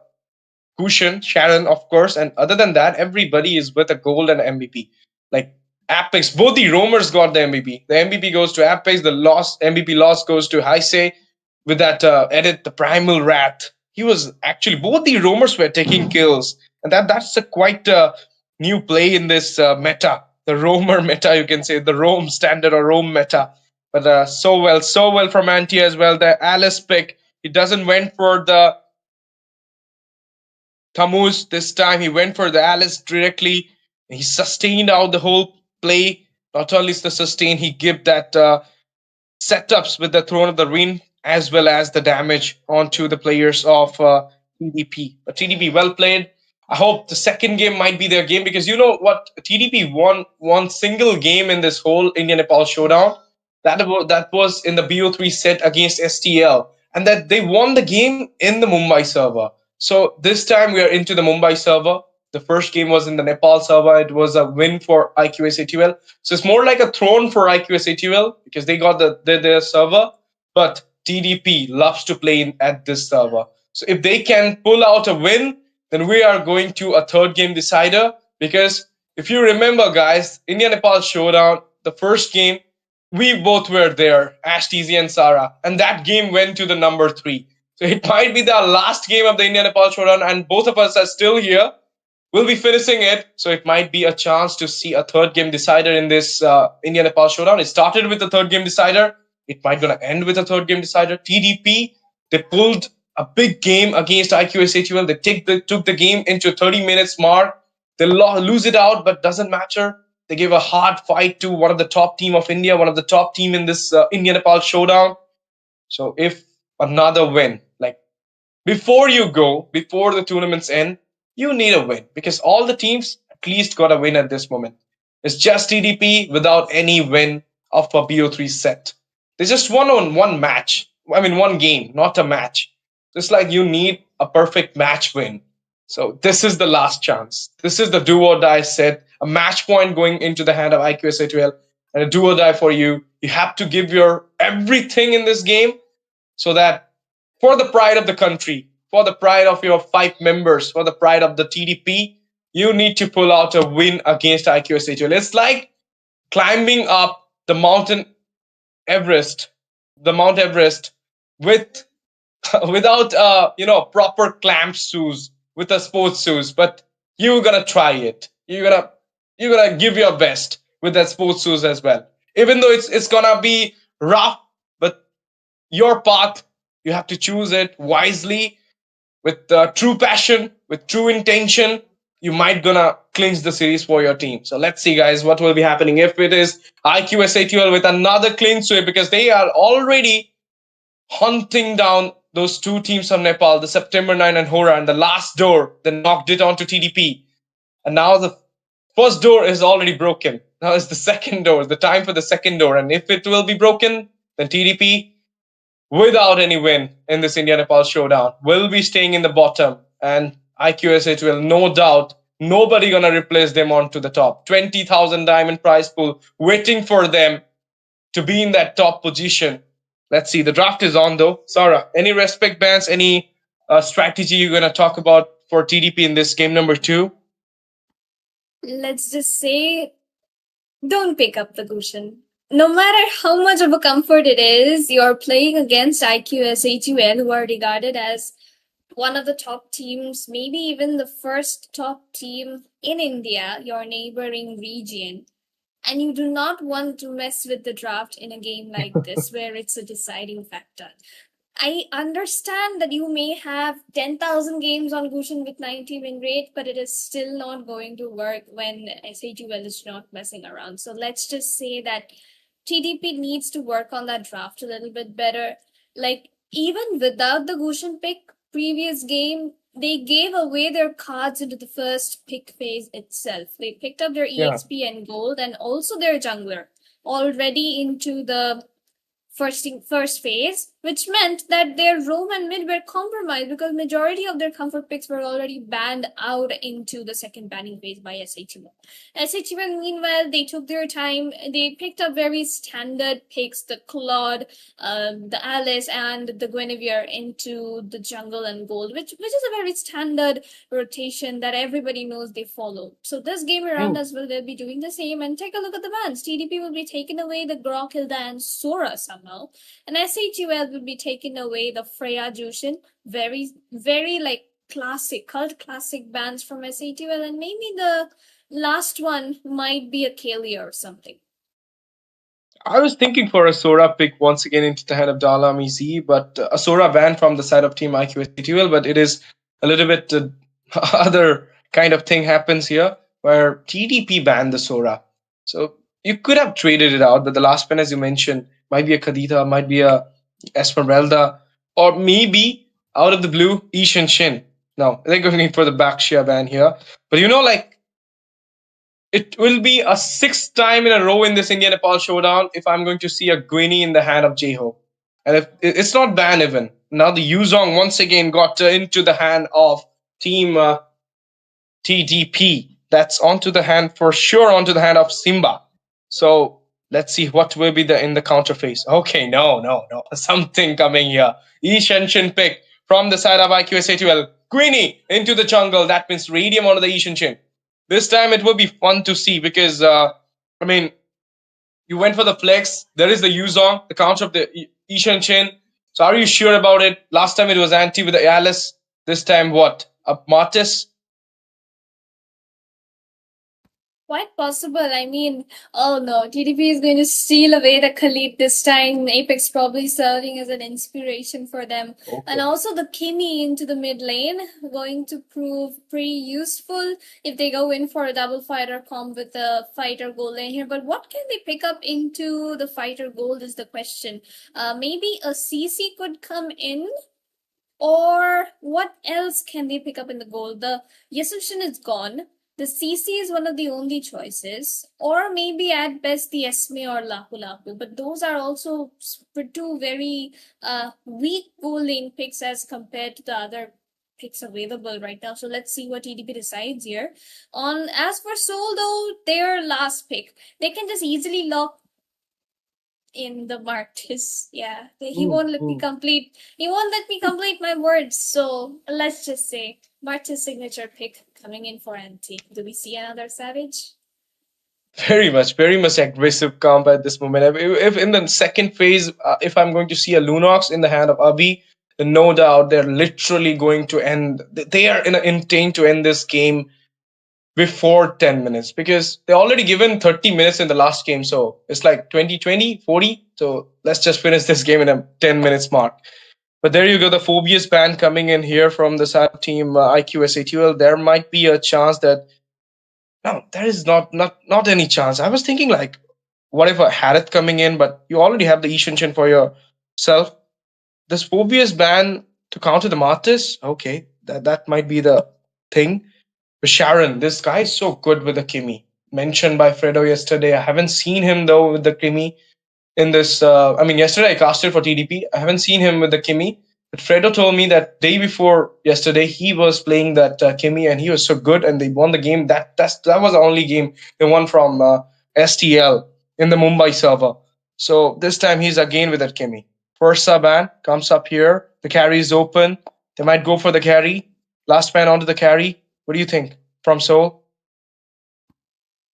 Speaker 5: cushion, Sharon, of course. And other than that, everybody is with a gold and MVP. Like Apex, both the roamers got the MVP. The MVP goes to Apex, the MVP loss goes to Heisei with that edit, the Primal Wrath. He was actually, both the roamers were taking kills. And that's a quite new play in this meta. The roamer meta, you can say, the roam standard or roam meta. But so well from Anti as well. The Alice pick, he doesn't went for the Tammuz this time. He went for the Alice directly. He sustained out the whole play. Not only is the sustain, he gave that setups with the Throne of the Ring as well as the damage onto the players of TDP. But TDP well played. I hope the second game might be their game, because you know what, TDP won one single game in this whole India Nepal showdown. That was in the BO3 set against STL, and that they won the game in the Mumbai server. So this time we are into the Mumbai server. The first game was in the Nepal server. It was a win for IQSATL. So it's more like a throne for IQSATL because they got their server. But TDP loves to play at this server. So if they can pull out a win, then we are going to a third game decider. Because if you remember, guys, India Nepal showdown, the first game, we both were there, Ash, TZ, and Sarah, and that game went to the number 3. So it might be the last game of the India Nepal showdown, and both of us are still here. We'll be finishing it, so it might be a chance to see a third game decider in this India Nepal showdown. It started with the third game decider. It might gonna end with a third game decider. TDP, they pulled a big game against IQSATL. They took the game into 30 minutes mark. They lose it out, but doesn't matter. They gave a hard fight to one of the top team of India, one of the top team in this India Nepal showdown. So if another win, like before the tournaments end, you need a win, because all the teams at least got a win at this moment. It's just TDP without any win of a BO3 set. They just won on one match. I mean, one game, not a match. Just like you need a perfect match win. So this is the last chance. This is the do or die set. A match point going into the hand of IQSA12 and a do or die for you. You have to give your everything in this game so that for the pride of the country, for the pride of your 5 members, for the pride of the TDP, you need to pull out a win against IQSA12. It's like climbing up the Mount Everest with without proper clamp shoes, with a sports shoes, but you're gonna try it. You're gonna give your best with that sports shoes as well. Even though it's gonna be rough, but your path, you have to choose it wisely with true passion, with true intention. You might gonna clinch the series for your team. So let's see, guys, what will be happening if it is IQSATL with another clean sweep, because they are already hunting down those 2 teams from Nepal, the September 9 and Hora, and the last door, they knocked it onto TDP. And now the first door is already broken. Now it's the second door, the time for the second door. And if it will be broken, then TDP, without any win in this India Nepal showdown, will be staying in the bottom. And IQSH will, no doubt, nobody gonna replace them onto the top. 20,000 diamond prize pool waiting for them to be in that top position. Let's see. The draft is on though. Sarah, any respect bans, any strategy you're gonna talk about for TDP in this game number 2?
Speaker 6: Let's just say, don't pick up the cushion. No matter how much of a comfort it is, you're playing against IQSATL, who are regarded as one of the top teams, maybe even the first top team in India, your neighboring region. And you do not want to mess with the draft in a game like this, where it's a deciding factor. I understand that you may have 10,000 games on Gushin with 90 win rate, but it is still not going to work when SATL is not messing around. So let's just say that TDP needs to work on that draft a little bit better. Like, even without the Gushin pick, previous game, they gave away their cards into the first pick phase itself. They picked up their
Speaker 5: Yeah.
Speaker 6: EXP and gold and also their jungler already into the first phase, which meant that their roam and mid were compromised because majority of their comfort picks were already banned out into the second banning phase by SHM. SHM, meanwhile, they took their time. They picked up very standard picks, the Claude, the Alice, and the Guinevere into the jungle and gold, which is a very standard rotation that everybody knows they follow. So this game around as well, they'll be doing the same. And take a look at the bans. TDP will be taking away the Grok, Hilda, and Sora somehow. And SHUL will be taking away the Freya Jushin. Very, very like classic, cult classic bands from SHUL. And maybe the last one might be a Kalia or something.
Speaker 5: I was thinking for a Sora pick once again into the hand of Dalami Z, but a Sora ban from the side of Team IQ SATL, but it is a little bit other kind of thing happens here where TDP banned the Sora. So you could have traded it out, but the last ban, as you mentioned, might be a Kadita, might be a Esmeralda, or maybe out of the blue, Ishan Shin. No, they're going for the Bakshia ban here. But like, it will be a sixth time in a row in this India Nepal showdown if I'm going to see a Guinea in the hand of Jeho. And if it's not ban even. Now the Yuzong once again got into the hand of Team TDP. That's onto the hand for sure, onto the hand of Simba. So let's see what will be in the counter phase. Okay, no. Something coming here. Ishenshin pick from the side of IQSATL. Guinea into the jungle. That means Radium onto the Ishenshin. This time it will be fun to see because, you went for the flex. There is the Yuzong, the counter of the Ishan Chin. So are you sure about it? Last time it was Anti with the Alice. This time what? A Martis?
Speaker 6: Quite possible. I mean, oh no, TDP is going to steal away the Khalid this time. Apex probably serving as an inspiration for them. Okay. And also the Kimi into the mid lane, going to prove pretty useful if they go in for a double fighter comp with the fighter gold lane here. But what can they pick up into the fighter gold is the question. Maybe a CC could come in. Or what else can they pick up in the gold? The Yasushin is gone. The CC is one of the only choices, or maybe at best the Esme or Lapu Lapu, but those are also two very weak goal lane picks as compared to the other picks available right now. So let's see what TDP decides here. As for Soul though, their last pick, they can just easily lock in the Martis. Yeah, he won't let me complete. He won't let me complete my words. So let's just say Martis signature pick coming in for NT. Do we see another Savage?
Speaker 5: Very much aggressive comp at this moment. If in the second phase, if I'm going to see a Lunox in the hand of Abhi, then no doubt they're literally going to end. They are in an intent to end this game before 10 minutes because they already given 30 minutes in the last game. So it's like 20, 40. So let's just finish this game in a 10 minutes mark. But there you go, the Phobius ban coming in here from the side of Team IQSATL. There might be a chance that no, there is not any chance. I was thinking like, what if a Harith coming in, but you already have the Ishenshin for yourself. This Phobius ban to counter the Martis, okay, that might be the thing. But Sharon, this guy is so good with the Kimi. Mentioned by Fredo yesterday. I haven't seen him though with the Kimi in this. Yesterday I casted for TDP. I haven't seen him with the Kimi. But Fredo told me that day before yesterday he was playing that Kimi and he was so good and they won the game. That was the only game they won from STL in the Mumbai server. So this time he's again with that Kimi. First sub ban comes up here. The carry is open. They might go for the carry. Last man onto the carry. What do you think from Seoul?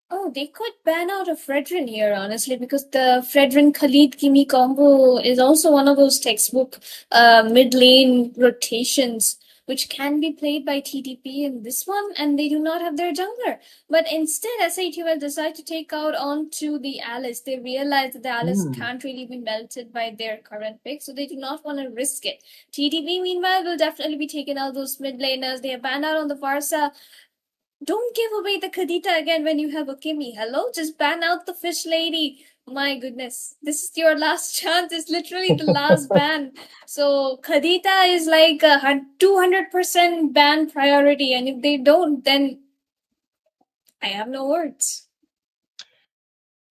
Speaker 6: Oh, they could ban out a Fredrin here, honestly, because the Fredrin Khalid Kimi combo is also one of those textbook mid lane rotations which can be played by TDP in this one, and they do not have their jungler. But instead, SATL decide to take out onto the Alice. They realize that the Alice can't really be melted by their current pick, so they do not want to risk it. TDP, meanwhile, will definitely be taking out those mid laners. They have banned out on the Varsa. Don't give away the Kadita again when you have a Kimmy. Hello? Just ban out the fish lady. My goodness. This is your last chance. It's literally the last ban. So Kadita is like a 200% ban priority. And if they don't, then I have no words.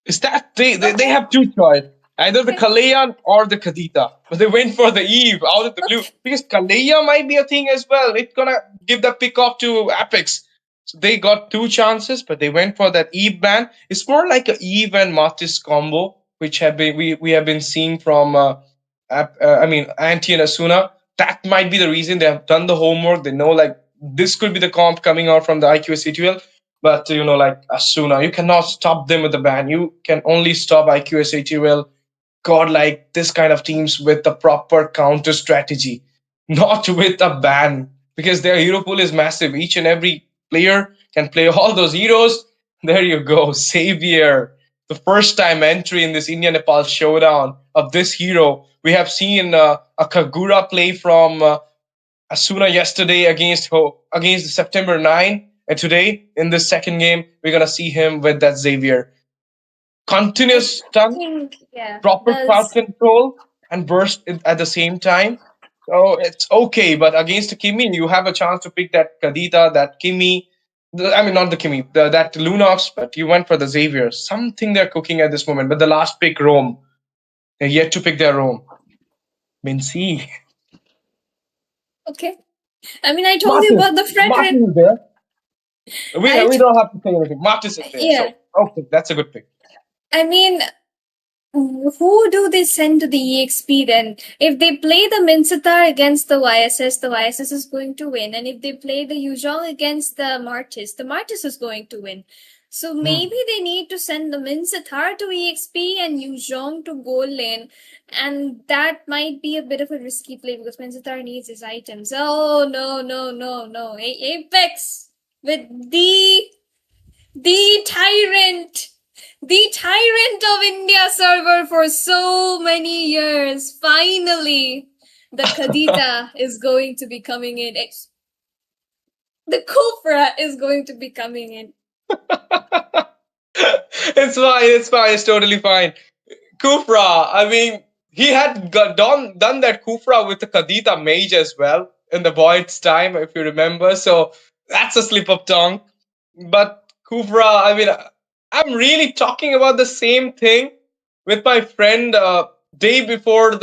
Speaker 5: Is that they have two choices. Either the Kaleyan or the Kadita. But they went for the Eve out of the blue. Because Kaleya might be a thing as well. It's gonna give the pick off to Apex. So they got two chances, but they went for that Eve ban. It's more like an Eve and Martis combo, which have been we have been seeing from Anti and Asuna. That might be the reason they have done the homework. They know like this could be the comp coming out from the IQSATL. But like Asuna, you cannot stop them with the ban. You can only stop IQSATL. God, like this kind of teams with the proper counter strategy, not with a ban, because their hero pool is massive. Each and every player can play all those heroes. There you go, Savior. The first time entry in this India-Nepal showdown of this hero. We have seen a Kagura play from Asuna yesterday against the September 9. And today, in this second game, we're going to see him with that Xavier. Continuous stun, proper crowd control, and burst at the same time. So it's okay, but against the Kimi, you have a chance to pick that Kadita, that Kimi. Not the Kimi, that Lunox, but you went for the Xavier. Something they're cooking at this moment. But the last pick, Rome. They're yet to pick their Rome. Mincy.
Speaker 6: Okay. I told you about the friend.
Speaker 5: Martin is there. We don't have to say anything. Martis is there.
Speaker 6: Yeah.
Speaker 5: So, okay, that's a good pick.
Speaker 6: Who do they send to the EXP then? If they play the Minsatar against the YSS is going to win. And if they play the Yuzhong against the Martis is going to win. So maybe they need to send the Minsatar to EXP and Yuzhong to gold lane. And that might be a bit of a risky play because Minsatar needs his items. Oh, no. Apex with the tyrant. The tyrant of India server for so many years. Finally, the Kadita is going to be coming in. The Kufra is going to be coming in.
Speaker 5: It's fine. It's totally fine. Kufra, he had done that Kufra with the Kadita mage as well in the Void's time, if you remember. So that's a slip of tongue. But Kufra, I'm really talking about the same thing with my friend the night before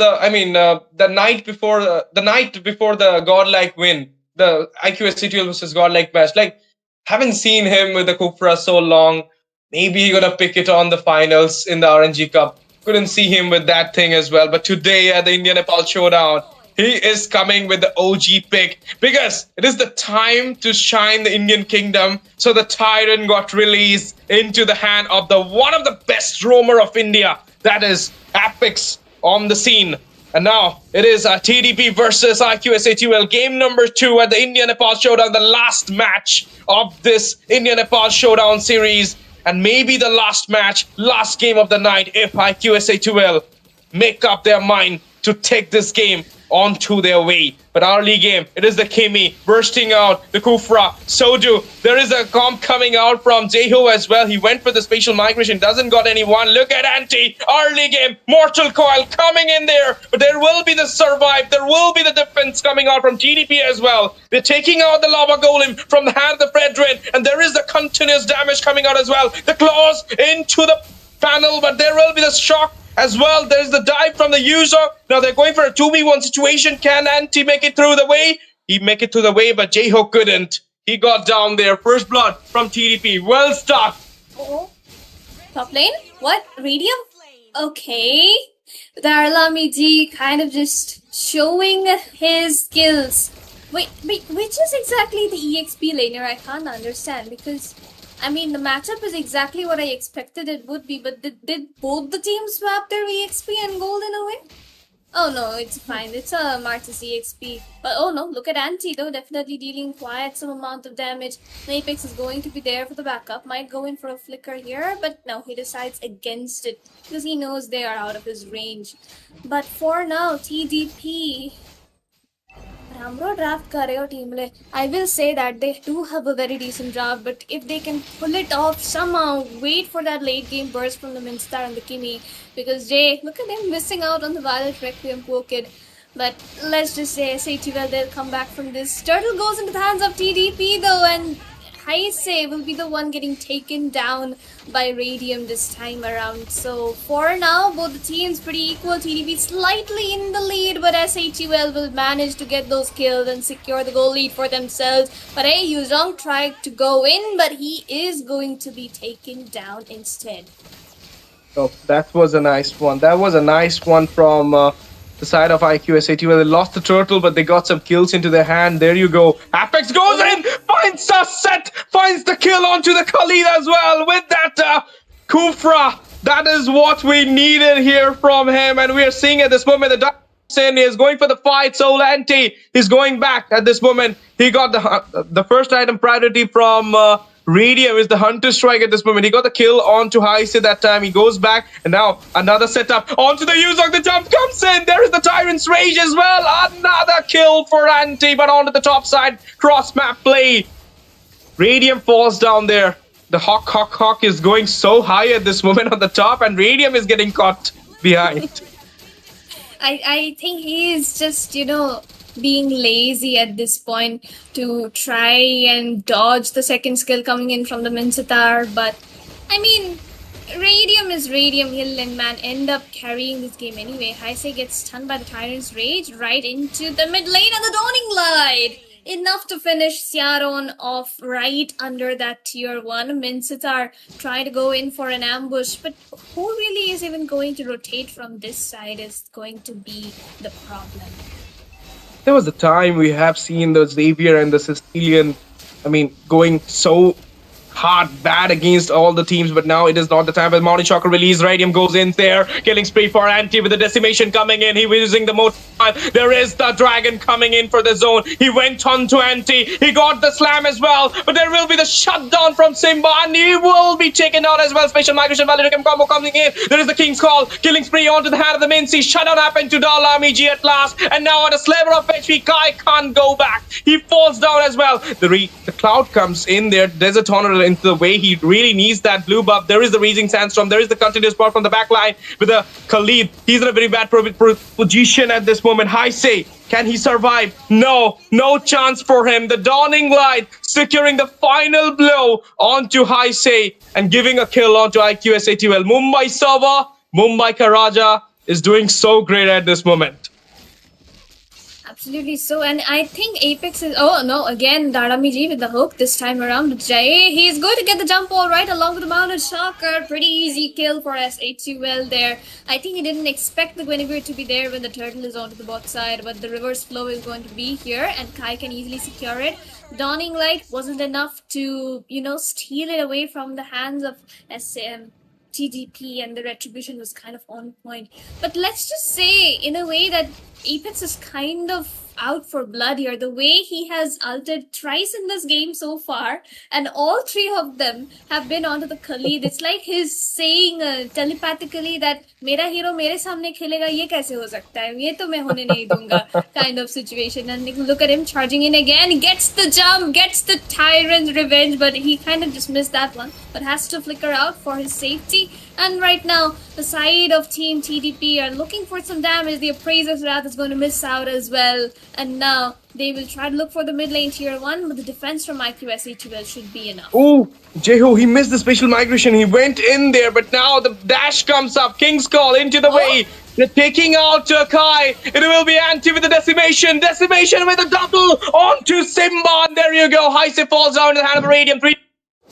Speaker 5: the godlike win, the IQSCTL versus godlike match. Like, haven't seen him with the Kufra so long. Maybe he's gonna pick it on the finals in the RNG Cup. Couldn't see him with that thing as well. But today at the India-Nepal showdown, he is coming with the OG pick because it is the time to shine the Indian kingdom. So the Tyrant got released into the hand of one of the best roamer of India. That is Apex on the scene. And now it is TDP versus IQSATL game number 2 at the India-Nepal showdown. The last match of this India-Nepal showdown series. And maybe the last game of the night if IQSATL make up their mind to take this game onto their way. But early game, it is the Kimi bursting out, the Kufra, Sodu. There is a comp coming out from Jeho as well. He went for the spatial migration, doesn't got anyone. Look at Anti, early game, Mortal Coil coming in there. But there will be the survive, there will be the defense coming out from TDP as well. They're taking out the Lava Golem from the hand of the Fredrin. And there is the continuous damage coming out as well. The claws into the panel, but there will be the shock as well. There's the dive from the user. Now they're going for a 2v1 situation. Can Anti make it through the way? He make it through the way, but Jeho couldn't. He got down there. First blood from TDP. Well stuck.
Speaker 6: Oh. Top lane? What? Radium? Okay. The Arlami G kind of just showing his skills. Wait, which is exactly the EXP laner? I can't understand because the matchup is exactly what I expected it would be, but did both the teams swap their EXP and gold in a way? Oh no, it's fine. It's a Martis EXP. But oh no, look at Anti though, definitely dealing quite some amount of damage. Apex is going to be there for the backup. Might go in for a flicker here, but no, he decides against it because he knows they are out of his range. But for now, TDP. Ramro draft kareo team le. I will say that they do have a very decent draft, but if they can pull it off somehow, wait for that late game burst from the Minstar and the Kimi, because Jay, look at him missing out on the Violet Requiem poor kid. But let's just say well, they'll come back from this. Turtle goes into the hands of TDP though, and Heise will be the one getting taken down by Radium this time around. So for now, both the teams pretty equal. TDP slightly in the lead, but SHUL will manage to get those kills and secure the goal lead for themselves. But hey, Yuzong tried to go in, but he is going to be taken down instead.
Speaker 5: Oh, that was a nice one. That was a nice one from the side of IQSAT, where they lost the turtle, but they got some kills into their hand. There you go. Apex goes in, finds a set, finds the kill onto the Khalid as well with that Kufra. That is what we needed here from him, and we are seeing at this moment the Dustin is going for the fight. Soul Anti is going back at this moment. He got the first item priority from Radium is the Hunter Strike at this moment. He got the kill onto Heise that time. He goes back, and now another setup onto the Yuzong. The jump comes in. There is the Tyrant's Rage as well. Another kill for Anti, but onto the top side. Cross map play. Radium falls down there. The Hawk is going so high at this moment on the top, and Radium is getting caught behind.
Speaker 6: I think he is just, being lazy at this point to try and dodge the second skill coming in from the Minsatar. But I mean, Radium is Radium. He'll end up carrying this game anyway. Heise gets stunned by the Tyrant's Rage right into the mid lane, and the Dawning Light enough to finish Xiaron off right under that tier 1. Minsatar trying to go in for an ambush, but who really is even going to rotate from this side is going to be the problem.
Speaker 5: There was a time we have seen the Xavier and the Sicilian, going so hard, bad against all the teams, but now it is not the time. But Mountain Shocker release, Radium goes in there, killing spree for Anti with the decimation coming in. He was using the most. There is the dragon coming in for the zone. He went on to Anti. He got the slam as well, but there will be the shutdown from Simba, and he will be taken out as well. Special migration Valerium combo coming in. There is the King's Call, killing spree onto the hand of the Mincy. Shutdown happened to Army G at last, and now on a sliver of HP, Kai can't go back. He falls down as well. The Cloud comes in there. Desert Honor into the way. He really needs that blue buff. There is the Raging Sandstorm. There is the continuous power from the back line with the Khalid. He's in a very bad position at this moment. Heise, can he survive? No chance for him. The Dawning Light securing the final blow onto Heise and giving a kill onto IQSAT. Well, Mumbai Sava, Mumbai Karaja is doing so great at this moment.
Speaker 6: Absolutely so, and I think Apex is... Oh no, again Daramiji with the hook this time around. But Jay, he's going to get the jump all right along with the Mounted Shocker. Pretty easy kill for SHUL there. I think he didn't expect the Guinevere to be there when the turtle is onto the bot side, but the reverse flow is going to be here, and Kai can easily secure it. Dawning Light wasn't enough to, steal it away from the hands of TDP, and the retribution was kind of on point. But let's just say, in a way, that Apex is kind of out for blood here. The way he has ulted thrice in this game so far, and all 3 of them have been onto the Khalid. It's like he's saying telepathically that mera hero mere samne khelega, ye kaise ho sakta hai? Ye to main hone nahi dunga kind of situation. And look at him charging in again, gets the jump, gets the Tyrant's Revenge, but he kind of just missed that one, but has to flicker out for his safety. And right now, the side of Team TDP are looking for some damage. The Appraiser's Wrath is going to miss out as well. And now, they will try to look for the mid lane tier 1, but the defense from IQSATL should be enough.
Speaker 5: Oh, Jeho, he missed the spatial migration. He went in there, but now the dash comes up. King's Call into the way. They're taking out Kai. It will be Anti with the decimation. Decimation with a double onto Simba. And there you go. Heise falls down in the hand of Radium.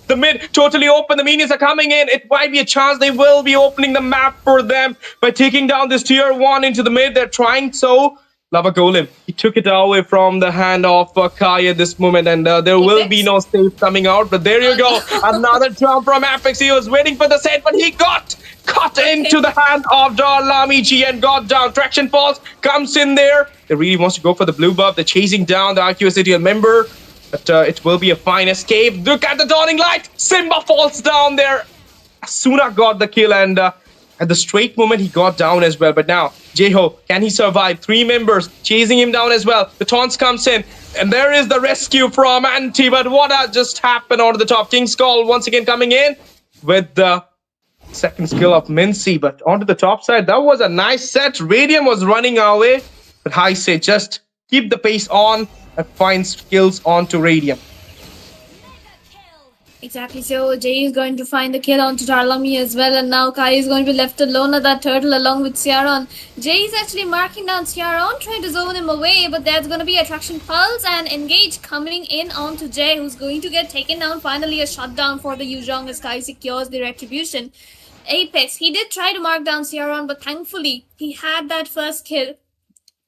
Speaker 5: The mid totally open. The minions are coming in. It might be a chance they will be opening the map for them by taking down this tier 1 into the mid. They're trying so. Lava Golem, he took it away from the hand of Kai at this moment, and there will be no save coming out. But there you go. Another jump from Apex. He was waiting for the set, but he got cut into the hand of Darlamiji and got down. Traction Pulse comes in there. They really wants to go for the blue buff. They're chasing down the IQSATL member. But it will be a fine escape. Look at the dawning light. Simba falls down there. Asuna got the kill, and at the straight moment he got down as well. But now Jeho, can he survive? 3 members chasing him down as well. The taunts comes in, and there is the rescue from Anti. But what had just happened onto the top? King's Call once again coming in with the second skill of Mincy. But onto the top side, that was a nice set. Radium was running away, but I say just keep the pace on and find skills onto Radium.
Speaker 6: Exactly. So Jay is going to find the kill onto Darlami as well, and now Kai is going to be left alone at that turtle along with Ciaron. Jay is actually marking down Ciaron, trying to zone him away, but there's going to be Attraction Pulse and Engage coming in onto Jay, who's going to get taken down. Finally, a shutdown for the Yuzhong as Kai secures the retribution. Apex, he did try to mark down Ciaron, but thankfully he had that first kill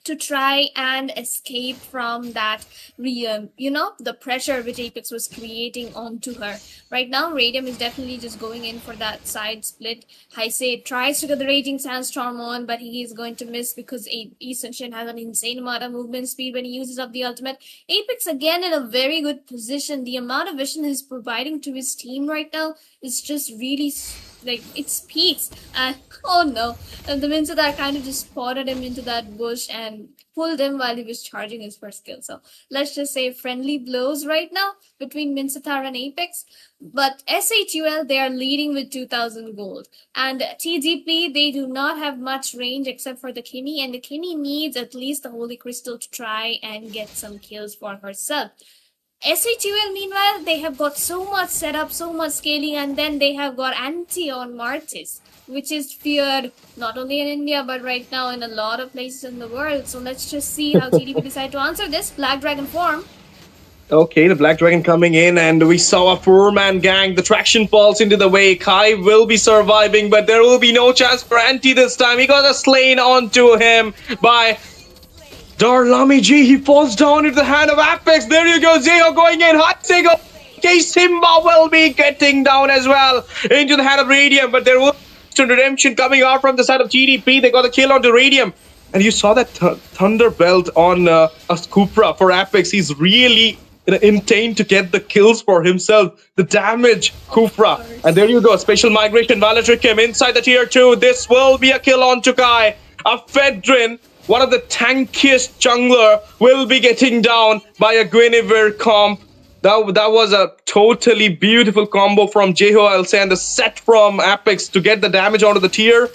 Speaker 6: to try and escape from that, the pressure which Apex was creating onto her. Right now, Radium is definitely just going in for that side split. Heise tries to get the Raging Sandstorm on, but he is going to miss because Essential has an insane amount of movement speed when he uses up the ultimate. Apex again in a very good position. The amount of vision he's providing to his team right now is just really it's peaks. And oh no, and the Mincetar kind of just spotted him into that bush and pulled him while he was charging his first kill. So let's just say friendly blows right now between Mincetar and Apex. But SHUL, they are leading with 2000 gold, and TGP, they do not have much range except for the Kimmy, and the Kimmy needs at least the Holy Crystal to try and get some kills for herself. SHUL, meanwhile, they have got so much setup, so much scaling, and then they have got anti on Martis, which is feared not only in India, but right now in a lot of places in the world. So let's just see how TDP decide to answer this. Black Dragon form.
Speaker 5: Okay, the Black Dragon coming in, and we saw a 4-man gang. The traction falls into the way. Kai will be surviving, but there will be no chance for Anti this time. He got a slain onto him by Darlamiji. He falls down into the hand of Apex. There you go, Zeo going in. Hot Zeo. Okay, Simba will be getting down as well into the hand of Radium, but there will be redemption coming out from the side of GDP. They got the kill onto Radium. And you saw that Thunder Belt on a Cupra for Apex. He's really intent to get the kills for himself. The damage, Kufra. And there you go, Special Migration, Valatricum inside the tier 2. This will be a kill on Tukai. A Fedrin, one of the tankiest jungler, will be getting down by a Guinevere comp. That was a totally beautiful combo from Jeho, I'll say, and the set from Apex to get the damage onto the tier.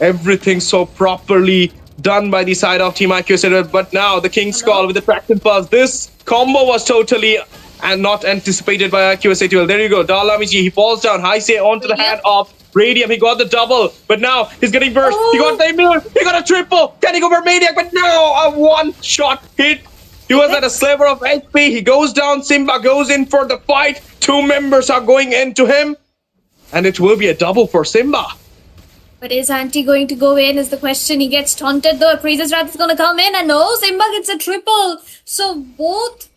Speaker 5: Everything so properly done by the side of Team IQ. But now the King's Call with the Traction Pulse. This combo was totally and not anticipated by IQ. There you go, Darlamiji, he falls down. Heise onto the hand of Radium. He got the double, but now he's getting burst. He got the immune. He got a triple. Can he go for Maniac? But no, a one-shot hit. He was at a sliver of HP. He goes down. Simba goes in for the fight. 2 members are going into him, and it will be a double for Simba.
Speaker 6: But is Anti going to go in is the question. He gets taunted though. Appraiser's Wrath is going to come in, and no, Simba gets a triple. So both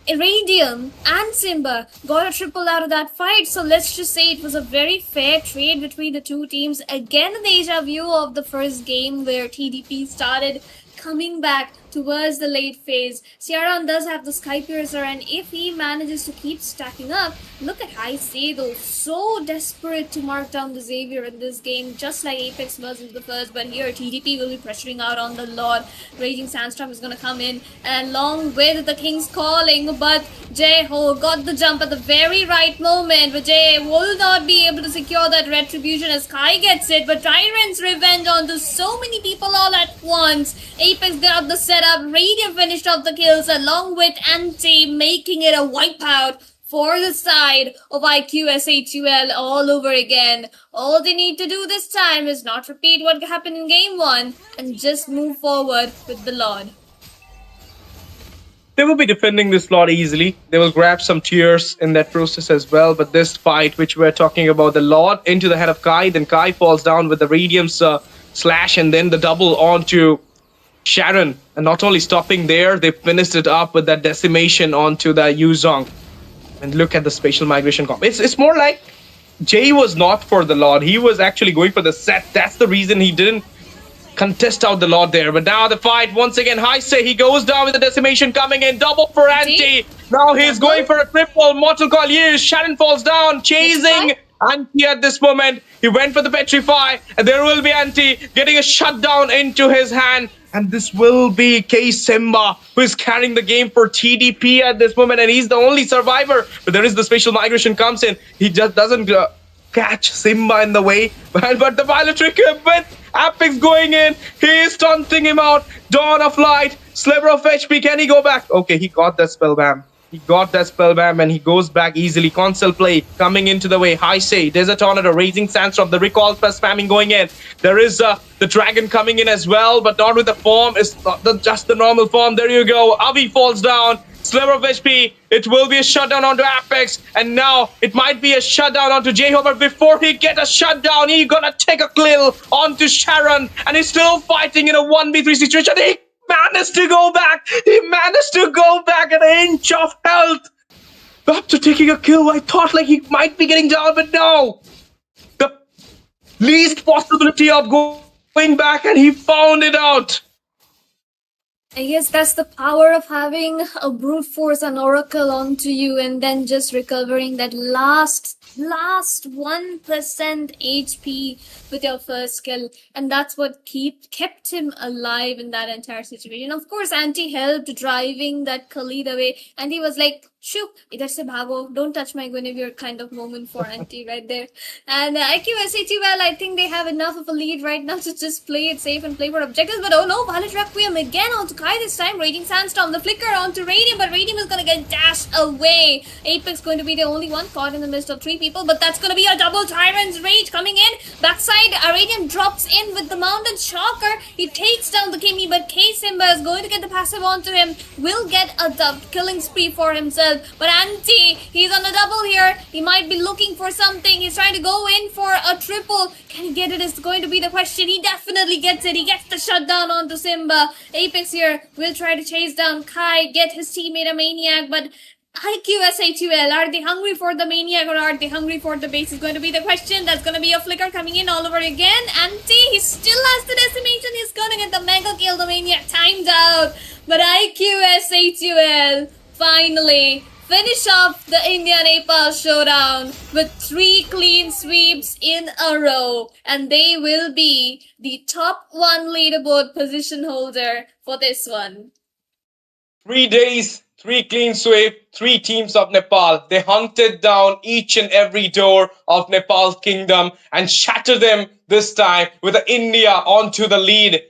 Speaker 6: Radium and Simba got a triple out of that fight. So let's just say it was a very fair trade between the two teams. Again, the deja vu of the first game where TDP started coming back towards the late phase. Ciaron does have the Sky Piercer, and if he manages to keep stacking up, look at Heise though, so desperate to mark down the Xavier in this game, just like Apex was in the first. But here TDP will be pressuring out on the Lord. Raging Sandstorm is going to come in along with the King's Calling, but Jeho got the jump at the very right moment, but Jay will not be able to secure that retribution as Kai gets it. But Tyrant's Revenge onto so many people all at once. Apex got the setup. Radium finished off the kills along with Anti, making it a wipeout for the side of IQSHUL all over again. All they need to do this time is not repeat what happened in game 1 and just move forward with the Lord.
Speaker 5: They will be defending this Lord easily. They will grab some tiers in that process as well. But this fight, which we're talking about, the Lord into the head of Kai, then Kai falls down with the Radium's slash, and then the double onto Sharon. And not only stopping there, they finished it up with that decimation onto the Yuzhong. And look at the Spatial Migration comp. It's more like Jay was not for the Lord. He was actually going for the set. That's the reason he didn't contest out the Lord there. But now the fight once again. Heise, he goes down with the decimation coming in. Double for Anti. Now he's going for a triple. Mortal Coil used. Sharon falls down, chasing Anti at this moment. He went for the petrify, and there will be Anti getting a shutdown into his hand. And this will be K Simba, who is carrying the game for TDP at this moment, and he's the only survivor. But there is the spatial migration comes in. He just doesn't catch Simba in the way. But the violet trick with Apex going in. He is taunting him out. Dawn of Light, sliver of HP. Can he go back? Okay, he got that spell bam. He got that spell bam and he goes back easily. Console play coming into the way. High say, there's a tornado, raising Sandstorm. The recall plus spamming going in. There is the dragon coming in as well, but not with the form. It's not just the normal form. There you go. Avi falls down. Sliver of HP. It will be a shutdown onto Apex. And now it might be a shutdown onto J-Ho. But before he get a shutdown, he gonna take a kill onto Sharon. And he's still fighting in a 1v3 situation. He managed to go back. He managed to go back an inch of health. After taking a kill, I thought like he might be getting down, but no. The least possibility of going back, and he found it out.
Speaker 6: I guess that's the power of having a brute force, an oracle onto you, and then just recovering that last 1% HP with your first kill, and that's what kept him alive in that entire situation. Of course, Anti helped driving that Khalid away, and he was like, "Shoo, idhar se bhago, don't touch my Guinevere" kind of moment for Anti right there. And IQSAT, well, I think they have enough of a lead right now to just play it safe and play for objectives. But oh no, Violet Requiem again onto Kai this time, Raging Sandstorm, the flicker onto Radium, but Radium is gonna get dashed away. Apex going to be the only one caught in the midst of 3 people, but that's gonna be a double Tyrant's Rage coming in. Backside, Radium drops in with the Mountain Shocker. He takes down the Kimmy, but K Simba is going to get the passive onto him. Will get a killing spree for himself. But Anti, he's on a double here. He might be looking for something. He's trying to go in for a triple. Can he get it is going to be the question. He definitely gets it. He gets the shutdown onto Simba. Apex here will try to chase down Kai, get his teammate a Maniac, but IQSA2L, are they hungry for the Maniac or are they hungry for the base is going to be the question. That's going to be a flicker coming in all over again. Anti, he still has the decimation. He's going to get the mega kill. The Maniac timed out. But IQSA2L finally finish off the India-Nepal showdown with 3 clean sweeps in a row. And they will be the top 1 leaderboard position holder for this one.
Speaker 5: 3 days, 3 clean sweep, 3 teams of Nepal. They hunted down each and every door of Nepal's kingdom and shattered them this time with India onto the lead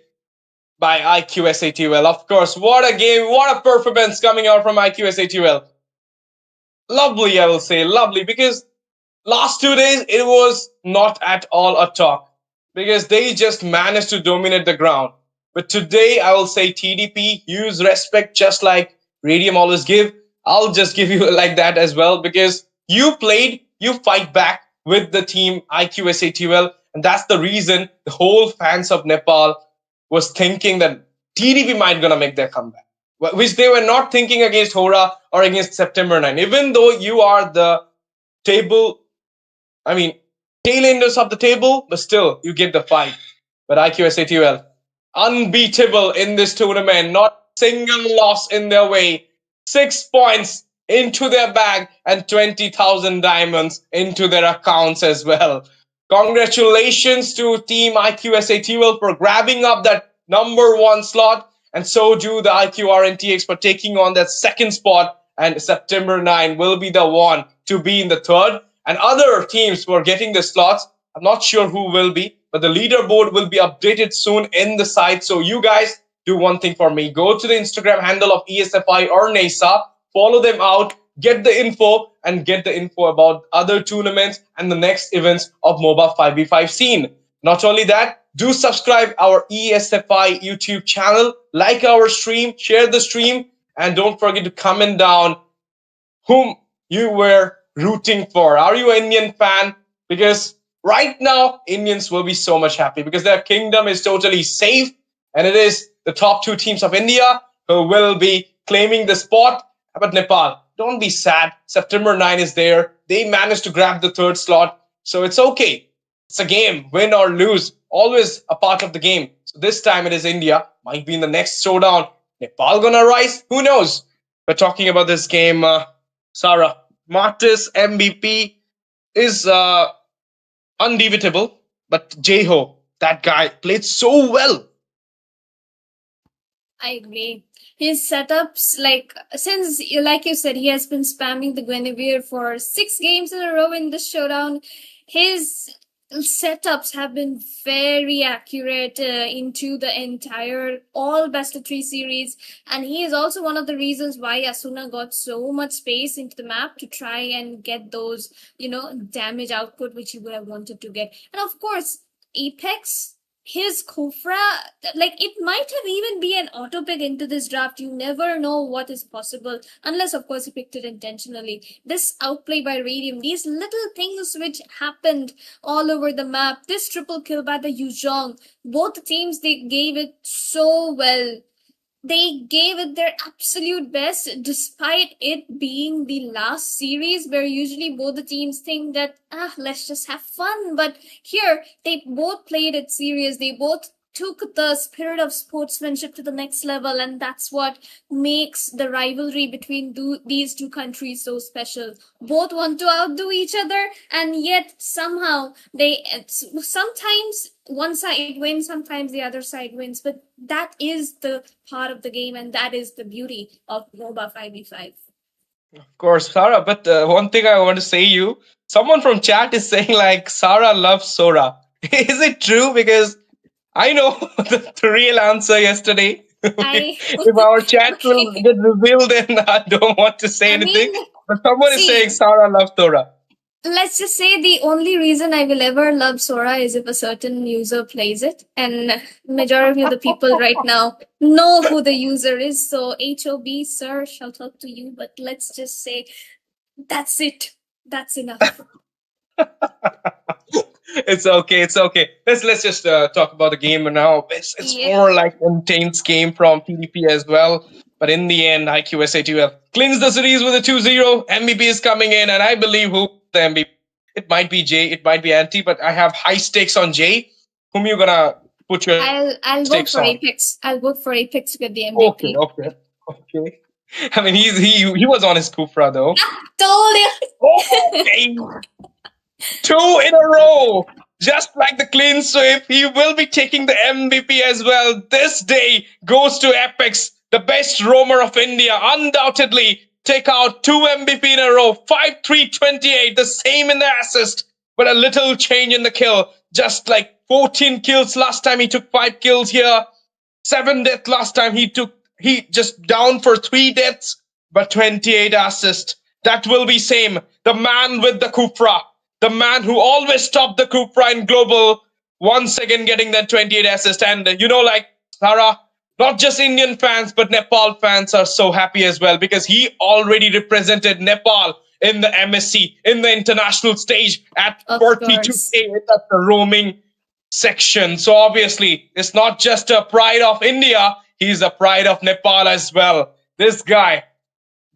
Speaker 5: by IQSATUL. Of course, what a game, what a performance coming out from IQSATUL. Lovely, I will say, lovely, because last 2 days it was not at all a talk because they just managed to dominate the ground. But today I will say TDP, use respect just like Radium always give. I'll just give you like that as well because you played, you fight back with the team IQSATUL, and that's the reason the whole fans of Nepal was thinking that TDP might gonna make their comeback, which they were not thinking against Hora or against September 9. Even though you are the tail enders of the table, but still you get the fight. But IQSATUL, unbeatable in this tournament, not single loss in their way. 6 points into their bag and 20,000 diamonds into their accounts as well. Congratulations to Team IQSATUL for grabbing up that #1 slot, and so do the IQ RNTX for taking on that 2nd spot, and September 9 will be the one to be in the 3rd. And other teams who are getting the slots, I'm not sure who will be, but the leaderboard will be updated soon in the site. So you guys do one thing for me. Go to the Instagram handle of ESFI or NESA, follow them out, get the info, and get the info about other tournaments and the next events of Moba 5v5 scene. Not only that, do subscribe our ESFI YouTube channel, like our stream, share the stream, and don't forget to comment down whom you were rooting for. Are you an Indian fan? Because right now, Indians will be so much happy because their kingdom is totally safe, and it is the top 2 teams of India who will be claiming the spot. But Nepal, don't be sad. September 9 is there. They managed to grab the 3rd slot. So it's okay. It's a game, win or lose, always a part of the game. So this time it is India. Might be in the next showdown. Nepal gonna rise? Who knows? We're talking about this game. Sarah, Martis MVP is undebatable, but Jeho, that guy played so well.
Speaker 6: I agree. His setups, like since like you said, he has been spamming the Guinevere for 6 games in a row in this showdown. His setups have been very accurate into the entire all best of 3 series, and he is also one of the reasons why Asuna got so much space into the map to try and get those damage output which he would have wanted to get. And of course, Apex, his Kufra, like it might have even be an auto pick into this draft. You never know what is possible, unless of course he picked it intentionally. This outplay by Radium, these little things which happened all over the map, this triple kill by the Yuzhong, both teams, they gave it so well. They gave it their absolute best, despite it being the last series where usually both the teams think that, let's just have fun. But here, they both played it serious. They both took the spirit of sportsmanship to the next level, and that's what makes the rivalry between these two countries so special. Both want to outdo each other, and yet somehow sometimes one side wins, sometimes the other side wins, but that is the part of the game, and that is the beauty of MOBA 5v5.
Speaker 5: Of course, Sarah. But one thing I want to say you, someone from chat is saying like Sarah loves Sora. Is it true? Because I know the real answer yesterday. If our chat will
Speaker 6: Okay.
Speaker 5: get revealed, then I don't want to say
Speaker 6: I
Speaker 5: anything.
Speaker 6: mean,
Speaker 5: But someone is saying
Speaker 6: see,
Speaker 5: Sarah loves Sora.
Speaker 6: let's just say the only reason I will ever love Sora is if a certain user plays it, and majority of the people right now know who the user is. So HOB, sir, shall talk to you, but let's just say that's it. That's enough.
Speaker 5: It's okay. It's okay. Let's just talk about the game now. It's
Speaker 6: Yeah.
Speaker 5: more like an intense game from TDP as well. But in the end, IQSA2L cleans the series with a 2-0. MVP is coming in, and I believe who the MVP. It might be Jay, it might be Anti, but I have high stakes on Jay. Whom you gonna put your
Speaker 6: I'll vote
Speaker 5: stakes
Speaker 6: for
Speaker 5: on?
Speaker 6: Apex. I'll vote for Apex to get the
Speaker 5: Okay,
Speaker 6: MVP.
Speaker 5: okay. I mean, he was on his Kufra though.
Speaker 6: Told you.
Speaker 5: Okay. 2 in a row. Just like the clean sweep, he will be taking the MVP as well. This day goes to Apex, the best roamer of India. Undoubtedly, take out 2 MVP in a row. 5-3-28, the same in the assist, but a little change in the kill. Just like 14 kills last time, he took 5 kills here. 7 deaths last time, he just down for 3 deaths, but 28 assists. That will be same. The man with the Cupra. The man who always stopped the Cupra in global, once again getting that 28 assist. And like Sarah, not just Indian fans, but Nepal fans are so happy as well because he already represented Nepal in the MSC, in the international stage at
Speaker 6: Of
Speaker 5: 42K.
Speaker 6: course.
Speaker 5: That's the roaming section. So obviously, it's not just a pride of India, he's a pride of Nepal as well. This guy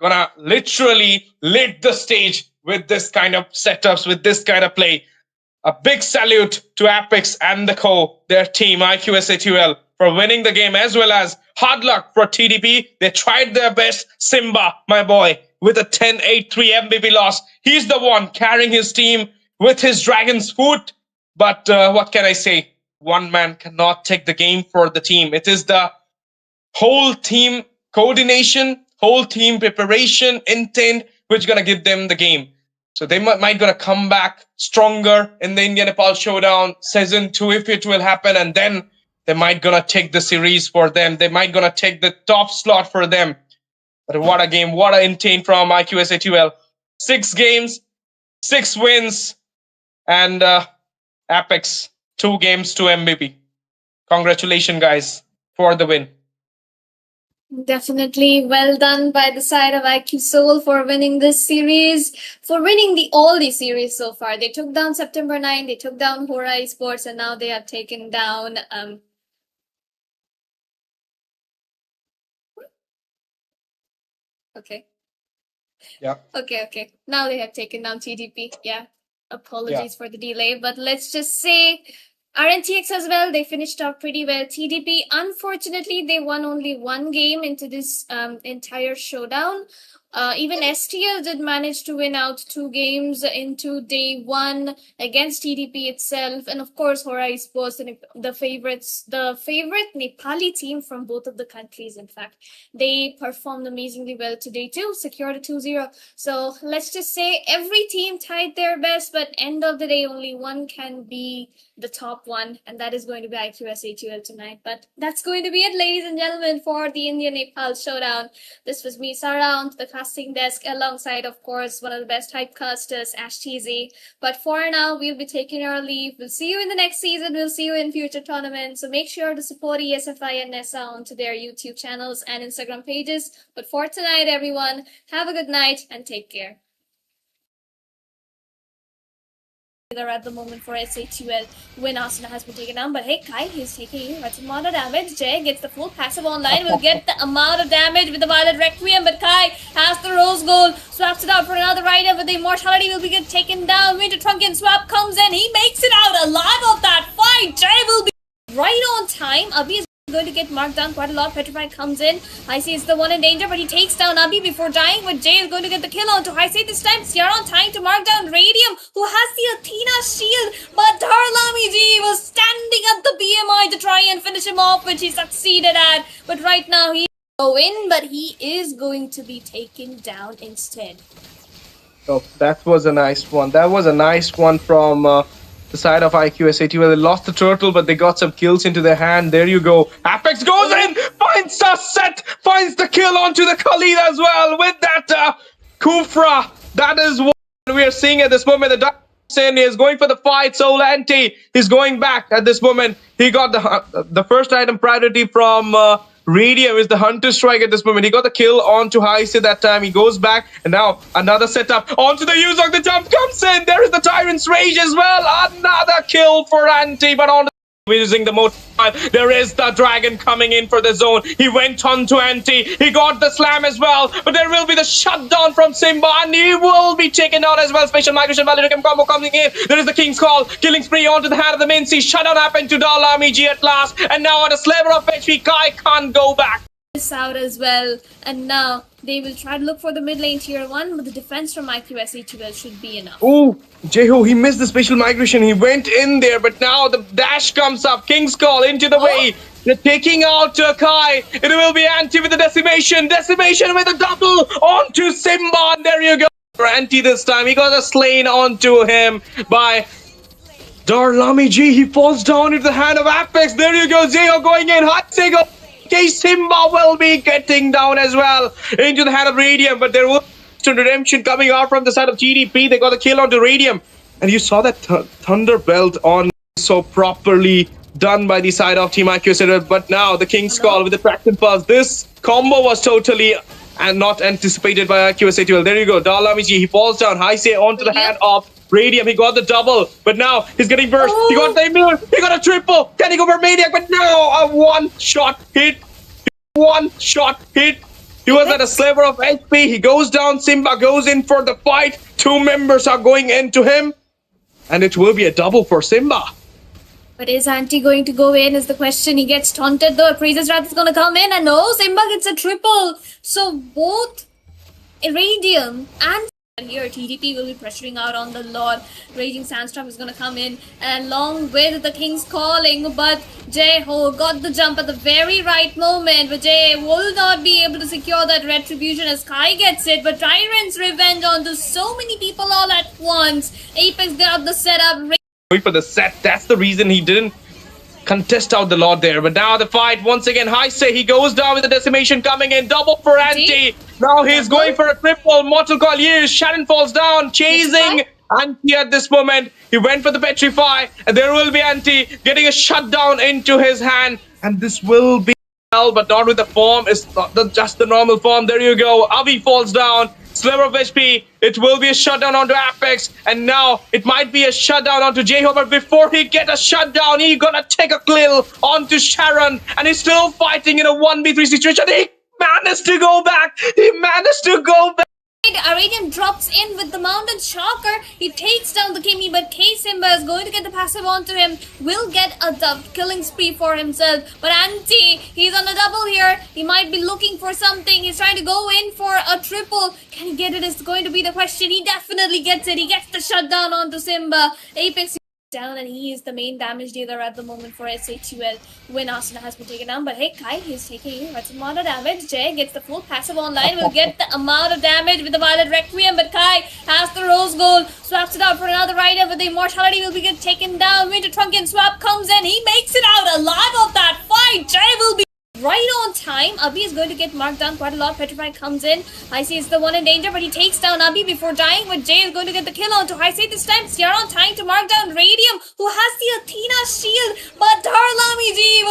Speaker 5: gonna literally lit the stage with this kind of setups, with this kind of play. A big salute to Apex and their team, IQSA2L, for winning the game, as well as hard luck for TDP. They tried their best. Simba, my boy, with a 10-8-3 MVP loss. He's the one carrying his team with his dragon's foot. But what can I say? One man cannot take the game for the team. It is the whole team coordination, whole team preparation, intent, which gonna give them the game. So they might gonna come back stronger in the India Nepal Showdown season 2 if it will happen, and then they might gonna take the series for them. They might gonna take the top slot for them. But what a game! What a intent from IQSA2L. 6 games, 6 wins, and Apex 2 games to MVP. Congratulations, guys, for the win.
Speaker 6: Definitely well done by the side of IQ Seoul for winning this series, for winning all the series so far. They took down September 9, they took down Hora Esports, and now they have taken down okay.
Speaker 5: Yeah.
Speaker 6: Okay. Now they have taken down TDP. Yeah. Apologies for the delay, but let's just say RNTX as well, they finished off pretty well. TDP, unfortunately, they won only one game into this entire showdown. Even STL did manage to win out 2 games into day 1 against TDP itself, and of course Hora Esports, the favorite Nepali team from both of the countries. In fact, they performed amazingly well today too, secured a 2-0. So let's just say every team tried their best, but end of the day only one can be the top one, and that is going to be IQS tonight. But that's going to be it, ladies and gentlemen, for the India-Nepal showdown. This was me, Sarah, on the casting desk, alongside, of course, one of the best typecasters, Ash TZ. But for now, we'll be taking our leave. We'll see you in the next season. We'll see you in future tournaments. So make sure to support ESFI and NESA onto their YouTube channels and Instagram pages. But for tonight, everyone, have a good night and take care. At the moment for SA2L when Asuna has been taken down, but hey, Kai, he's taking much amount of damage. Jay gets the full passive online, will get the amount of damage with the Violet Requiem, but Kai has the Rose Gold, swaps it out for another item, but the Immortality will be get taken down. Winter Trunken swap comes in, he makes it out alive of that fight. Jay will be right on time. Abhi is going to get marked down quite a lot. Petrify comes in. Heisei is the one in danger, but he takes down Abhi before dying, but Jay is going to get the kill onto Heisei this time. Sierra on time to mark down Radium, who has the Athena shield, but Darlamiji was standing at the BMI to try and finish him off, which he succeeded at, but right now he go in, but he is going to be taken down instead.
Speaker 5: Oh, that was a nice one. That was a nice one from the side of IQSAT, where they lost the turtle, but they got some kills into their hand. There you go. Apex goes in, finds a set, finds the kill onto the Khalid as well with that Kufra. That is what we are seeing at this moment. The Dustin is going for the fight. Soul Anti is going back at this moment. He got the first item priority from Radium is the Hunter Strike at this moment. He got the kill onto Heisei that time. He goes back, and now another setup onto the Yuzong. The jump comes in. There is the Tyrant's Rage as well. Another kill for Anti, but on using the motor. There is the dragon coming in for the zone. He went on to Anti. He got the slam as well, but there will be the shutdown from Simba, and he will be taken out as well. Special migration Valerium combo coming in. There is the King's Call. Killing spree onto the hand of the main C. Shutdown happened to Dalami G at last, and now on a sliver of HP, Kai can't go back.
Speaker 6: This out as well, and now they will try to look for the mid lane tier 1, but the defense from IQSA2L should be enough.
Speaker 5: Oh, Jeho, he missed the special migration. He went in there, but now the dash comes up. King's Call into the way. They're taking out Kai. It will be Anti with the decimation. Decimation with a double onto Simba, and there you go. For Anti this time, he got a slain onto him by Darlami G. He falls down into the hand of Apex. There you go, Jeho going in. Hot go. Simba will be getting down as well into the hand of Radium, but there was redemption coming out from the side of GDP. They got a kill onto Radium, and you saw that Thunder Belt on so properly done by the side of Team IQ. But now the King's Call with the Traction Pulse. This combo was totally and not anticipated by IQSA2L. There you go, Dalamiji. He falls down. Heisei onto the hand of Radium. He got the double, but now he's getting burst. He got the immune. He got a triple. Can he go for Maniac? But no, a one-shot hit. One-shot hit. He was at a sliver of HP. He goes down. Simba goes in for the fight. 2 members are going into him, and it will be a double for Simba.
Speaker 6: But is Anti going to go in is the question. He gets taunted though. Appraiser's Wrath is going to come in, and no, Simba gets a triple. So both Irradium and here TDP will be pressuring out on the Lord. Raging Sandstorm is going to come in along with the King's Calling, but Jeho got the jump at the very right moment, but Jay will not be able to secure that retribution as Kai gets it, but Tyrant's Revenge onto so many people all at once. Apex got the setup.
Speaker 5: Wait for the set. That's the reason he didn't contest out the Lord there. But now the fight once again. Heisei, he goes down with the decimation coming in. Double for Anti. Now he's going for a triple. Mortal Coil. Yes, Sharon falls down, chasing Anti at this moment. He went for the Petrify, and there will be Anti getting a shutdown into his hand. And this will be well, but not with the form. It's not just the normal form. There you go. Avi falls down. Sliver of HP. It will be a shutdown onto Apex, and now it might be a shutdown onto Jeho, but before he get a shutdown, he gonna take a kill onto Sharon, and he's still fighting in a 1v3 situation. He managed to go back. He managed to go back.
Speaker 6: Iranian drops in with the Mountain Shocker. He takes down the Kimi, but K Simba is going to get the passive onto him. Will get a killing spree for himself. But Anti, he's on a double here. He might be looking for something. He's trying to go in for a triple. Can he get it is going to be the question. He definitely gets it. He gets the shutdown onto Simba. Apex down, and he is the main damage dealer at the moment for SATUL when Asuna has been taken down. But hey, Kai, he's taking a amount of damage. Jay gets the full passive online, will get the amount of damage with the Violet Requiem, but Kai has the Rose Gold, swaps it out for another item, but the Immortality will be get taken down. Winter Trunken swap comes in, he makes it out alive of that fight. Jay will be right on time. Abhi is going to get marked down quite a lot. Petrify comes in. Heisei is the one in danger, but he takes down Abhi before dying. But Jay is going to get the kill onto Heisei this time. Sierra on time to mark down Radium, who has the Athena shield. But Darlami G will